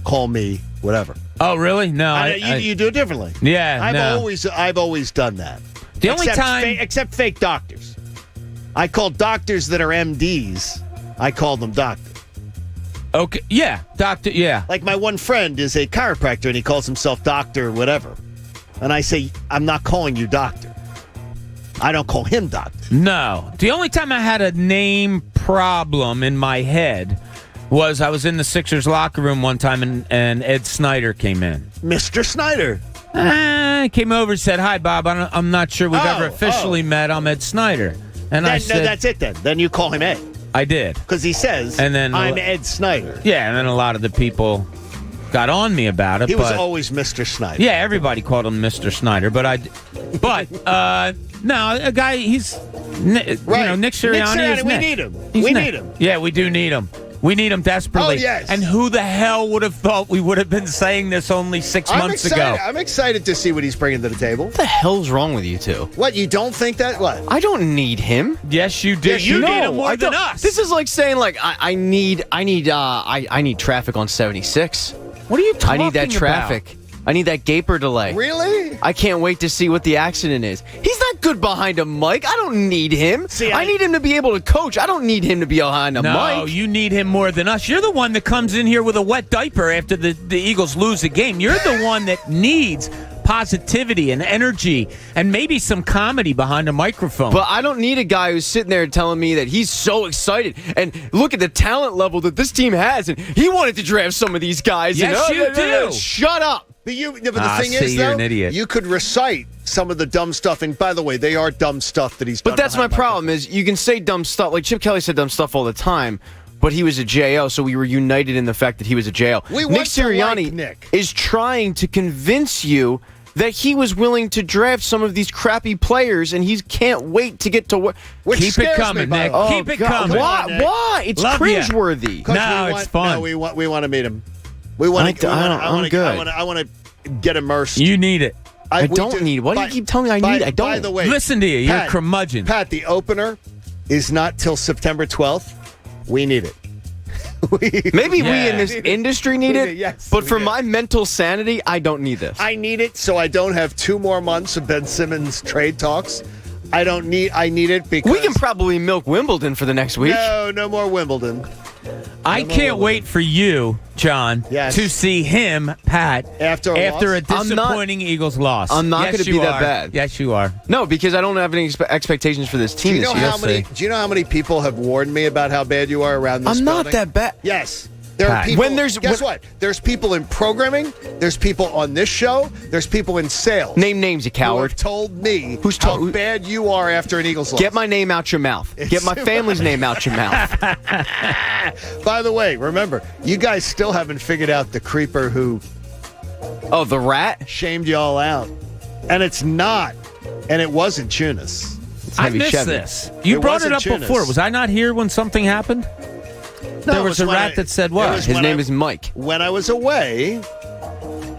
S19: call me whatever.
S18: Oh, really? No,
S19: you do it differently.
S18: Yeah,
S19: I've always done that.
S18: The only time,
S19: except fake doctors, I call doctors that are MDs. I call them doctors.
S18: Okay, yeah, doctor, yeah.
S19: Like my one friend is a chiropractor and he calls himself doctor whatever. And I say, I'm not calling you doctor. I don't call him doctor.
S18: No. The only time I had a name problem in my head was I was in the Sixers locker room one time and Ed Snyder came in.
S19: Mr. Snyder.
S18: Came over and said, hi, Bob. I'm not sure we've ever officially met. I'm Ed Snyder. And I said,
S19: no, that's it then. Then you call him Ed.
S18: I did.
S19: Because he says,
S18: and then
S19: I'm Ed Snyder.
S18: Yeah, and then a lot of the people got on me about it.
S19: He was always Mr. Snyder.
S18: Yeah, everybody called him Mr. Snyder, but no, a guy, he's, Nick Sirianni is Nick.
S19: We need him.
S18: He's
S19: we
S18: Nick.
S19: need him.
S18: Yeah, we do need him. We need him desperately.
S19: Oh, yes.
S18: And who the hell would have thought we would have been saying this only 6 months ago?
S19: I'm excited to see what he's bringing to the table.
S2: What the hell's wrong with you two?
S19: What, you don't think that? What?
S2: I don't need him.
S18: Yes, you do.
S19: Yes,
S18: you
S19: you
S18: need
S19: do.
S18: him more than us.
S2: This is like saying I need traffic on 76.
S18: What are you talking about?
S2: I need that traffic. I need that gaper delay.
S19: Really?
S2: I can't wait to see what the accident is. He's not good behind a mic. I don't need him.
S19: See,
S2: I need him to be able to coach. I don't need him to be behind a mic.
S18: No, you need him more than us. You're the one that comes in here with a wet diaper after the Eagles lose a game. You're the one that needs positivity and energy and maybe some comedy behind a microphone.
S2: But I don't need a guy who's sitting there telling me that he's so excited and look at the talent level that this team has and he wanted to draft some of these guys.
S18: Yes, you do.
S2: Shut up.
S19: But the thing is,
S18: you're
S19: though,
S18: an idiot.
S19: you could recite some of the dumb stuff. And by the way, they are dumb stuff that he's done.
S2: But that's my problem is you can say dumb stuff. Like Chip Kelly said dumb stuff all the time, but he was a JO, so we were united in the fact that he was a JO.
S19: We
S2: Nick
S19: want to
S2: Sirianni
S19: like Nick.
S2: is trying to convince you that he was willing to draft some of these crappy players, and he can't wait to get to work.
S18: Keep it coming, Nick. Keep it coming.
S2: Why? It's cringeworthy.
S18: No, it's fun.
S19: No, we want to meet him. We want to. I want to get immersed.
S18: You need it.
S2: I don't need it. Why do you keep telling me I need it? I don't.
S19: By the way,
S18: listen to you. You're a curmudgeon.
S19: Pat, the opener is not till September 12th. We need it.
S2: Maybe we in this industry need it,
S19: yes,
S2: but for my mental sanity, I don't need this.
S19: I need it so I don't have 2 more months of Ben Simmons trade talks. I need it because
S2: we can probably milk Wimbledon for the next week.
S19: No more Wimbledon.
S18: I can't wait for you, John, to see him, Pat, after a disappointing Eagles loss.
S2: I'm not going to be that bad.
S18: Yes, you are.
S2: No, because I don't have any expectations for this team.
S19: Do you know how many people have warned me about how bad you are around this
S2: I'm
S19: building?
S2: not that bad.
S19: Yes. There are people. Guess what? There's people in programming. There's people on this show. There's people in sales.
S2: Name names, you coward.
S19: Who have told me how bad you are after an Eagles loss.
S2: Get my name out your mouth. Get my family's name out your mouth.
S19: By the way, remember, you guys still haven't figured out the creeper who...
S2: Oh, the rat?
S19: Shamed you all out. And it's not. And it wasn't Tunis.
S18: I missed this. You brought it up before. Was I not here when something happened?
S19: No,
S18: there was a rat that said what?
S2: His name is Mike.
S19: When I was away,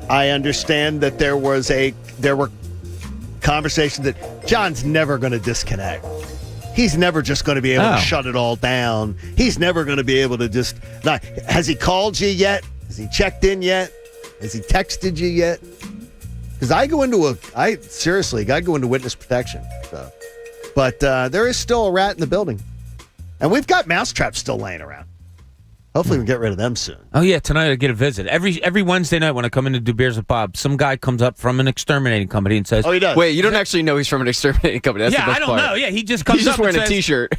S19: I understand that there were conversations that John's never going to disconnect. He's never just going to be able to shut it all down. He's never going to be able to just... Has he called you yet? Has he checked in yet? Has he texted you yet? Because I go into witness protection. So. But there is still a rat in the building. And we've got mousetraps still laying around. Hopefully we can get rid of them soon.
S18: Oh, yeah, tonight I get a visit. Every Wednesday night when I come in to do Beers with Bob, some guy comes up from an exterminating company and says...
S19: Oh, he does?
S2: Wait, you don't actually know he's from an exterminating company. That's the best
S18: I don't
S2: part.
S18: know. Yeah, he just comes up
S2: He's just wearing
S18: and says,
S2: a T-shirt.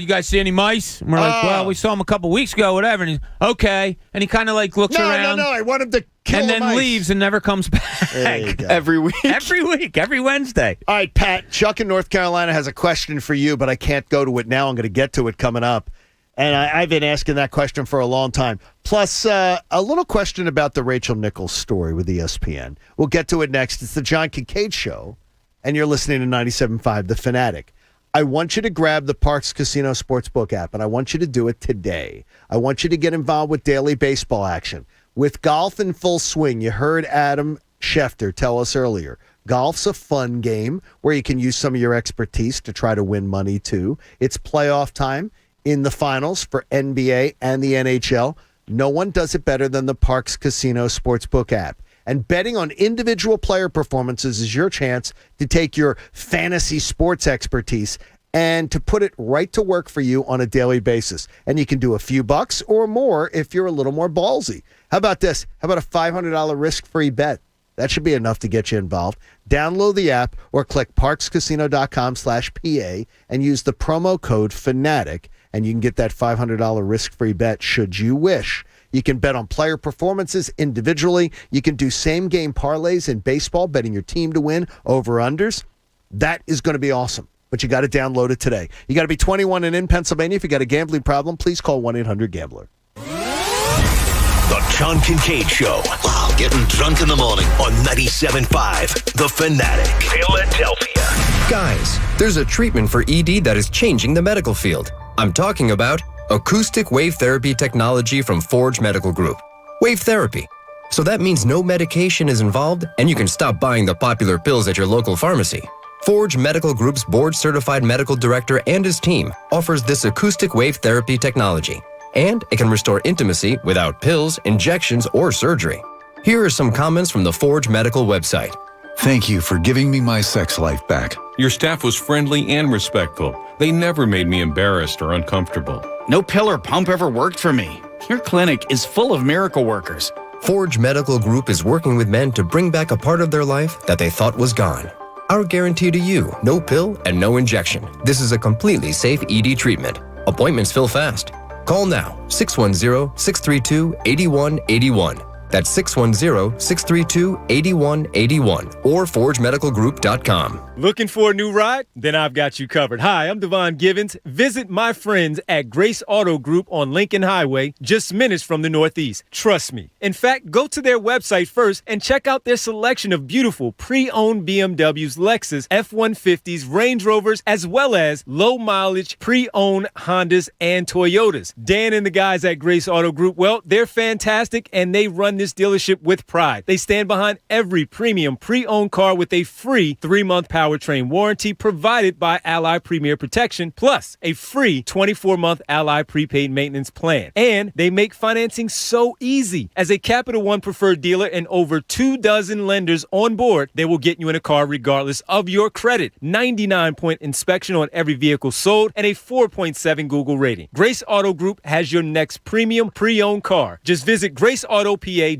S18: You guys see any mice? And we're like, well, we saw him a couple weeks ago, whatever. And he's, okay. And he kind of like looks around.
S19: No, I want him to kill
S18: and
S19: the
S18: then
S19: mice.
S18: leaves and never comes back.
S19: There you go.
S2: Every week?
S18: Every week. Every Wednesday.
S19: All right, Pat, Chuck in North Carolina has a question for you, but I can't go to it now. I'm going to get to it coming up. And I've been asking that question for a long time. Plus, a little question about the Rachel Nichols story with ESPN. We'll get to it next. It's the John Kincade Show, and you're listening to 97.5 The Fanatic.
S9: I want you to grab the Parx Casino Sportsbook app, and I want you to do it today. I want you to get involved with daily baseball action. With golf in full swing, you heard Adam Schefter tell us earlier, golf's a fun game where you can use some of your expertise to try to win money, too. It's playoff time in the finals for NBA and the NHL. No one does it better than the Parx Casino Sportsbook app. And betting on individual player performances is your chance to take your fantasy sports expertise and to put it right to work for you on a daily basis. And you can do a few bucks or more if you're a little more ballsy. How about this? How about a $500 risk-free bet? That should be enough to get you involved. Download the app or click parxcasino.com/PA and use the promo code FANATIC, and you can get that $500 risk-free bet should you wish. You can bet on player performances individually. You can do same-game parlays in baseball, betting your team to win, over-unders. That is going to be awesome, but you got to download it today. You got to be 21 and in Pennsylvania. If you got a gambling problem, please call 1-800-GAMBLER.
S16: The John Kincade Show. Wow, getting drunk in the morning on 97.5 The Fanatic, Philadelphia.
S3: Guys, there's a treatment for ED that is changing the medical field. I'm talking about acoustic wave therapy technology from Forge Medical Group. Wave therapy. So that means no medication is involved and you can stop buying the popular pills at your local pharmacy. Forge Medical Group's board-certified medical director and his team offers this acoustic wave therapy technology. And it can restore intimacy without pills, injections, or surgery. Here are some comments from the Forge Medical website.
S6: Thank you for giving me my sex life back.
S13: Your staff was friendly and respectful. They never made me embarrassed or uncomfortable.
S21: No pill or pump ever worked for me. Your clinic is full of miracle workers.
S3: Forge Medical Group is working with men to bring back a part of their life that they thought was gone. Our guarantee to you, no pill and no injection. This is a completely safe ED treatment. Appointments fill fast. Call now, 610-632-8181. That's 610-632-8181 or forgemedicalgroup.com.
S25: Looking for a new ride? Then I've got you covered. Hi, I'm Devon Givens. Visit my friends at Grace Auto Group on Lincoln Highway, just minutes from the Northeast. Trust me. In fact, go to their website first and check out their selection of beautiful pre-owned BMWs, Lexus, F-150s, Range Rovers, as well as low-mileage pre-owned Hondas and Toyotas. Dan and the guys at Grace Auto Group, well, they're fantastic and they run this dealership with pride. They stand behind every premium pre-owned car with a free 3-month powertrain warranty provided by Ally Premier Protection, plus a free 24-month Ally prepaid maintenance plan. And they make financing so easy. As a Capital One preferred dealer and over 24 lenders on board, they will get you in a car regardless of your credit. 99-point inspection on every vehicle sold and a 4.7 Google rating. Grace Auto Group has your next premium pre-owned car. Just visit GraceAutoPA.com.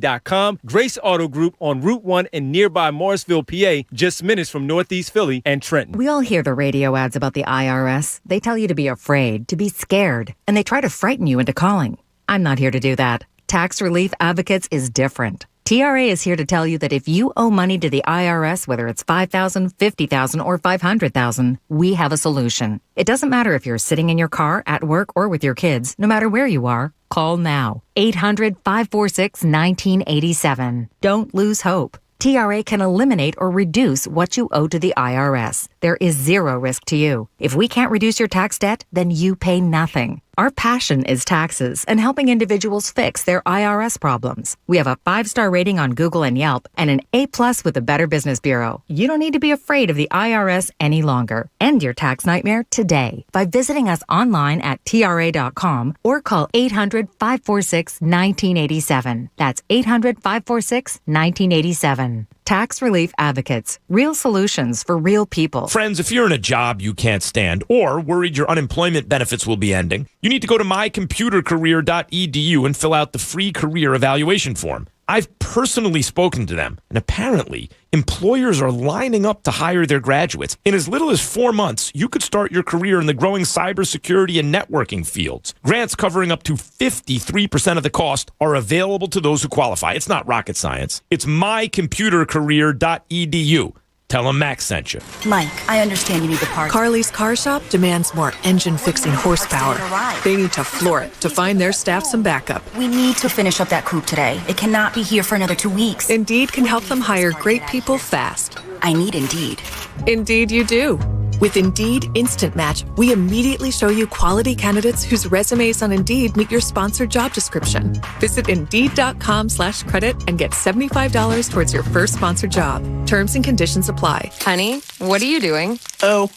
S25: Grace Auto Group on Route 1 in nearby Morrisville, PA, just minutes from Northeast Philly and Trenton.
S26: We all hear the radio ads about the IRS. They tell you to be afraid, to be scared, and they try to frighten you into calling. I'm not here to do that. Tax Relief Advocates is different. TRA is here to tell you that if you owe money to the IRS, whether it's $5,000, $50,000, or $500,000, we have a solution. It doesn't matter if you're sitting in your car, at work, or with your kids. No matter where you are, call now. 800-546-1987. Don't lose hope. TRA can eliminate or reduce what you owe to the IRS. There is zero risk to you. If we can't reduce your tax debt, then you pay nothing. Our passion is taxes and helping individuals fix their IRS problems. We have a 5-star rating on Google and Yelp and an A+ with the Better Business Bureau. You don't need to be afraid of the IRS any longer. End your tax nightmare today by visiting us online at TRA.com or call 800-546-1987. That's 800-546-1987. Tax Relief Advocates. Real solutions for real people.
S27: Friends, if you're in a job you can't stand or worried your unemployment benefits will be ending, you need to go to mycomputercareer.edu and fill out the free career evaluation form. I've personally spoken to them, and apparently employers are lining up to hire their graduates. In as little as 4 months, you could start your career in the growing cybersecurity and networking fields. Grants covering up to 53% of the cost are available to those who qualify. It's not rocket science. It's mycomputercareer.edu. Tell them Max sent you.
S28: Mike, I understand you need the parts.
S29: Carly's Car Shop demands more engine-fixing horsepower. They need to floor it to find their staff some backup.
S28: We need to finish up that coupe today. It cannot be here for another 2 weeks.
S29: Indeed can help them hire great people fast.
S28: I need Indeed.
S29: Indeed you do. With Indeed Instant Match, we immediately show you quality candidates whose resumes on Indeed meet your sponsored job description. Visit Indeed.com/credit and get $75 towards your first sponsored job. Terms and conditions apply.
S4: Honey, what are you doing?
S5: Oh,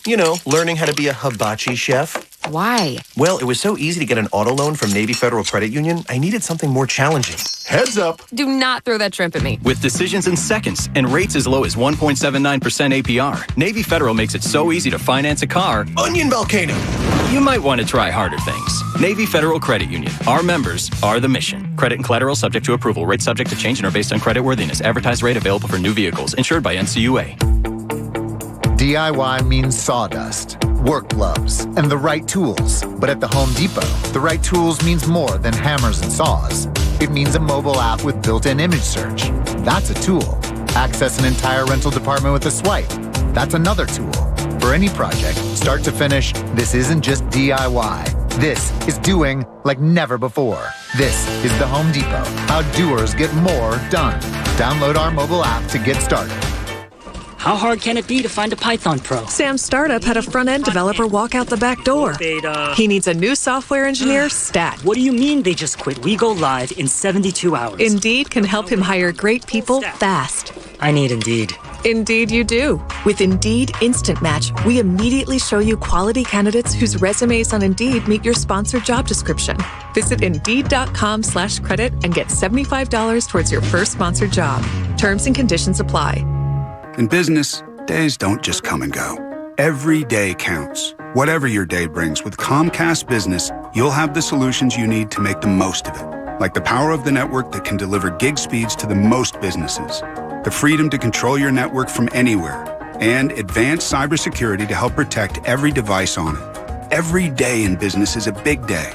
S5: learning how to be a hibachi chef.
S4: Why?
S5: Well, it was so easy to get an auto loan from Navy Federal Credit Union, I needed something more challenging. Heads up.
S4: Do not throw that shrimp at me.
S7: With decisions in seconds and rates as low as 1.79% APR, Navy Federal makes it so easy to finance a car.
S5: Onion volcano.
S7: You might want to try harder things. Navy Federal Credit Union. Our members are the mission. Credit and collateral subject to approval. Rates subject to change and are based on credit worthiness. Advertised rate available for new vehicles. Insured by NCUA.
S12: DIY means sawdust, work gloves, and the right tools. But at the Home Depot, the right tools means more than hammers and saws. It means a mobile app with built-in image search. That's a tool. Access an entire rental department with a swipe. That's another tool. For any project, start to finish, this isn't just DIY. This is doing like never before. This is the Home Depot. How doers get more done. Download our mobile app to get started.
S14: How hard can it be to find a Python pro?
S29: Sam's startup had a front-end developer walk out the back door.
S14: Beta.
S29: He needs a new software engineer, stat.
S14: What do you mean they just quit? We go live in 72 hours.
S29: Indeed can help him hire great people fast.
S14: I need Indeed.
S29: Indeed you do. With Indeed Instant Match, we immediately show you quality candidates whose resumes on Indeed meet your sponsored job description. Visit Indeed.com/credit and get $75 towards your first sponsored job. Terms and conditions apply.
S24: In business, days don't just come and go. Every day counts. Whatever your day brings, with Comcast Business, you'll have the solutions you need to make the most of it. Like the power of the network that can deliver gig speeds to the most businesses, the freedom to control your network from anywhere, and advanced cybersecurity to help protect every device on it. Every day in business is a big day.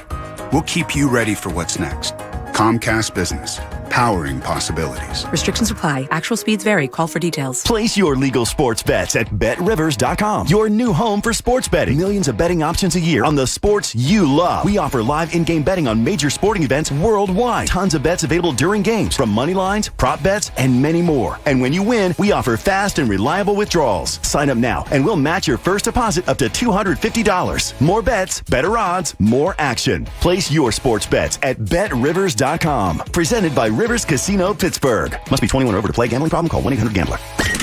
S24: We'll keep you ready for what's next. Comcast Business, powering possibilities.
S28: Restrictions apply. Actual speeds vary. Call for details.
S8: Place your legal sports bets at BetRivers.com. Your new home for sports betting. Millions of betting options a year on the sports you love. We offer live in-game betting on major sporting events worldwide. Tons of bets available during games, from money lines, prop bets, and many more. And when you win, we offer fast and reliable withdrawals. Sign up now, and we'll match your first deposit up to $250. More bets, better odds, more action. Place your sports bets at BetRivers.com. Presented by Rivers Casino Pittsburgh. Must be 21 or over to play. Gambling problem? Call 1-800-GAMBLER.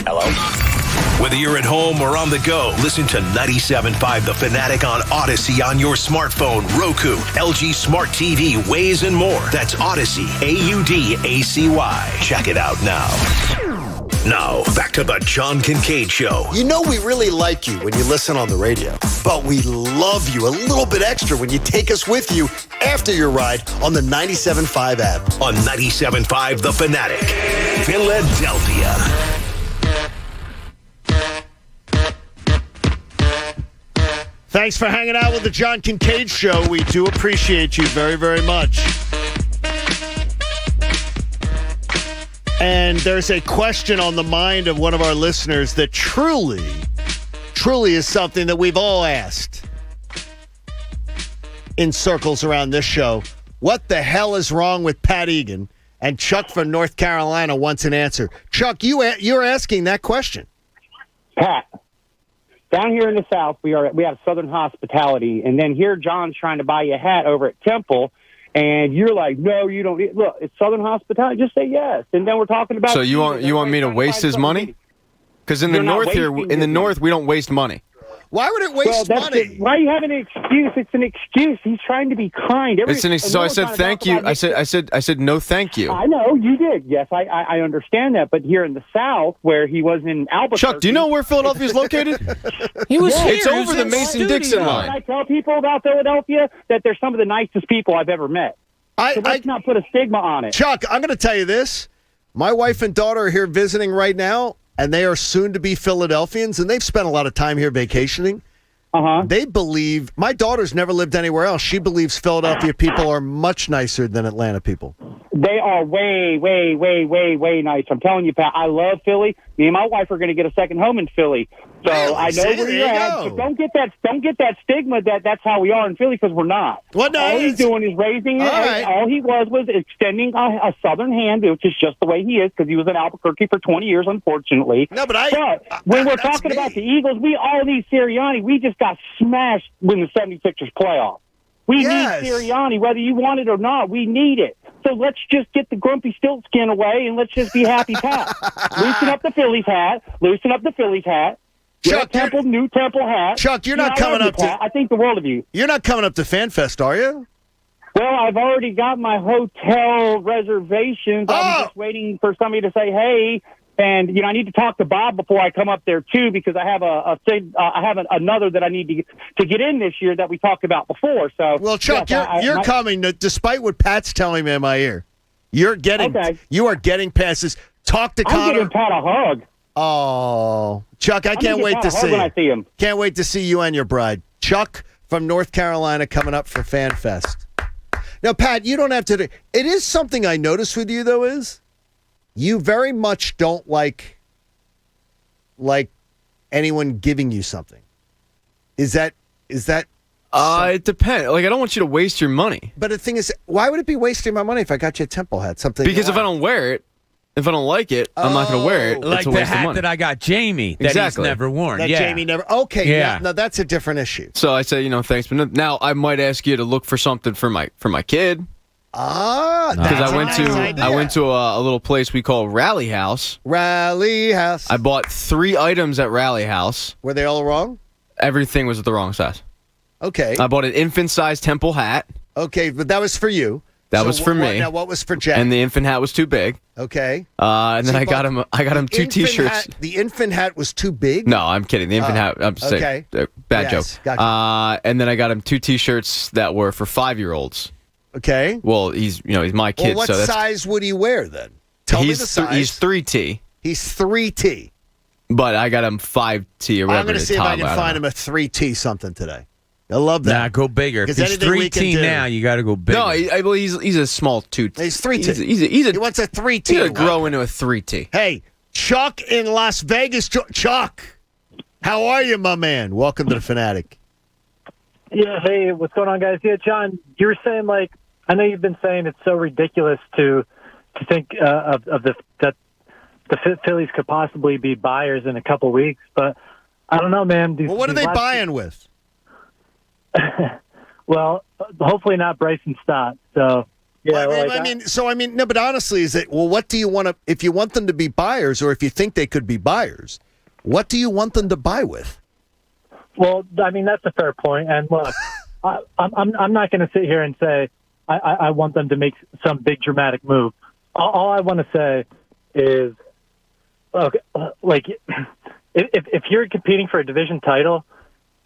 S16: Hello? Whether you're at home or on the go, listen to 97.5 The Fanatic on Odyssey on your smartphone, Roku, LG Smart TV, Waze, and more. That's Odyssey, AUDACY. Check it out now. Now, back to the John Kincade Show.
S9: You know we really like you when you listen on the radio, but we love you a little bit extra when you take us with you after your ride on the 97.5 app.
S16: On 97.5 The Fanatic, Philadelphia.
S19: Thanks for hanging out with the John Kincade Show. We do appreciate you very, very much. And there's a question on the mind of one of our listeners that truly is something that we've all asked in circles around this show. What the hell is wrong with Pat Egan? And Chuck from North Carolina wants an answer. Chuck, you're asking that question.
S15: Pat, down here in the South, we have Southern hospitality, and then here John's trying to buy you a hat over at Temple. And you're like, no, you don't. Look, it's Southern hospitality. Just say yes. And then we're talking about.
S2: So you want me to waste his money? Because in the north here, in the north, we don't waste money.
S19: Why would it waste money?
S15: Why are you having an excuse? It's an excuse. He's trying to be kind.
S2: So I said thank you. I said no, thank you.
S15: I know you did. Yes, I understand that. But here in the South, where he was in Albuquerque,
S2: Chuck, do you know where Philadelphia is located?
S15: He was
S2: here. It's over the Mason-Dixon line.
S15: I tell people about Philadelphia that they're some of the nicest people I've ever met. So let's not put a stigma on it.
S19: Chuck, I'm going to tell you this. My wife and daughter are here visiting right now, and they are soon to be Philadelphians, and they've spent a lot of time here vacationing.
S9: They believe, my daughter's never lived anywhere else. She believes Philadelphia people are much nicer than Atlanta people.
S15: They are way, way, way, way, way nice. I'm telling you, Pat, I love Philly. Me and my wife are going to get a second home in Philly. So I know where you're at. But don't get that stigma that that's how we are in Philly, because we're not.
S9: Well, no,
S15: all he's doing is raising it.
S9: Right.
S15: All he was extending a southern hand, which is just the way he is, because he was in Albuquerque for 20 years, unfortunately.
S9: No, but
S15: when we're talking about the Eagles, we all need Sirianni. We just got smashed when the 76ers playoff. We need Sirianni, whether you want it or not. We need it. So let's just get the grumpy stilt skin away, and let's just be happy, Pat. Loosen up the Phillies hat.
S9: Chuck,
S15: new Temple hat.
S9: Chuck, you're not coming up to.
S15: I think the world of you.
S9: You're not coming up to FanFest, are you?
S15: Well, I've already got my hotel reservations. I'm just waiting for somebody to say, hey. And I need to talk to Bob before I come up there too, because I have another that I need to get in this year that we talked about before. So,
S9: well, Chuck, you're coming despite what Pat's telling me in my ear. You are getting passes. Talk to Connor.
S15: I'm giving Pat a hug.
S9: Oh, Chuck, I can't wait to see
S15: when I see him.
S9: Can't wait to see you and your bride, Chuck from North Carolina, coming up for FanFest. Now, Pat, you don't have to. It is something I notice with you though is. You very much don't like anyone giving you something. Is that?
S2: It depends. Like, I don't want you to waste your money.
S9: But the thing is, why would it be wasting my money if I got you a Temple hat? Something
S2: because if I don't wear it, if I don't like it, I'm not going to wear it.
S1: Like
S2: it's a
S1: the
S2: waste of
S1: hat
S2: money.
S1: that I got Jamie that he's never worn.
S9: Jamie never. Okay,
S1: yeah.
S9: No, that's a different issue.
S2: So I say, thanks, but now I might ask you to look for something for my kid. Because I went to a little place we call Rally House.
S9: Rally House.
S2: I bought 3 items at Rally House.
S9: Were they all wrong?
S2: Everything was at the wrong size.
S9: Okay.
S2: I bought an infant-sized Temple hat.
S9: Okay, but that was for you.
S2: That was for me.
S9: Now, what was for Jack?
S2: And the infant hat was too big.
S9: Okay.
S2: And then I got him 2 T-shirts.
S9: The infant hat was too big?
S2: No, I'm kidding. The infant hat. I'm saying. Bad joke.
S9: Gotcha.
S2: And then I got him 2 T-shirts that were for 5-year-olds.
S9: Okay.
S2: Well, he's my kid.
S9: Well, what size would he wear then? Tell me the size.
S2: He's 3T.
S9: He's 3T.
S2: But I got him 5T or whatever.
S9: I'm going to see if I can find him a 3T something today. I love that.
S1: Nah, go bigger. If he's 3T now, you got to go bigger.
S2: No, I believe he's a small 2T.
S9: He's 3T.
S2: He
S9: wants a 3T.
S2: He's going to grow into a 3T.
S9: Hey, Chuck in Las Vegas. Chuck, how are you, my man? Welcome to the Fanatic.
S6: Yeah, hey, what's going on, guys? Yeah, John, you were saying, I know you've been saying it's so ridiculous to think that the Phillies could possibly be buyers in a couple weeks, but I don't know, man.
S9: What are they buying with?
S6: Well, hopefully not Bryson Stott. So, yeah.
S9: No, but honestly, is it, what do you want to, if you want them to be buyers or if you think they could be buyers, what do you want them to buy with?
S6: Well, that's a fair point. And look, I'm not going to sit here and say, I want them to make some big dramatic move. All I want to say is, okay, if you're competing for a division title,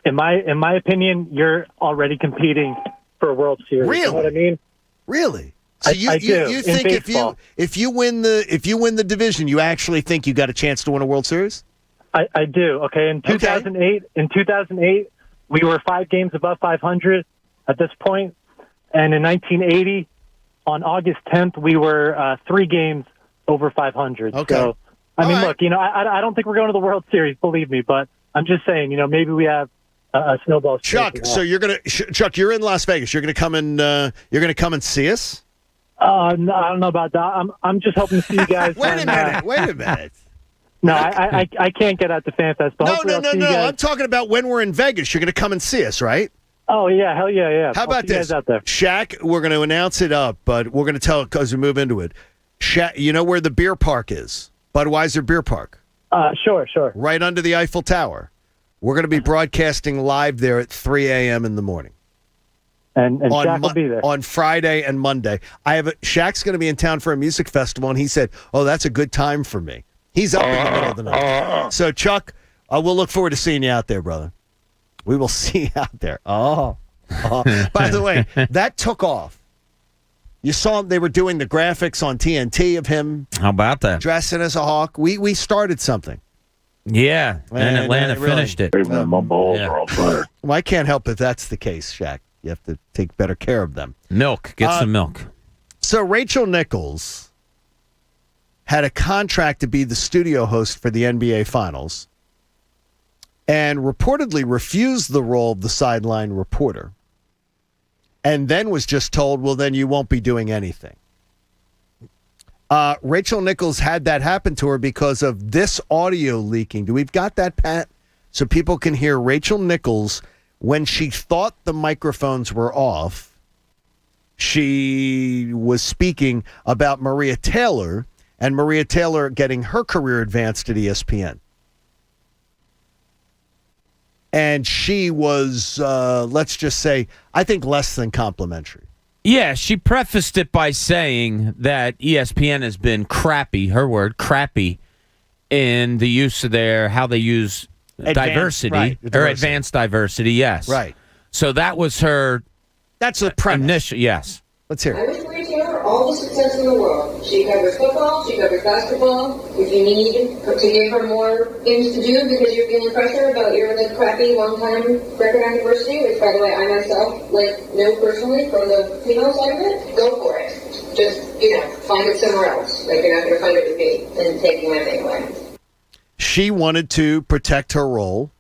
S6: in my opinion, you're already competing for a World Series.
S9: Really?
S6: You know what I mean?
S9: Really? So
S6: I do.
S9: You think if you win the division, you actually think you got a chance to win a World Series?
S6: I do. Okay. In 2008, we were 5 games above 500 at this point. And in 1980, on August 10th, we were 3 games over 500.
S9: Okay.
S6: So, look, I don't think we're going to the World Series, believe me, but I'm just saying, maybe we have a snowball.
S9: Chuck, so you're Chuck, you're in Las Vegas. You're gonna come and see us.
S6: I don't know about that. I'm just hoping to see you guys.
S9: Wait a minute.
S6: No, I can't get out to FanFest. But
S9: No. I'm talking about when we're in Vegas. You're going to come and see us, right?
S6: Oh, yeah. Hell yeah.
S9: How about this?
S6: Out there.
S9: Shaq, we're going to announce it up, but we're going to tell it because we move into it. Shaq, you know where the beer park is? Budweiser Beer Park.
S6: Sure.
S9: Right under the Eiffel Tower. We're going to be broadcasting live there at 3 a.m. in the morning.
S6: And Shaq will be there.
S9: On Friday and Monday. Shaq's going to be in town for a music festival, and he said, that's a good time for me. He's up in the middle of the night. So, Chuck, we'll look forward to seeing you out there, brother. We will see you out there. By the way, that took off. You saw they were doing the graphics on TNT of him.
S1: How about that?
S9: Dressing as a hawk. We started something.
S1: Yeah, and Atlanta finished it.
S19: My balls are on fire. Well, I can't help it. That's the case, Shaq. You have to take better care of them.
S1: Milk. Get some milk.
S19: So Rachel Nichols had a contract to be the studio host for the NBA Finals and reportedly refused the role of the sideline reporter and then was just told, well, then you won't be doing anything. Rachel Nichols had that happen to her because of this audio leaking. We've got that, Pat, so people can hear Rachel Nichols when she thought the microphones were off. She was speaking about Maria Taylor and Maria Taylor getting her career advanced at ESPN. And she was, let's just say, I think less than complimentary.
S1: Yeah, she prefaced it by saying that ESPN has been crappy, her word, crappy, in the use of how they use diversity,
S19: right,
S1: or advanced diversity, yes.
S19: Right.
S1: So that was her.
S19: That's the premise.
S1: Yes.
S19: Let's hear it.
S10: I wish Maria Taylor all the success in the world. She covers football, she covers basketball. If you need to give her more things to do because you're feeling pressure about your crappy long-time record on diversity, which, by the way, I myself know personally from the female side of it, go for it. Just, find it somewhere else. You're not going to find it with me and taking my thing away.
S19: She wanted to protect her role,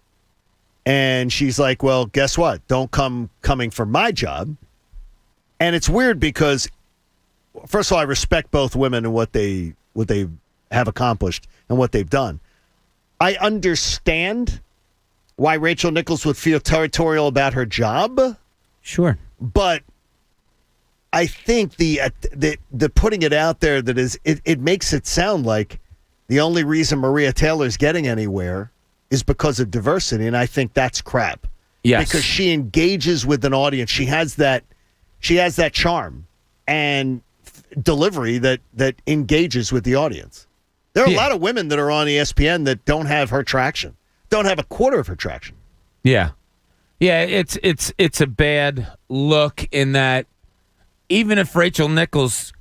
S19: and she's like, well, guess what? Don't coming for my job. And it's weird because, first of all, I respect both women and what they have accomplished and what they've done. I understand why Rachel Nichols would feel territorial about her job.
S1: Sure.
S19: But I think the putting it out there that is it makes it sound like the only reason Maria Taylor's getting anywhere is because of diversity, and I think that's crap.
S1: Yes.
S19: Because she engages with an audience. She has that charm and delivery that engages with the audience. There are a lot of women that are on ESPN that don't have her traction, don't have a quarter of her traction.
S1: Yeah. Yeah, it's a bad look in that even if Rachel Nichols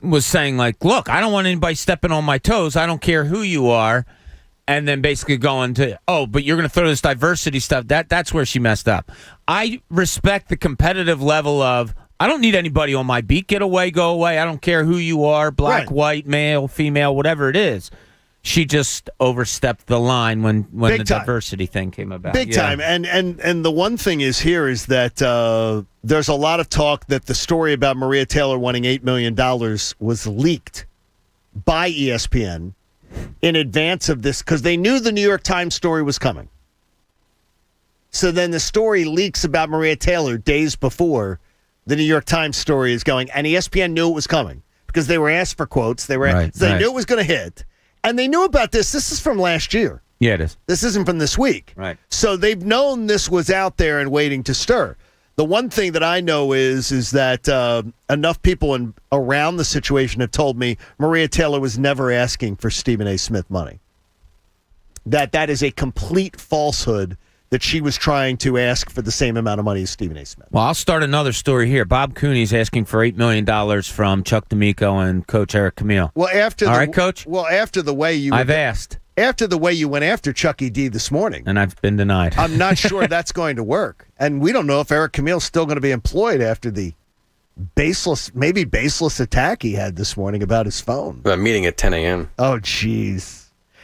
S1: was saying, look, I don't want anybody stepping on my toes. I don't care who you are. And then basically going to, but you're going to throw this diversity stuff. That's where she messed up. I respect the competitive level of, I don't need anybody on my beat. Get away, go away. I don't care who you are, black, white, male, female, whatever it is. She just overstepped the line when the diversity thing came about.
S19: Big time. And the one thing is that there's a lot of talk that the story about Maria Taylor winning $8 million was leaked by ESPN in advance of this because they knew the New York Times story was coming. So then the story leaks about Maria Taylor days before the New York Times story is going, and ESPN knew it was coming because they were asked for quotes. They knew it was going to hit, and they knew about this. This is from last year.
S1: Yeah, it is.
S19: This isn't from this week.
S1: Right.
S19: So they've known this was out there and waiting to stir. The one thing that I know is that enough people around the situation have told me Maria Taylor was never asking for Stephen A. Smith money. That is a complete falsehood that she was trying to ask for the same amount of money as Stephen A. Smith.
S1: Well, I'll start another story here. Bob Cooney's asking for $8 million from Chuck D'Amico and Coach Eric Camille.
S19: Well, Coach? Well, after the way you...
S1: I've asked.
S19: After the way you went after Chucky D this morning.
S1: And I've been denied.
S19: I'm not sure that's going to work. And we don't know if Eric Camille's still going to be employed after the baseless attack he had this morning about his phone.
S2: A meeting at 10 a.m.
S19: Oh, jeez.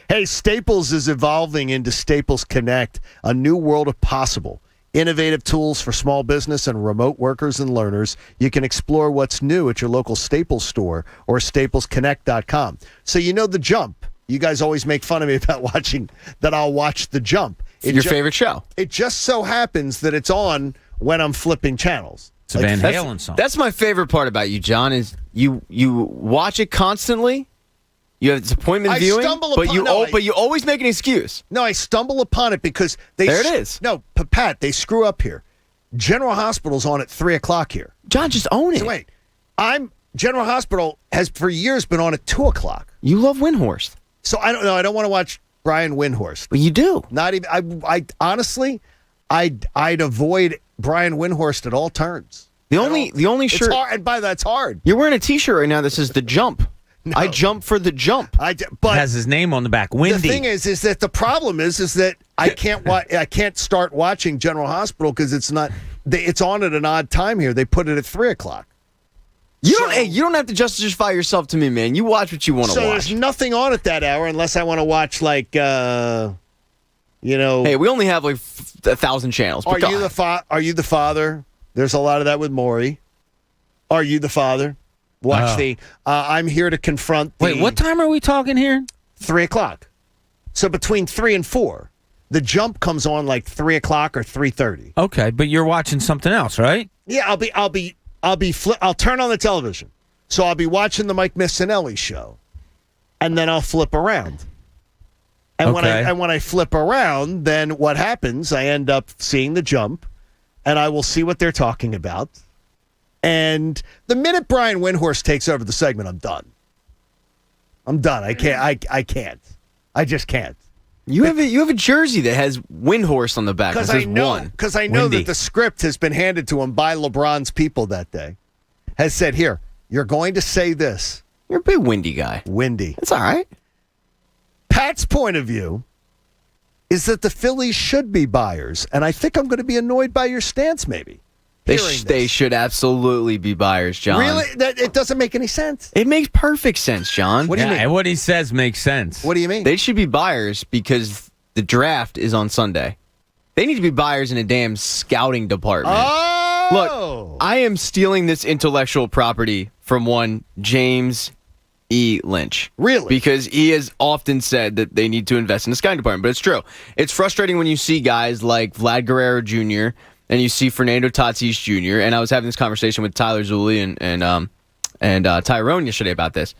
S19: Hey, Staples is evolving into Staples Connect, a new world of possible. Innovative tools for small business and remote workers and learners. You can explore what's new at your local Staples store or staplesconnect.com. So you know The Jump. You guys always make fun of me about watching that. I'll watch The Jump.
S2: Your favorite show.
S19: It just so happens that it's on when I'm flipping channels.
S1: It's a Van Halen song.
S2: That's my favorite part about you, John, is you watch it constantly. You have disappointment viewing, but you always make an excuse.
S19: No, I stumble upon it because
S2: there it is.
S19: No, Pat, they screw up here. General Hospital's on at 3 o'clock here.
S2: John, just own it.
S19: So wait, General Hospital has for years been on at 2 o'clock.
S2: You love Windhorst.
S19: So I don't know. I don't want to watch Brian Windhorst.
S2: Well, you do.
S19: Not even. I honestly, I'd avoid Brian Windhorst at all turns.
S2: The only shirt.
S19: It's hard, and by that's hard.
S2: You're wearing a T-shirt right now that says The Jump. I jump for the jump.
S9: But
S1: has his name on the back. Windy.
S9: The thing is that the problem is that I can't start watching General Hospital because it's on at an odd time here. They put it at 3:00.
S2: You don't have to justify yourself to me, man. You watch what you want to watch.
S9: So there's nothing on at that hour unless I want to watch Hey, we
S2: only have 1,000 channels.
S9: Are you the father? There's a lot of that with Maury. Are you the father? Watch I'm here to confront the...
S1: Wait, what time are we talking here?
S9: 3:00. So between 3 and 4, the jump comes on 3:00 or 3:30.
S1: Okay, but you're watching something else, right?
S9: Yeah, I'll turn on the television. So I'll be watching the Mike Missinelli show, and then I'll flip around. And when I flip around, then what happens? I end up seeing the jump, and I will see what they're talking about. And the minute Brian Windhorst takes over the segment, I'm done. I can't. I just can't.
S2: You have a jersey that has Windhorst on the back.
S9: Because I know that the script has been handed to him by LeBron's people that day. Has said, here, you're going to say this.
S2: You're a big windy guy.
S9: Windy.
S2: It's all right.
S9: Pat's point of view is that the Phillies should be buyers, and I think I'm going to be annoyed by your stance, maybe.
S2: They should absolutely be buyers, John.
S9: Really? It doesn't make any sense.
S2: It makes perfect sense, John.
S9: What do you mean?
S1: And what he says makes sense.
S9: What do you mean?
S2: They should be buyers because the draft is on Sunday. They need to be buyers in a damn scouting department.
S9: Oh!
S2: Look, I am stealing this intellectual property from one James E. Lynch.
S9: Really?
S2: Because he has often said that they need to invest in the scouting department, but it's true. It's frustrating when you see guys like Vlad Guerrero Jr., and you see Fernando Tatis Jr., and I was having this conversation with Tyler Zulli and Tyrone yesterday about this.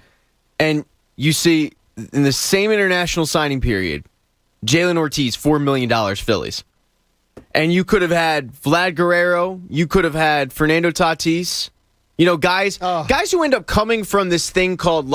S2: And you see, in the same international signing period, Jalen Ortiz, $4 million Phillies. And you could have had Vlad Guerrero, you could have had Fernando Tatis. Guys who end up coming from this thing called,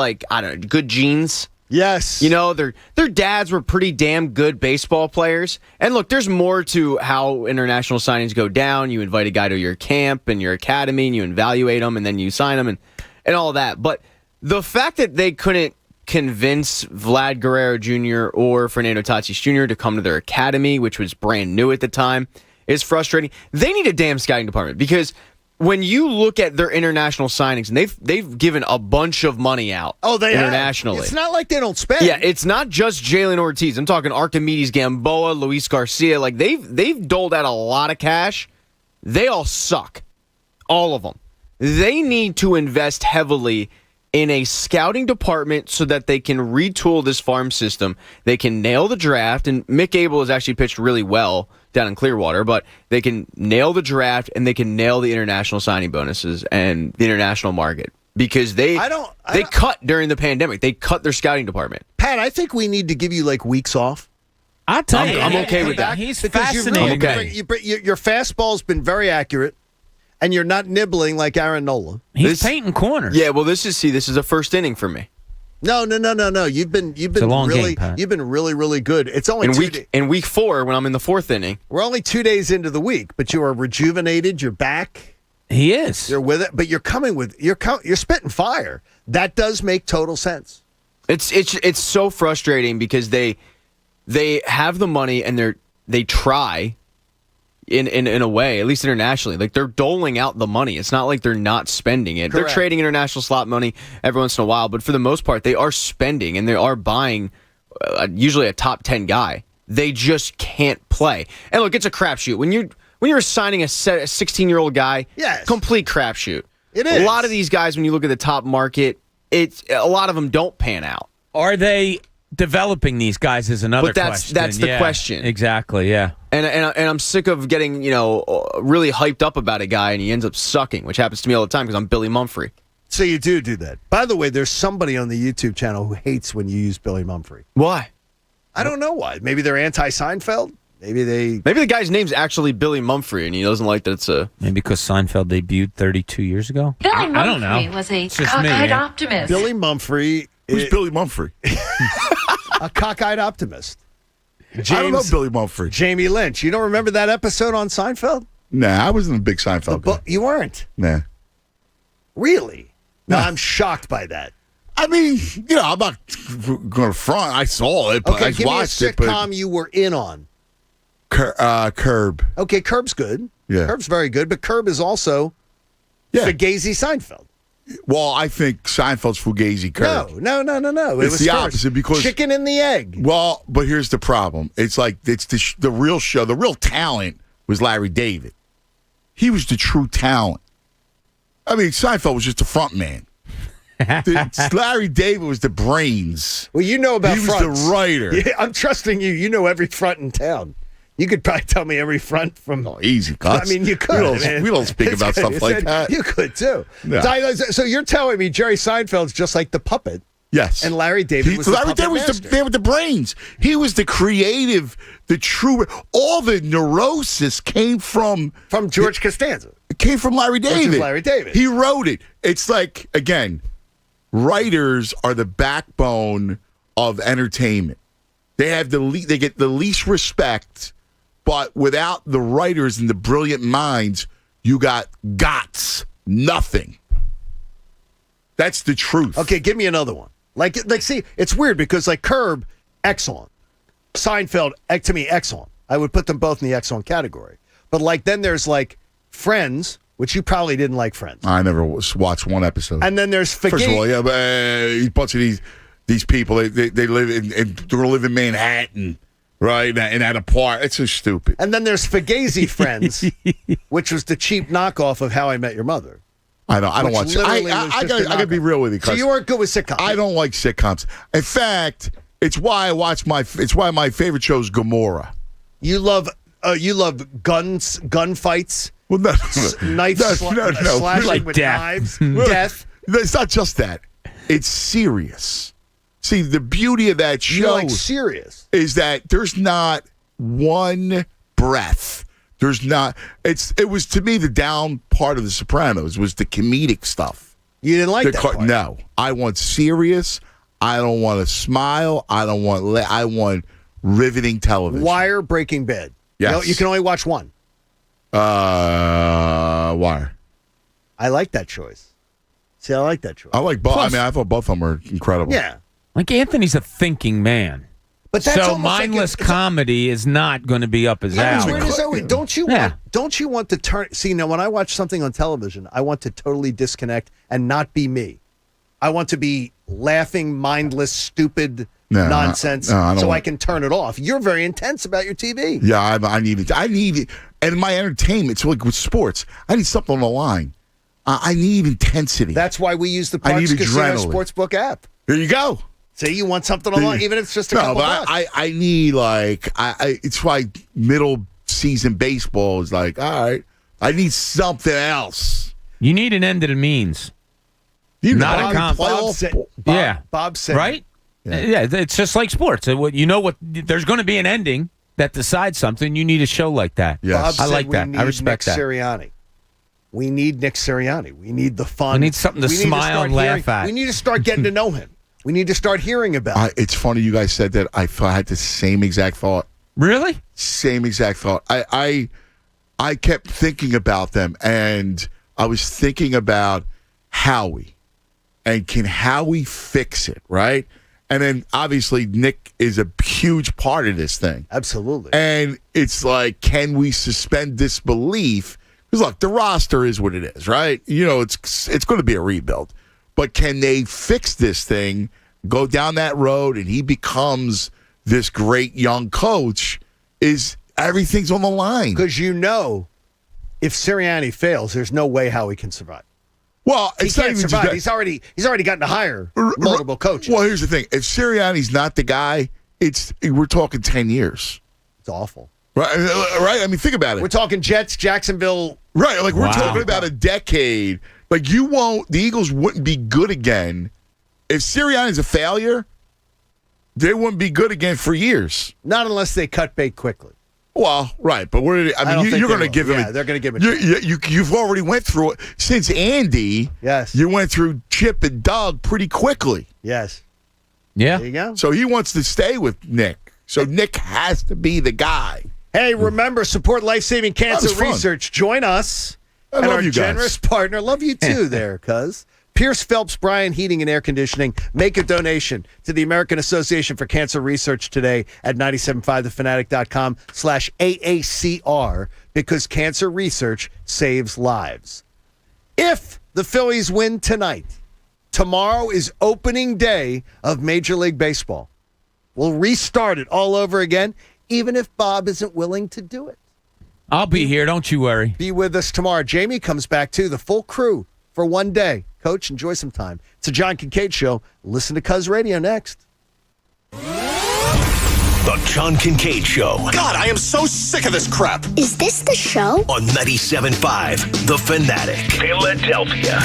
S2: good genes.
S9: Yes.
S2: Their dads were pretty damn good baseball players. And look, there's more to how international signings go down. You invite a guy to your camp and your academy, and you evaluate them, and then you sign them and all that. But the fact that they couldn't convince Vlad Guerrero Jr. or Fernando Tatis Jr. to come to their academy, which was brand new at the time, is frustrating. They need a damn scouting department because when you look at their international signings, and they've given a bunch of money out internationally.
S9: It's not like they don't spend.
S2: Yeah, it's not just Jalen Ortiz. I'm talking Archimedes Gamboa, Luis Garcia. They've doled out a lot of cash. They all suck. All of them. They need to invest heavily in a scouting department so that they can retool this farm system. They can nail the draft, and Mick Abel has actually pitched really well down in Clearwater, but they can nail the draft and they can nail the international signing bonuses and the international market because they cut during the pandemic. They cut their scouting department.
S9: Pat, I think we need to give you weeks off.
S1: I'll tell you,
S2: I'm okay with that.
S1: He's
S9: because
S1: fascinating.
S9: Your fastball's been very accurate, and you're not nibbling like Aaron Nola.
S1: He's painting corners.
S2: Yeah, well, this is a first inning for me.
S9: No. You've been really really good. It's only
S2: in week 4 when I'm in the 4th inning.
S9: We're only 2 days into the week, but you are rejuvenated. You're back.
S1: He is.
S9: You're with it, but you're spitting fire. That does make total sense.
S2: It's so frustrating because they have the money and they try in a way, at least internationally. They're doling out the money. It's not like they're not spending it.
S9: Correct.
S2: They're trading international slot money every once in a while, but for the most part, they are spending and they are buying usually a top 10 guy. They just can't play. And look, it's a crapshoot. When you're signing a 16-year-old guy,
S9: yes,
S2: complete crapshoot.
S9: It is.
S2: A lot of these guys, when you look at the top market, a lot of them don't pan out.
S1: Are they developing these guys is another
S2: question.
S1: That's
S2: the question.
S1: Exactly, yeah.
S2: And I'm sick of getting, really hyped up about a guy and he ends up sucking, which happens to me all the time because I'm Billy Mumphrey.
S9: So you do that. By the way, there's somebody on the YouTube channel who hates when you use Billy Mumphrey.
S2: Why?
S9: I don't know why. Maybe they're anti-Seinfeld. Maybe
S2: the guy's name's actually Billy Mumphrey and he doesn't like that it's a...
S1: Maybe because Seinfeld debuted 32 years ago?
S28: Billy
S1: I don't know.
S28: Mumphrey was a cockeyed optimist.
S9: Billy Mumphrey...
S3: Who's Billy Mumphrey?
S9: A cockeyed optimist.
S3: I don't know Billy Mumphrey.
S9: Jamie Lynch. You don't remember that episode on Seinfeld?
S3: Nah, I wasn't a big Seinfeld guy.
S9: You weren't?
S3: Nah.
S9: Really? No, I'm shocked by that.
S3: I mean, I'm not going to front. I saw it, but
S9: Okay,
S3: I
S9: give me a
S3: watched it.
S9: sitcom you were in on.
S3: Curb.
S9: Okay, Curb's good.
S3: Yeah.
S9: Curb's very good, but Curb is also Fugazi Seinfeld.
S3: Well, I think Seinfeld's Fugazi Curb.
S9: No. It
S3: It's
S9: was
S3: the
S9: first.
S3: opposite because
S9: chicken and the egg.
S3: Well, but here's the problem. It's like it's the real show. The real talent was Larry David. He was the true talent. I mean, Seinfeld was just the front man. Larry David was the brains.
S9: Well, you know about
S3: He was
S9: fronts.
S3: the writer.
S9: Yeah, I'm trusting you. You know every front in town. You could probably tell me every front from.
S3: Oh, easy, Gus.
S9: I mean, you could.
S3: We don't speak
S9: It's
S3: about
S9: good.
S3: stuff like that.
S9: You could too.
S3: Yeah.
S9: So you're telling me Jerry Seinfeld's just like the puppet?
S3: Yes.
S9: And Larry David was the
S3: Larry
S9: puppet
S3: David was
S9: master.
S3: there with the brains. He was the creative, the true. All the neurosis came from
S9: George Costanza.
S3: It came from Larry David.
S9: Which is Larry David.
S3: He wrote it. It's like, again, writers are the backbone of entertainment. They have they get the least respect, but without the writers and the brilliant minds, you got nothing. That's the truth.
S9: Okay, give me another one. Like, see, it's weird because like Curb, excellent. Seinfeld, to me, excellent. I would put them both in the excellent category. But like, then there's like Friends, which you probably didn't like Friends.
S3: I never watched one episode.
S9: And then there's
S3: First of all, a bunch of these people, they live they live in Manhattan, right? And at a park. It's so stupid.
S9: And then there's Fugazi Friends, which was the cheap knockoff of How I Met Your Mother.
S3: I don't watch. I gotta be real with you.
S9: So you weren't good with sitcoms.
S3: I don't like sitcoms. In fact, it's why I watch it's why my favorite show is Gomorrah.
S9: You love gunfights.
S3: Well, no,
S9: slashing
S3: like
S9: with
S3: death.
S9: knives, death.
S3: It's not just that. It's serious. See, the beauty of that show
S9: You like serious
S3: is that there's not one breath. There's not. It was to me the down part of The Sopranos was the comedic stuff.
S9: You didn't like that part?
S3: No, I want serious. I don't want to smile. I want riveting television.
S9: Wire, Breaking Bad.
S3: Yes.
S9: You can only watch one.
S3: Wire.
S9: I like that choice. See, I like that choice.
S3: I like both. I mean, I thought both of them were incredible.
S9: Yeah.
S1: Like Anthony's a thinking man.
S9: But that's
S1: so
S9: almost
S1: mindless
S9: like
S1: comedy is not going to be up his alley.
S9: Don't you want to turn? See, now when I watch something on television, I want to totally disconnect and not be me. I want to be laughing, mindless, stupid nonsense, so I can turn it off. You're very intense about your TV.
S3: Yeah, I need it. And my entertainment. So like with sports, I need something on the line. I need intensity.
S9: That's why we use the Parks Casino Sportsbook app.
S3: There you go.
S9: Say you want something along, even if it's just a couple bucks.
S3: I need it's why middle season baseball is like, all right, I need something else.
S1: You need an end to the means. Not a conflict.
S9: Bob said,
S1: right? Yeah, it's just like sports. There's going to be an ending that decides something. You need a show like that.
S3: Yes.
S1: I like that. I respect
S9: Nick
S1: that.
S9: Sirianni. We need Nick Sirianni. We need the fun.
S1: We need something to smile and laugh at.
S9: We need to start getting to know him. We need to start hearing about it.
S3: It's funny you guys said that. I had the same exact thought.
S1: Really?
S3: Same exact thought. I kept thinking about them, and I was thinking about Howie, and can Howie fix it, right? And then obviously Nick is a huge part of this thing.
S9: Absolutely.
S3: And it's like, can we suspend disbelief? Because look, the roster is what it is, right? It's going to be a rebuild. But can they fix this thing, go down that road, and he becomes this great young coach? Everything's on the line.
S9: Because if Sirianni fails, there's no way Howie can survive.
S3: Well,
S9: he can't survive. He's already gotten to hire multiple coaches.
S3: Well, here's the thing: if Sirianni's not the guy, we're talking 10 years.
S9: It's awful,
S3: right? I mean, think about it.
S9: We're talking Jets, Jacksonville,
S3: right? Like we're talking about a decade. Like the Eagles wouldn't be good again if Sirianni's a failure. They wouldn't be good again for years.
S9: Not unless they cut bait quickly.
S3: Well, right, but you're going to give him.
S9: Yeah, they're going to give him.
S3: You've already went through it since Andy.
S9: Yes,
S3: you went through Chip and Doug pretty quickly.
S9: Yes.
S1: Yeah.
S9: There you go.
S3: So he wants to stay with Nick. So Nick has to be the guy.
S9: Hey, remember, support life-saving cancer research. Join us and our generous partner. Love you too there, cuz. Pierce Phelps Bryan Heating and Air Conditioning. Make a donation to the American Association for Cancer Research today at 97.5thefanatic.com/AACR because cancer research saves lives. If the Phillies win tonight, tomorrow is opening day of Major League Baseball. We'll restart it all over again, even if Bob isn't willing to do it.
S1: I'll be here. Don't you worry.
S9: Be with us tomorrow. Jamie comes back, too. The full crew for one day. Coach, enjoy some time. It's a John Kincade Show. Listen to Cuz Radio next.
S16: The John Kincade Show.
S5: God, I am so sick of this crap.
S11: Is this the show?
S16: On 97.5 The Fanatic, Philadelphia.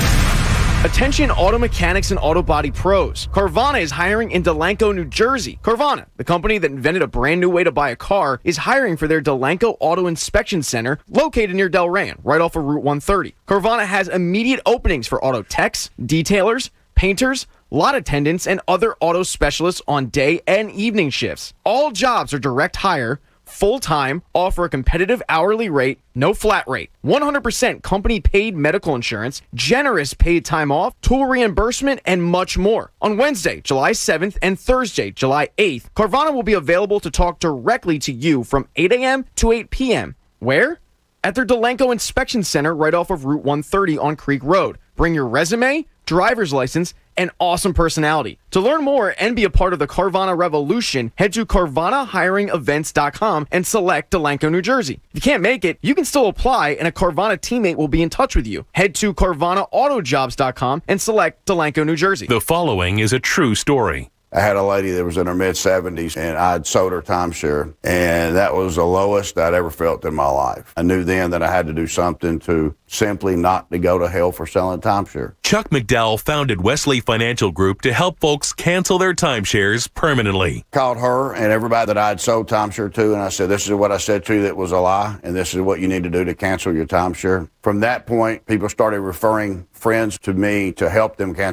S2: Attention auto mechanics and auto body pros. Carvana is hiring in Delanco, New Jersey. Carvana, the company that invented a brand new way to buy a car, is hiring for their Delanco Auto Inspection Center located near Delran, right off of Route 130. Carvana has immediate openings for auto techs, detailers, painters, lot attendants, and other auto specialists on day and evening shifts. All jobs are direct hire, full-time, offer a competitive hourly rate, no flat rate, 100% company-paid medical insurance, generous paid time off, tool reimbursement, and much more. On Wednesday, July 7th and Thursday, July 8th, Carvana will be available to talk directly to you from 8 a.m. to 8 p.m. Where? At their Delanco Inspection Center right off of Route 130 on Creek Road. Bring your resume, driver's license, and awesome personality. To learn more and be a part of the Carvana revolution, head to CarvanaHiringEvents.com and select Delanco, New Jersey. If you can't make it, you can still apply and a Carvana teammate will be in touch with you. Head to CarvanaAutojobs.com and select Delanco, New Jersey.
S13: The following is a true story.
S17: I had a lady that was in her mid-70s, and I'd sold her timeshare, and that was the lowest I'd ever felt in my life. I knew then that I had to do something to simply not to go to hell for selling timeshare.
S13: Chuck McDowell founded Wesley Financial Group to help folks cancel their timeshares permanently.
S17: Called her and everybody that I'd sold timeshare to, and I said, this is what I said to you that was a lie, and this is what you need to do to cancel your timeshare. From that point, people started referring friends to me to help them cancel